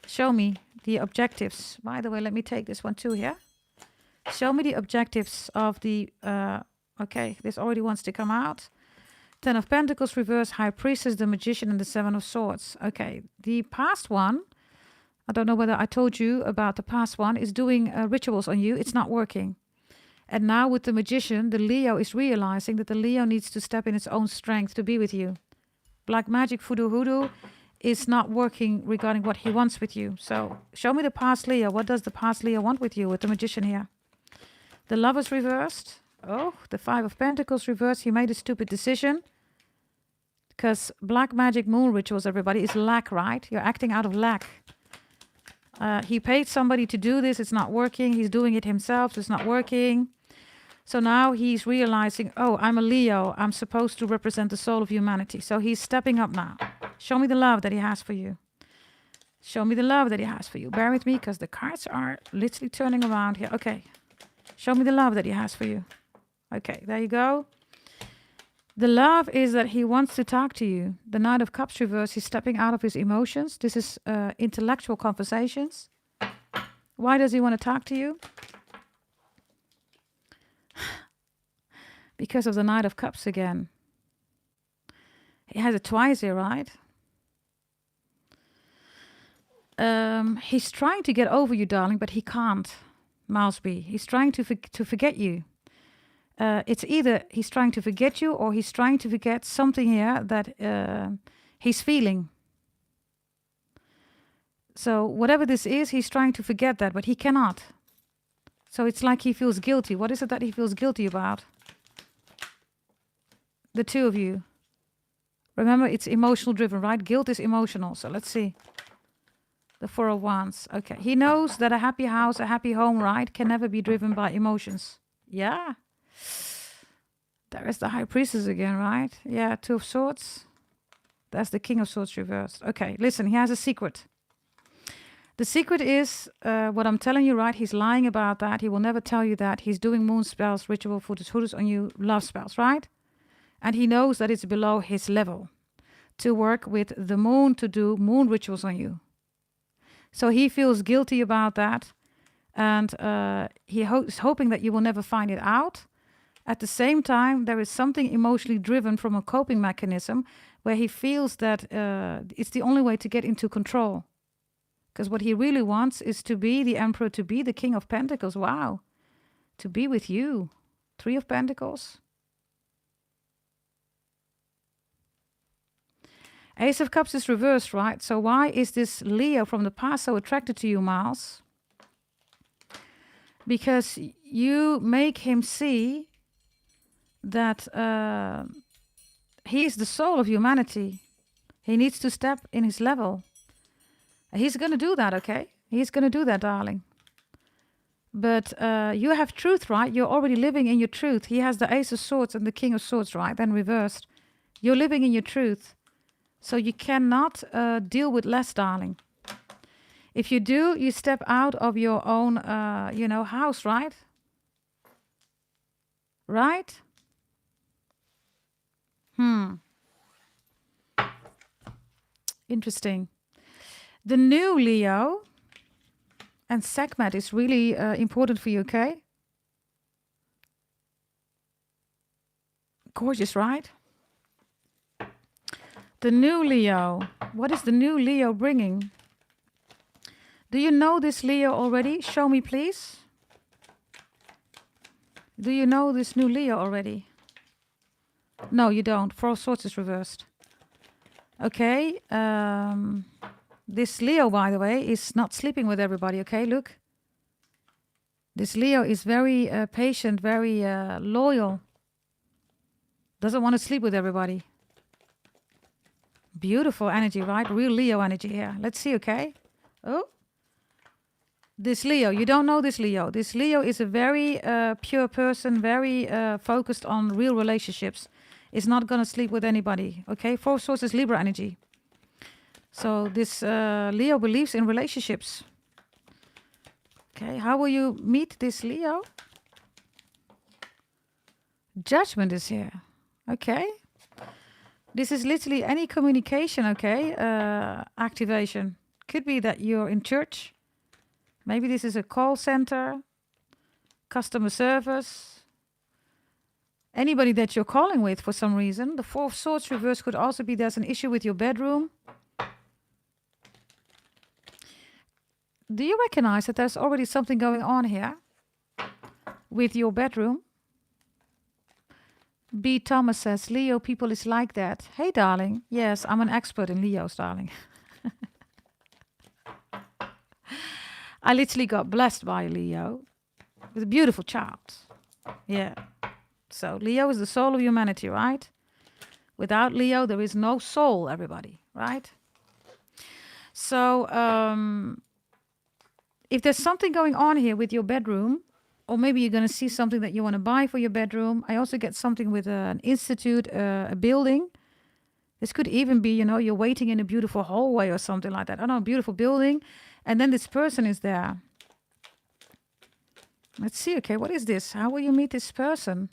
Show me the objectives. By the way, let me take this one too here. Show me the objectives of the... okay, this already wants to come out. Ten of Pentacles, reverse, High Priestess, the Magician, and the Seven of Swords. Okay, the past one, I don't know whether I told you about the past one, is doing rituals on you. It's not working. And now with the Magician, the Leo is realizing that the Leo needs to step in its own strength to be with you. Black magic, voodoo, hoodoo is not working regarding what he wants with you. So show me the past Leo. What does the past Leo want with you with the Magician here? The Lovers reversed. Oh, the Five of Pentacles reversed. He made a stupid decision. Because black magic moon rituals, everybody, is lack, right? You're acting out of lack. He paid somebody to do this. It's not working. He's doing it himself. So it's not working. So now he's realizing, oh, I'm a Leo. I'm supposed to represent the soul of humanity. So he's stepping up now. Show me the love that he has for you. Show me the love that he has for you. Bear with me because the cards are literally turning around here. Okay. Show me the love that he has for you. Okay, there you go. The love is that he wants to talk to you. The Knight of Cups reverse, he's stepping out of his emotions. This is intellectual conversations. Why does he want to talk to you? Because of the Knight of Cups again. He has it twice here, right? He's trying to get over you, darling, but he can't. Malsby. He's trying to forget you. It's either he's trying to forget you or he's trying to forget something here that he's feeling. So whatever this is, he's trying to forget that, but he cannot. So it's like he feels guilty. What is it that he feels guilty about? The two of you. Remember, it's emotional driven, right? Guilt is emotional. So let's see. The Four of Wands. Okay. He knows that a happy house, a happy home, right, can never be driven by emotions. Yeah. There is the High Priestess again, right? Yeah, Two of Swords. That's the King of Swords reversed. Okay, listen, he has a secret. The secret is what I'm telling you, right? He's lying about that. He will never tell you that. His doing moon spells, ritual hoods on you, love spells, right? And he knows that it's below his level to work with the moon to do moon rituals on you. So he feels guilty about that. And he is hoping that you will never find it out. At the same time, there is something emotionally driven from a coping mechanism where he feels that it's the only way to get into control. Because what he really wants is to be the Emperor, to be the King of Pentacles. Wow. To be with you. Three of Pentacles. Ace of Cups is reversed, right? So why is this Leo from the past so attracted to you, Miles? Because you make him see that he is the soul of humanity. He needs to step in his level. He's going to do that, okay? He's going to do that, darling. But you have truth, right? You're already living in your truth. He has the Ace of Swords and the King of Swords, right? Then reversed. You're living in your truth. So you cannot deal with less, darling. If you do, you step out of your own, house, right? Right? Interesting. The new Leo and Sekhmet is really important for you, okay? Gorgeous, right? The new Leo. What is the new Leo bringing? Do you know this Leo already? Show me, please. Do you know this new Leo already? No, you don't. Four of Swords is reversed. Okay. This Leo, by the way, is not sleeping with everybody, okay? Look. This Leo is very patient, very loyal. Doesn't want to sleep with everybody. Beautiful energy, right? Real Leo energy here. Let's see, okay? Oh. This Leo, you don't know this Leo. This Leo is a very pure person, very focused on real relationships. Is not going to sleep with anybody, okay? Four of Swords is Libra energy. So this Leo believes in relationships. Okay, how will you meet this Leo? Judgment is here. Okay. This is literally any communication, okay? Activation. Could be that you're in church. Maybe this is a call center, customer service. Anybody that you're calling with for some reason. The Four of Swords reverse could also be there's an issue with your bedroom. Do you recognize that there's already something going on here with your bedroom? B. Thomas says, Leo people is like that. Hey, darling. Yes, I'm an expert in Leos, darling. I literally got blessed by a Leo with a beautiful child. Yeah. So Leo is the soul of humanity, right? Without Leo, there is no soul, everybody, right? So if there's something going on here with your bedroom, or maybe you're going to see something that you want to buy for your bedroom. I also get something with an institute, a building. This could even be, you're waiting in a beautiful hallway or something like that. I don't know, a beautiful building. And then this person is there. Let's see, okay, what is this? How will you meet this person?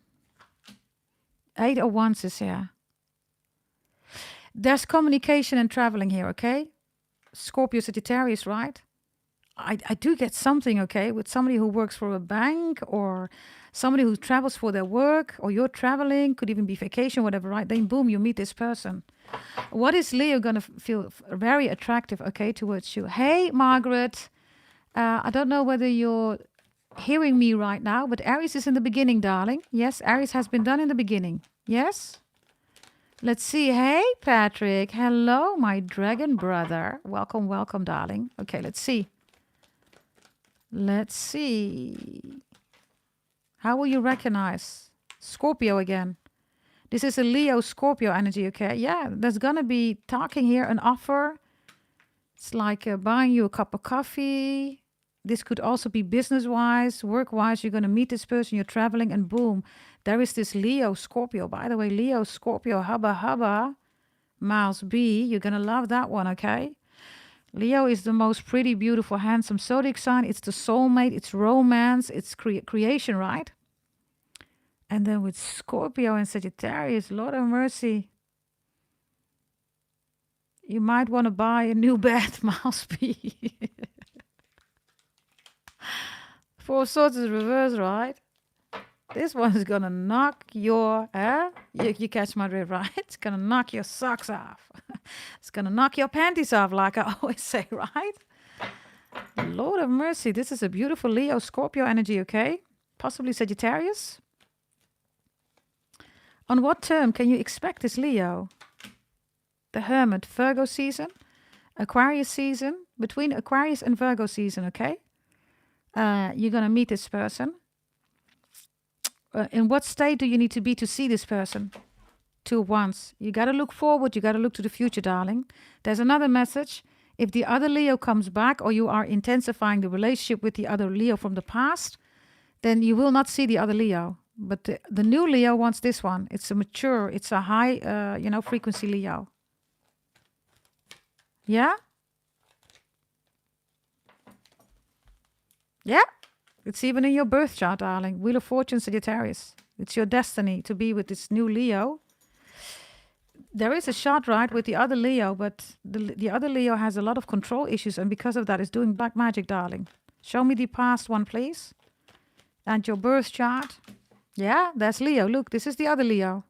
8 of Wands is here. There's communication and traveling here, okay? Scorpio, Sagittarius, right? I do get something, okay, with somebody who works for a bank or somebody who travels for their work, or you're traveling, could even be vacation, whatever, right? Then boom, you meet this person. What is Leo going to feel very attractive, okay, towards you? Hey, Margaret, I don't know whether you're hearing me right now, but Aries is in the beginning, darling. Yes, Aries has been done in the beginning. Yes? Let's see. Hey, Patrick. Hello, my dragon brother. Welcome, welcome, darling. Okay, let's see. Let's see. How will you recognize Scorpio again? This is a Leo Scorpio energy, okay? Yeah, there's gonna be talking here, an offer. It's like buying you a cup of coffee. This could also be business-wise, work-wise. You're gonna meet this person, you're traveling, and boom, there is this Leo Scorpio. By the way, Leo Scorpio, hubba hubba, Miles B. You're gonna love that one, okay? Leo is the most pretty, beautiful, handsome zodiac sign. It's the soulmate, it's romance, it's creation, right? And then with Scorpio and Sagittarius, Lord of mercy. You might want to buy a new bed, Miles B. Four of Swords is reverse, right? This one is going to knock your, you catch my drift, right? It's going to knock your socks off. It's going to knock your panties off, like I always say, right? Lord of mercy, this is a beautiful Leo Scorpio energy, okay? Possibly Sagittarius. On what term can you expect this Leo? The Hermit, Virgo season, Aquarius season, between Aquarius and Virgo season, okay? You're going to meet this person. In what state do you need to be to see this person? 2 of Wands. You got to look forward. You got to look to the future, darling. There's another message. If the other Leo comes back, or you are intensifying the relationship with the other Leo from the past, then you will not see the other Leo. But the new Leo wants this one. It's a mature, it's a high, frequency Leo. Yeah? Yeah? It's even in your birth chart, darling. Wheel of Fortune, Sagittarius. It's your destiny to be with this new Leo. There is a shot, right, with the other Leo, but the other Leo has a lot of control issues, and because of that is doing black magic, darling. Show me the past one, please. And your birth chart. Yeah, that's Leo. Look, this is the other Leo.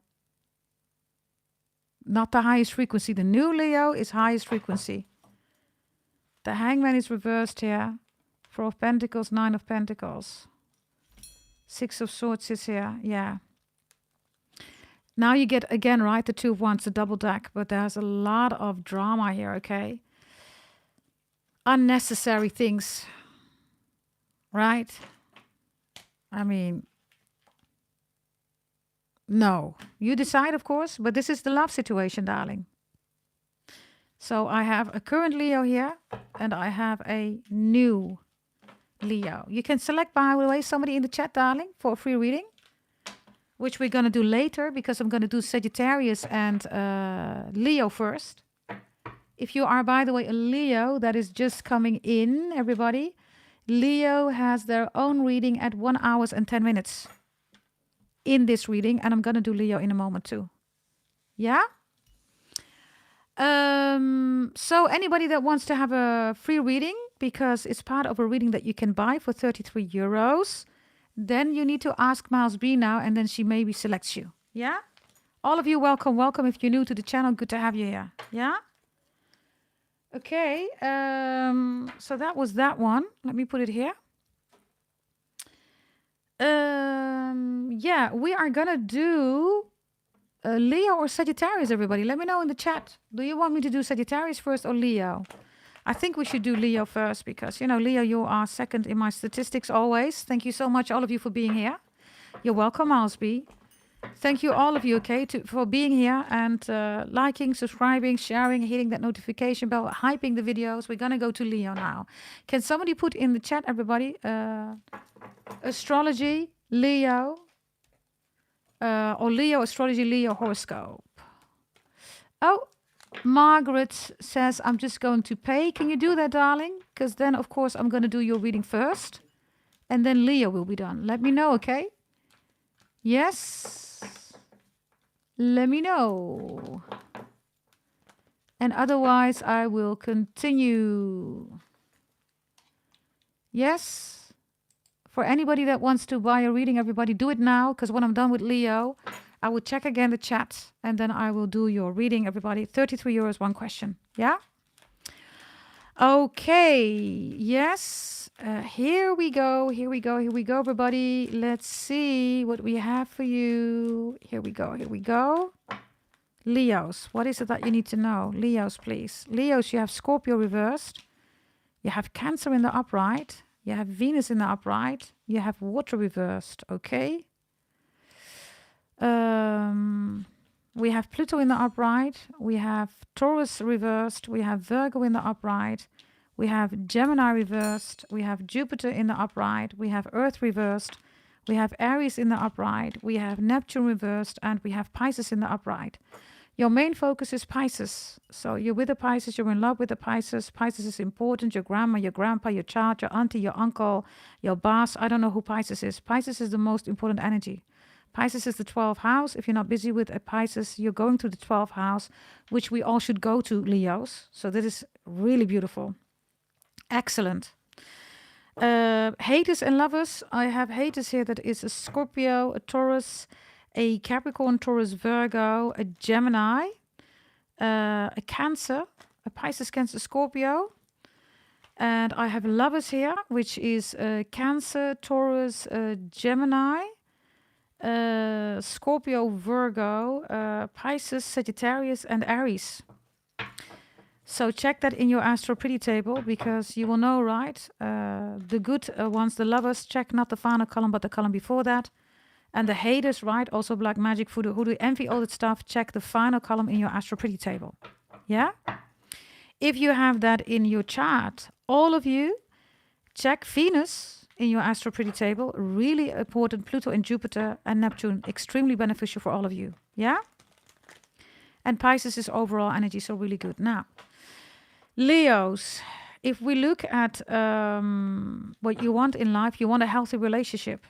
Not the highest frequency. The new Leo is highest frequency. The Hangman is reversed here. 4 of Pentacles, 9 of Pentacles. 6 of Swords is here. Yeah. Now you get, again, right, the 2 of Wands, the double deck. But there's a lot of drama here, okay? Unnecessary things. Right? I mean... No, you decide, of course, but this is the love situation, darling. So I have a current Leo here, and I have a new Leo. You can select, by the way, somebody in the chat, darling, for a free reading, which we're going to do later, because I'm going to do Sagittarius and Leo first. If you are, by the way, a Leo that is just coming in, everybody, Leo has their own reading at 1 hour and 10 minutes. In this reading, and I'm gonna do Leo in a moment too. Yeah. So anybody that wants to have a free reading, because it's part of a reading that you can buy for 33 euros, then you need to ask Miles B now, and then she maybe selects you. Yeah. All of you, welcome, welcome. If you're new to the channel, good to have you here. Yeah. Okay. So that was that one. Let me put it here. Yeah, we are gonna do Leo or Sagittarius, everybody. Let me know in the chat. Do you want me to do Sagittarius first or Leo? I think we should do Leo first, because, you know, Leo, you are second in my statistics always. Thank you so much, all of you, for being here. You're welcome, Alsby. Thank you, all of you, okay, for being here and liking, subscribing, sharing, hitting that notification bell, hyping the videos. We're gonna go to Leo now. Can somebody put in the chat, everybody, astrology, Leo, or Leo, astrology, Leo, horoscope. Oh, Margaret says, I'm just going to pay. Can you do that, darling? Because then, of course, I'm going to do your reading first. And then Leo will be done. Let me know, okay? Yes. let me know. And otherwise, I will continue. Yes? For anybody that wants to buy a reading, everybody, do it now. Because when I'm done with Leo, I will check again the chat. And then I will do your reading, everybody. 33 euros, one question. Yeah? Okay. Yes. Here we go. Here we go. Here we go, everybody. Let's see what we have for you. Here we go. Here we go. Leos, what is it that you need to know? Leos, please. Leos, you have Scorpio reversed. You have Cancer in the upright. You have Venus in the upright. You have water reversed. Okay. We have Pluto in the upright. We have Taurus reversed. We have Virgo in the upright. We have Gemini reversed. We have Jupiter in the upright. We have Earth reversed. We have Aries in the upright. We have Neptune reversed. And we have Pisces in the upright. Your main focus is Pisces. So you're with the Pisces, you're in love with the Pisces. Pisces is important. Your grandma, your grandpa, your child, your auntie, your uncle, your boss. I don't know who Pisces is. Pisces is the most important energy. Pisces is the 12th house. If you're not busy with a Pisces, you're going to the 12th house, which we all should go to, Leos. So that is really beautiful. Excellent. Haters and lovers. I have haters here that is a Scorpio, a Taurus, a Capricorn, Taurus, Virgo, a Gemini, a Cancer, a Pisces, Cancer, Scorpio. And I have lovers here, which is Cancer, Taurus, Gemini, Scorpio, Virgo, Pisces, Sagittarius, and Aries. So check that in your Astro Pretty table, because you will know, right? The good ones, the lovers, check not the final column, but the column before that. And the haters, right? Also black magic, voodoo, hoodoo, envy, all that stuff. Check the final column in your Astro Pretty table. Yeah? If you have that in your chart, all of you, check Venus in your Astro Pretty table. Really important. Pluto and Jupiter and Neptune. Extremely beneficial for all of you. Yeah? And Pisces is overall energy, so really good. Now, Leos, if we look at what you want in life, you want a healthy relationship.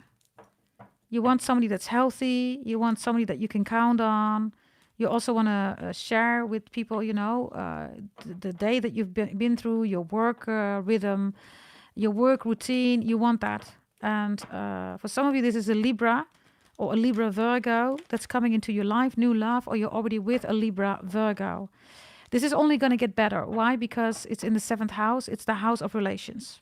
You want somebody that's healthy. You want somebody that you can count on. You also want to share with people, you know, the day that you've been through, your work rhythm, your work routine. You want that. And for some of you, this is a Libra or a Libra Virgo that's coming into your life, new love, or you're already with a Libra Virgo. This is only going to get better. Why? Because it's in the 7th house. It's the house of relations.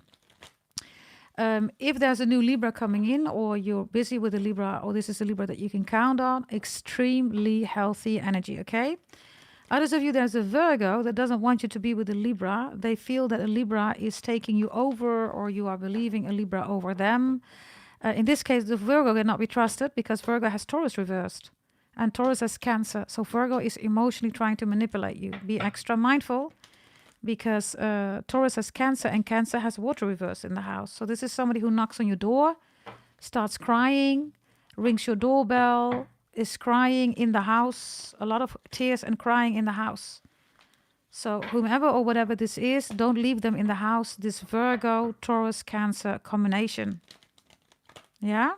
If there's a new Libra coming in, or you're busy with a Libra, or this is a Libra that you can count on, extremely healthy energy, okay? Others of you, there's a Virgo that doesn't want you to be with a Libra. They feel that a Libra is taking you over, or you are believing a Libra over them. In this case, the Virgo cannot be trusted, because Virgo has Taurus reversed. And Taurus has Cancer. So Virgo is emotionally trying to manipulate you. Be extra mindful, because Taurus has Cancer, and Cancer has water reversed in the house. So this is somebody who knocks on your door, starts crying, rings your doorbell, is crying in the house, a lot of tears and crying in the house. So whomever or whatever this is, don't leave them in the house, this Virgo, Taurus, Cancer combination. Yeah?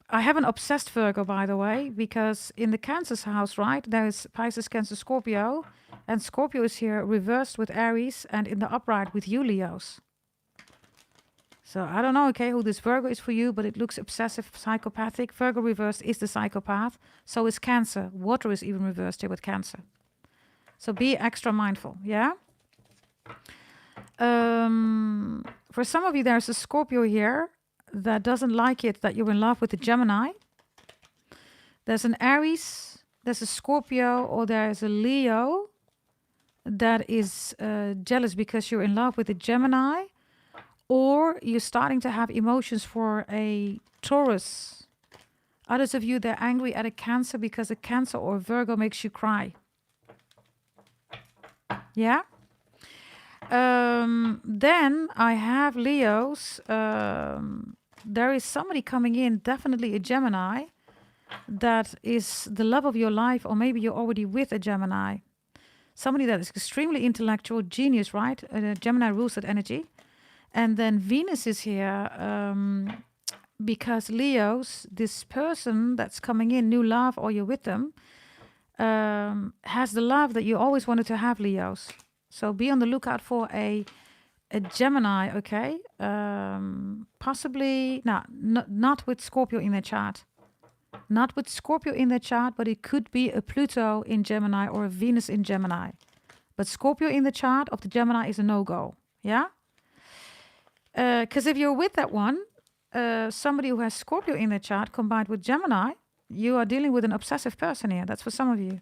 I have an obsessed Virgo, by the way, because in the Cancer's house, right, there is Pisces, Cancer, Scorpio, and Scorpio is here reversed with Aries and in the upright with you, Leos. So I don't know, okay, who this Virgo is for you, but it looks obsessive, psychopathic. Virgo reversed is the psychopath. So is Cancer. Water is even reversed here with Cancer. So be extra mindful, yeah? For some of you, there's a Scorpio here that doesn't like it that you're in love with a Gemini. There's an Aries, there's a Scorpio, or there's a Leo that is jealous because you're in love with a Gemini, or you're starting to have emotions for a Taurus. Others of you, they're angry at a Cancer because a Cancer or Virgo makes you cry. Yeah? Then I have Leos. There is somebody coming in, definitely a Gemini, that is the love of your life, or maybe you're already with a Gemini. Somebody that is extremely intellectual, genius, right? Gemini rules that energy. And then Venus is here because Leos, this person that's coming in, new love, or you're with them, has the love that you always wanted to have, Leos. So be on the lookout for a Gemini, okay? Possibly, not with Scorpio in their chart. Not with Scorpio in their chart, but it could be a Pluto in Gemini or a Venus in Gemini. But Scorpio in the chart of the Gemini is a no-go, yeah? Because if you're with that one, somebody who has Scorpio in their chart combined with Gemini, you are dealing with an obsessive person here. That's for some of you.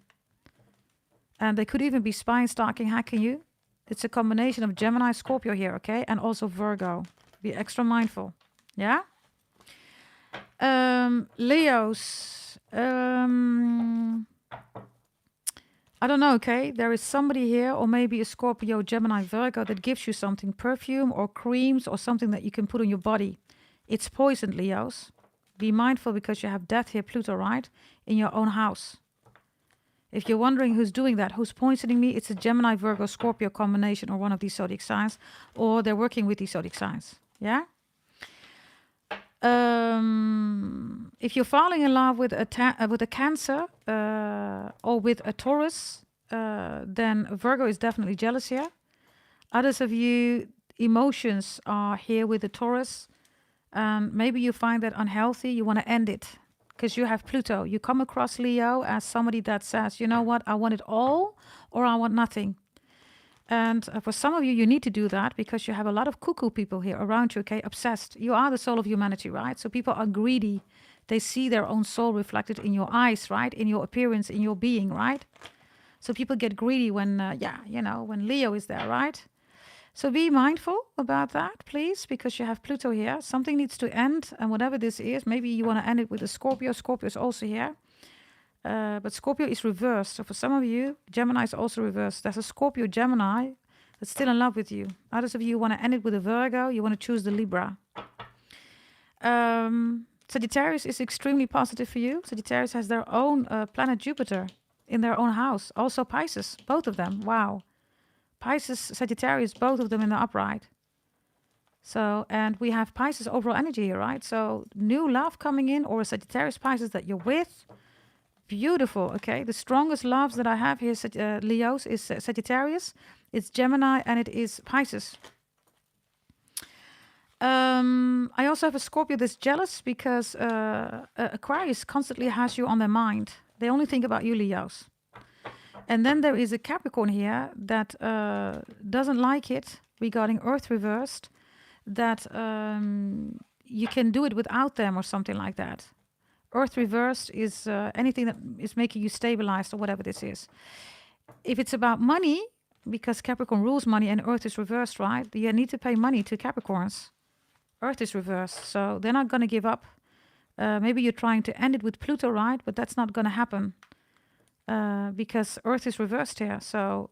And they could even be spying, stalking, hacking you. It's a combination of Gemini, Scorpio here, okay? And also Virgo. Be extra mindful, yeah? Leos. I don't know, okay? There is somebody here, or maybe a Scorpio, Gemini, Virgo, that gives you something, perfume or creams or something that you can put on your body. It's poisoned, Leos. Be mindful because you have death here, Pluto, right? In your own house. If you're wondering who's doing that, who's poisoning me, it's a Gemini, Virgo, Scorpio combination or one of these zodiac signs, or they're working with these zodiac signs, yeah? If you're falling in love with a Cancer or with a Taurus, then Virgo is definitely jealous here. Others of you, emotions are here with the Taurus. Maybe you find that unhealthy. You want to end it because you have Pluto. You come across Leo as somebody that says, you know what, I want it all or I want nothing. And for some of you, you need to do that because you have a lot of cuckoo people here around you, okay? Obsessed. You are the soul of humanity, right? So people are greedy. They see their own soul reflected in your eyes, right? In your appearance, in your being, right? So people get greedy when, when Leo is there, right? So be mindful about that, please, because you have Pluto here. Something needs to end, and whatever this is, maybe you want to end it with a Scorpio. Scorpio is also here. But Scorpio is reversed. So for some of you, Gemini is also reversed. There's a Scorpio Gemini that's still in love with you. Others of you want to end it with a Virgo. You want to choose the Libra. Sagittarius is extremely positive for you. Sagittarius has their own planet Jupiter in their own house. Also Pisces, both of them. Wow. Pisces, Sagittarius, both of them in the upright. So, and we have Pisces overall energy here, right? So new love coming in, or a Sagittarius Pisces that you're with. Beautiful, okay? The strongest loves that I have here, Leos, is Sagittarius, it's Gemini, and it is Pisces. I also have a Scorpio that's jealous because Aquarius constantly has you on their mind. They only think about you, Leos. And then there is a Capricorn here that doesn't like it regarding Earth reversed, that you can do it without them or something like that. Earth reversed is anything that is making you stabilized or whatever this is. If it's about money, because Capricorn rules money and Earth is reversed, right? You need to pay money to Capricorns. Earth is reversed, so they're not going to give up. Maybe you're trying to end it with Pluto, right? But that's not going to happen because Earth is reversed here. So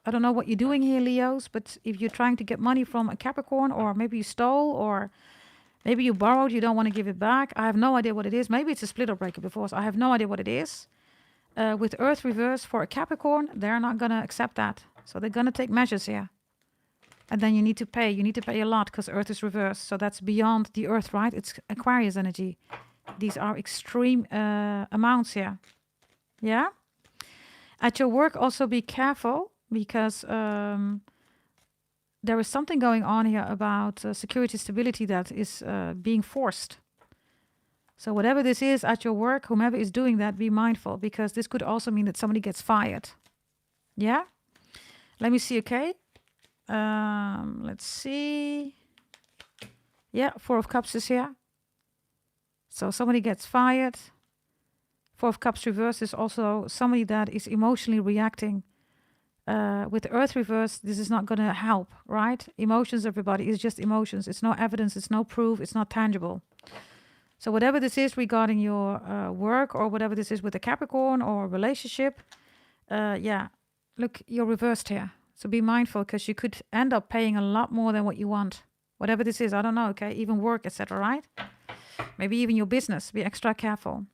I don't know what you're doing here, Leos, but if you're trying to get money from a Capricorn, or maybe you stole, or maybe you borrowed, you don't want to give it back. I have no idea what it is. Maybe it's a split or breakup divorce. I have no idea what it is. With Earth reversed for a Capricorn, they're not going to accept that. So they're going to take measures here. And then you need to pay. You need to pay a lot because Earth is reversed. So that's beyond the Earth, right? It's Aquarius energy. These are extreme amounts here. Yeah? At your work, also be careful because there is something going on here about security stability that is being forced. So whatever this is at your work, whomever is doing that, be mindful because this could also mean that somebody gets fired. Yeah? Let me see, okay? Let's see. Yeah, Four of Cups is here. So somebody gets fired. Four of Cups reverse is also somebody that is emotionally reacting. With Earth reverse, this is not going to help, right? Emotions, everybody, is just emotions. It's no evidence, it's no proof, it's not tangible. So whatever this is regarding your work, or whatever this is with a Capricorn or relationship, look, you're reversed here. So be mindful because you could end up paying a lot more than what you want. Whatever this is, I don't know, okay? Even work, etc., right? Maybe even your business. Be extra careful.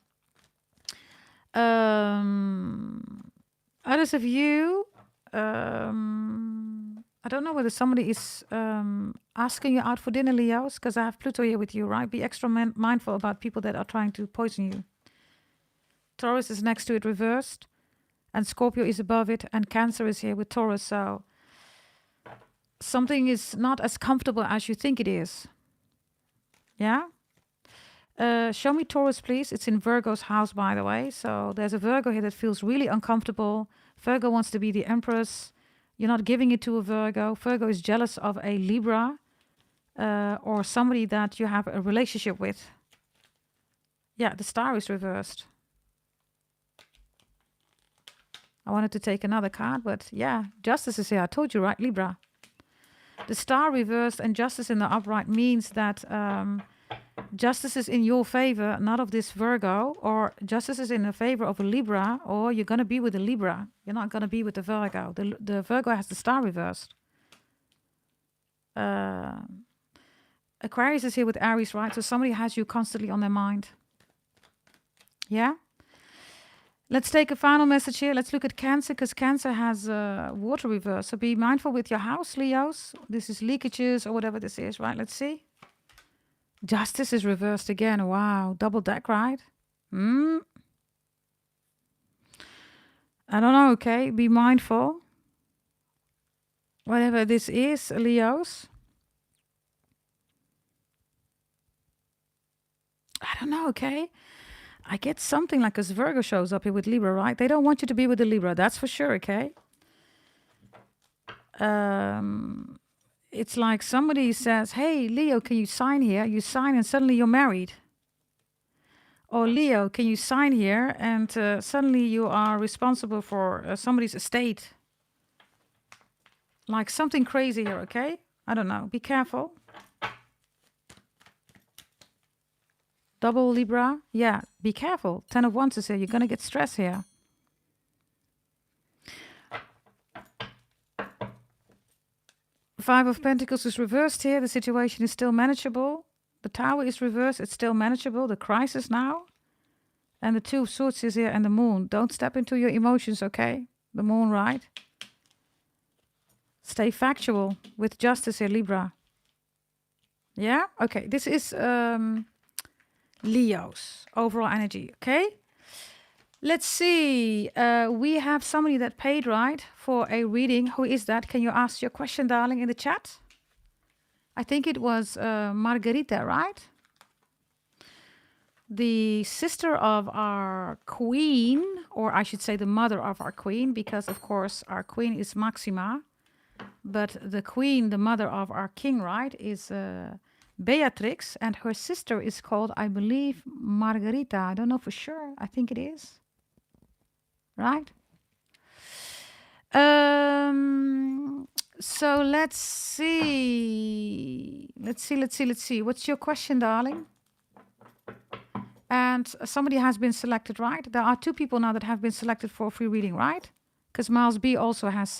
Others of you, I I don't know whether somebody is asking you out for dinner, Leos, because I have Pluto here with you, right? Be extra mindful about people that are trying to poison you. Taurus is next to it reversed, and Scorpio is above it, and Cancer is here with Taurus. So something is not as comfortable as you think it is. Yeah? Show me Taurus, please. It's in Virgo's house, by the way. So there's a Virgo here that feels really uncomfortable. Virgo wants to be the empress. You're not giving it to a Virgo. Virgo is jealous of a Libra or somebody that you have a relationship with. Yeah, the star is reversed. I wanted to take another card, but yeah, justice is here. I told you, right, Libra? The star reversed and justice in the upright means that justice is in your favor, not of this Virgo, or justice is in the favor of a Libra, or you're going to be with a Libra. You're not going to be with the Virgo. The Virgo has the star reversed. Aquarius is here with Aries, right? So somebody has you constantly on their mind. Yeah? Let's take a final message here. Let's look at Cancer, because Cancer has water reverse. So be mindful with your house, Leos. This is leakages or whatever this is, right? Let's see. Justice is reversed again. Wow. Double deck, right? I don't know, okay? Be mindful. Whatever this is, Leos. I don't know, okay? I get something like as Virgo shows up here with Libra, right? They don't want you to be with the Libra, that's for sure, okay? It's like somebody says, hey, Leo, can you sign here? You sign and suddenly you're married. Or Leo, can you sign here? And suddenly you are responsible for somebody's estate. Like something crazy here, okay? I don't know. Be careful. Double Libra. Yeah, be careful. 10 of Wands is here. You're going to get stress here. Five of Pentacles is reversed here. The situation is still manageable. The Tower is reversed. It's still manageable. The crisis now. And the Two of Swords is here and the Moon. Don't step into your emotions, okay? The Moon, right? Stay factual with justice here, Libra. Yeah? Okay, this is Leo's overall energy, okay? Let's see. We have somebody that paid, right, for a reading. Who is that? Can you ask your question, darling, in the chat? I think it was Margarita, right? The sister of our queen, or I should say the mother of our queen, because, of course, our queen is Maxima. But the queen, the mother of our king, right, is Beatrix. And her sister is called, I believe, Margarita. I don't know for sure. I think it is. Right? So let's see. Let's see. What's your question, darling? And somebody has been selected, right? There are two people now that have been selected for a free reading, right? Because Miles B also has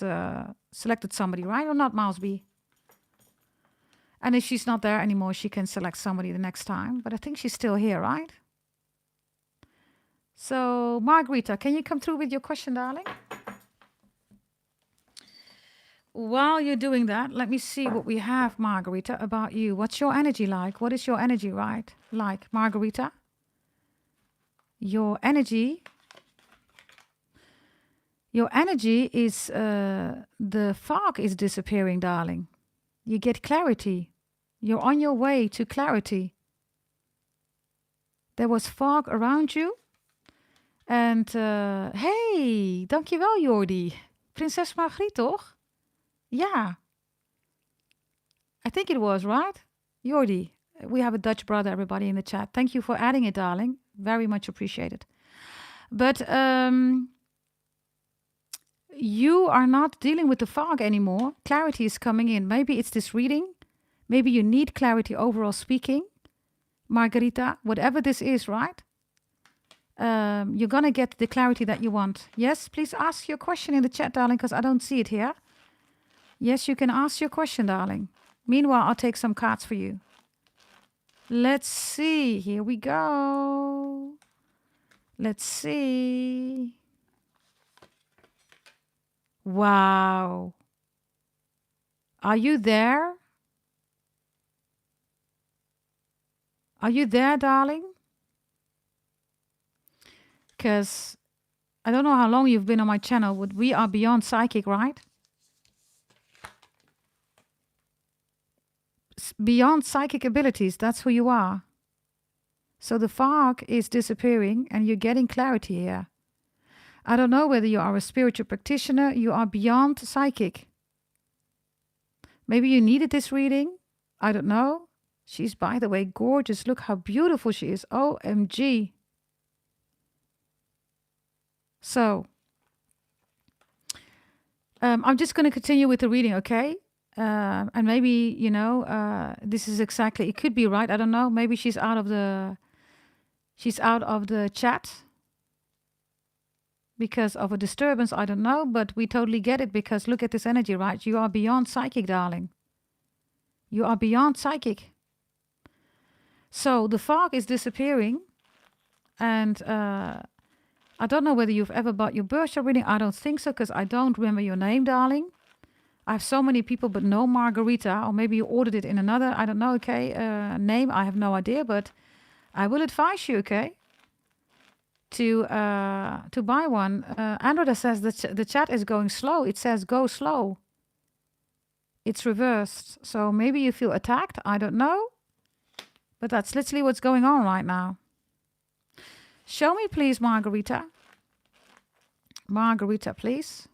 selected somebody, right? Or not Miles B? And if she's not there anymore, she can select somebody the next time. But I think she's still here, right? So, Margarita, can you come through with your question, darling? While you're doing that, let me see what we have, Margarita, about you. What's your energy like? What is your energy like, Margarita? Your energy is, the fog is disappearing, darling. You get clarity. You're on your way to clarity. There was fog around you. And, hey, dankjewel Jordi. Prinses Margriet, toch? Yeah. I think it was, right? Jordi. We have a Dutch brother, everybody in the chat. Thank you for adding it, darling. Very much appreciated. But you are not dealing with the fog anymore. Clarity is coming in. Maybe it's this reading. Maybe you need clarity overall speaking. Margarita, whatever this is, right? You're going to get the clarity that you want. Yes, please ask your question in the chat, darling, because I don't see it here. Yes, you can ask your question, darling. Meanwhile, I'll take some cards for you. Let's see. Here we go. Let's see. Wow. Are you there? Are you there, darling? Because I don't know how long you've been on my channel, but we are beyond psychic, right? Beyond psychic abilities, that's who you are. So the fog is disappearing and you're getting clarity here. I don't know whether you are a spiritual practitioner, you are beyond psychic. Maybe you needed this reading. I don't know. She's, by the way, gorgeous. Look how beautiful she is. OMG. So, I'm just going to continue with the reading, okay? And maybe, this is exactly, it could be right. I don't know. Maybe she's out of the chat because of a disturbance. I don't know, but we totally get it because look at this energy, right? You are beyond psychic, darling. You are beyond psychic. So the fog is disappearing and I don't know whether you've ever bought your birth chart reading. I don't think so because I don't remember your name, darling. I have so many people, but no Margarita, or maybe you ordered it in another, I don't know, okay, name. I have no idea, but I will advise you, okay, to buy one. Androda says that the chat is going slow. It says go slow. It's reversed. So maybe you feel attacked. I don't know. But that's literally what's going on right now. Show me, please, Margarita. Margarita, please.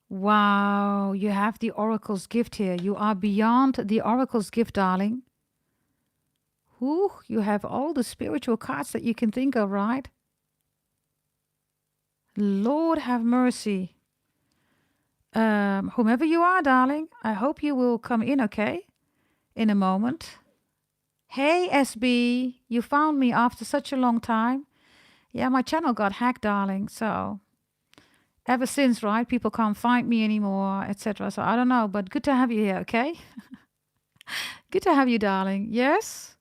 Wow, you have the Oracle's gift here. You are beyond the Oracle's gift, darling. Ooh, you have all the spiritual cards that you can think of, right? Lord have mercy. Whomever you are, darling, I hope you will come in, okay? In a moment. Hey, SB, you found me after such a long time. Yeah, my channel got hacked, darling, so... Ever since, right? People can't find me anymore, etc. So I don't know, but good to have you here, okay? Good to have you, darling. Yes?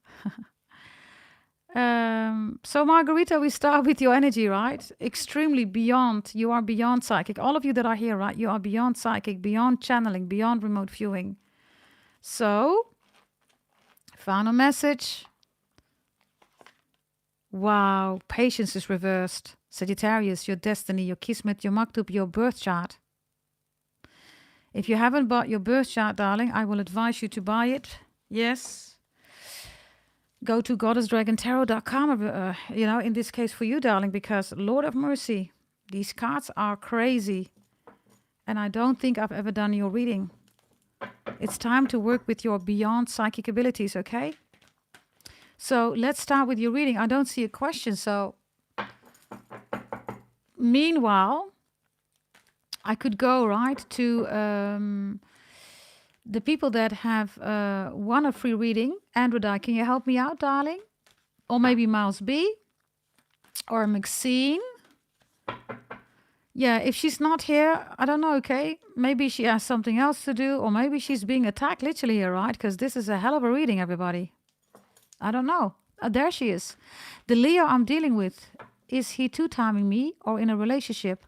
So Margarita, we start with your energy, right? Extremely beyond. You are beyond psychic. All of you that are here, right? You are beyond psychic, beyond channeling, beyond remote viewing. So, final message. Wow, patience is reversed. Sagittarius, your destiny, your kismet, your maktub, your birth chart. If you haven't bought your birth chart, darling, I will advise you to buy it. Yes. Go to goddessdragontarot.com, in this case for you, darling, because Lord of mercy, these cards are crazy. And I don't think I've ever done your reading. It's time to work with your beyond psychic abilities, okay? So let's start with your reading. I don't see a question, so... Meanwhile, I could go right to the people that have won a free reading. Androda, can you help me out, darling? Or maybe Miles B. Or Maxine. Yeah, if she's not here, I don't know, okay? Maybe she has something else to do. Or maybe she's being attacked literally here, right? Because this is a hell of a reading, everybody. I don't know. There she is. The Leo I'm dealing with. Is he two-timing me or in a relationship?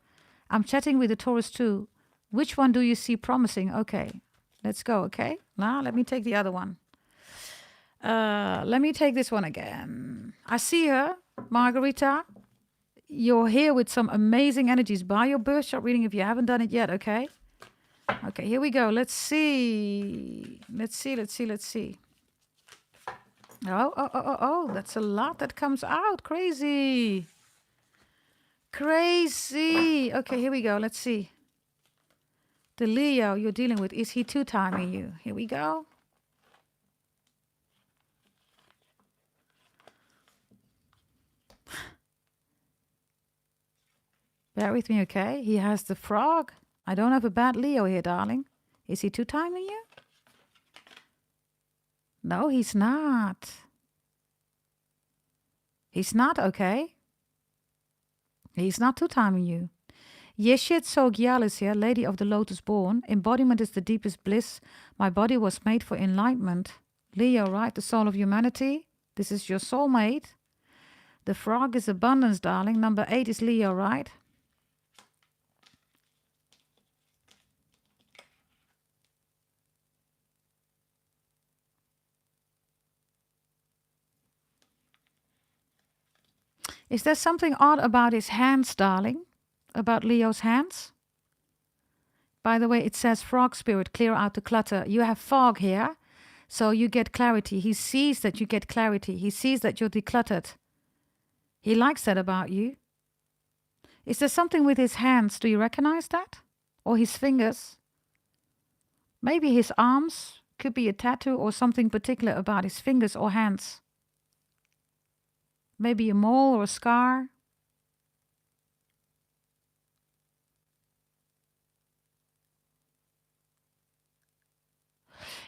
I'm chatting with the Taurus too. Which one do you see promising? Okay, let's go, okay? Now, let me take the other one. Let me take this one again. I see her, Margarita. You're here with some amazing energies. Buy your birth chart reading if you haven't done it yet, okay? Okay, here we go. Let's see. Let's see. Oh, that's a lot that comes out. Crazy. Okay, here we go. Let's see. The Leo you're dealing with, is he two-timing you? Here we go. Bear with me, okay? He has the frog. I don't have a bad Leo here, darling. Is he two-timing you? No, he's not. He's not, okay? He's not two-timing you. Yeshet Sogyalis here, Lady of the Lotus Born. Embodiment is the deepest bliss. My body was made for enlightenment. Leo, right? The soul of humanity. This is your soulmate. The frog is abundance, darling. Number 8 is Leo, right? Is there something odd about his hands, darling? About Leo's hands? By the way, it says frog spirit, clear out the clutter. You have fog here, so you get clarity. He sees that you get clarity. He sees that you're decluttered. He likes that about you. Is there something with his hands? Do you recognize that? Or his fingers? Maybe his arms. Could be a tattoo or something particular about his fingers or hands. Maybe a mole or a scar.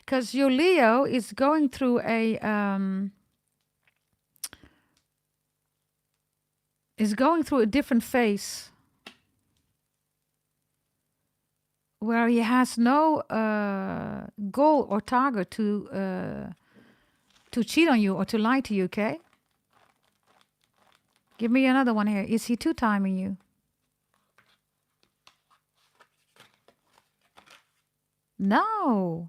Because your Leo is going through a different phase where he has no goal or target to cheat on you or to lie to you. Okay, give me another one here. Is he two-timing you? No.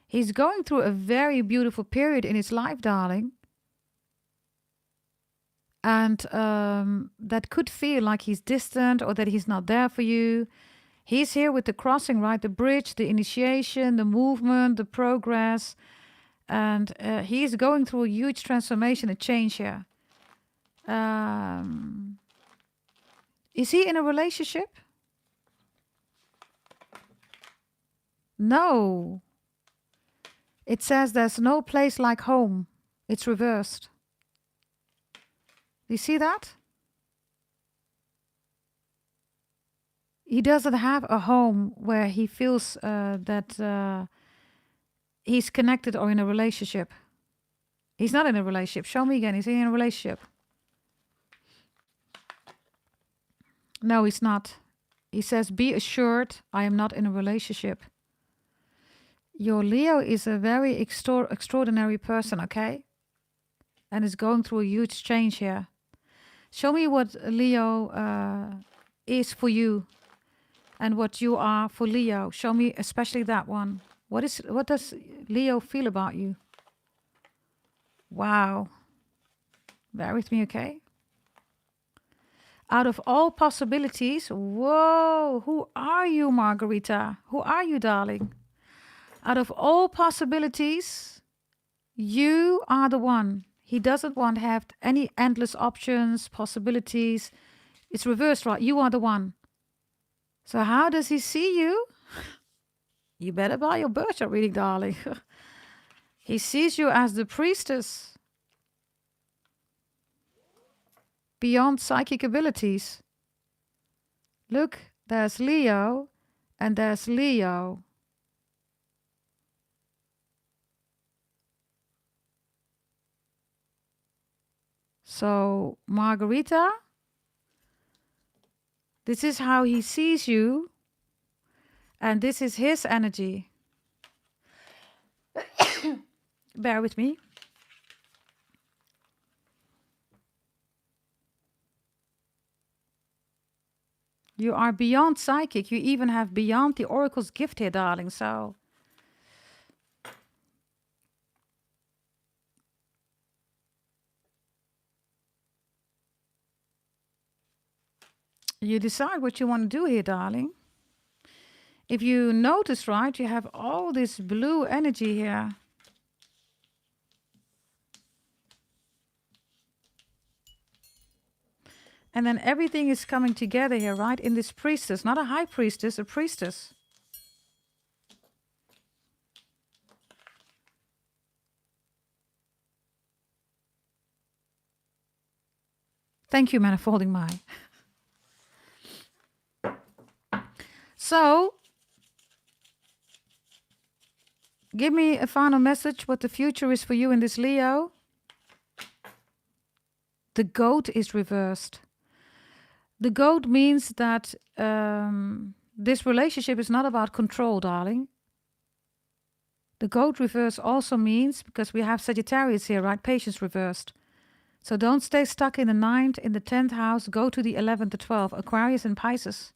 He's going through a very beautiful period in his life, darling. And that could feel like he's distant or that he's not there for you. He's here with the crossing, right? The bridge, the initiation, the movement, the progress. And he's going through a huge transformation, a change here. Is he in a relationship? No. It says there's no place like home. It's reversed. Do you see that? He doesn't have a home where he feels that he's connected or in a relationship. He's not in a relationship. Show me again. Is he in a relationship? No, he's not. He says, be assured I am not in a relationship. Your Leo is a very extraordinary person, okay? And is going through a huge change here. Show me what Leo is for you and what you are for Leo. Show me especially that one. What does Leo feel about you? Wow. Bear with me, okay? Out of all possibilities, whoa, who are you, Margarita? Who are you, darling? Out of all possibilities, you are the one. He doesn't want to have any endless options, possibilities. It's reversed, right? You are the one. So how does he see you? You better buy your birth chart reading, darling. He sees you as the priestess. Beyond psychic abilities. Look, there's Leo and there's Leo. So, Margarita, this is how he sees you, and this is his energy. Bear with me. You are beyond psychic. You even have beyond the oracle's gift here, darling. So, you decide what you want to do here, darling. If you notice, right, you have all this blue energy here. And then everything is coming together here, right? In this priestess, not a high priestess, a priestess. Thank you, Manifolding Mind. So, give me a final message what the future is for you in this Leo. The goat is reversed. The goat means that this relationship is not about control, darling. The goat reverse also means, because we have Sagittarius here, right? Patience reversed. So don't stay stuck in the 9th, in the 10th house. Go to the 11th, the 12th. Aquarius and Pisces.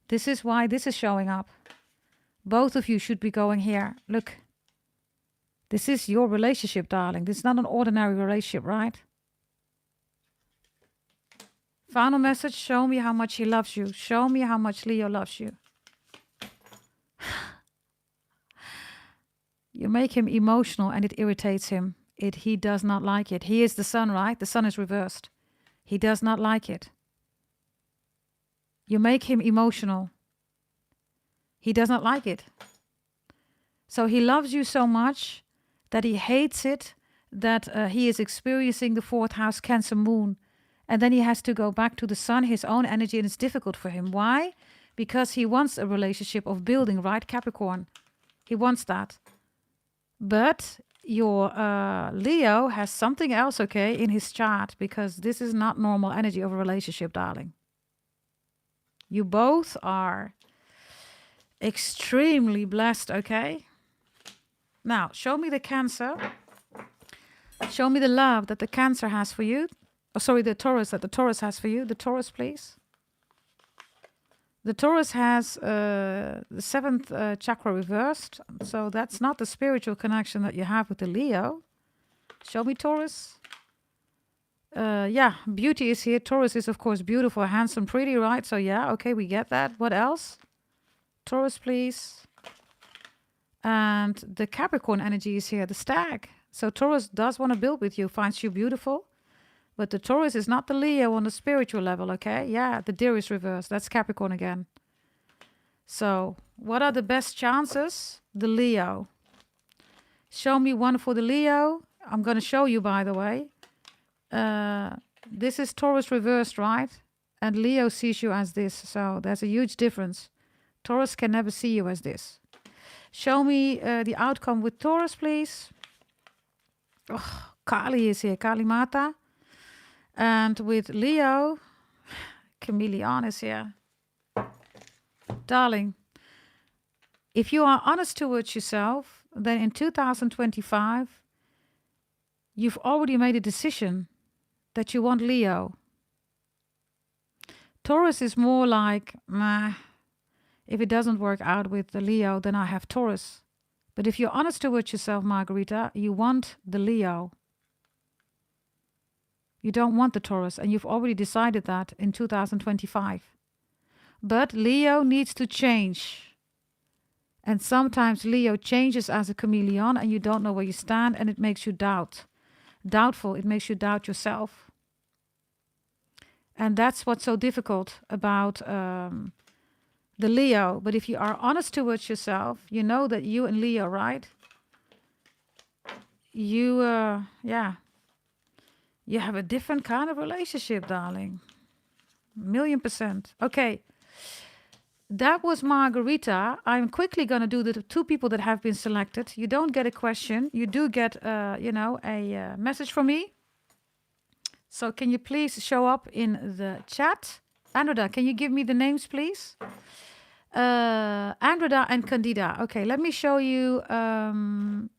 This is why this is showing up. Both of you should be going here. Look. This is your relationship, darling. This is not an ordinary relationship, right? Final message, show me how much he loves you. Show me how much Leo loves you. You make him emotional and it irritates him. He does not like it. He is the sun, right? The sun is reversed. He does not like it. You make him emotional. He does not like it. So he loves you so much that he hates it that he is experiencing the 4th house Cancer moon. And then he has to go back to the sun, his own energy, and it's difficult for him. Why? Because he wants a relationship of building, right, Capricorn? He wants that. But your Leo has something else, okay, in his chart, because this is not normal energy of a relationship, darling. You both are extremely blessed, okay? Now, show me the Cancer. Show me the love that the Cancer has for you. Oh, sorry, the Taurus that the Taurus has for you. The Taurus, please. The Taurus has the 7th chakra reversed. So that's not the spiritual connection that you have with the Leo. Show me Taurus. Yeah, beauty is here. Taurus is, of course, beautiful, handsome, pretty, right? So yeah, okay, we get that. What else? Taurus, please. And the Capricorn energy is here, the stag. So Taurus does want to build with you, finds you beautiful. But the Taurus is not the Leo on the spiritual level, okay? Yeah, the deer is reversed. That's Capricorn again. So what are the best chances? The Leo. Show me one for the Leo. I'm going to show you, by the way. This is Taurus reversed, right? And Leo sees you as this. So there's a huge difference. Taurus can never see you as this. Show me the outcome with Taurus, please. Oh, Kali is here. Kali Mata. And with Leo, Chameleon is here. Darling, if you are honest towards yourself, then in 2025, you've already made a decision that you want Leo. Taurus is more like, meh, if it doesn't work out with the Leo, then I have Taurus. But if you're honest towards yourself, Margarita, you want the Leo. You don't want the Taurus, and you've already decided that in 2025. But Leo needs to change. And sometimes Leo changes as a chameleon, and you don't know where you stand, and it makes you doubtful. It makes you doubt yourself. And that's what's so difficult about the Leo. But if you are honest towards yourself, you know that you and Leo, right? You, yeah. You have a different kind of relationship, darling. 1,000,000%. Okay. That was Margarita. I'm quickly going to do the 2 people that have been selected. You don't get a question. You do get, a message from me. So can you please show up in the chat? Andreda, can you give me the names, please? Andreda and Candida. Okay, let me show you.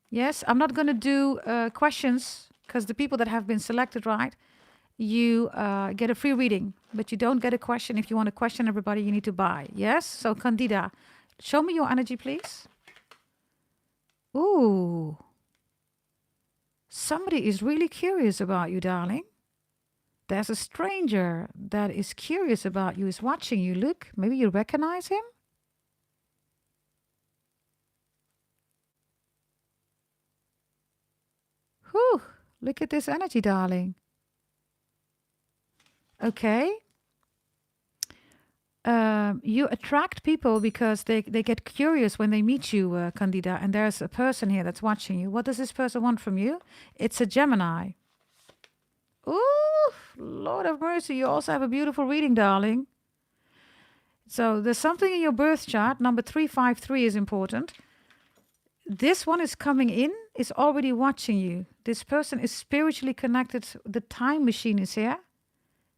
Yes, I'm not going to do questions. Because the people that have been selected, right, you get a free reading, but you don't get a question. If you want to question everybody, you need to buy. Yes? So, Candida, show me your energy, please. Ooh. Somebody is really curious about you, darling. There's a stranger that is curious about you, is watching you. Look, maybe you recognize him? Whew. Look at this energy, darling. Okay. You attract people because they get curious when they meet you, Candida. And there's a person here that's watching you. What does this person want from you? It's a Gemini. Ooh, Lord of mercy. You also have a beautiful reading, darling. So there's something in your birth chart. Number 353 is important. This one is coming in, is already watching you. This person is spiritually connected. The time machine is here.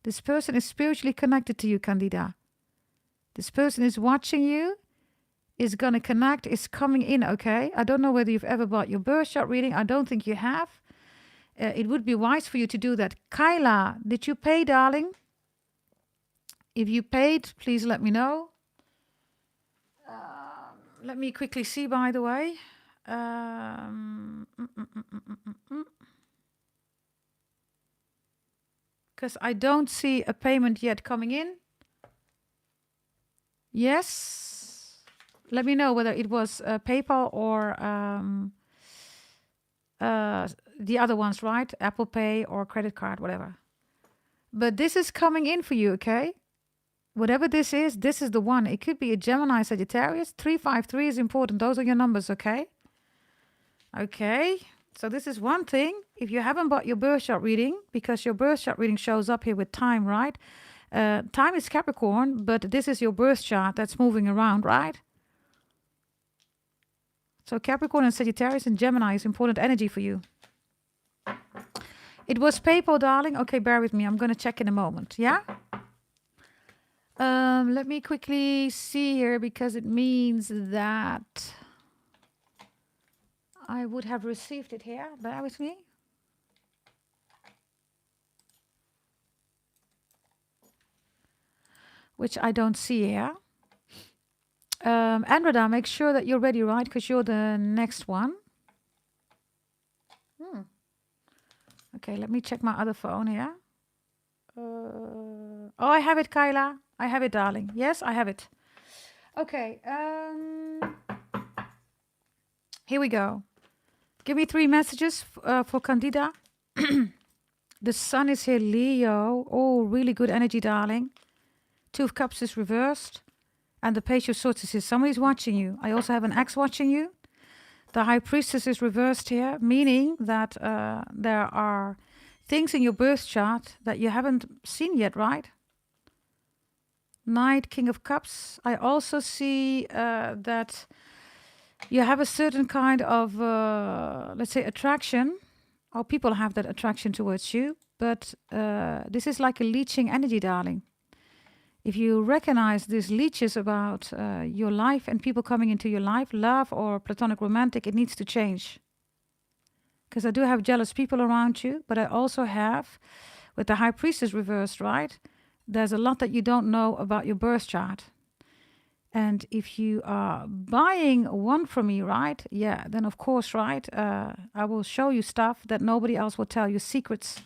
This person is spiritually connected to you, Candida. This person is watching you, is going to connect, is coming in, okay? I don't know whether you've ever bought your birth chart reading. I don't think you have. It would be wise for you to do that. Kyla, did you pay, darling? If you paid, please let me know. Let me quickly see, by the way. Because I don't see a payment yet coming in. Yes. Let me know whether it was PayPal or the other ones, right? Apple Pay or credit card, whatever. But this is coming in for you, okay? Whatever this is the one. It could be a Gemini, Sagittarius. 353 is important. Those are your numbers, okay? Okay. So this is one thing. If you haven't bought your birth chart reading, because your birth chart reading shows up here with time, right? Time is Capricorn, but this is your birth chart that's moving around, right? So Capricorn and Sagittarius and Gemini is important energy for you. It was PayPal, darling. Okay, bear with me. I'm going to check in a moment. Yeah? Let me quickly see here because it means that I would have received it here. Bear with me. Which I don't see here. Andreda, make sure that you're ready, right? Because you're the next one. Okay, let me check my other phone here. Oh, I have it, Kyla. I have it, darling. Yes, I have it. Okay. Here we go. Give me 3 messages for Candida. The sun is here, Leo. Oh, really good energy, darling. 2 of Cups is reversed. And the Page of Swords is here. Somebody's watching you. I also have an ex watching you. The High Priestess is reversed here, meaning that there are things in your birth chart that you haven't seen yet, right? Knight, King of Cups. I also see that you have a certain kind of, let's say, attraction. Or people have that attraction towards you. But this is like a leeching energy, darling. If you recognize these leeches about your life and people coming into your life, love or platonic romantic, it needs to change. Because I do have jealous people around you, but I also have, with the High Priestess reversed, right? There's a lot that you don't know about your birth chart. And if you are buying one from me, right? Yeah, then of course, right? I will show you stuff that nobody else will tell you, secrets.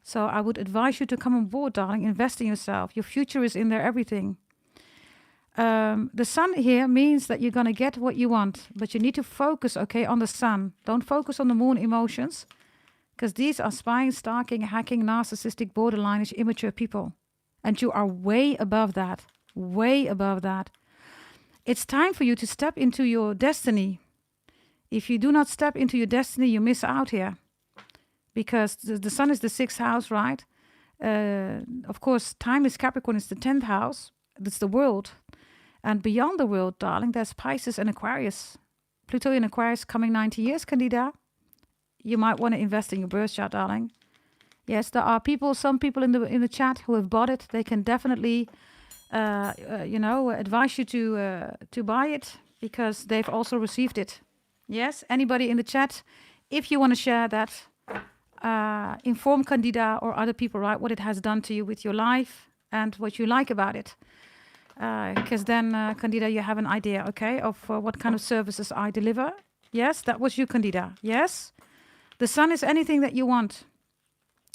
So I would advise you to come on board, darling. Invest in yourself. Your future is in there, everything. The sun here means that you're going to get what you want. But you need to focus, okay, on the sun. Don't focus on the moon emotions. Because these are spying, stalking, hacking, narcissistic, borderline-ish, immature people. And you are way above that. Way above that. It's time for you to step into your destiny. If you do not step into your destiny, you miss out here. Because the sun is the 6th house, right? Of course, time is Capricorn, it's the 10th house. It's the world. And beyond the world, darling, there's Pisces and Aquarius. Pluto in Aquarius coming 90 years, Candida. You might want to invest in your birth chart, darling. Yes, there are people, some people in the chat who have bought it. They can definitely, advise you to buy it because they've also received it. Yes, anybody in the chat, if you want to share that, inform Candida or other people, right, what it has done to you with your life and what you like about it. Because then, Candida, you have an idea, okay, of what kind of services I deliver. Yes, that was you, Candida. Yes. The sun is anything that you want.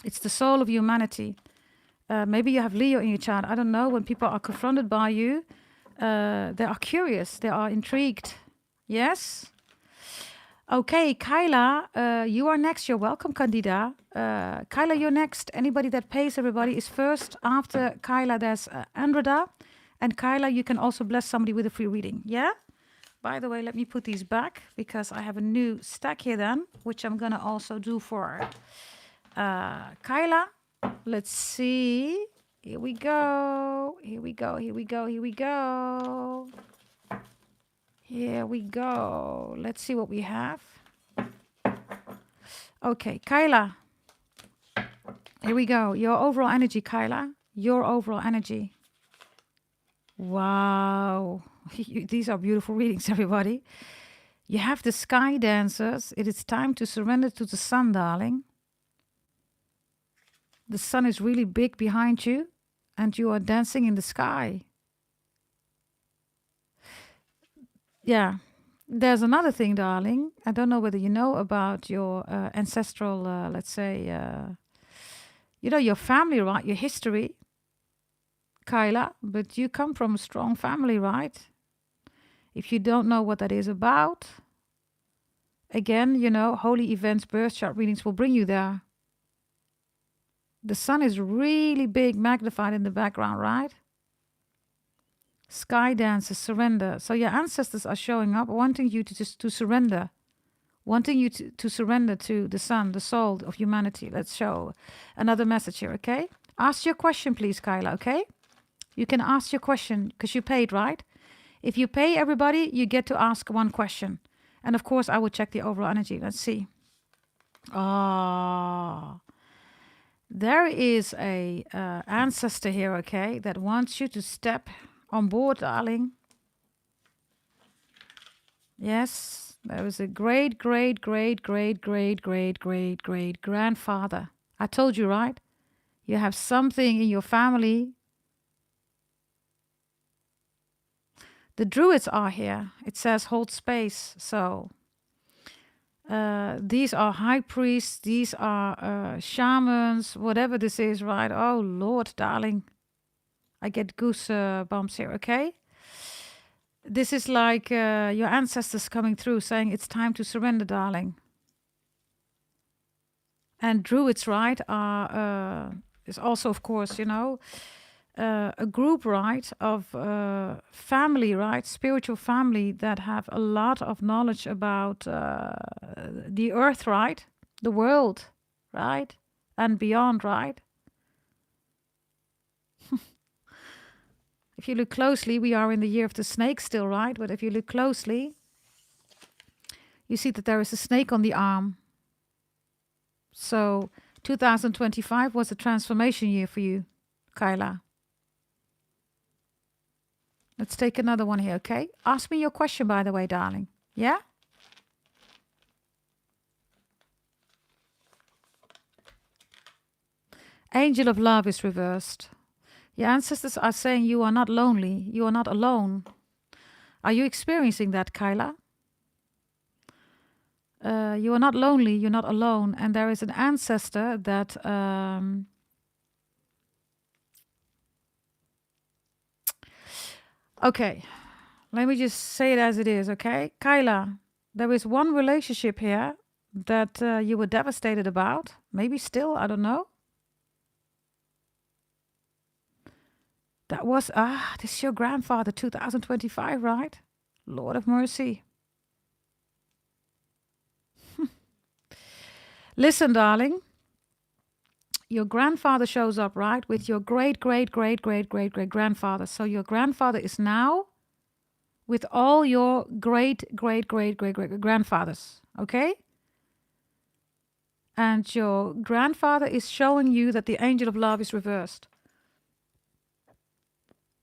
It's the soul of humanity. Maybe you have Leo in your chart. I don't know. When people are confronted by you, they are curious. They are intrigued. Yes. Okay, Kyla, you are next. You're welcome, Candida. Kyla, you're next. Anybody that pays everybody is first. After Kyla, there's Andreda. And Kyla, you can also bless somebody with a free reading. Yeah? By the way, let me put these back because I have a new stack here then, which I'm going to also do for Kyla. Let's see. Here we go. Here we go. Here we go. Here we go. Here we go. Let's see what we have. Okay, Kyla. Here we go. Your overall energy, Kyla. Your overall energy. Wow. These are beautiful readings, everybody. You have the sky dancers. It is time to surrender to the sun, darling. The sun is really big behind you, and you are dancing in the sky. Yeah. There's another thing, darling. I don't know whether you know about your ancestral, let's say, you know, your family, right? Your history, Kyla, but you come from a strong family, right? If you don't know what that is about, again, you know, holy events, birth chart readings will bring you there. The sun is really big, magnified in the background, right? Sky dances, surrender. So your ancestors are showing up, wanting you to just to surrender, wanting you to surrender to the sun, the soul of humanity. Let's show another message here, okay? Ask your question, please, Kyla, okay? You can ask your question because you paid, right? If you pay everybody, you get to ask one question. And of course, I will check the overall energy. Let's see. Ah, there is a ancestor here, okay, that wants you to step on board, darling. Yes, there is a great grandfather. I told you, right? You have something in your family. The druids are here. It says hold space. So these are high priests. These are shamans, whatever this is, right? Oh, Lord, darling. I get goose bumps here, okay? This is like your ancestors coming through saying it's time to surrender, darling. And druids, right, are is also, of course, you know, a group, right, of family, right, spiritual family that have a lot of knowledge about the earth, right, the world, right, and beyond, right. If you look closely, we are in the year of the snake still, right? But if you look closely, you see that there is a snake on the arm. So 2025 was a transformation year for you, Kyla. Let's take another one here, okay? Ask me your question, by the way, darling. Yeah? Angel of love is reversed. Your ancestors are saying you are not lonely. You are not alone. Are you experiencing that, Kyla? You are not lonely. You're not alone. And there is an ancestor that... okay, let me just say it as it is, okay? Kyla, there is one relationship here that you were devastated about. Maybe still, I don't know. That was, this is your grandfather, 2025, right? Lord of mercy. Listen, darling. Your grandfather shows up, right? With your great-great-great-great-great-great-grandfather. So your grandfather is now with all your great-great-great-great-grandfathers, okay? And your grandfather is showing you that the angel of love is reversed.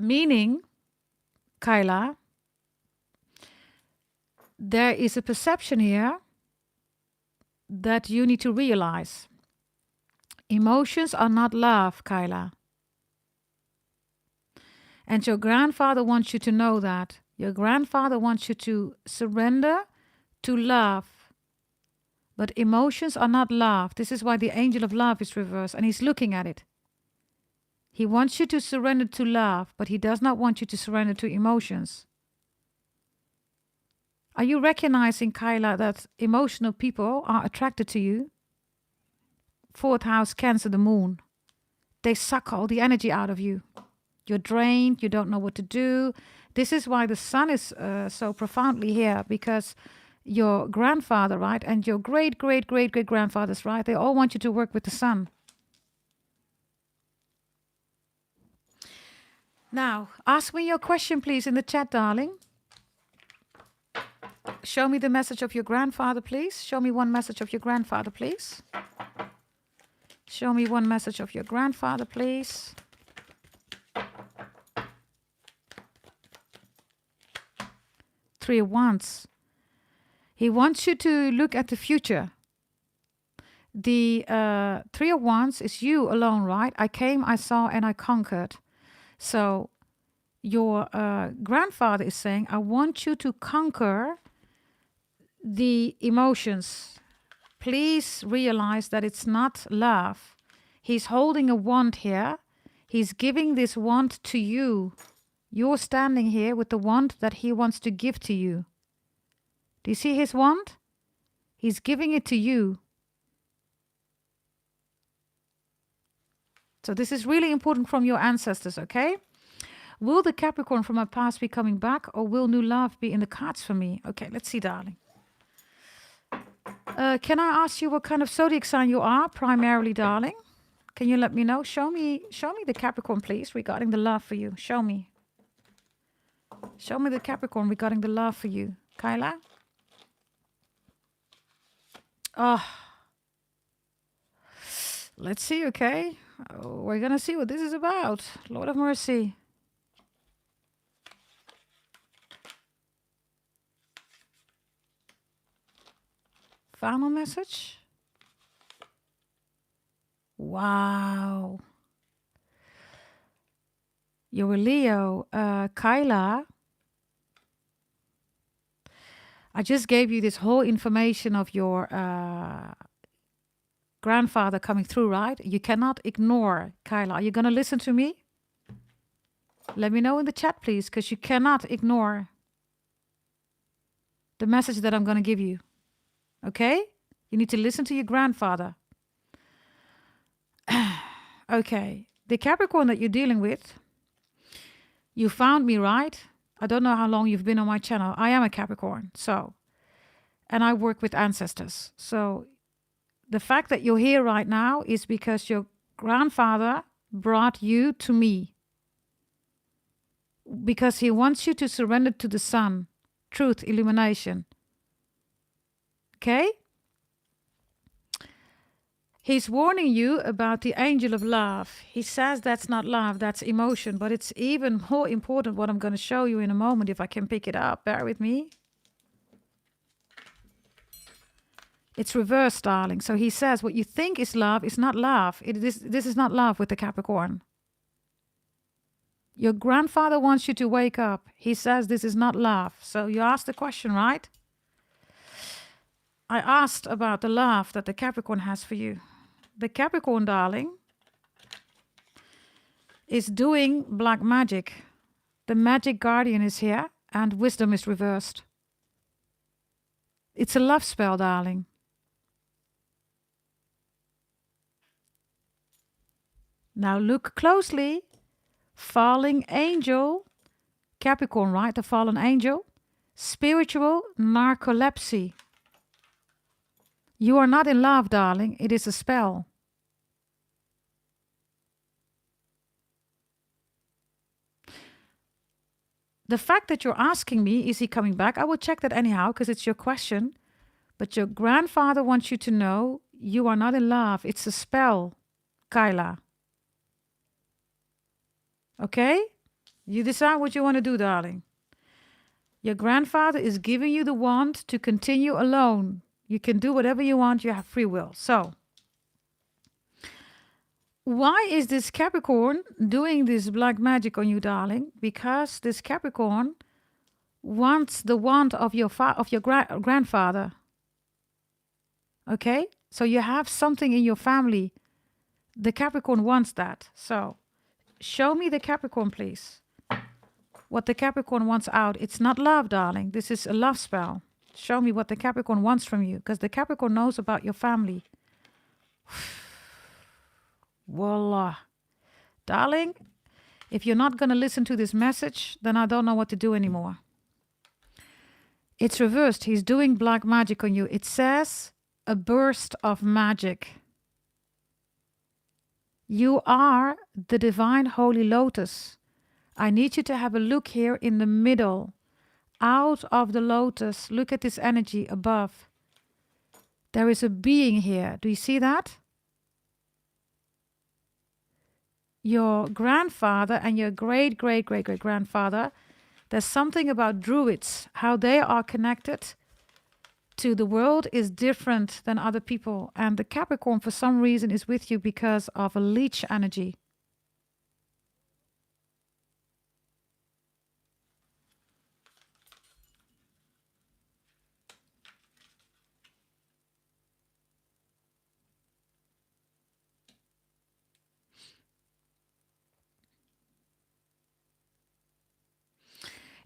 Meaning, Kyla, there is a perception here that you need to realize. Emotions are not love, Kyla. And your grandfather wants you to know that. Your grandfather wants you to surrender to love. But emotions are not love. This is why the angel of love is reversed, and he's looking at it. He wants you to surrender to love, but he does not want you to surrender to emotions. Are you recognizing, Kyla, that emotional people are attracted to you? 4th house, Cancer, the moon. They suck all the energy out of you. You're drained. You don't know what to do. This is why the sun is so profoundly here, because your grandfather, right, and your great-great-great-great-grandfathers, right, they all want you to work with the sun. Now, ask me your question, please, in the chat, darling. Show me the message of your grandfather, please. Show me one message of your grandfather, please. Show me one message of your grandfather, please. Three of Wands. He wants you to look at the future. The Three of Wands is you alone, right? I came, I saw, and I conquered. So your grandfather is saying, I want you to conquer the emotions. Please realize that it's not love. He's holding a wand here. He's giving this wand to you. You're standing here with the wand that he wants to give to you. Do you see his wand? He's giving it to you. So this is really important from your ancestors, okay? Will the Capricorn from my past be coming back, or will new love be in the cards for me? Okay, let's see, darling. Can I ask you what kind of zodiac sign you are primarily, darling? Can you let me know? Show me the Capricorn, please, regarding the love for you. Show me. Show me the Capricorn regarding the love for you. Kyla? Oh. Let's see, okay? We're going to see what this is about. Lord of mercy. Final message. Wow. You're a Leo. Kyla. I just gave you this whole information of your grandfather coming through, right? You cannot ignore, Kyla. Are you going to listen to me? Let me know in the chat, please, because you cannot ignore the message that I'm going to give you. Okay? You need to listen to your grandfather. Okay. The Capricorn that you're dealing with, you found me, right? I don't know how long you've been on my channel. I am a Capricorn, and I work with ancestors. So the fact that you're here right now is because your grandfather brought you to me. Because he wants you to surrender to the sun, truth, illumination. Okay? He's warning you about the angel of love. He says that's not love, that's emotion. But it's even more important what I'm going to show you in a moment if I can pick it up. Bear with me. It's reversed, darling. So he says what you think is love is not love. This is not love with the Capricorn. Your grandfather wants you to wake up. He says this is not love. So you asked the question, right? I asked about the love that the Capricorn has for you. The Capricorn, darling, is doing black magic. The magic guardian is here and wisdom is reversed. It's a love spell, darling. Now look closely. Falling angel, Capricorn, right? The fallen angel. Spiritual narcolepsy. You are not in love, darling. It is a spell. The fact that you're asking me, is he coming back? I will check that anyhow because it's your question. But your grandfather wants you to know you are not in love. It's a spell, Kyla. Okay? You decide what you want to do, darling. Your grandfather is giving you the wand to continue alone. You can do whatever you want. You have free will. So, why is this Capricorn doing this black magic on you, darling? Because this Capricorn wants the wand of your grandfather. Okay? So you have something in your family. The Capricorn wants that. So, show me the Capricorn, please. What the Capricorn wants out. It's not love, darling. This is a love spell. Show me what the Capricorn wants from you. Because the Capricorn knows about your family. Voila. Darling, if you're not going to listen to this message, then I don't know what to do anymore. It's reversed. He's doing black magic on you. It says a burst of magic. You are the divine holy lotus. I need you to have a look here in the middle. Out of the lotus, look at this energy above. There is a being here. Do you see that? Your grandfather and your great-great-great-great-grandfather, there's something about druids, how they are connected to the world is different than other people. And the Capricorn, for some reason, is with you because of a leech energy.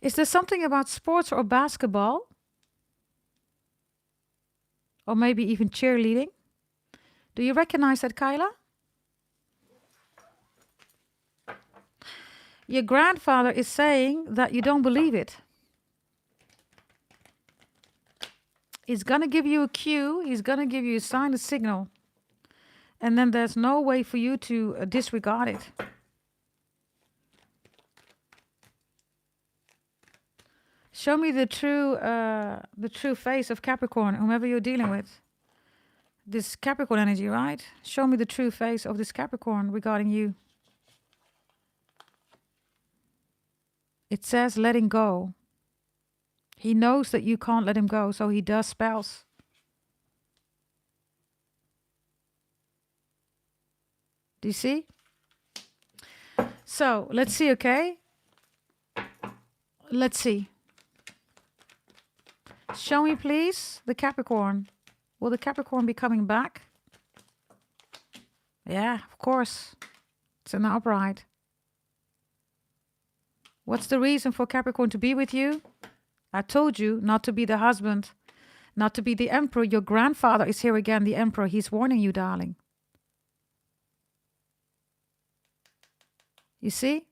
Is there something about sports or basketball? Or maybe even cheerleading? Do you recognize that, Kyla? Your grandfather is saying that you don't believe it. He's going to give you a cue. He's going to give you a sign, a signal. And then there's no way for you to disregard it. Show me the true face of Capricorn, whomever you're dealing with. This Capricorn energy, right? Show me the true face of this Capricorn regarding you. It says letting go. He knows that you can't let him go, so he does spells. Do you see? So, let's see, okay? Let's see. Show me, please, the Capricorn. Will the Capricorn be coming back? Yeah, of course. It's an upright. What's the reason for Capricorn to be with you? I told you not to be the husband, not to be the emperor. Your grandfather is here again, the emperor. He's warning you, darling. You see?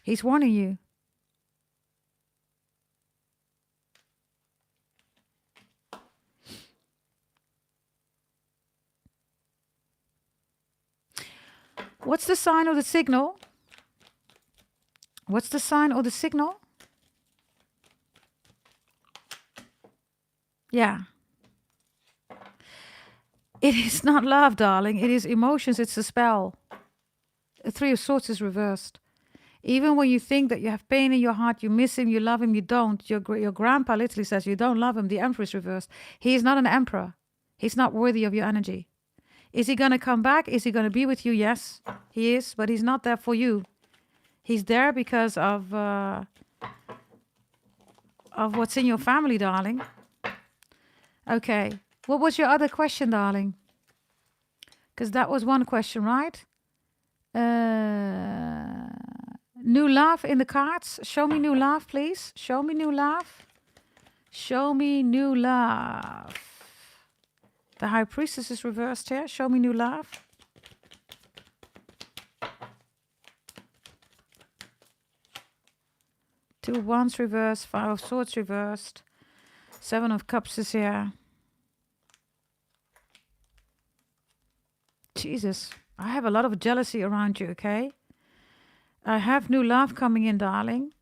He's warning you. What's the sign or the signal? What's the sign or the signal? Yeah. It is not love, darling. It is emotions. It's a spell. The Three of Swords is reversed. Even when you think that you have pain in your heart, you miss him, you love him, you don't. Your grandpa literally says you don't love him. The Emperor is reversed. He is not an emperor. He's not worthy of your energy. Is he going to come back? Is he going to be with you? Yes, he is. But he's not there for you. He's there because of what's in your family, darling. Okay. What was your other question, darling? Because that was one question, right? New love in the cards. Show me new love, please. Show me new love. Show me new love. The High Priestess is reversed here. Show me new love. Two of Wands reversed. Five of Swords reversed. Seven of Cups is here. Jesus. I have a lot of jealousy around you, okay? I have new love coming in, darling.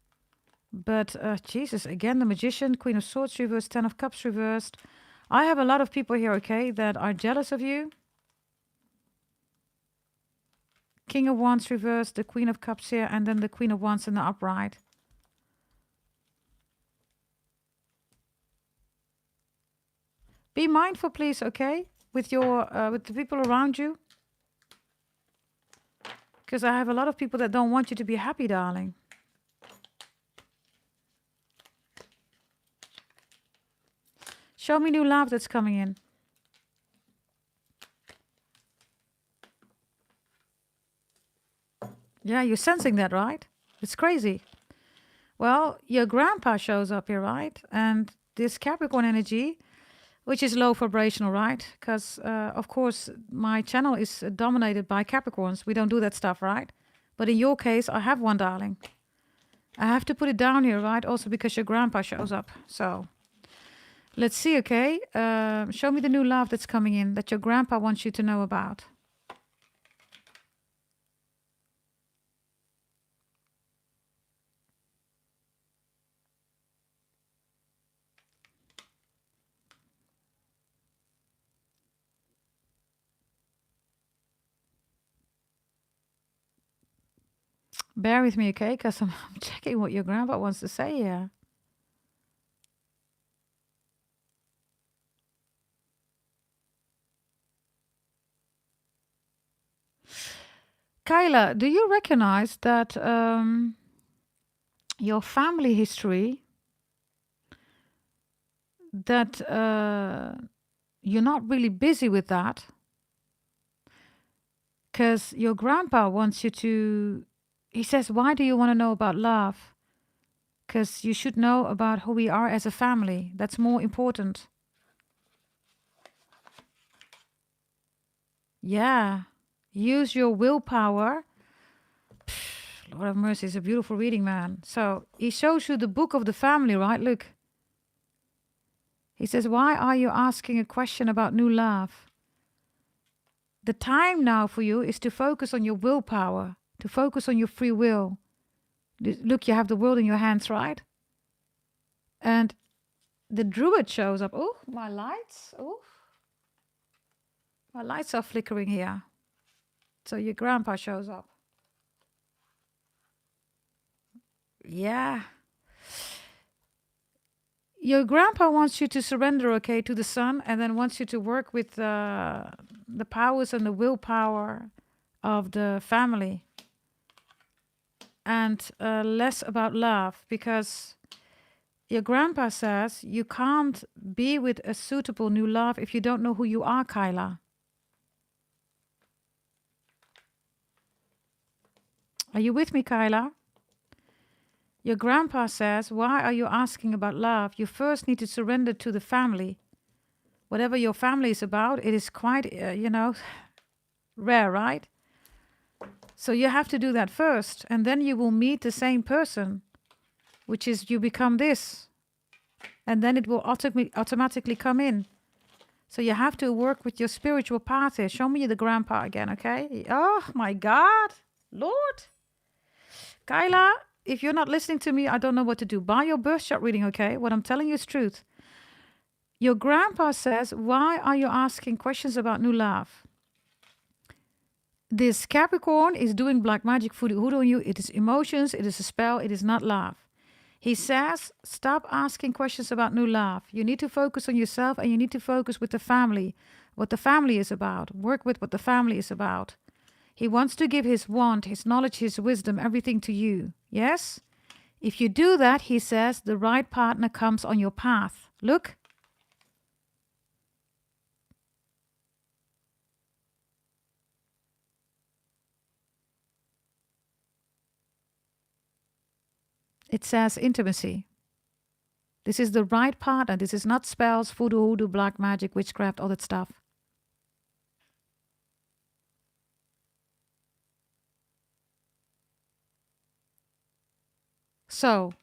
But, Jesus, again, the Magician, Queen of Swords reversed, Ten of Cups reversed. I have a lot of people here, okay, that are jealous of you. King of Wands reversed, the Queen of Cups here, and then the Queen of Wands in the upright. Be mindful, please, okay, with the people around you. Because I have a lot of people that don't want you to be happy, darling. Show me new love that's coming in. Yeah, you're sensing that, right? It's crazy. Well, your grandpa shows up here, right? And this Capricorn energy, which is low vibrational, right? Because, of course, my channel is dominated by Capricorns. We don't do that stuff, right? But in your case, I have one, darling. I have to put it down here, right? Also because your grandpa shows up. So, let's see, okay? Show me the new love that's coming in that your grandpa wants you to know about. Bear with me, okay? Because I'm checking what your grandpa wants to say here. Kyla, do you recognize that your family history, that you're not really busy with that? Because your grandpa wants you to he says, why do you want to know about love? Because you should know about who we are as a family. That's more important. Yeah. Use your willpower. Lord have mercy, it's a beautiful reading, man. So he shows you the book of the family, right? Look. He says, why are you asking a question about new love? The time now for you is to focus on your willpower, to focus on your free will. Look, you have the world in your hands, right? And the druid shows up. Oh, my lights. Oh, my lights are flickering here. So your grandpa shows up. Yeah. Your grandpa wants you to surrender, okay, to the sun, and then wants you to work with the powers and the willpower of the family. And less about love, because your grandpa says you can't be with a suitable new love if you don't know who you are, Kyla. Are you with me, Kyla? Your grandpa says, why are you asking about love? You first need to surrender to the family. Whatever your family is about, it is quite, rare, right? So you have to do that first, and then you will meet the same person, which is you become this, and then it will automatically come in. So you have to work with your spiritual path here. Show me the grandpa again, okay? Oh, my God. Lord. Kyla, if you're not listening to me, I don't know what to do. Buy your birth chart reading, okay? What I'm telling you is truth. Your grandpa says, why are you asking questions about new love? This Capricorn is doing black magic voodoo on you. It is emotions. It is a spell. It is not love. He says, stop asking questions about new love. You need to focus on yourself, and you need to focus with the family, what the family is about. Work with what the family is about. He wants to give his wand, his knowledge, his wisdom, everything to you. Yes? If you do that, he says, the right partner comes on your path. Look. It says intimacy. This is the right partner. This is not spells, voodoo, hoodoo, black magic, witchcraft, all that stuff. So,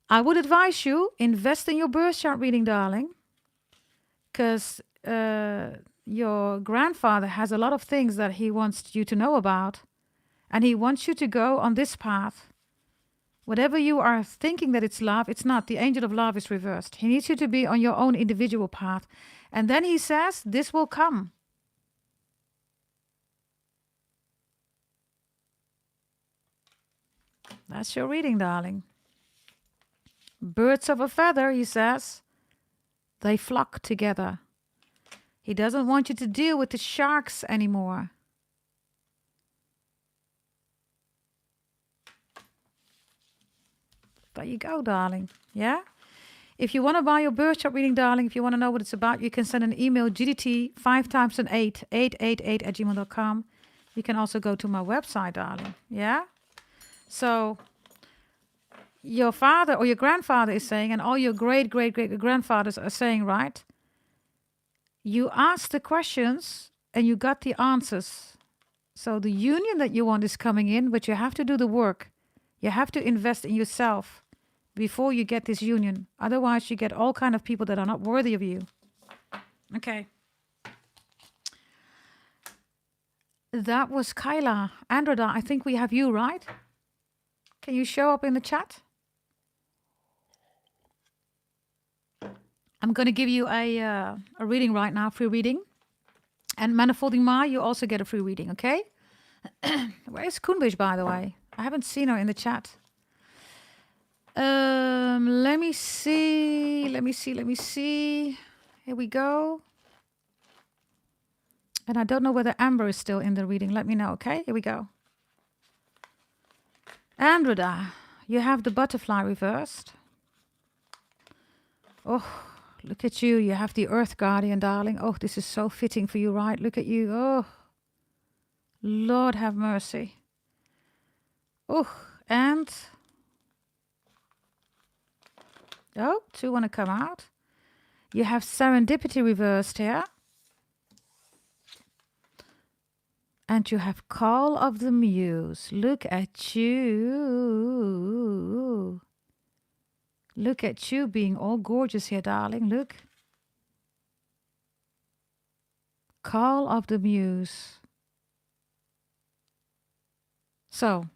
I would advise you, invest in your birth chart reading, darling. Because your grandfather has a lot of things that he wants you to know about. And he wants you to go on this path. Whatever you are thinking that it's love, it's not. The angel of love is reversed. He needs you to be on your own individual path. And then he says, this will come. That's your reading, darling. Birds of a feather, he says, they flock together. He doesn't want you to deal with the sharks anymore. There you go, darling. Yeah? If you want to buy your birth chart reading, darling, if you want to know what it's about, you can send an email, gdt 5 times an 8, 888 at gmail.com. You can also go to my website, darling. Yeah? So your father or your grandfather is saying, and all your great-great-great-grandfathers are saying, right? You asked the questions and you got the answers. So the union that you want is coming in, but you have to do the work. You have to invest in yourself before you get this union. Otherwise, you get all kind of people that are not worthy of you. Okay. That was Kyla. Andreda, I think we have you, right? Can you show up in the chat? I'm going to give you a reading right now, free reading. And Manifolding Ma, you also get a free reading, okay? Where is Koenbish, by the way? I haven't seen her in the chat. Let me see. Here we go. And I don't know whether Amber is still in the reading. Let me know, okay? Here we go. Andreda, you have the butterfly reversed. Oh, look at you. You have the Earth Guardian, darling. Oh, this is so fitting for you, right? Look at you. Oh, Lord have mercy. Oh, and... Oh, two want to come out. You have serendipity reversed here. And you have call of the muse. Look at you. Look at you being all gorgeous here, darling. Look. Call of the muse. So,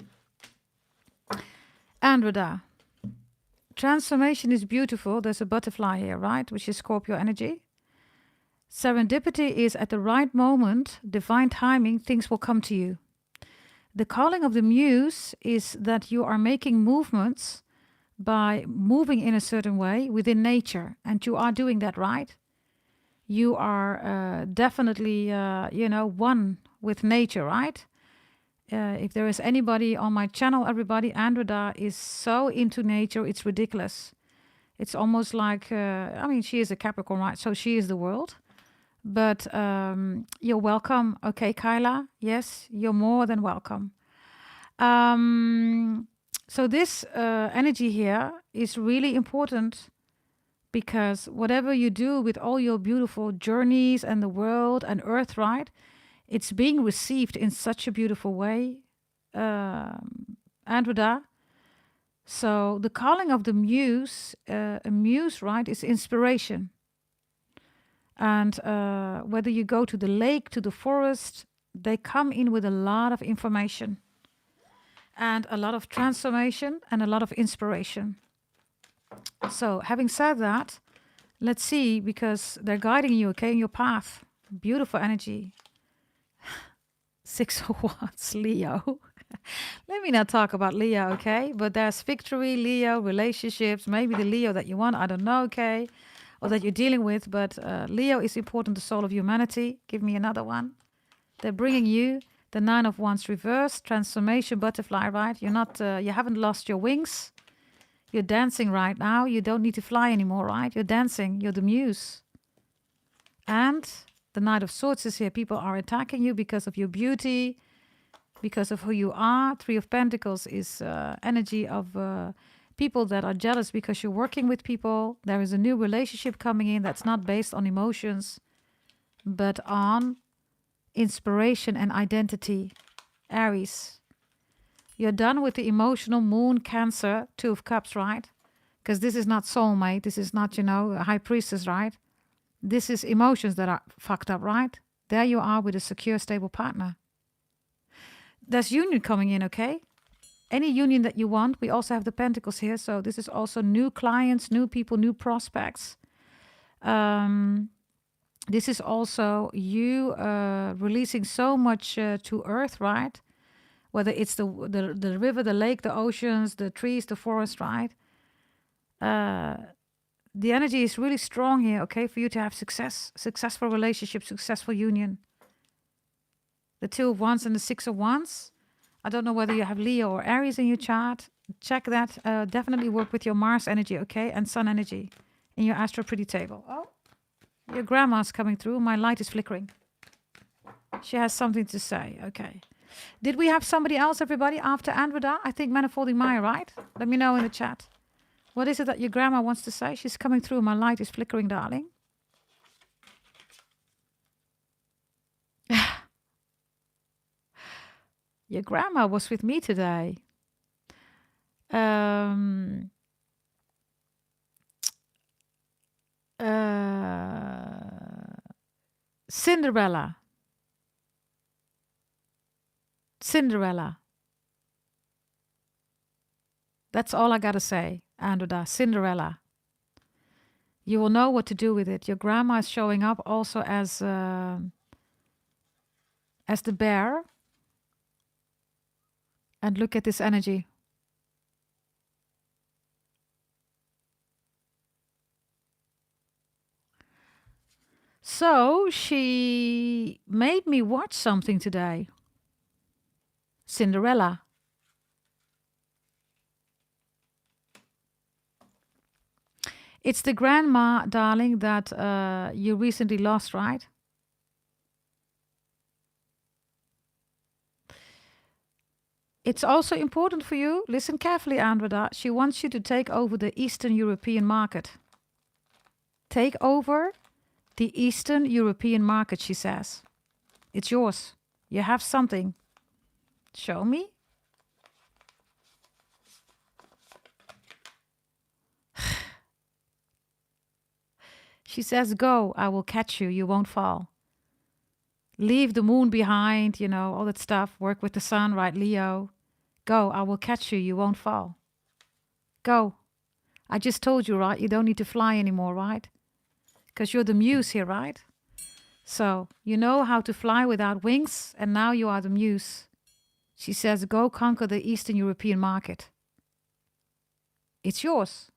Andromeda. Transformation is beautiful. There's a butterfly here, right? Which is Scorpio energy. Serendipity is at the right moment, divine timing, things will come to you. The calling of the muse is that you are making movements by moving in a certain way within nature. And you are doing that, right? You are definitely, one with nature, right? If there is anybody on my channel, everybody, Andromeda is so into nature, it's ridiculous. It's almost like, she is a Capricorn, right? So she is the world. But you're welcome. Okay, Kyla. Yes, you're more than welcome. So this energy here is really important because whatever you do with all your beautiful journeys and the world and earth, right? It's being received in such a beautiful way, Andromeda. So the calling of the muse, a muse, right, is inspiration. And whether you go to the lake, to the forest, they come in with a lot of information and a lot of transformation and a lot of inspiration. So having said that, let's see, because they're guiding you, okay, in your path. Beautiful energy. 6 of Wands, Leo. Let me not talk about Leo, okay? But there's victory, Leo, relationships, maybe the Leo that you want, I don't know, okay? Or that you're dealing with, but Leo is important, the soul of humanity. Give me another one. They're bringing you the 9 of Wands reversed, transformation, butterfly, right? You're not, you haven't lost your wings. You're dancing right now. You don't need to fly anymore, right? You're dancing. You're the muse. And the Knight of Swords is here. People are attacking you because of your beauty, because of who you are. 3 of Pentacles is energy of people that are jealous because you're working with people. There is a new relationship coming in that's not based on emotions, but on inspiration and identity. Aries. You're done with the emotional moon, Cancer, 2 of Cups, right? Because this is not soulmate. This is not, a high priestess, right? This is emotions that are fucked up, right? There you are with a secure, stable partner. There's union coming in, okay? Any union that you want. We also have the Pentacles here. So this is also new clients, new people, new prospects. This is also you releasing so much to earth, right? Whether it's the river, the lake, the oceans, the trees, the forest, right? The energy is really strong here, okay, for you to have successful relationship, successful union. The 2 of Wands and the 6 of Wands. I don't know whether you have Leo or Aries in your chart. Check that. Definitely work with your Mars energy, okay, and Sun energy in your Astro Pretty table. Oh, your grandma's coming through. My light is flickering. She has something to say, okay. Did we have somebody else, everybody, after Andromeda? I think Manifolding Maya, right? Let me know in the chat. What is it that your grandma wants to say? She's coming through. My light is flickering, darling. Your grandma was with me today. Cinderella. That's all I gotta say, Andromeda. Cinderella. You will know what to do with it. Your grandma is showing up also as the bear. And look at this energy. So she made me watch something today. Cinderella. It's the grandma, darling, that you recently lost, right? It's also important for you, listen carefully, Andreda, she wants you to take over the Eastern European market. Take over the Eastern European market, she says. It's yours. You have something. Show me. She says, go, I will catch you, you won't fall. Leave the moon behind, you know, all that stuff. Work with the sun, right, Leo? Go, I will catch you, you won't fall. Go. I just told you, right? You don't need to fly anymore, right? Because you're the muse here, right? So you know how to fly without wings, and now you are the muse. She says, go conquer the Eastern European market. It's yours.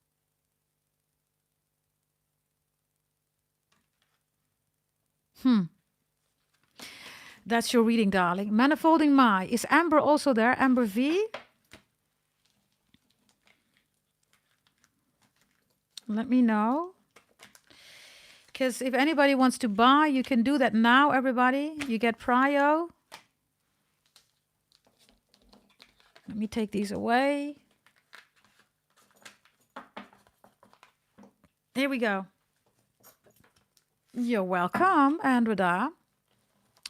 That's your reading, darling. Manifolding Mai. Is Amber also there? Amber V? Let me know. Because if anybody wants to buy, you can do that now, everybody. You get prio. Let me take these away. Here we go. You're welcome, Andreda.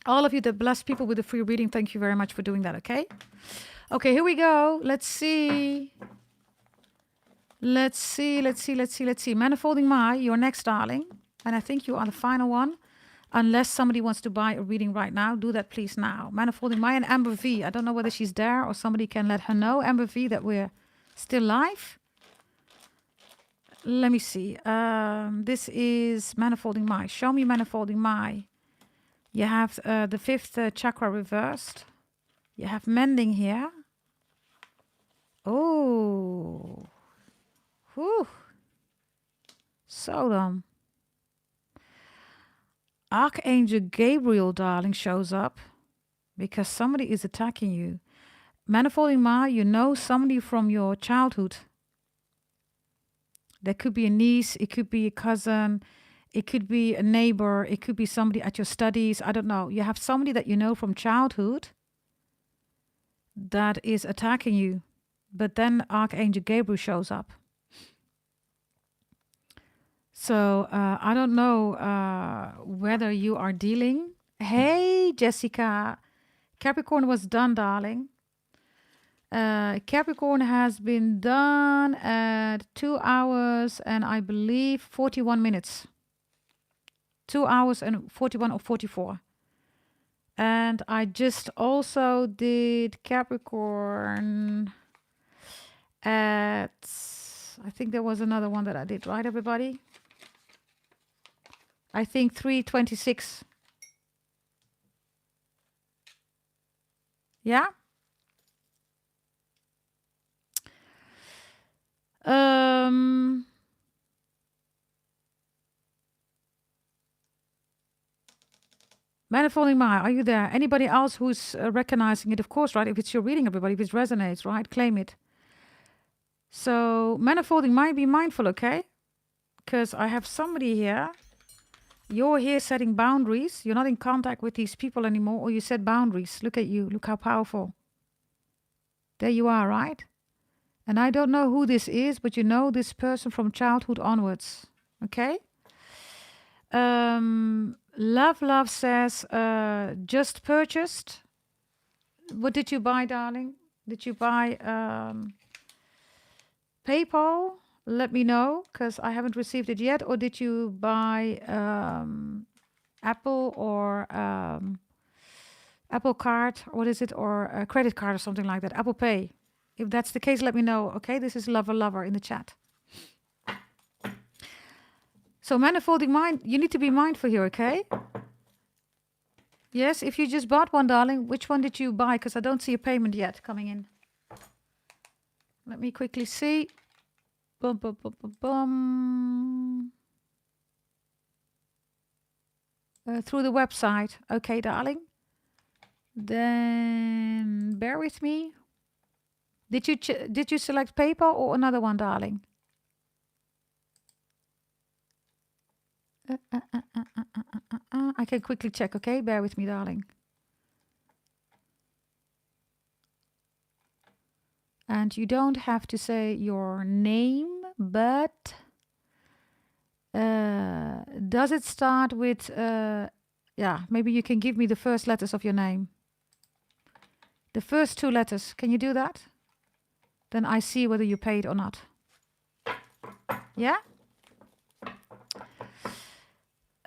All of you that bless people with a free reading, thank you very much for doing that, okay? Okay, here we go. Let's see. Let's see. Manifolding Mai, you're next, darling. And I think you are the final one. Unless somebody wants to buy a reading right now, do that please now. Manifolding Mai and Amber V. I don't know whether she's there or somebody can let her know, Amber V, that we're still live. Let me see. This is Manifolding Mai. Show me Manifolding Mai. You have the fifth chakra reversed. You have mending here. Oh. Whew. So Archangel Gabriel, darling, shows up because somebody is attacking you. Manifolding Mai, you know somebody from your childhood. There could be a niece, it could be a cousin, it could be a neighbor, it could be somebody at your studies. I don't know. You have somebody that you know from childhood that is attacking you. But then Archangel Gabriel shows up. So I don't know whether you are dealing. Hey, Jessica. Capricorn was done, darling. Capricorn has been done at 2 hours and I believe 41 minutes. 2 hours and 41 or 44. And I just also did Capricorn at, I think there was another one that I did, right, everybody? I think 3:26. Yeah? Manifolding Mai, are you there? Anybody else who's recognizing it? Of course, right? If it's your reading, everybody, if it resonates, right? Claim it. So, Manifolding Mai, be mindful, okay? Because I have somebody here. You're here setting boundaries. You're not in contact with these people anymore, or you set boundaries. Look at you. Look how powerful. There you are, right? And I don't know who this is, but you know this person from childhood onwards. Okay? Love says, just purchased. What did you buy, darling? Did you buy PayPal? Let me know, because I haven't received it yet. Or did you buy Apple or Apple Card? What is it? Or a credit card or something like that. Apple Pay. If that's the case, let me know. Okay, this is Lover in the chat. So Manifolding Mind, you need to be mindful here, okay? Yes, if you just bought one, darling, which one did you buy? Because I don't see a payment yet coming in. Let me quickly see. Bum, bum, bum, bum, bum. Through the website. Okay, darling. Then bear with me. Did you select PayPal or another one, darling? I can quickly check, okay? Bear with me, darling. And you don't have to say your name, but does it start with, yeah, maybe you can give me the first letters of your name. The first 2 letters, can you do that? Then I see whether you paid or not. Yeah?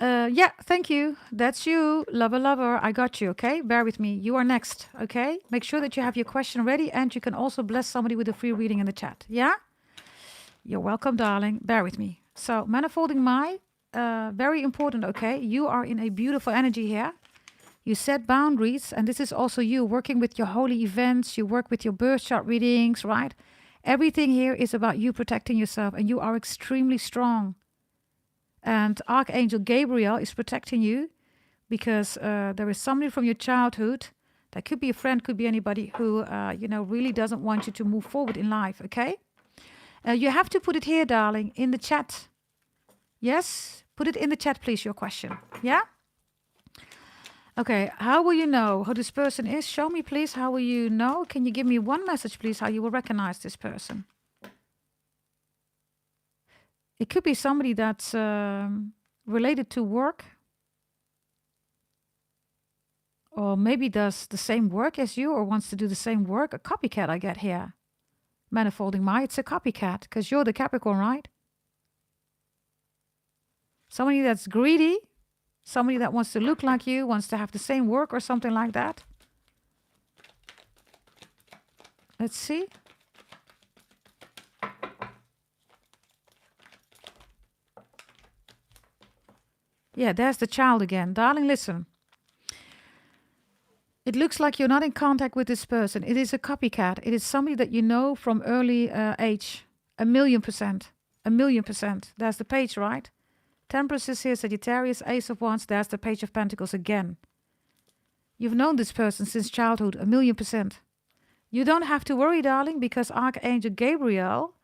Yeah, thank you. That's you, lover, lover. I got you, okay? Bear with me. You are next, okay? Make sure that you have your question ready, and you can also bless somebody with a free reading in the chat, yeah? You're welcome, darling. Bear with me. So, manifolding my, very important, okay? You are in a beautiful energy here. You set boundaries, and this is also you working with your holy events. You work with your birth chart readings, right? Everything here is about you protecting yourself, and you are extremely strong. And Archangel Gabriel is protecting you because there is somebody from your childhood, that could be a friend, could be anybody, who, really doesn't want you to move forward in life, okay? You have to put it here, darling, in the chat. Yes? Put it in the chat, please, your question. Yeah? Okay, how will you know who this person is? Show me, please, how will you know? Can you give me one message, please, how you will recognize this person? It could be somebody that's related to work. Or maybe does the same work as you or wants to do the same work. A copycat I get here. Manifolding my, it's a copycat because you're the Capricorn, right? Somebody that's greedy. Somebody that wants to look like you, wants to have the same work or something like that. Let's see. Yeah, there's the child again. Darling, listen. It looks like you're not in contact with this person. It is a copycat. It is somebody that you know from early age. 1,000,000%. 1,000,000%. There's the page, right? Temperance is here, Sagittarius, Ace of Wands. There's the Page of Pentacles again. You've known this person since childhood, 1,000,000%. You don't have to worry, darling, because Archangel Gabriel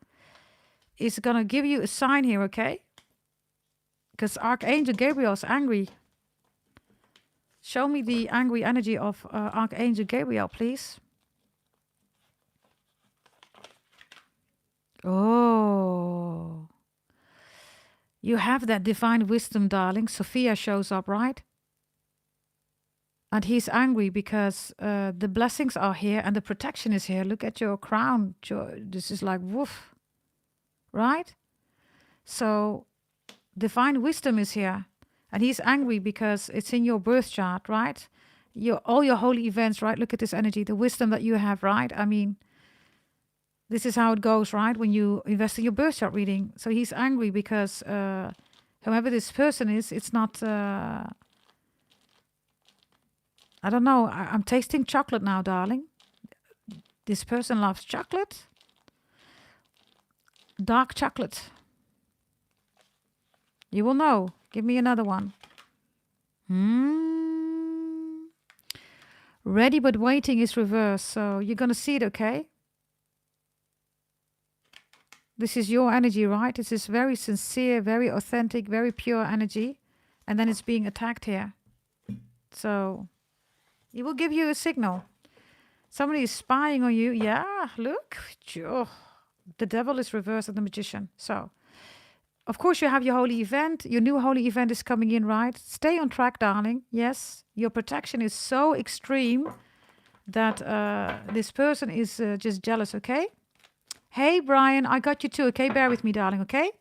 is going to give you a sign here, okay? Because Archangel Gabriel is angry. Show me the angry energy of Archangel Gabriel, please. Oh. You have that divine wisdom, darling. Sophia shows up, right? And he's angry because the blessings are here and the protection is here. Look at your crown. This is like woof. Right? So divine wisdom is here. And he's angry because it's in your birth chart, right? All your holy events, right? Look at this energy, the wisdom that you have, right? I mean, this is how it goes, right? When you invest in your birth chart reading. So he's angry because whoever this person is, it's not... I don't know. I'm tasting chocolate now, darling. This person loves chocolate. Dark chocolate. You will know. Give me another one. Ready but waiting is reversed. So you're going to see it, okay? This is your energy, right? This is very sincere, very authentic, very pure energy. And then it's being attacked here. So it will give you a signal. Somebody is spying on you. Yeah, look. The devil is reversed and the magician. So, of course, you have your holy event. Your new holy event is coming in, right? Stay on track, darling. Yes, your protection is so extreme that this person is just jealous, okay? Hey, Brian, I got you too, okay? Bear with me, darling, okay?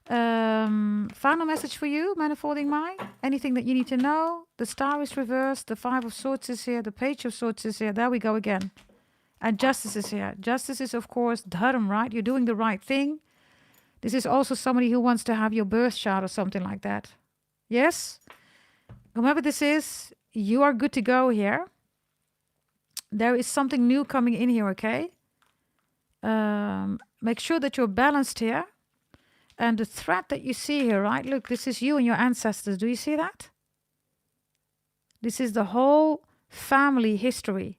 Final message for you, Manifolding Mind. Anything that you need to know? The Star is reversed. The Five of Swords is here. The Page of Swords is here. There we go again. And Justice is here. Justice is, of course, Dharma, right? You're doing the right thing. This is also somebody who wants to have your birth chart or something like that. Yes? Whoever this is, you are good to go here. There is something new coming in here, okay? Make sure that you're balanced here. And the thread that you see here, right? Look, this is you and your ancestors. Do you see that? This is the whole family history.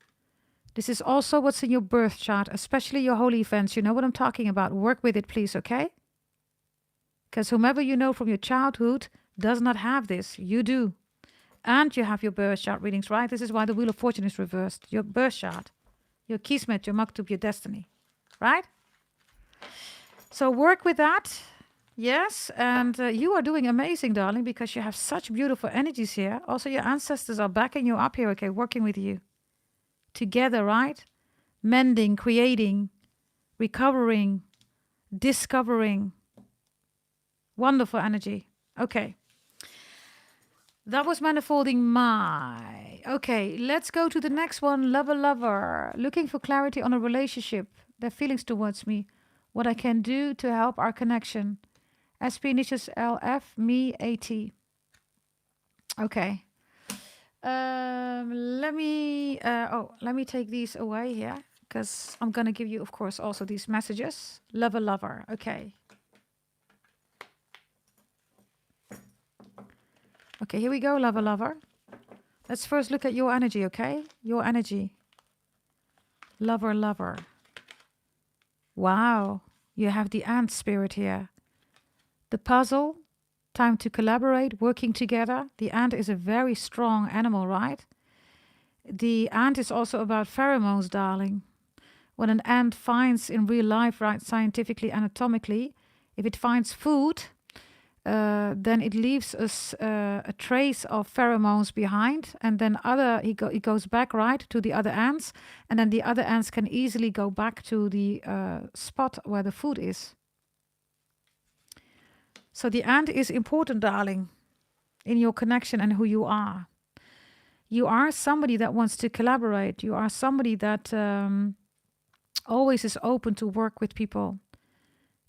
This is also what's in your birth chart, especially your holy events. You know what I'm talking about. Work with it, please, okay? Because whomever you know from your childhood does not have this. You do. And you have your birth chart readings, right? This is why the Wheel of Fortune is reversed. Your birth chart. your kismet, your maktub, your destiny, right? So work with that. Yes, and you are doing amazing, darling, because you have such beautiful energies here. Also, your ancestors are backing you up here, okay, working with you. Together, right? Mending, creating, recovering, discovering. Wonderful energy. Okay. That was manifolding my. Okay, let's go to the next one. Lover, lover. Looking for clarity on a relationship. Their feelings towards me. What I can do to help our connection. SP initials LF, me, AT. Okay. Let me take these away here. Because I'm going to give you, of course, also these messages. Lover, lover. Okay. Okay, here we go, lover, lover. Let's first look at your energy, okay? Your energy. Lover, lover. Wow, you have the ant spirit here. The puzzle, time to collaborate, working together. The ant is a very strong animal, right? The ant is also about pheromones, darling. When an ant finds in real life, right, scientifically, anatomically, if it finds food, then it leaves us a trace of pheromones behind, and then it goes back, right, to the other ants, and then the other ants can easily go back to the spot where the food is. So the ant is important, darling, in your connection and who you are. You are somebody that wants to collaborate. You are somebody that always is open to work with people.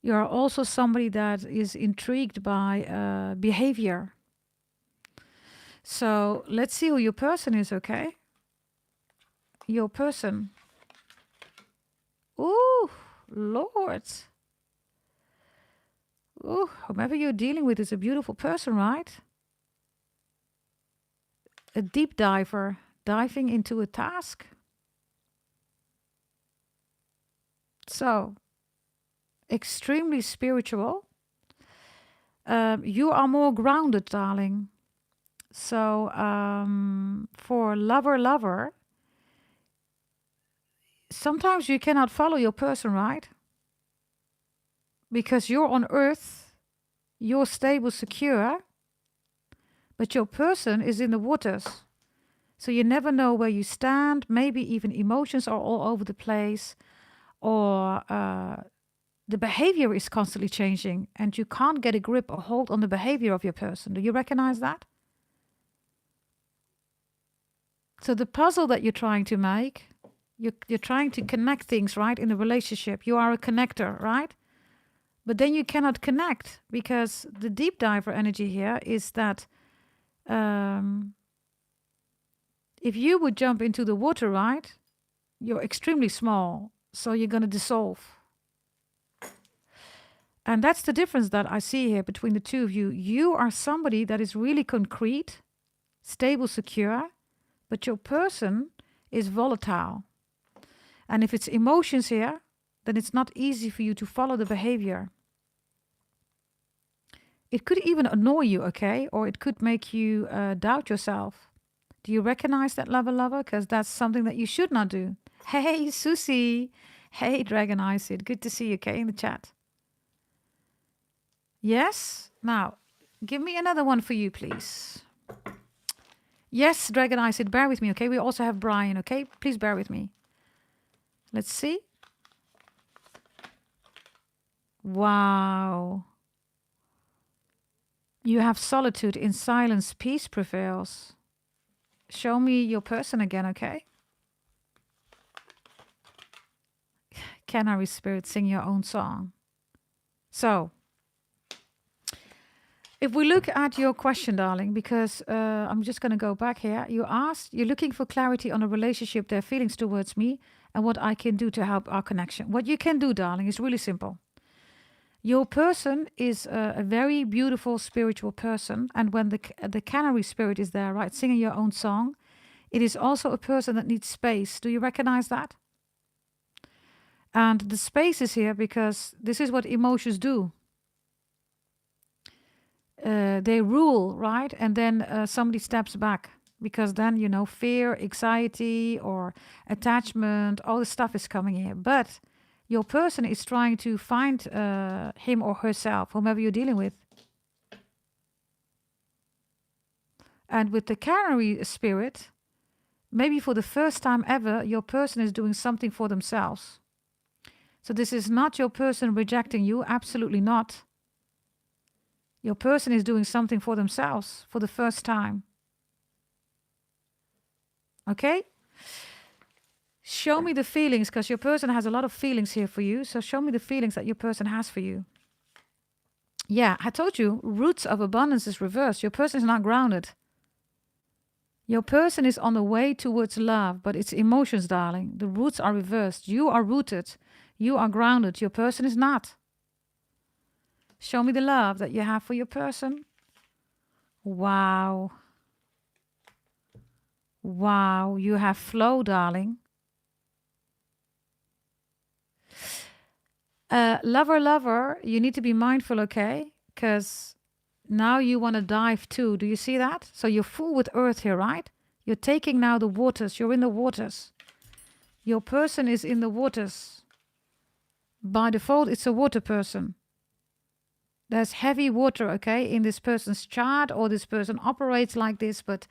You are also somebody that is intrigued by behavior. So let's see who your person is, okay? Your person. Ooh, Lord. Ooh, whomever you're dealing with is a beautiful person, right? A deep diver, diving into a task. So, extremely spiritual. You are more grounded, darling. So for lover, sometimes you cannot follow your person, right? Because you're on earth, you're stable, secure, but your person is in the waters. So you never know where you stand. Maybe even emotions are all over the place, or the behavior is constantly changing and you can't get a grip or hold on the behavior of your person. Do you recognize that? So the puzzle that you're trying to make, you're trying to connect things, right, in a relationship. You are a connector, right? But then you cannot connect because the deep diver energy here is that if you would jump into the water, right, you're extremely small, so you're going to dissolve. And that's the difference that I see here between the two of you. You are somebody that is really concrete, stable, secure, but your person is volatile. And if it's emotions here, then it's not easy for you to follow the behavior. It could even annoy you, okay? Or it could make you doubt yourself. Do you recognize that, lover? Because that's something that you should not do. Hey, Susie. Hey, Dragon Iced. Good to see you, okay, in the chat. Yes? Now, give me another one for you, please. Yes, Dragon Iced, bear with me, okay? We also have Brian, okay? Please bear with me. Let's see. Wow. You have solitude. In silence, peace prevails. Show me your person again, okay? Canary spirit, sing your own song. So, if we look at your question, darling, because I'm just going to go back here. You asked, you're looking for clarity on a relationship, their feelings towards me, and what I can do to help our connection. What you can do, darling, is really simple. Your person is a very beautiful spiritual person. And when the canary spirit is there, right, singing your own song, it is also a person that needs space. Do you recognize that? And the space is here because this is what emotions do. They rule, right? And then somebody steps back. because then, you know, fear, anxiety, or attachment, all this stuff is coming here. But your person is trying to find him or herself, whomever you're dealing with. And with the Canary spirit, maybe for the first time ever, your person is doing something for themselves. So this is not your person rejecting you, absolutely not. Your person is doing something for themselves for the first time. Okay? Show me the feelings, because your person has a lot of feelings here for you. So show me the feelings that your person has for you. Yeah, I told you, roots of abundance is reversed. Your person is not grounded. Your person is on the way towards love, but it's emotions, darling. The roots are reversed. You are rooted. You are grounded. Your person is not. Show me the love that you have for your person. Wow. Wow, you have flow, darling. Lover, you need to be mindful, okay? Because now you want to dive too. Do you see that? So you're full with earth here, right? You're taking now the waters. You're in the waters. Your person is in the waters. By default, it's a water person. There's heavy water, okay, in this person's chart, or this person operates like this, but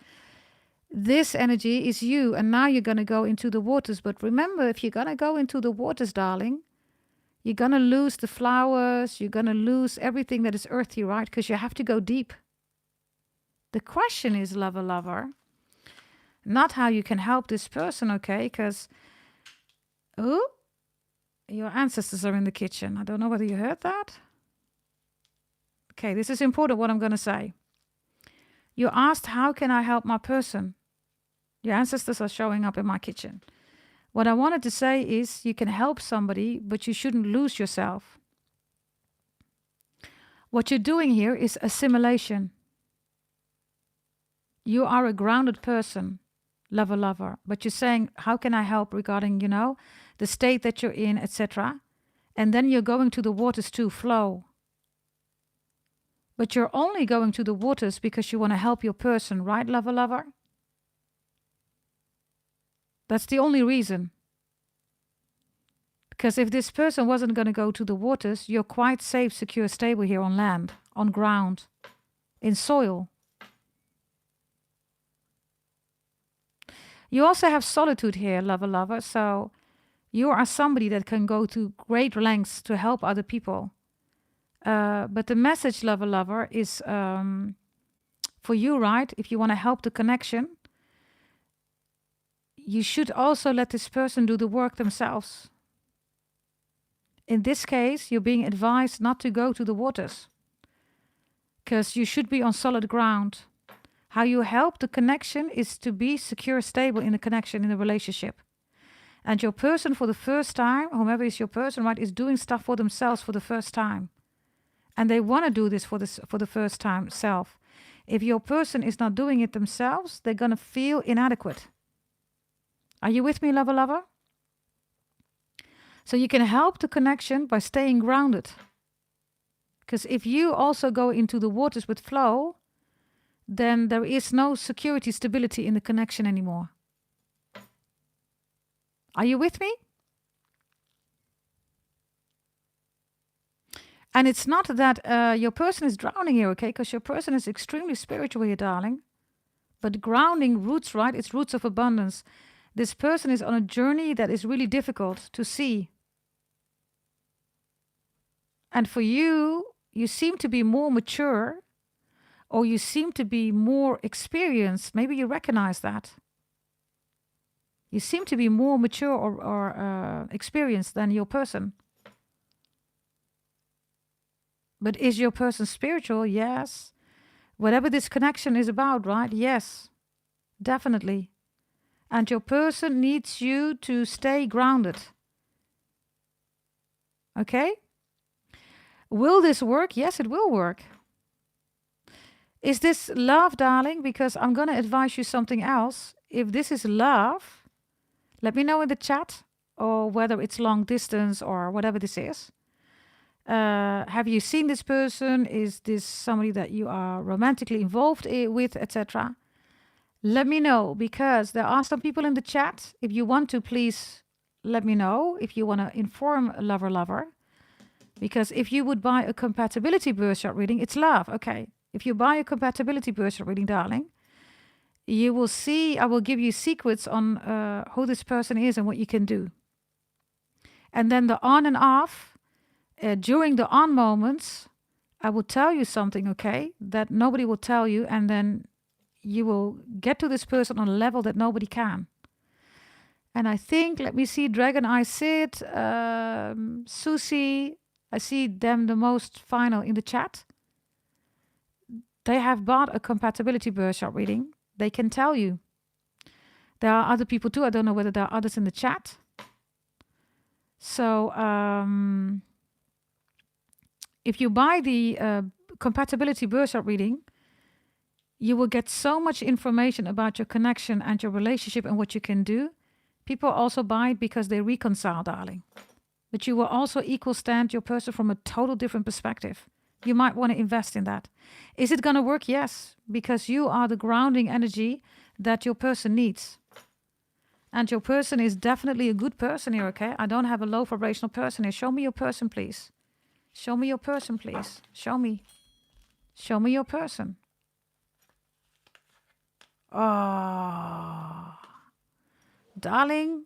this energy is you, and now you're going to go into the waters. But remember, if you're going to go into the waters, darling, you're going to lose the flowers, you're going to lose everything that is earthy, right? Because you have to go deep. The question is, lover, not how you can help this person, okay? Because, oh, your ancestors are in the kitchen. I don't know whether you heard that. Okay, this is important, what I'm going to say. You asked, how can I help my person? Your ancestors are showing up in my kitchen. What I wanted to say is, you can help somebody, but you shouldn't lose yourself. What you're doing here is assimilation. You are a grounded person, lover, but you're saying, how can I help regarding, you know, the state that you're in, etc. And then you're going to the waters to flow. But you're only going to the waters because you want to help your person, right, lover? That's the only reason. Because if this person wasn't going to go to the waters, you're quite safe, secure, stable here on land, on ground, in soil. You also have solitude here, lover. So you are somebody that can go to great lengths to help other people. But the message, lover, is for you, right? If you want to help the connection, you should also let this person do the work themselves. In this case, you're being advised not to go to the waters, because you should be on solid ground. How you help the connection is to be secure, stable in the connection, in the relationship. And your person, for the first time, whomever is your person, right, is doing stuff for themselves for the first time. And they want to do this for the first time self. If your person is not doing it themselves, they're going to feel inadequate. Are you with me, lover? So you can help the connection by staying grounded. Because if you also go into the waters with flow, then there is no security, stability in the connection anymore. Are you with me? And it's not that your person is drowning here, okay? Because your person is extremely spiritual here, darling. But grounding roots, right? It's roots of abundance. This person is on a journey that is really difficult to see. And for you, you seem to be more mature, or you seem to be more experienced. Maybe you recognize that. You seem to be more mature or experienced than your person. But is your person spiritual? Yes. Whatever this connection is about, right? Yes, definitely. And your person needs you to stay grounded. Okay? Will this work? Yes, it will work. Is this love, darling? Because I'm going to advise you something else. If this is love, let me know in the chat, or whether it's long distance or whatever this is. Have you seen this person? Is this somebody that you are romantically involved with, etc.? Let me know, because there are some people in the chat. If you want to, please let me know if you want to inform a lover. Because if you would buy a compatibility birth chart reading, it's love. Okay. If you buy a compatibility birth chart reading, darling, you will see, I will give you secrets on who this person is and what you can do. And then the on and off, during the on moments, I will tell you something, okay, that nobody will tell you. And then you will get to this person on a level that nobody can. And I think, let me see, Dragon Eye Sid, Susie, I see them the most final in the chat. They have bought a compatibility birth chart reading. They can tell you. There are other people too. I don't know whether there are others in the chat. So if you buy the compatibility birth chart reading, you will get so much information about your connection and your relationship and what you can do. People also buy it because they reconcile, darling. But you will also equal stand your person from a total different perspective. You might want to invest in that. Is it going to work? Yes, because you are the grounding energy that your person needs. And your person is definitely a good person here, okay? I don't have a low vibrational person here. Show me your person, please. Show me your person, please. Show me. Show me your person. Oh, darling,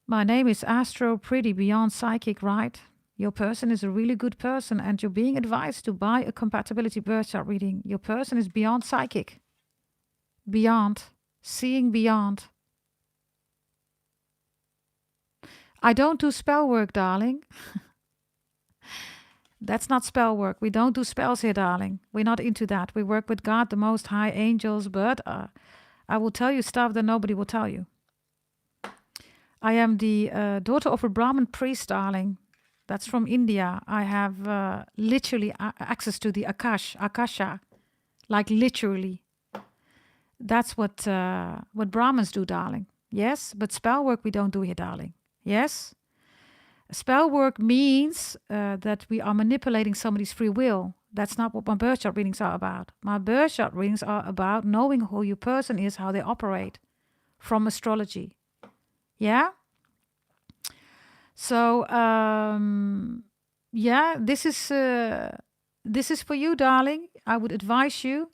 my name is Astro Pretty Beyond Psychic, right? Your person is a really good person and you're being advised to buy a compatibility birth chart reading. Your person is beyond psychic. Beyond. Seeing beyond. I don't do spell work, darling. That's not spell work. We don't do spells here, darling. We're not into that. We work with God, the Most High, angels, but I will tell you stuff that nobody will tell you. I am the daughter of a Brahmin priest, darling. That's from India. I have literally access to the Akasha, like literally. That's what Brahmins do, darling. Yes, but spell work we don't do here, darling. Yes? Spell work means that we are manipulating somebody's free will. That's not what my birth chart readings are about. My birth chart readings are about knowing who your person is, how they operate from astrology. Yeah? So, yeah, this is for you, darling. I would advise you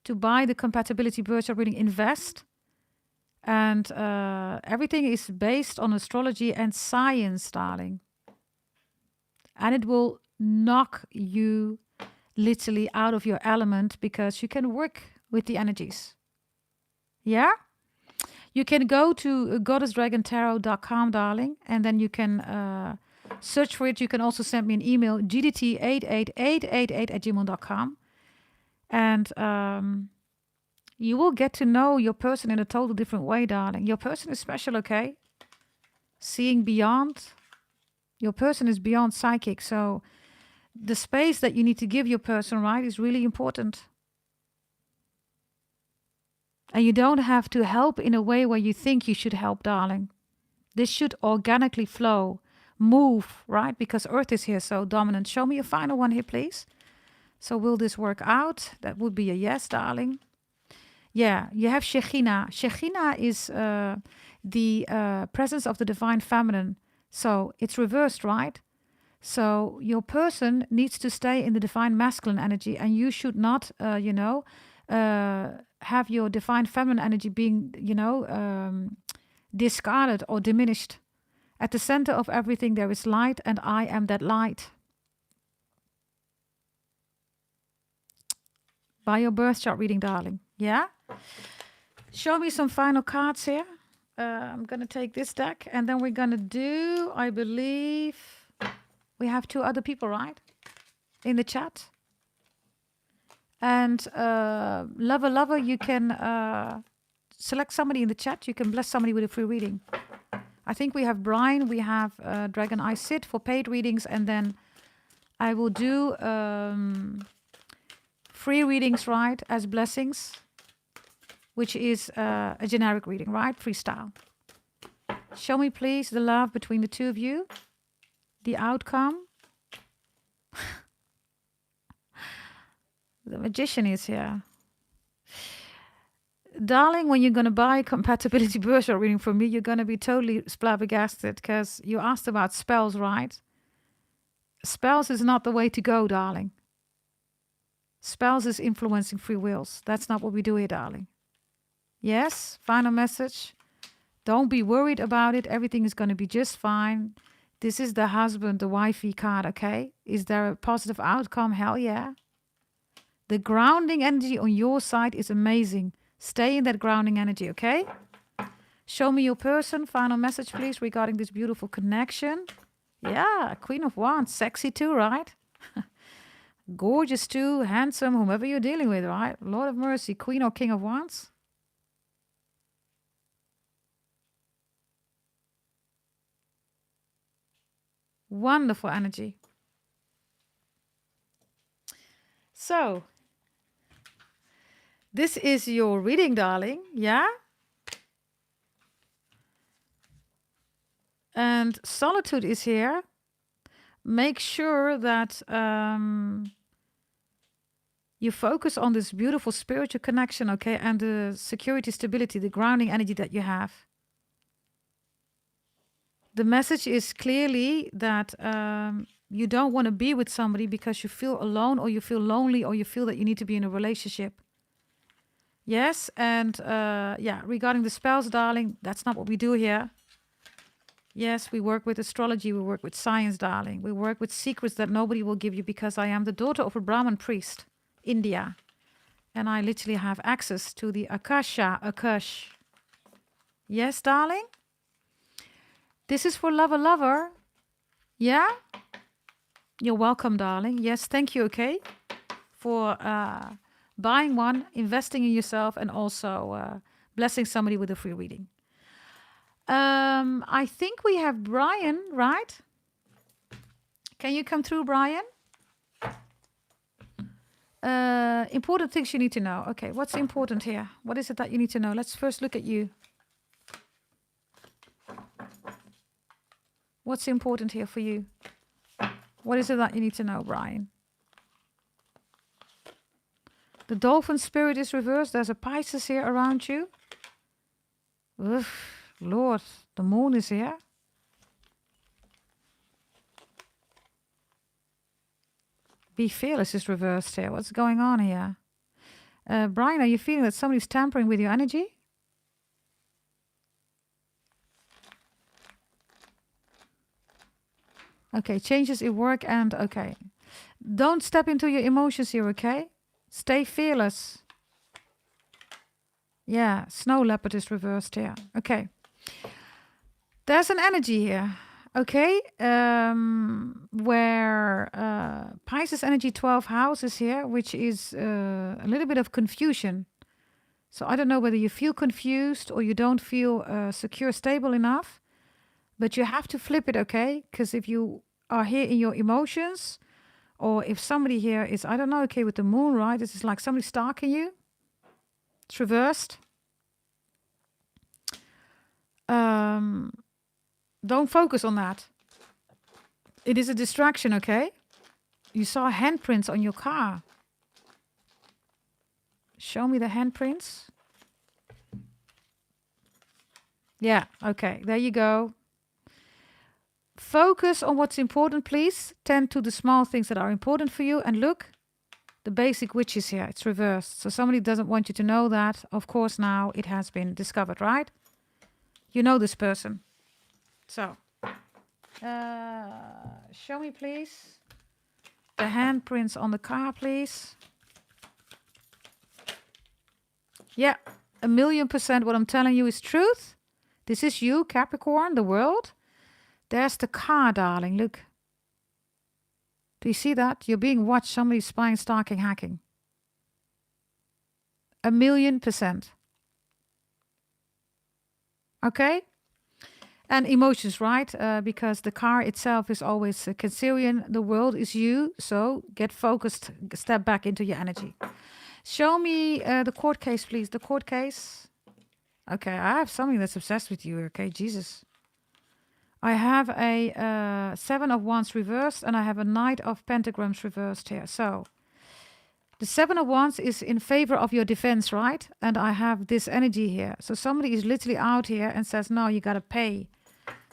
to buy the compatibility birth chart reading, invest. And everything is based on astrology and science, darling. And it will knock you literally out of your element because you can work with the energies. Yeah? You can go to goddessdragontarot.com, darling, and then you can search for it. You can also send me an email, gdt88888@gmail.com. And you will get to know your person in a total different way, darling. Your person is special, okay? Seeing beyond. Your person is beyond psychic. So the space that you need to give your person, right, is really important. And you don't have to help in a way where you think you should help, darling. This should organically flow, move, right? Because Earth is here so dominant. Show me a final one here, please. So will this work out? That would be a yes, darling. Yeah, you have Shekhinah. Shekhinah is the presence of the divine feminine. So it's reversed, right? So your person needs to stay in the divine masculine energy, and you should not, have your divine feminine energy being, discarded or diminished. At the center of everything there is light, and I am that light. By your birth chart reading, darling. Yeah? Show me some final cards here. I'm going to take this deck, and then we're going to do, I believe, we have 2 other people, right? In the chat. And lover, you can select somebody in the chat. You can bless somebody with a free reading. I think we have Brian, we have Dragon Eye Sid for paid readings, and then I will do free readings, right, as blessings, which is a generic reading, right? Freestyle. Show me, please, the love between the 2 of you. The outcome. The Magician is here. Darling, when you're going to buy a compatibility birthright reading from me, you're going to be totally flabbergasted because you asked about spells, right? Spells is not the way to go, darling. Spells is influencing free wills. That's not what we do here, darling. Yes, final message. Don't be worried about it. Everything is going to be just fine. This is the husband, the wifey card, okay? Is there a positive outcome? Hell yeah. The grounding energy on your side is amazing. Stay in that grounding energy, okay? Show me your person. Final message, please, regarding this beautiful connection. Yeah, Queen of Wands. Sexy too, right? Gorgeous too. Handsome, whomever you're dealing with, right? Lord of Mercy, Queen or King of Wands. Wonderful energy. So, this is your reading, darling. Yeah? And solitude is here. Make sure that you focus on this beautiful spiritual connection, okay? And the security, stability, the grounding energy that you have. The message is clearly that you don't want to be with somebody because you feel alone or you feel lonely or you feel that you need to be in a relationship. Yes, and yeah, regarding the spells, darling, that's not what we do here. Yes, we work with astrology, we work with science, darling. We work with secrets that nobody will give you because I am the daughter of a Brahmin priest, India. And I literally have access to the Akash. Yes, darling? This is for lover. Yeah? You're welcome, darling. Yes, thank you, okay? For buying one, investing in yourself, and also blessing somebody with a free reading. I think we have Brian, right? Can you come through, Brian? Important things you need to know. Okay, what's important here? What is it that you need to know? Let's first look at you. What's important here for you? What is it that you need to know, Brian? The dolphin spirit is reversed. There's a Pisces here around you. Oof. Lord, the moon is here. Be fearless is reversed here. What's going on here? Brian, are you feeling that somebody's tampering with your energy? Okay, changes in work and okay. Don't step into your emotions here, okay? Stay fearless. Yeah, snow leopard is reversed here. Okay. There's an energy here, okay, where Pisces energy 12 house is here, which is a little bit of confusion. So I don't know whether you feel confused or you don't feel secure, stable enough, but you have to flip it, okay? Because if you are here in your emotions, or if somebody here is, I don't know, okay, with the moon, right? This is like somebody stalking you. It's reversed. Don't focus on that. It is a distraction, okay? You saw handprints on your car. Show me the handprints. Yeah, okay, there you go. Focus on what's important, please. Tend to the small things that are important for you. And look, the basic witch is here. It's reversed. So somebody doesn't want you to know that. Of course, now it has been discovered, right? You know this person. So, show me, please, the handprints on the car, please. Yeah, 1,000,000% what I'm telling you is truth. This is you, Capricorn, the world. There's the car, darling. Look. Do you see that? You're being watched. Somebody's spying, stalking, hacking. 1,000,000%. Okay? And emotions, right? Because the car itself is always Cancerian. The world is you. So get focused. Step back into your energy. Show me the court case, please. The court case. Okay, I have something that's obsessed with you. Okay, Jesus. I have a 7 of Wands reversed and I have a Knight of Pentagrams reversed here. So The Seven of Wands is in favor of your defense, right? And I have this energy here. So somebody is literally out here and says, no, you got to pay.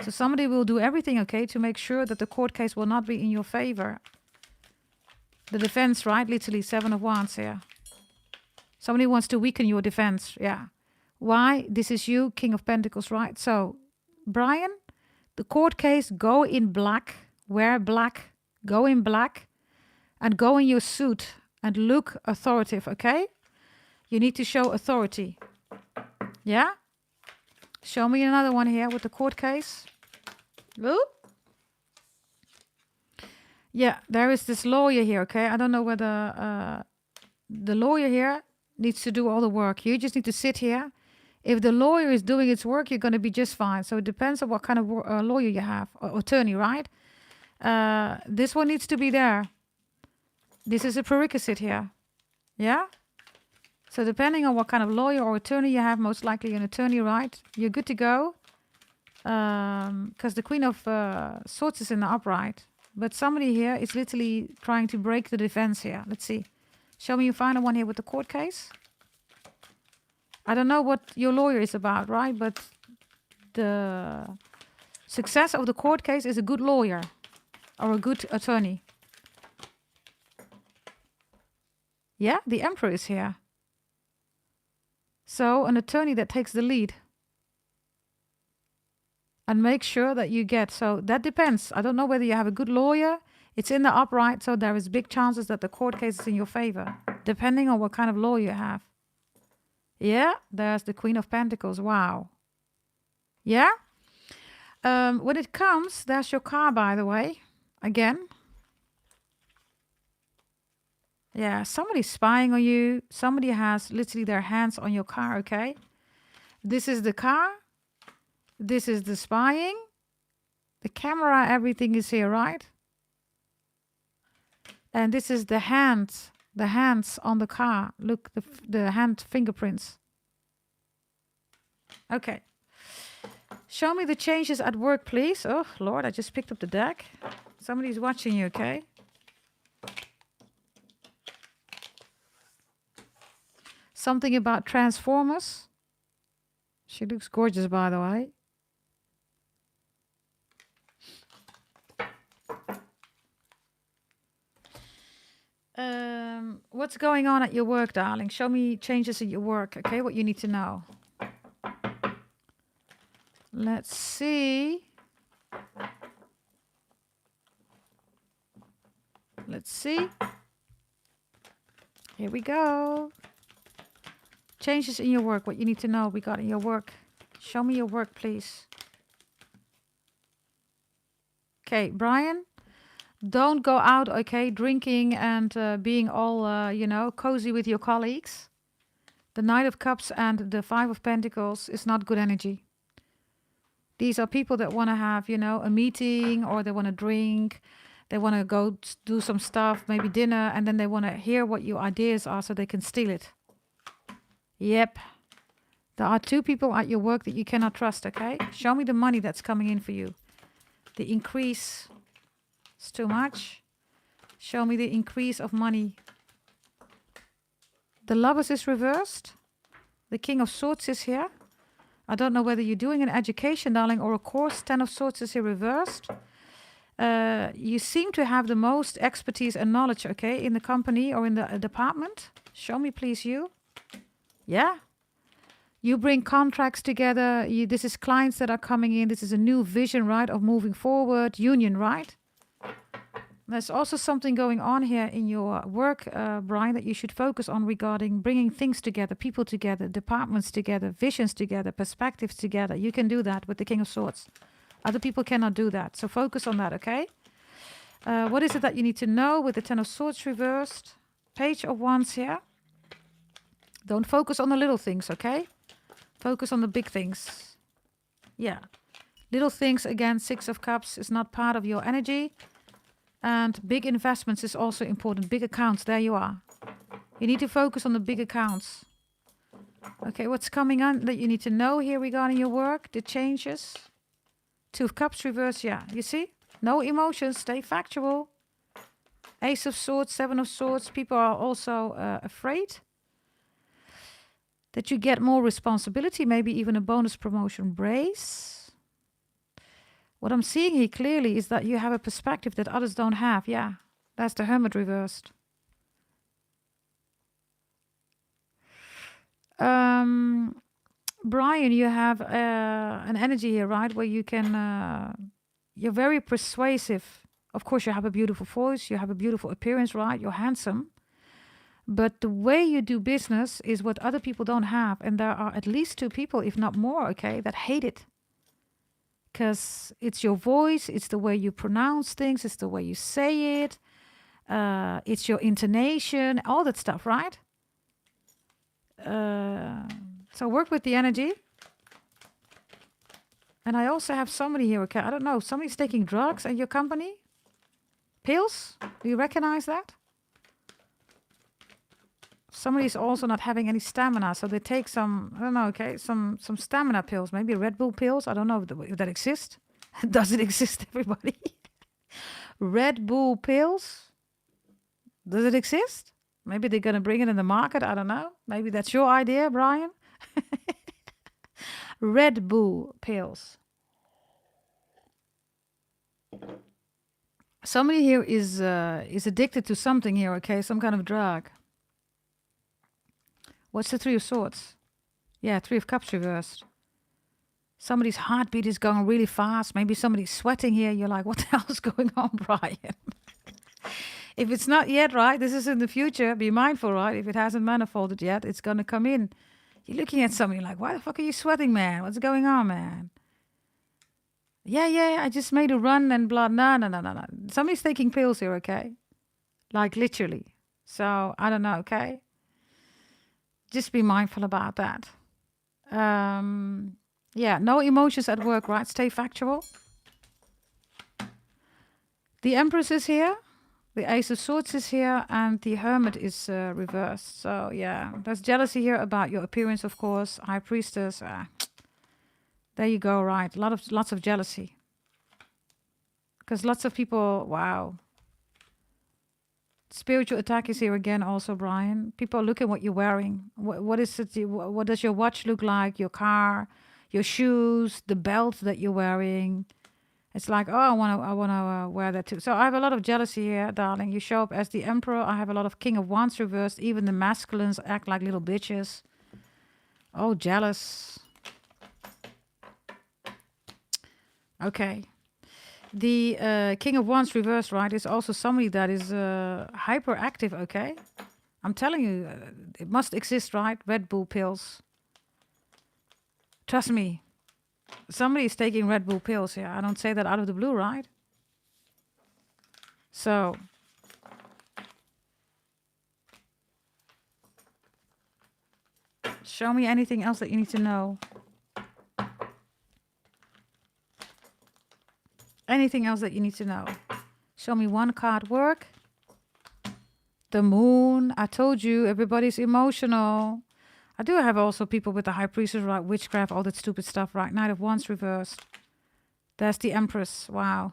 So somebody will do everything, okay, to make sure that the court case will not be in your favor. The defense, right? Literally, Seven of Wands here. Somebody wants to weaken your defense, yeah. Why? This is you, King of Pentacles, right? So, Brian, the court case, go in black, wear black, go in black, and go in your suit and look authoritative, okay? You need to show authority. Yeah? Show me another one here with the court case. Ooh. Yeah, there is this lawyer here, okay? I don't know whether the lawyer here needs to do all the work. You just need to sit here. If the lawyer is doing its work, you're going to be just fine. So it depends on what kind of lawyer you have, or attorney, right? This one needs to be there. This is a prerequisite here. Yeah? So depending on what kind of lawyer or attorney you have, most likely an attorney, right? You're good to go. Because the Queen of Swords is in the upright. But somebody here is literally trying to break the defense here. Let's see. Show me your final one here with the court case. I don't know what your lawyer is about, right? But the success of the court case is a good lawyer or a good attorney. Yeah, the Emperor is here. So an attorney that takes the lead. And make sure that you get, so that depends. I don't know whether you have a good lawyer. It's in the upright, so there is big chances that the court case is in your favor, depending on what kind of lawyer you have. Yeah, there's the Queen of Pentacles. Wow. Yeah? When it comes, there's your car, by the way. Again. Yeah, somebody's spying on you. Somebody has literally their hands on your car, okay? This is the car. This is the spying. The camera, everything is here, right? And this is the hands on the car. Look, the hand fingerprints. Okay. Show me the changes at work, please. Oh, Lord, I just picked up the deck. Somebody's watching you, okay? Something about Transformers. She looks gorgeous, by the way. What's going on at your work, darling? Show me changes at your work, okay? What you need to know. Let's see. Let's see. Here we go. Changes in your work, what you need to know we got in your work. Show me your work, please. Okay, Brian. Don't go out, okay, drinking and being all, you know, cozy with your colleagues. The Knight of Cups and the Five of Pentacles is not good energy. These are people that want to have, you know, a meeting, or they want to drink. They want to go do some stuff, maybe dinner, and then they want to hear what your ideas are so they can steal it. Yep. There are two people at your work that you cannot trust, okay? Show me the money that's coming in for you. The increase... It's too much. Show me the increase of money. The Lovers is reversed. The King of Swords is here. I don't know whether you're doing an education, darling, or a course. 10 of Swords is here reversed. You seem to have the most expertise and knowledge, okay, in the company or in the department. Show me, please, you. Yeah. You bring contracts together. This is clients that are coming in. This is a new vision, right, of moving forward. Union, right? There's also something going on here in your work, Brian, that you should focus on regarding bringing things together, people together, departments together, visions together, perspectives together. You can do that with the King of Swords. Other people cannot do that. So focus on that, okay? What is it that you need to know with the 10 of Swords reversed? Page of Wands here. Don't focus on the little things, okay? Focus on the big things. Yeah. Little things, again, 6 of Cups is not part of your energy. And big investments is also important. Big accounts, there you are. You need to focus on the big accounts. Okay, what's coming on that you need to know here regarding your work? The changes. 2 of Cups reverse, yeah. You see? No emotions, stay factual. Ace of Swords, Seven of Swords. People are also afraid that you get more responsibility, maybe even a bonus promotion raise. What I'm seeing here clearly is that you have a perspective that others don't have. Yeah, that's the Hermit reversed. Brian, you have an energy here, right? Where you can, you're very persuasive. Of course, you have a beautiful voice. You have a beautiful appearance, right? You're handsome. But the way you do business is what other people don't have. And there are at least 2 people, if not more, okay, that hate it. Because it's your voice, it's the way you pronounce things, it's the way you say it, it's your intonation, all that stuff, right? So work with the energy. And I also have somebody here, okay, I don't know, somebody's taking drugs at your company? Pills? Do you recognize that? Somebody's also not having any stamina, so they take some, I don't know, okay, some stamina pills, maybe Red Bull pills. I don't know if that exists. Does it exist, everybody? Red Bull pills? Does it exist? Maybe they're going to bring it in the market. I don't know. Maybe that's your idea, Brian. Red Bull pills. Somebody here is addicted to something here, okay? Some kind of drug. What's the Three of Swords? Yeah, Three of Cups reversed. Somebody's heartbeat is going really fast. Maybe somebody's sweating here. You're like, what the hell is going on, Brian? If it's not yet, right, this is in the future. Be mindful, right? If it hasn't manifolded yet, it's going to come in. You're looking at somebody like, why the fuck are you sweating, man? What's going on, man? Yeah, I just made a run and blah. No. Somebody's taking pills here, okay? Like literally. So, I don't know, okay? Just be mindful about that. Yeah, no emotions at work, right? Stay factual. The Empress is here. The Ace of Swords is here. And the Hermit is reversed. So, yeah, there's jealousy here about your appearance, of course. High Priestess. There you go, right? Lots of jealousy. Because lots of people, wow. Spiritual attack is here again also, Brian. People look at what you're wearing. What is it? What does your watch look like? Your car, your shoes, the belt that you're wearing. It's like, oh, I wanna wear that too. So I have a lot of jealousy here, darling. You show up as the Emperor. I have a lot of King of Wands reversed. Even the masculines act like little bitches. Oh, jealous. Okay. The King of Wands reversed, right, is also somebody that is hyperactive, okay? I'm telling you, it must exist, right? Red Bull pills. Trust me. Somebody is taking Red Bull pills here. I don't say that out of the blue, right? So. Show me anything else that you need to know. Anything else that you need to know? Show me one card work. The Moon. I told you, everybody's emotional. I do have also people with the High Priestess, right? Witchcraft, all that stupid stuff, right? Knight of Wands reversed. There's the Empress. Wow.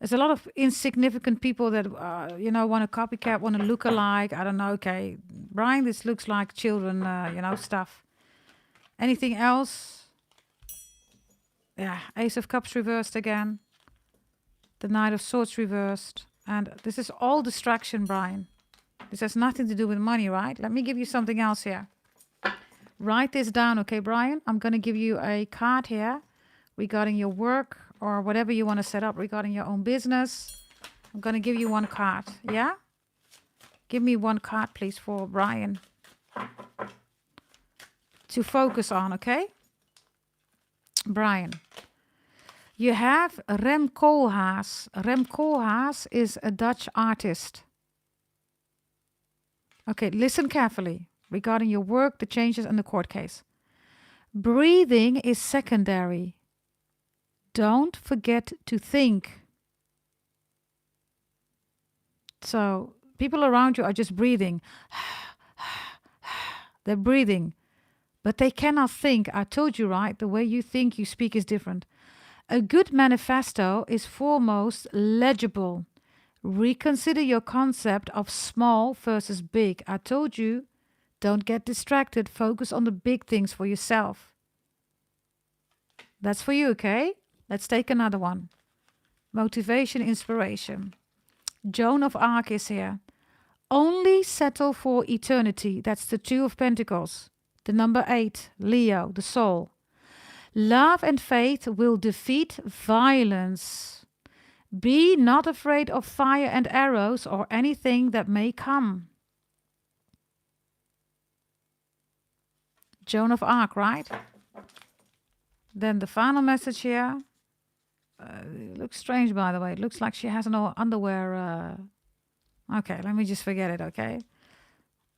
There's a lot of insignificant people that, want to copycat, want to look alike. I don't know. Okay. Brian, this looks like children, stuff. Anything else? Yeah, Ace of Cups reversed again. The Knight of Swords reversed. And this is all distraction, Brian. This has nothing to do with money, right? Let me give you something else here. Write this down, okay, Brian? I'm going to give you a card here regarding your work or whatever you want to set up regarding your own business. I'm going to give you one card, yeah? Give me one card, please, for Brian to focus on, okay? Brian, you have Rem Koolhaas. Rem Koolhaas is a Dutch artist. Okay, listen carefully regarding your work, the changes, and the court case. Breathing is secondary. Don't forget to think. So, people around you are just breathing. They're breathing. But they cannot think. I told you, right? The way you think, you speak is different. A good manifesto is foremost legible, Reconsider your concept of small versus big. I told you, don't get distracted. Focus on the big things for yourself. That's for you, okay? Let's take another one. Motivation, inspiration. Joan of Arc is here. Only settle for eternity. That's the Two of Pentacles. The number 8, Leo, the soul. Love and faith will defeat violence. Be not afraid of fire and arrows or anything that may come. Joan of Arc, right? Then the final message here. It looks strange, by the way. It looks like she has no underwear. Okay, let me just forget it, okay?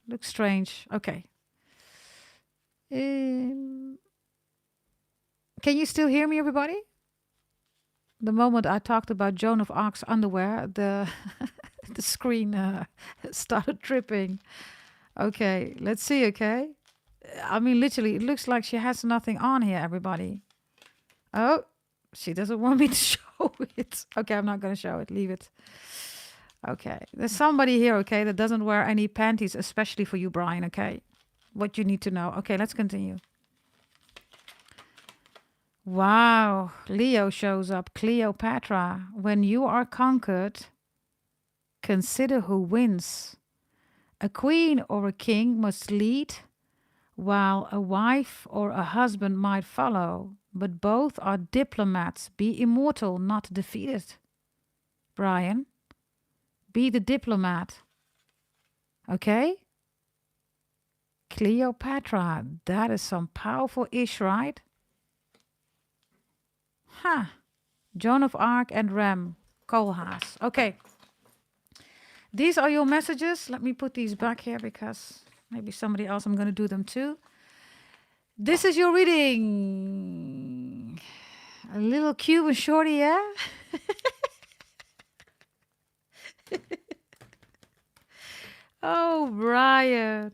Looks strange. Okay. Can you still hear me, everybody? The moment I talked about Joan of Arc's underwear, the the screen started tripping. Okay, let's see, okay? I mean, literally, it looks like she has nothing on here, everybody. Oh, she doesn't want me to show it. Okay, I'm not going to show it. Leave it. Okay, there's somebody here, okay, that doesn't wear any panties, especially for you, Brian, okay? What you need to know. Okay, let's continue. Wow, Leo shows up. Cleopatra, when you are conquered, consider who wins. A queen or a king must lead, while a wife or a husband might follow, but both are diplomats. Be immortal, not defeated. Brian, be the diplomat. Okay? Cleopatra, that is some powerful ish, right? Huh. Joan of Arc and Ram Koolhaas. Okay. These are your messages. Let me put these back here because maybe somebody else, I'm going to do them too. This is your reading. A little Cuban shorty, yeah? Oh, Brian.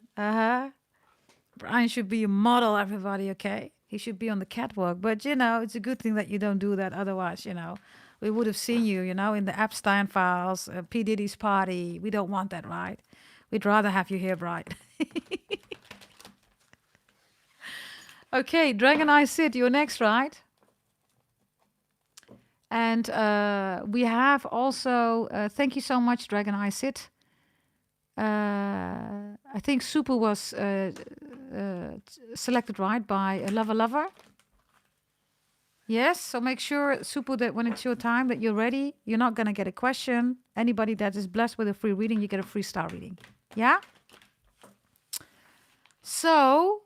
Brian should be a model, everybody, okay? He should be on the catwalk. But, you know, it's a good thing that you don't do that. Otherwise, you know, we would have seen you, you know, in the Epstein files, P. Diddy's party. We don't want that, right? We'd rather have you here, Brian. Okay, Dragon Eye Sid, you're next, right? And we have also, thank you so much, Dragon Eye Sid. I think Super was selected, right, by a lover. Yes, so make sure, Super, that when it's your time, that you're ready. You're not going to get a question. Anybody that is blessed with a free reading, you get a free star reading. Yeah? So,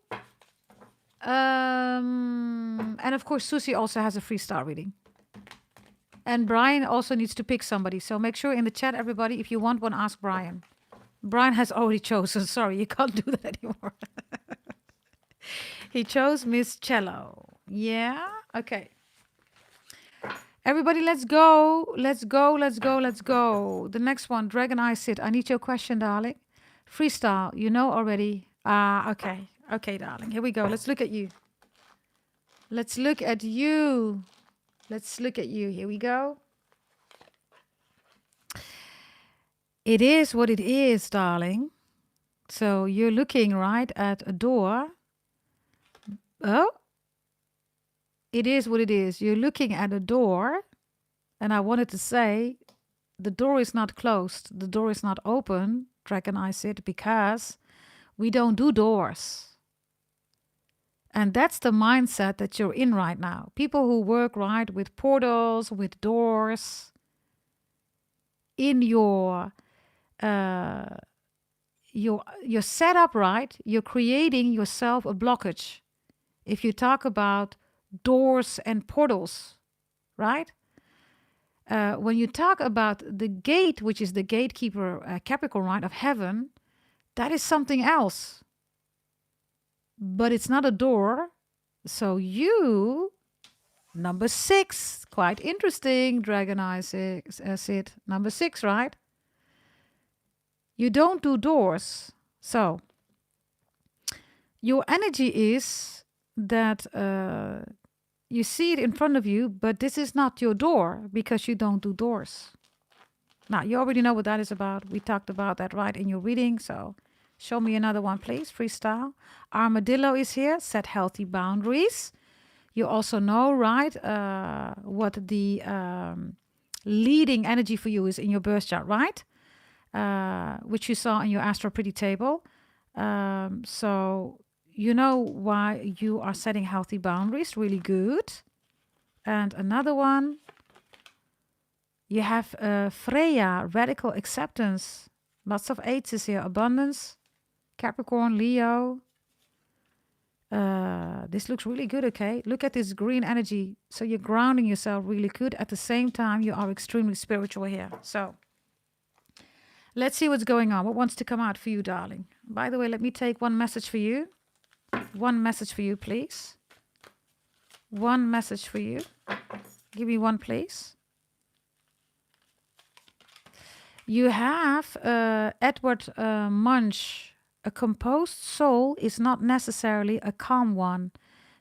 and of course, Susie also has a free star reading. And Brian also needs to pick somebody. So make sure in the chat, everybody, if you want one, ask Brian. Brian has already chosen. Sorry, you can't do that anymore. He chose Miss Cello. Yeah? Okay. Everybody, let's go. Let's go, let's go, let's go. The next one, Dragon Eye Sid. I need your question, darling. Freestyle, you know already. Okay. Okay, darling. Here we go. Let's look at you. Let's look at you. Let's look at you. Here we go. It is what it is, darling. So you're looking right at a door. Oh, it is what it is. You're looking at a door. And I wanted to say, the door is not closed. The door is not open, Dragon Eye Sid, because we don't do doors. And that's the mindset that you're in right now. People who work right with portals, with doors, in your setup, right? You're creating yourself a blockage. If you talk about doors and portals, right? When you talk about the gate, which is the gatekeeper, Capricorn, right, of heaven, that is something else. But it's not a door. So you, number 6, quite interesting, Dragon Eye Sid. Number 6, right? You don't do doors. So your energy is that you see it in front of you, but this is not your door because you don't do doors. Now, you already know what that is about. We talked about that right in your reading. So show me another one, please. Freestyle. Armadillo is here. Set healthy boundaries. You also know, right, what the leading energy for you is in your birth chart, right? Which you saw in your Astro Pretty table. So you know why you are setting healthy boundaries. Really good. And another one. You have Freya, radical acceptance. Lots of eights here. Abundance. Capricorn, Leo. This looks really good, okay? Look at this green energy. So you're grounding yourself really good. At the same time, you are extremely spiritual here. So let's see what's going on. What wants to come out for you, darling? By the way, let me take one message for you. One message for you, please. One message for you. Give me one, please. You have Edward Munch. A composed soul is not necessarily a calm one.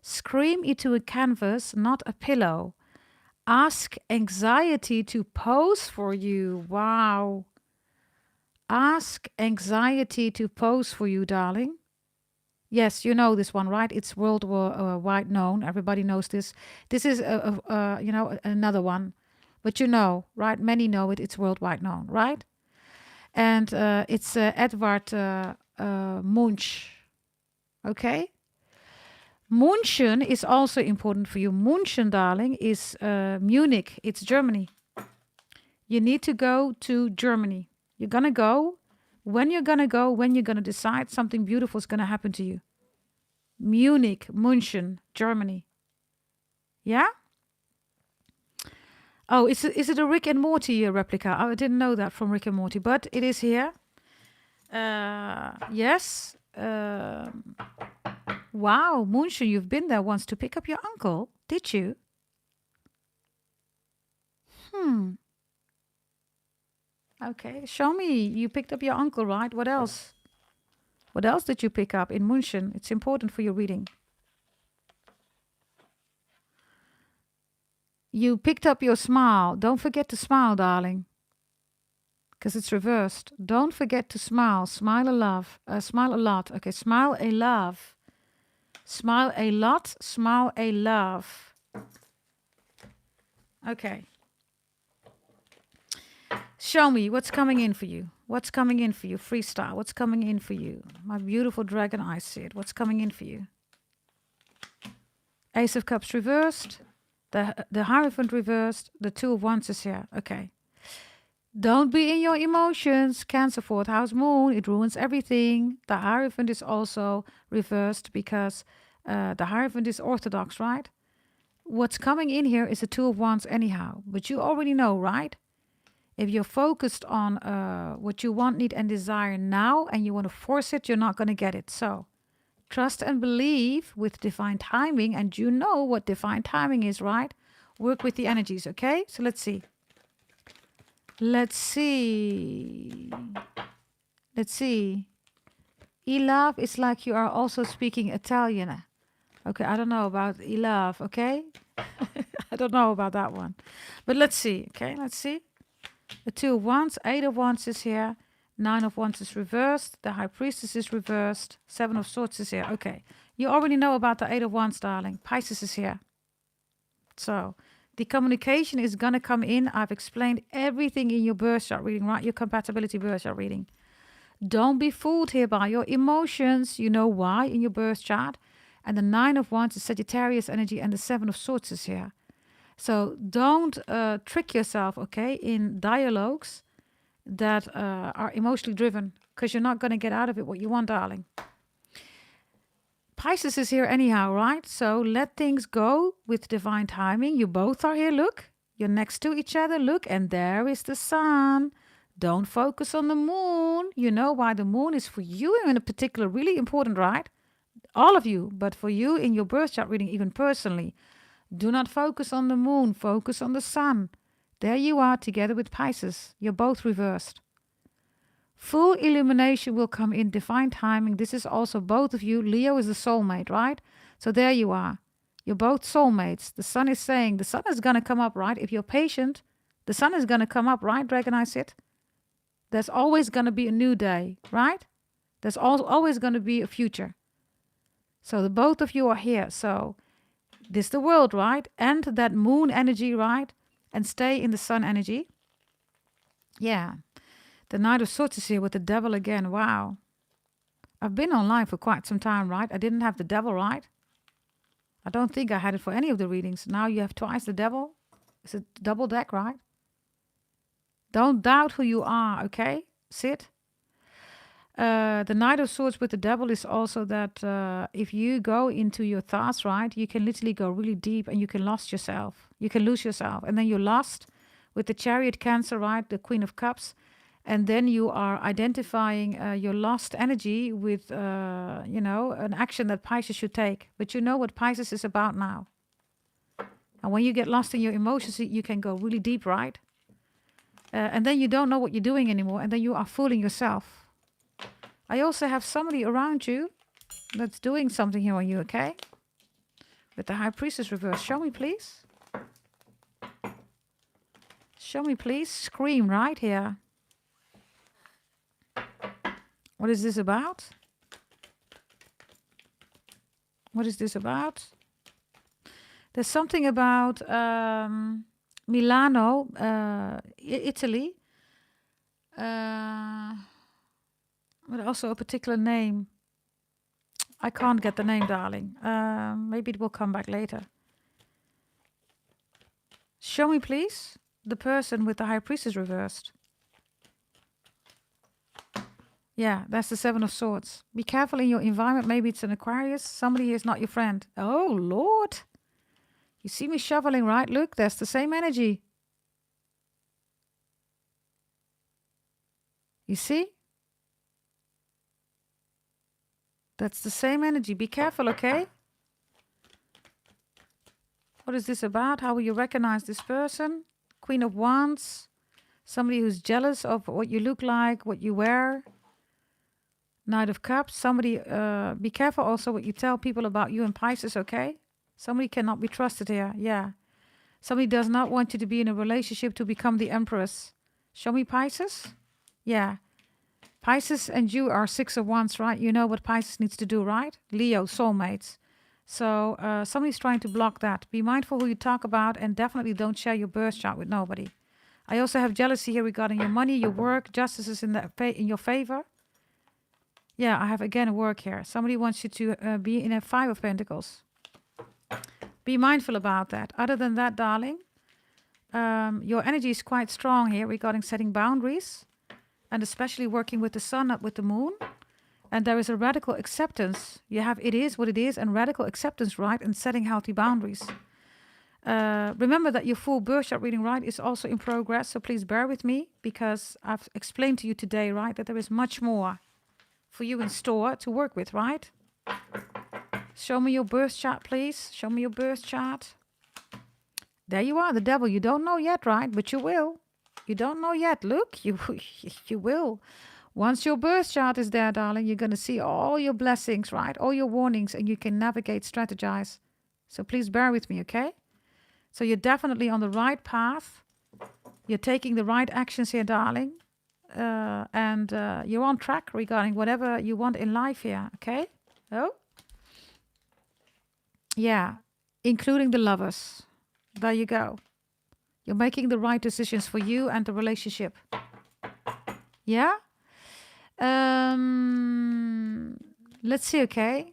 Scream into a canvas, not a pillow. Ask anxiety to pose for you. Wow. Ask anxiety to pose for you, darling. Yes, you know this one, right? It's worldwide known. Everybody knows this. This is, another one. But you know, right? Many know it. It's worldwide known, right? And it's Edward Munch. Okay? München is also important for you. München, darling, is Munich. It's Germany. You need to go to Germany. You're going to go. When you're going to go, when you're going to decide, something beautiful is going to happen to you. Munich, München, Germany. Yeah? Oh, is it a Rick and Morty replica? I didn't know that from Rick and Morty, but it is here. Yes. Wow, München, you've been there once to pick up your uncle, did you? Okay, show me. You picked up your uncle, right? What else? What else did you pick up in München? It's important for your reading. You picked up your smile. Don't forget to smile, darling. Because it's reversed. Don't forget to smile. Smile a love. Smile a lot. Okay, smile a love. Smile a lot. Smile a love. Okay. Show me what's coming in for you. What's coming in for you? Freestyle. What's coming in for you? My beautiful dragon eyes see it. What's coming in for you? Ace of Cups reversed. The Hierophant reversed. The Two of Wands is here. Okay. Don't be in your emotions. Cancer, 4th house moon. It ruins everything. The Hierophant is also reversed because the Hierophant is orthodox, right? What's coming in here is the Two of Wands anyhow. But you already know, right? If you're focused on what you want, need, and desire now, and you want to force it, you're not going to get it. So trust and believe with divine timing, and you know what divine timing is, right? Work with the energies, okay? So let's see. Let's see. Let's see. E-love is like you are also speaking Italian. Okay, I don't know about e-love, okay? I don't know about that one. But let's see, okay? Let's see. The Two of Wands, 8 of Wands is here. 9 of Wands is reversed. The High Priestess is reversed. 7 of Swords is here. Okay. You already know about the 8 of Wands, darling. Pisces is here. So the communication is going to come in. I've explained everything in your birth chart reading, right? Your compatibility birth chart reading. Don't be fooled here by your emotions. You know why in your birth chart. And the 9 of Wands is Sagittarius energy, and the 7 of Swords is here. So don't trick yourself, okay, in dialogues that are emotionally driven, because you're not going to get out of it what you want, darling. Pisces is here anyhow, right? So let things go with divine timing. You both are here, look. You're next to each other, look. And there is the sun. Don't focus on the moon. You know why the moon is for you in a particular, really important, right? All of you, but for you in your birth chart reading, even personally. Do not focus on the moon. Focus on the sun. There you are together with Pisces. You're both reversed. Full illumination will come in divine timing. This is also both of you. Leo is the soulmate, right? So there you are. You're both soulmates. The sun is saying the sun is going to come up, right? If you're patient, The sun is going to come up, right, Dragon Eye Sid? There's always going to be a new day, right? There's always going to be a future. So the both of you are here. So this is the world, right? And that moon energy, right? And stay in the sun energy. Yeah. The Knight of Swords is here with the devil again. Wow. I've been online for quite some time, right? I didn't have the devil, right? I don't think I had it for any of the readings. Now you have twice the devil. It's a double deck, right? Don't doubt who you are, okay? Sid. The Knight of Swords with the devil is also that if you go into your thoughts, right, you can literally go really deep and you can lose yourself. You can lose yourself. And then you're lost with the Chariot Cancer, right, the Queen of Cups. And then you are identifying your lost energy with, an action that Pisces should take. But you know what Pisces is about now. And when you get lost in your emotions, you can go really deep, right? And then you don't know what you're doing anymore. And then you are fooling yourself. I also have somebody around you that's doing something here on you, okay? With the High Priestess reverse. Show me, please. Show me, please. Scream right here. What is this about? What is this about? There's something about Milano, Italy. But also a particular name. I can't get the name, darling. Maybe it will come back later. Show me, please, the person with the High Priestess reversed. Yeah, that's the Seven of Swords. Be careful in your environment. Maybe it's an Aquarius. Somebody here is not your friend. Oh, Lord. You see me shoveling, right? Look, that's the same energy. You see? That's the same energy. Be careful, okay? What is this about? How will you recognize this person? Queen of Wands. Somebody who's jealous of what you look like, what you wear. Knight of Cups. Somebody, be careful also what you tell people about you and Pisces, okay? Somebody cannot be trusted here. Yeah. Somebody does not want you to be in a relationship to become the Empress. Show me Pisces. Yeah. Pisces and you are Six of Wands, right? You know what Pisces needs to do, right? Leo, soulmates. So somebody's trying to block that. Be mindful who you talk about and definitely don't share your birth chart with nobody. I also have jealousy here regarding your money, your work. Justice is in your favor. Yeah, I have again work here. Somebody wants you to be in a Five of Pentacles. Be mindful about that. Other than that, darling, your energy is quite strong here regarding setting boundaries and especially working with the sun, not with the moon. And there is a radical acceptance. You have it is what it is and radical acceptance, right? And setting healthy boundaries. Remember that your full birth chart reading, right, is also in progress. So please bear with me because I've explained to you today, right, that there is much more for you in store to work with, right? Show me your birth chart, please. Show me your birth chart. There you are, the devil. You don't know yet, right? But you will. You don't know yet. Look, you will. Once your birth chart is there, darling, you're going to see all your blessings, right? All your warnings, and you can navigate, strategize. So please bear with me, okay? So you're definitely on the right path. You're taking the right actions here, darling. And you're on track regarding whatever you want in life here, okay? Oh? Yeah, including the lovers. There you go. You're making the right decisions for you and the relationship. Yeah? Let's see, okay?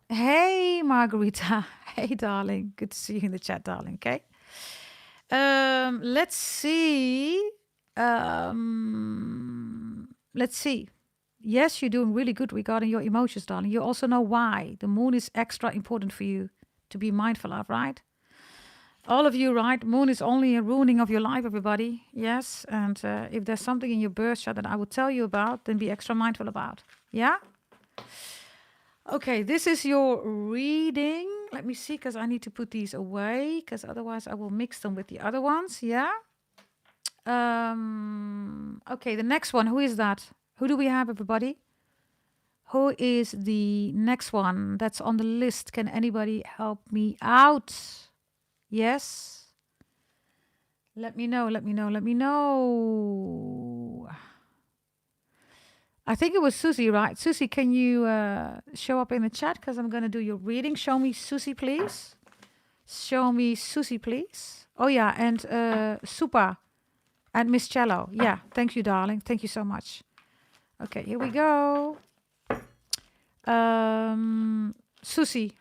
Hey, Margarita. Hey, darling. Good to see you in the chat, darling, okay? Let's see. Let's see. Yes, you're doing really good regarding your emotions, darling. You also know why. The moon is extra important for you to be mindful of, right? All of you, right? Moon is only a ruining of your life, everybody. Yes, and if there's something in your birth chart that I would tell you about, then be extra mindful about. Yeah? Okay, this is your reading. Let me see, because I need to put these away, because otherwise I will mix them with the other ones. Yeah? Okay, the next one. Who is that? Who do we have, everybody? Who is the next one that's on the list? Can anybody help me out? Yes. Let me know, let me know, let me know. I think it was Susie, right? Susie, can you show up in the chat? Because I'm going to do your reading. Show me Susie, please. Show me Susie, please. Oh, yeah, and Supa and Miss Cello. Yeah, thank you, darling. Thank you so much. Okay, here we go. Susie.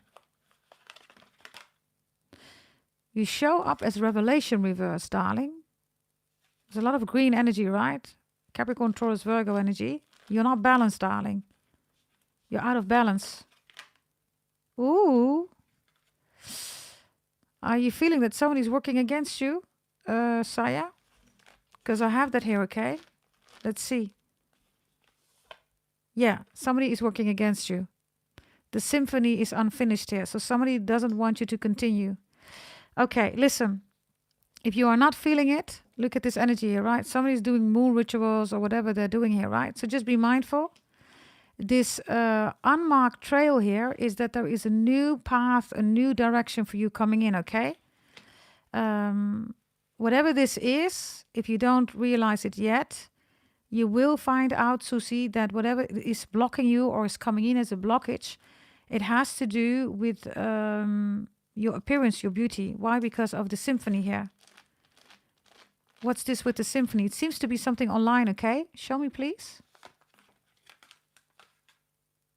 You show up as Revelation reverse, darling. There's a lot of green energy, right? Capricorn, Taurus, Virgo energy. You're not balanced, darling. You're out of balance. Ooh. Are you feeling that somebody's working against you, Saya? Because I have that here, okay? Let's see. Yeah, somebody is working against you. The symphony is unfinished here, so somebody doesn't want you to continue. Okay, listen. If you are not feeling it, look at this energy here, right? Somebody's doing moon rituals or whatever they're doing here, right? So just be mindful. This unmarked trail here is that there is a new path, a new direction for you coming in, okay? Whatever this is, if you don't realize it yet, you will find out, Susie, that whatever is blocking you or is coming in as a blockage, it has to do with your appearance, your beauty. Why? Because of the symphony here. What's this with the symphony? It seems to be something online, okay? Show me, please.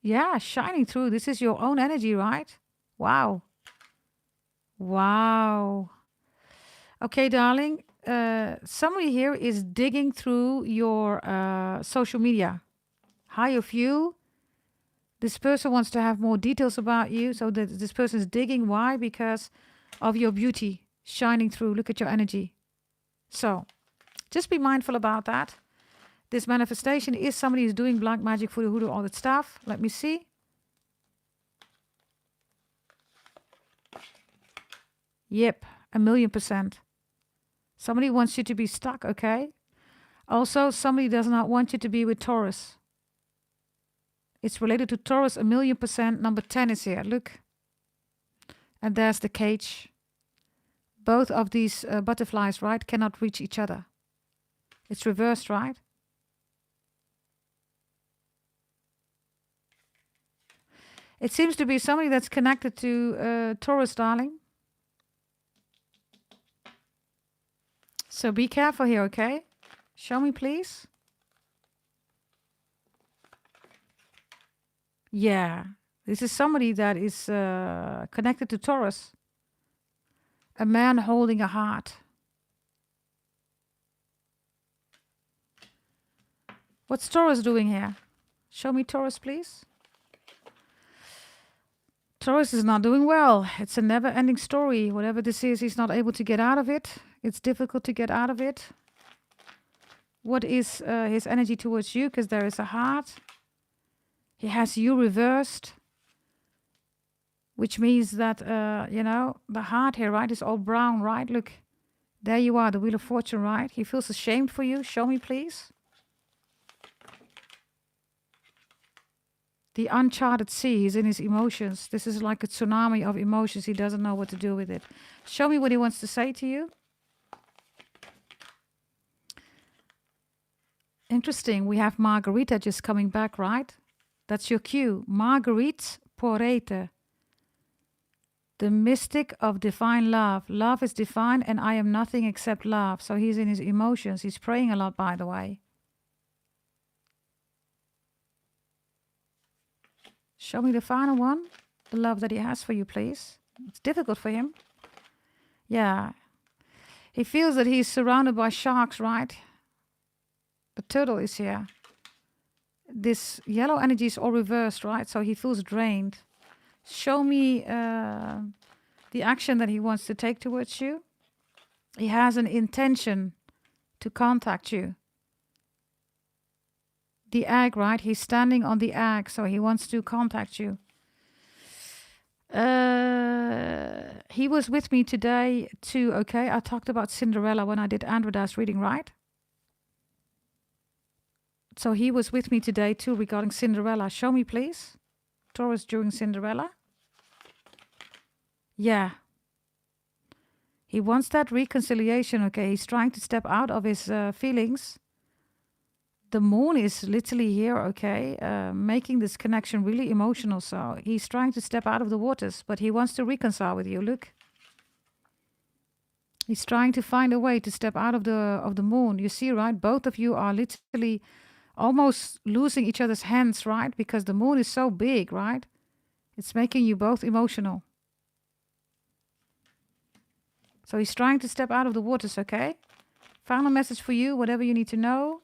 Yeah, shining through. This is your own energy, right? Wow. Wow. Okay, darling. Somebody here is digging through your social media. High of you. This person wants to have more details about you. So that this person is digging. Why? Because of your beauty shining through. Look at your energy. So just be mindful about that. This manifestation is somebody who's doing black magic, voodoo, hoodoo, all that stuff. Let me see. Yep, 1,000,000%. Somebody wants you to be stuck, okay? Also, somebody does not want you to be with Taurus. It's related to Taurus, 1,000,000%. Number 10 is here, look. And there's the cage. Both of these butterflies, right, cannot reach each other. It's reversed, right? It seems to be somebody that's connected to Taurus, darling. So be careful here, okay? Show me, please. Yeah, this is somebody that is connected to Taurus. A man holding a heart. What's Taurus doing here? Show me Taurus, please. Taurus is not doing well. It's a never-ending story. Whatever this is, he's not able to get out of it. It's difficult to get out of it. What is his energy towards you? Because there is a heart. He has you reversed. Which means that, you know, the heart here, right, is all brown, right? Look, there you are, the Wheel of Fortune, right? He feels ashamed for you. Show me, please. The uncharted sea, he's in his emotions. This is like a tsunami of emotions. He doesn't know what to do with it. Show me what he wants to say to you. Interesting. We have Margarita just coming back, right? That's your cue. Marguerite Porete. The mystic of divine love. Love is divine and I am nothing except love. So he's in his emotions. He's praying a lot, by the way. Show me the final one. The love that he has for you, please. It's difficult for him. Yeah. He feels that he's surrounded by sharks, right? The turtle is here. This yellow energy is all reversed, right? So he feels drained. Show me the action that he wants to take towards you. He has an intention to contact you. The egg, right? He's standing on the egg, so he wants to contact you. He was with me today too, okay? I talked about Cinderella when I did Androda's reading, right? So he was with me today too regarding Cinderella. Show me, please. Taurus during Cinderella. Yeah. He wants that reconciliation, okay? He's trying to step out of his feelings. The moon is literally here, okay? Making this connection really emotional. So he's trying to step out of the waters, but he wants to reconcile with you. Look. He's trying to find a way to step out of the moon. You see, right? Both of you are literally almost losing each other's hands, right? Because the moon is so big, right? It's making you both emotional. So he's trying to step out of the waters, okay? Final message for you, whatever you need to know.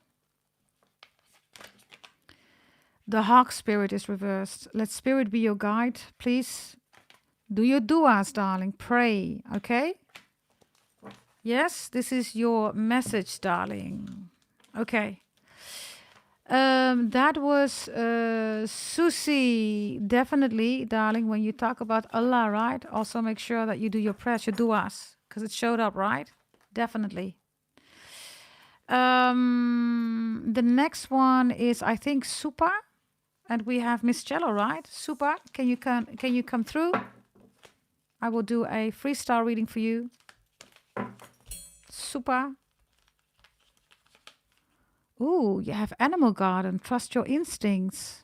The hawk spirit is reversed. Let spirit be your guide. Please do your duas, darling. Pray, okay? Yes, this is your message, darling. Okay. That was Susie. Definitely, darling, when you talk about Allah, right? Also make sure that you do your prayers, your duas, because it showed up, right? Definitely. The next one is, I think, Supa. And we have Miss Cello, right? Supa, can you come through? I will do a freestyle reading for you. Super. Ooh, you have Animal Garden. Trust your instincts.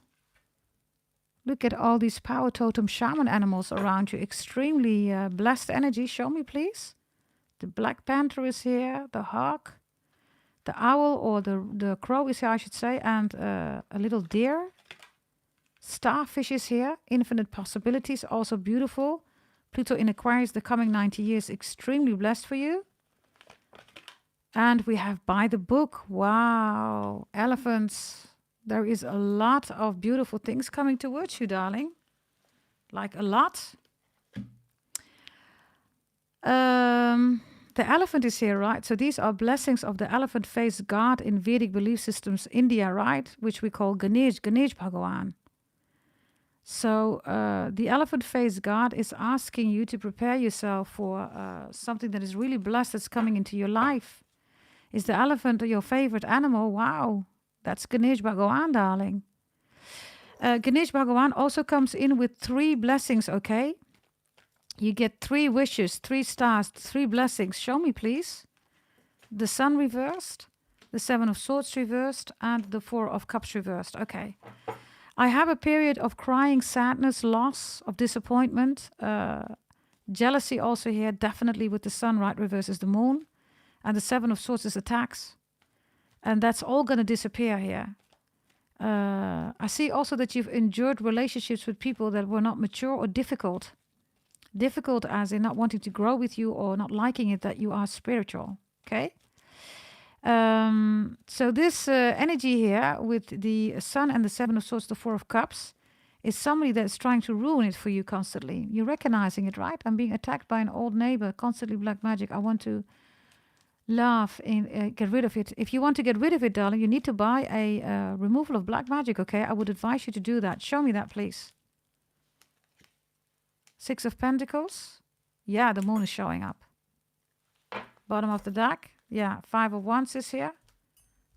Look at all these power totem shaman animals around you. Extremely blessed energy. Show me, please. The Black Panther is here. The hawk. The owl, or the crow is here, I should say. And a little deer. Starfish is here. Infinite possibilities. Also beautiful. Pluto in Aquarius, the coming 90 years. Extremely blessed for you. And we have by the book. Wow. Elephants. There is a lot of beautiful things coming towards you, darling. Like a lot. The elephant is here, right? So these are blessings of the elephant face god in Vedic belief systems, India, right? Which we call Ganesh Bhagawan. So the elephant face god is asking you to prepare yourself for something that is really blessed that's coming into your life. Is the elephant your favorite animal? Wow, that's Ganesh Bhagawan, darling. Ganesh Bhagawan also comes in with 3 blessings, okay? You get 3 wishes, 3 stars, 3 blessings. Show me, please. The Sun reversed, the 7 of Swords reversed, and the 4 of Cups reversed. Okay. I have a period of crying, sadness, loss, of disappointment, jealousy also here, definitely with the Sun right reverse is the Moon. And the 7 of Swords is attacks. And that's all going to disappear here. I see also that you've endured relationships with people that were not mature or difficult. Difficult as in not wanting to grow with you or not liking it that you are spiritual. Okay? So this energy here with the Sun and the 7 of Swords, the 4 of Cups, is somebody that's trying to ruin it for you constantly. You're recognizing it, right? I'm being attacked by an old neighbor, constantly black magic. I want to laugh and get rid of it. If you want to get rid of it, darling, you need to buy a removal of black magic, okay? I would advise you to do that. Show me that, please. 6 of Pentacles. Yeah, the Moon is showing up. Bottom of the deck. Yeah, 5 of Wands is here.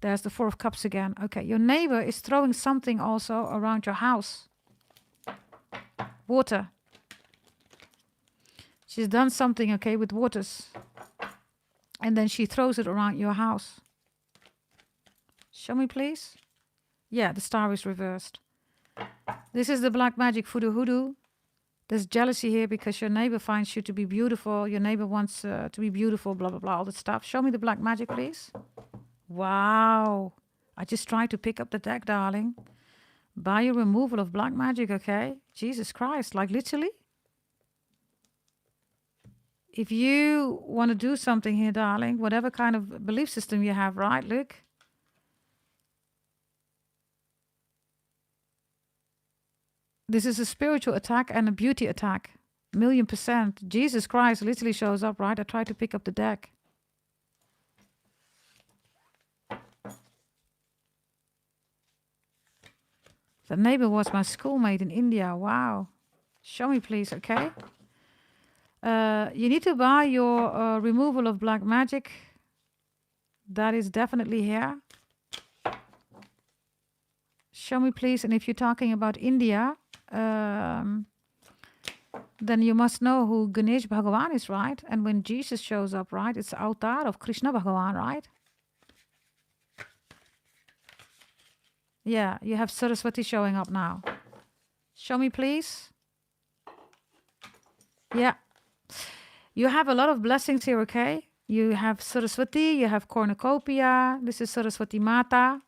There's the 4 of Cups again. Okay, your neighbor is throwing something also around your house. Water. She's done something, okay, with waters. And then she throws it around your house. Show me, please. Yeah, the star is reversed. This is the black magic voodoo hoodoo. There's jealousy here because your neighbor finds you to be beautiful. Your neighbor wants to be beautiful, blah, blah, blah, all that stuff. Show me the black magic, please. Wow. I just tried to pick up the deck, darling. Buy a removal of black magic, okay? Jesus Christ, like literally. If you want to do something here, darling, whatever kind of belief system you have, right? Look. This is a spiritual attack and a beauty attack. 1,000,000%. Jesus Christ literally shows up, right? I tried to pick up the deck. The neighbor was my schoolmate in India. Wow. Show me, please, okay? You need to buy your removal of black magic. That is definitely here. Show me, please. And if you're talking about India, then you must know who Ganesh Bhagavan is, right? And when Jesus shows up, right, it's the avatar of Krishna Bhagavan, right? Yeah, you have Saraswati showing up now. Show me, please. Yeah. You have a lot of blessings here, okay? You have Saraswati, you have cornucopia. This is Saraswati Mata.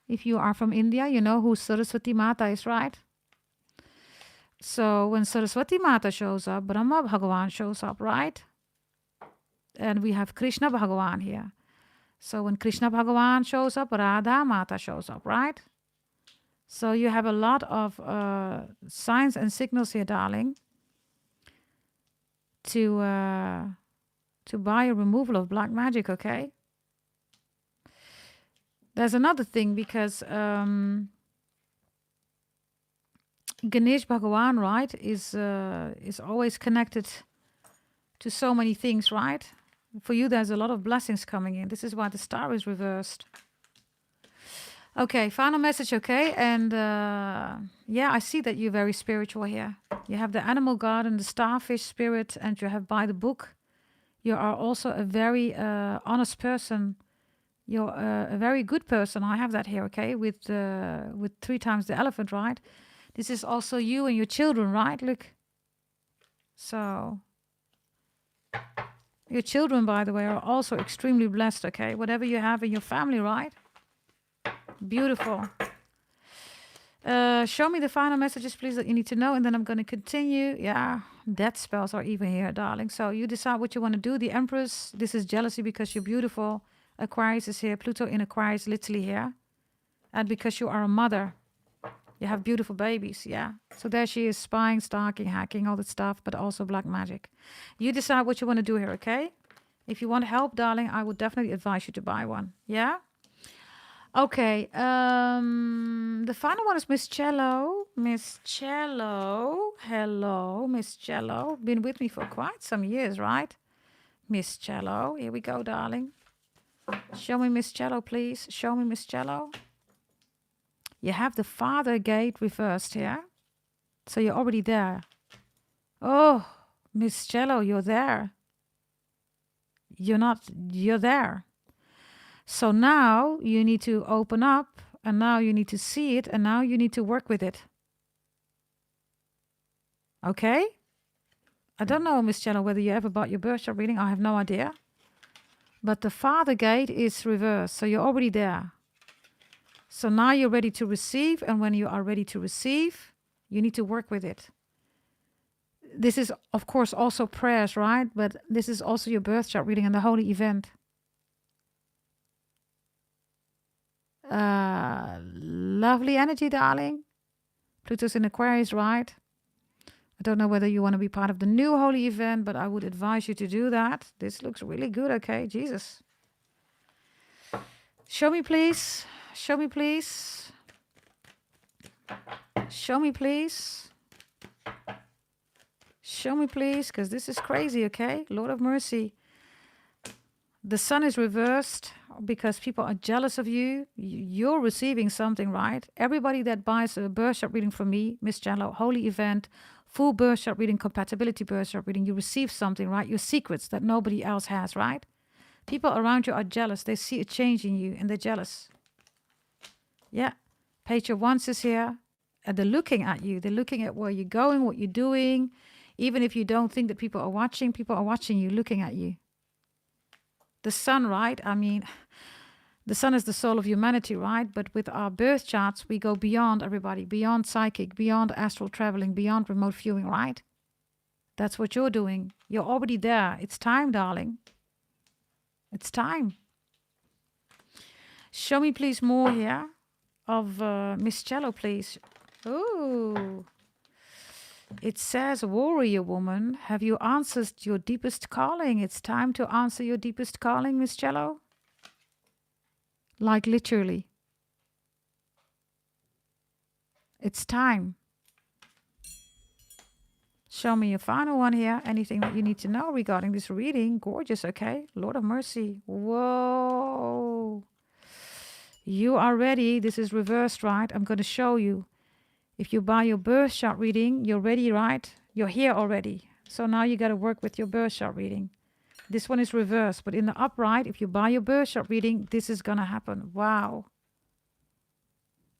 If you are from India, you know who Saraswati Mata is, right? So when Saraswati Mata shows up, Brahma Bhagavan shows up, right? And we have Krishna Bhagavan here. So when Krishna Bhagavan shows up, Radha Mata shows up, right? So you have a lot of signs and signals here, darling, to buy a removal of black magic, okay? There's another thing because Ganesh Bhagavan, right, is always connected to so many things, right? For you, there's a lot of blessings coming in. This is why the star is reversed. Okay, final message, okay? And yeah, I see that you're very spiritual here. You have the animal garden, the starfish spirit, and you have by the book. You are also a very honest person. You're a very good person. I have that here, okay? With 3 times the elephant, right? This is also you and your children, right? Look. So your children, by the way, are also extremely blessed, okay? Whatever you have in your family, right? Beautiful. Show me the final messages, please, that you need to know, and then I'm going to continue. Yeah, death spells are even here, darling. So you decide what you want to do. The Empress, this is jealousy because you're beautiful. Aquarius is here. Pluto in Aquarius, literally here. And because you are a mother, you have beautiful babies, yeah. So there she is, spying, stalking, hacking, all that stuff, but also black magic. You decide what you want to do here, okay? If you want help, darling, I would definitely advise you to buy one, yeah? Okay, the final one is Miss Cello. Miss Cello, hello, Miss Cello. Been with me for quite some years, right? Miss Cello, here we go, darling. Show me Miss Cello, please. Show me Miss Cello. You have the Father gate reversed here. So you're already there. Oh, Miss Cello, you're there. You're there. So now you need to open up, and now you need to see it, and now you need to work with it. Okay? I don't know, Miss Cello, whether you ever bought your birth chart reading. I have no idea. But the Father gate is reversed, so you're already there. So now you're ready to receive, and when you are ready to receive, you need to work with it. This is, of course, also prayers, right? But this is also your birth chart reading and the holy event. Lovely energy, darling. Pluto's in Aquarius, right? I don't know whether you want to be part of the new holy event, but I would advise you to do that. This looks really good, okay? Jesus. Show me, please. Show me, please. Show me, please. Show me, please, because this is crazy, okay? Lord of mercy. The sun is reversed because people are jealous of you. You're receiving something, right? Everybody that buys a birth chart reading from me, Miss Jello, holy event, full birth chart reading, compatibility birth chart reading, you receive something, right? Your secrets that nobody else has, right? People around you are jealous. They see a change in you and they're jealous. Yeah. Page of Wands is here. And they're looking at you. They're looking at where you're going, what you're doing. Even if you don't think that people are watching you, looking at you. The sun, right? I mean, the sun is the soul of humanity, right? But with our birth charts, we go beyond everybody, beyond psychic, beyond astral traveling, beyond remote viewing, right? That's what you're doing. You're already there. It's time, darling. It's time. Show me, please, more here of Miss Cello, please. Ooh. It says, warrior woman, have you answered your deepest calling? It's time to answer your deepest calling, Miss Cello. Like literally. It's time. Show me your final one here. Anything that you need to know regarding this reading. Gorgeous, okay? Lord of mercy. Whoa. You are ready. This is reversed, right? I'm going to show you. If you buy your birth chart reading, you're ready, right? You're here already. So now you got to work with your birth chart reading. This one is reversed, but in the upright, if you buy your birth chart reading, this is going to happen. Wow.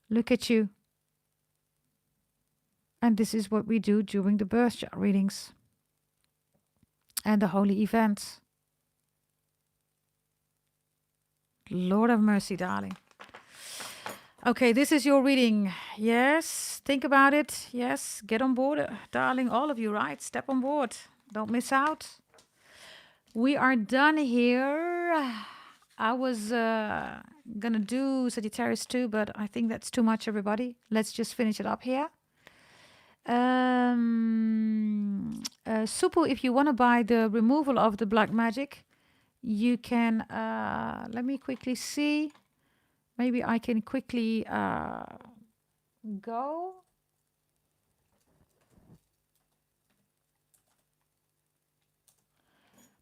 Look at you. And this is what we do during the birth chart readings and the holy events. Lord have mercy, darling. Okay, this is your reading. Yes, think about it. Yes, get on board, darling. All of you, right? Step on board. Don't miss out. We are done here. I was gonna do Sagittarius too, but I think that's too much, everybody. Let's just finish it up here. Supu, if you want to buy the removal of the black magic, you can, let me quickly see. Maybe I can quickly go.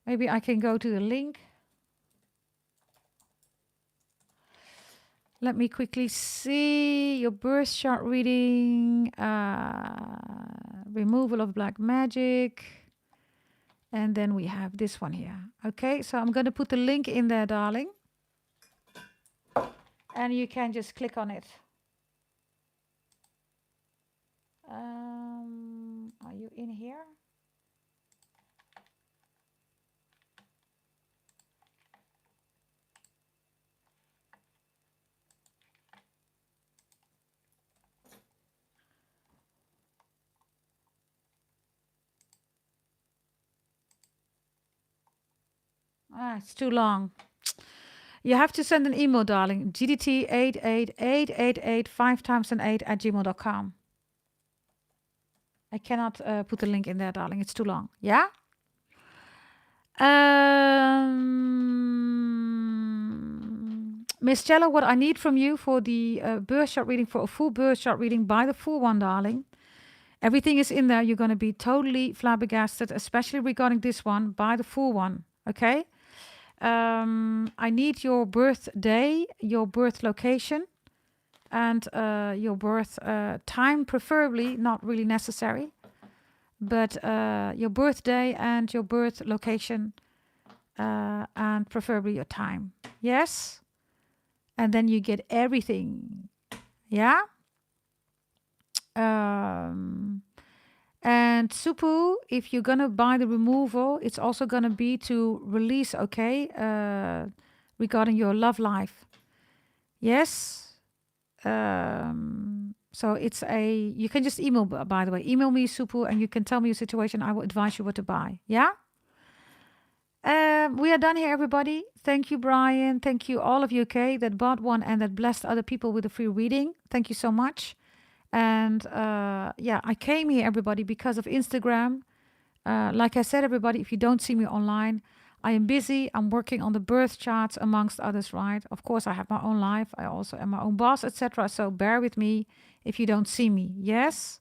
Maybe I can go to the link. Let me quickly see your birth chart reading, removal of black magic. And then we have this one here. Okay, so I'm going to put the link in there, darling. And you can just click on it. Are you in here? It's too long. You have to send an email, darling. gdt88888 5 times an 8 at gmail.com. I cannot put the link in there, darling. It's too long. Yeah? Miss Cello, what I need from you for the birth chart reading, for a full birth chart reading, by the full one, darling. Everything is in there. You're going to be totally flabbergasted, especially regarding this one, by the full one. Okay? I need your birthday, your birth location, and your birth time, preferably, not really necessary, but your birthday and your birth location, and preferably your time. Yes? And then you get everything. Yeah? And Supu, if you're going to buy the removal, it's also going to be to release, okay, regarding your love life. Yes. So it's you can just email, by the way. Email me, Supu, and you can tell me your situation. I will advise you what to buy. Yeah? We are done here, everybody. Thank you, Brian. Thank you, all of you, okay, that bought one and that blessed other people with a free reading. Thank you so much. And yeah, I came here, everybody, because of Instagram. Like I said, everybody, if you don't see me online, I am busy. I'm working on the birth charts, amongst others, right? Of course, I have my own life. I also am my own boss, etc. So bear with me if you don't see me. Yes?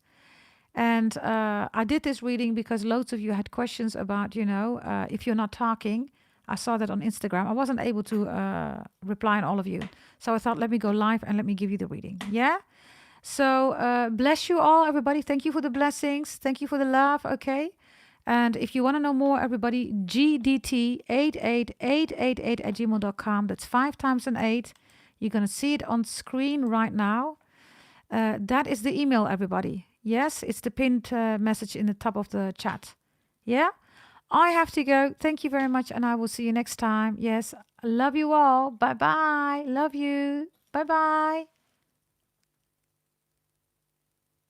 And I did this reading because loads of you had questions about, you know, if you're not talking. I saw that on Instagram. I wasn't able to reply on all of you. So I thought, let me go live and let me give you the reading. Yeah? So bless you all, everybody. Thank you for the blessings. Thank you for the love, okay? And if you want to know more, everybody, gdt88888 at gmail.com. That's 5 times an 8. You're going to see it on screen right now. That is the email, everybody. Yes, it's the pinned message in the top of the chat. Yeah? I have to go. Thank you very much, and I will see you next time. Yes, love you all. Bye-bye. Love you. Bye-bye.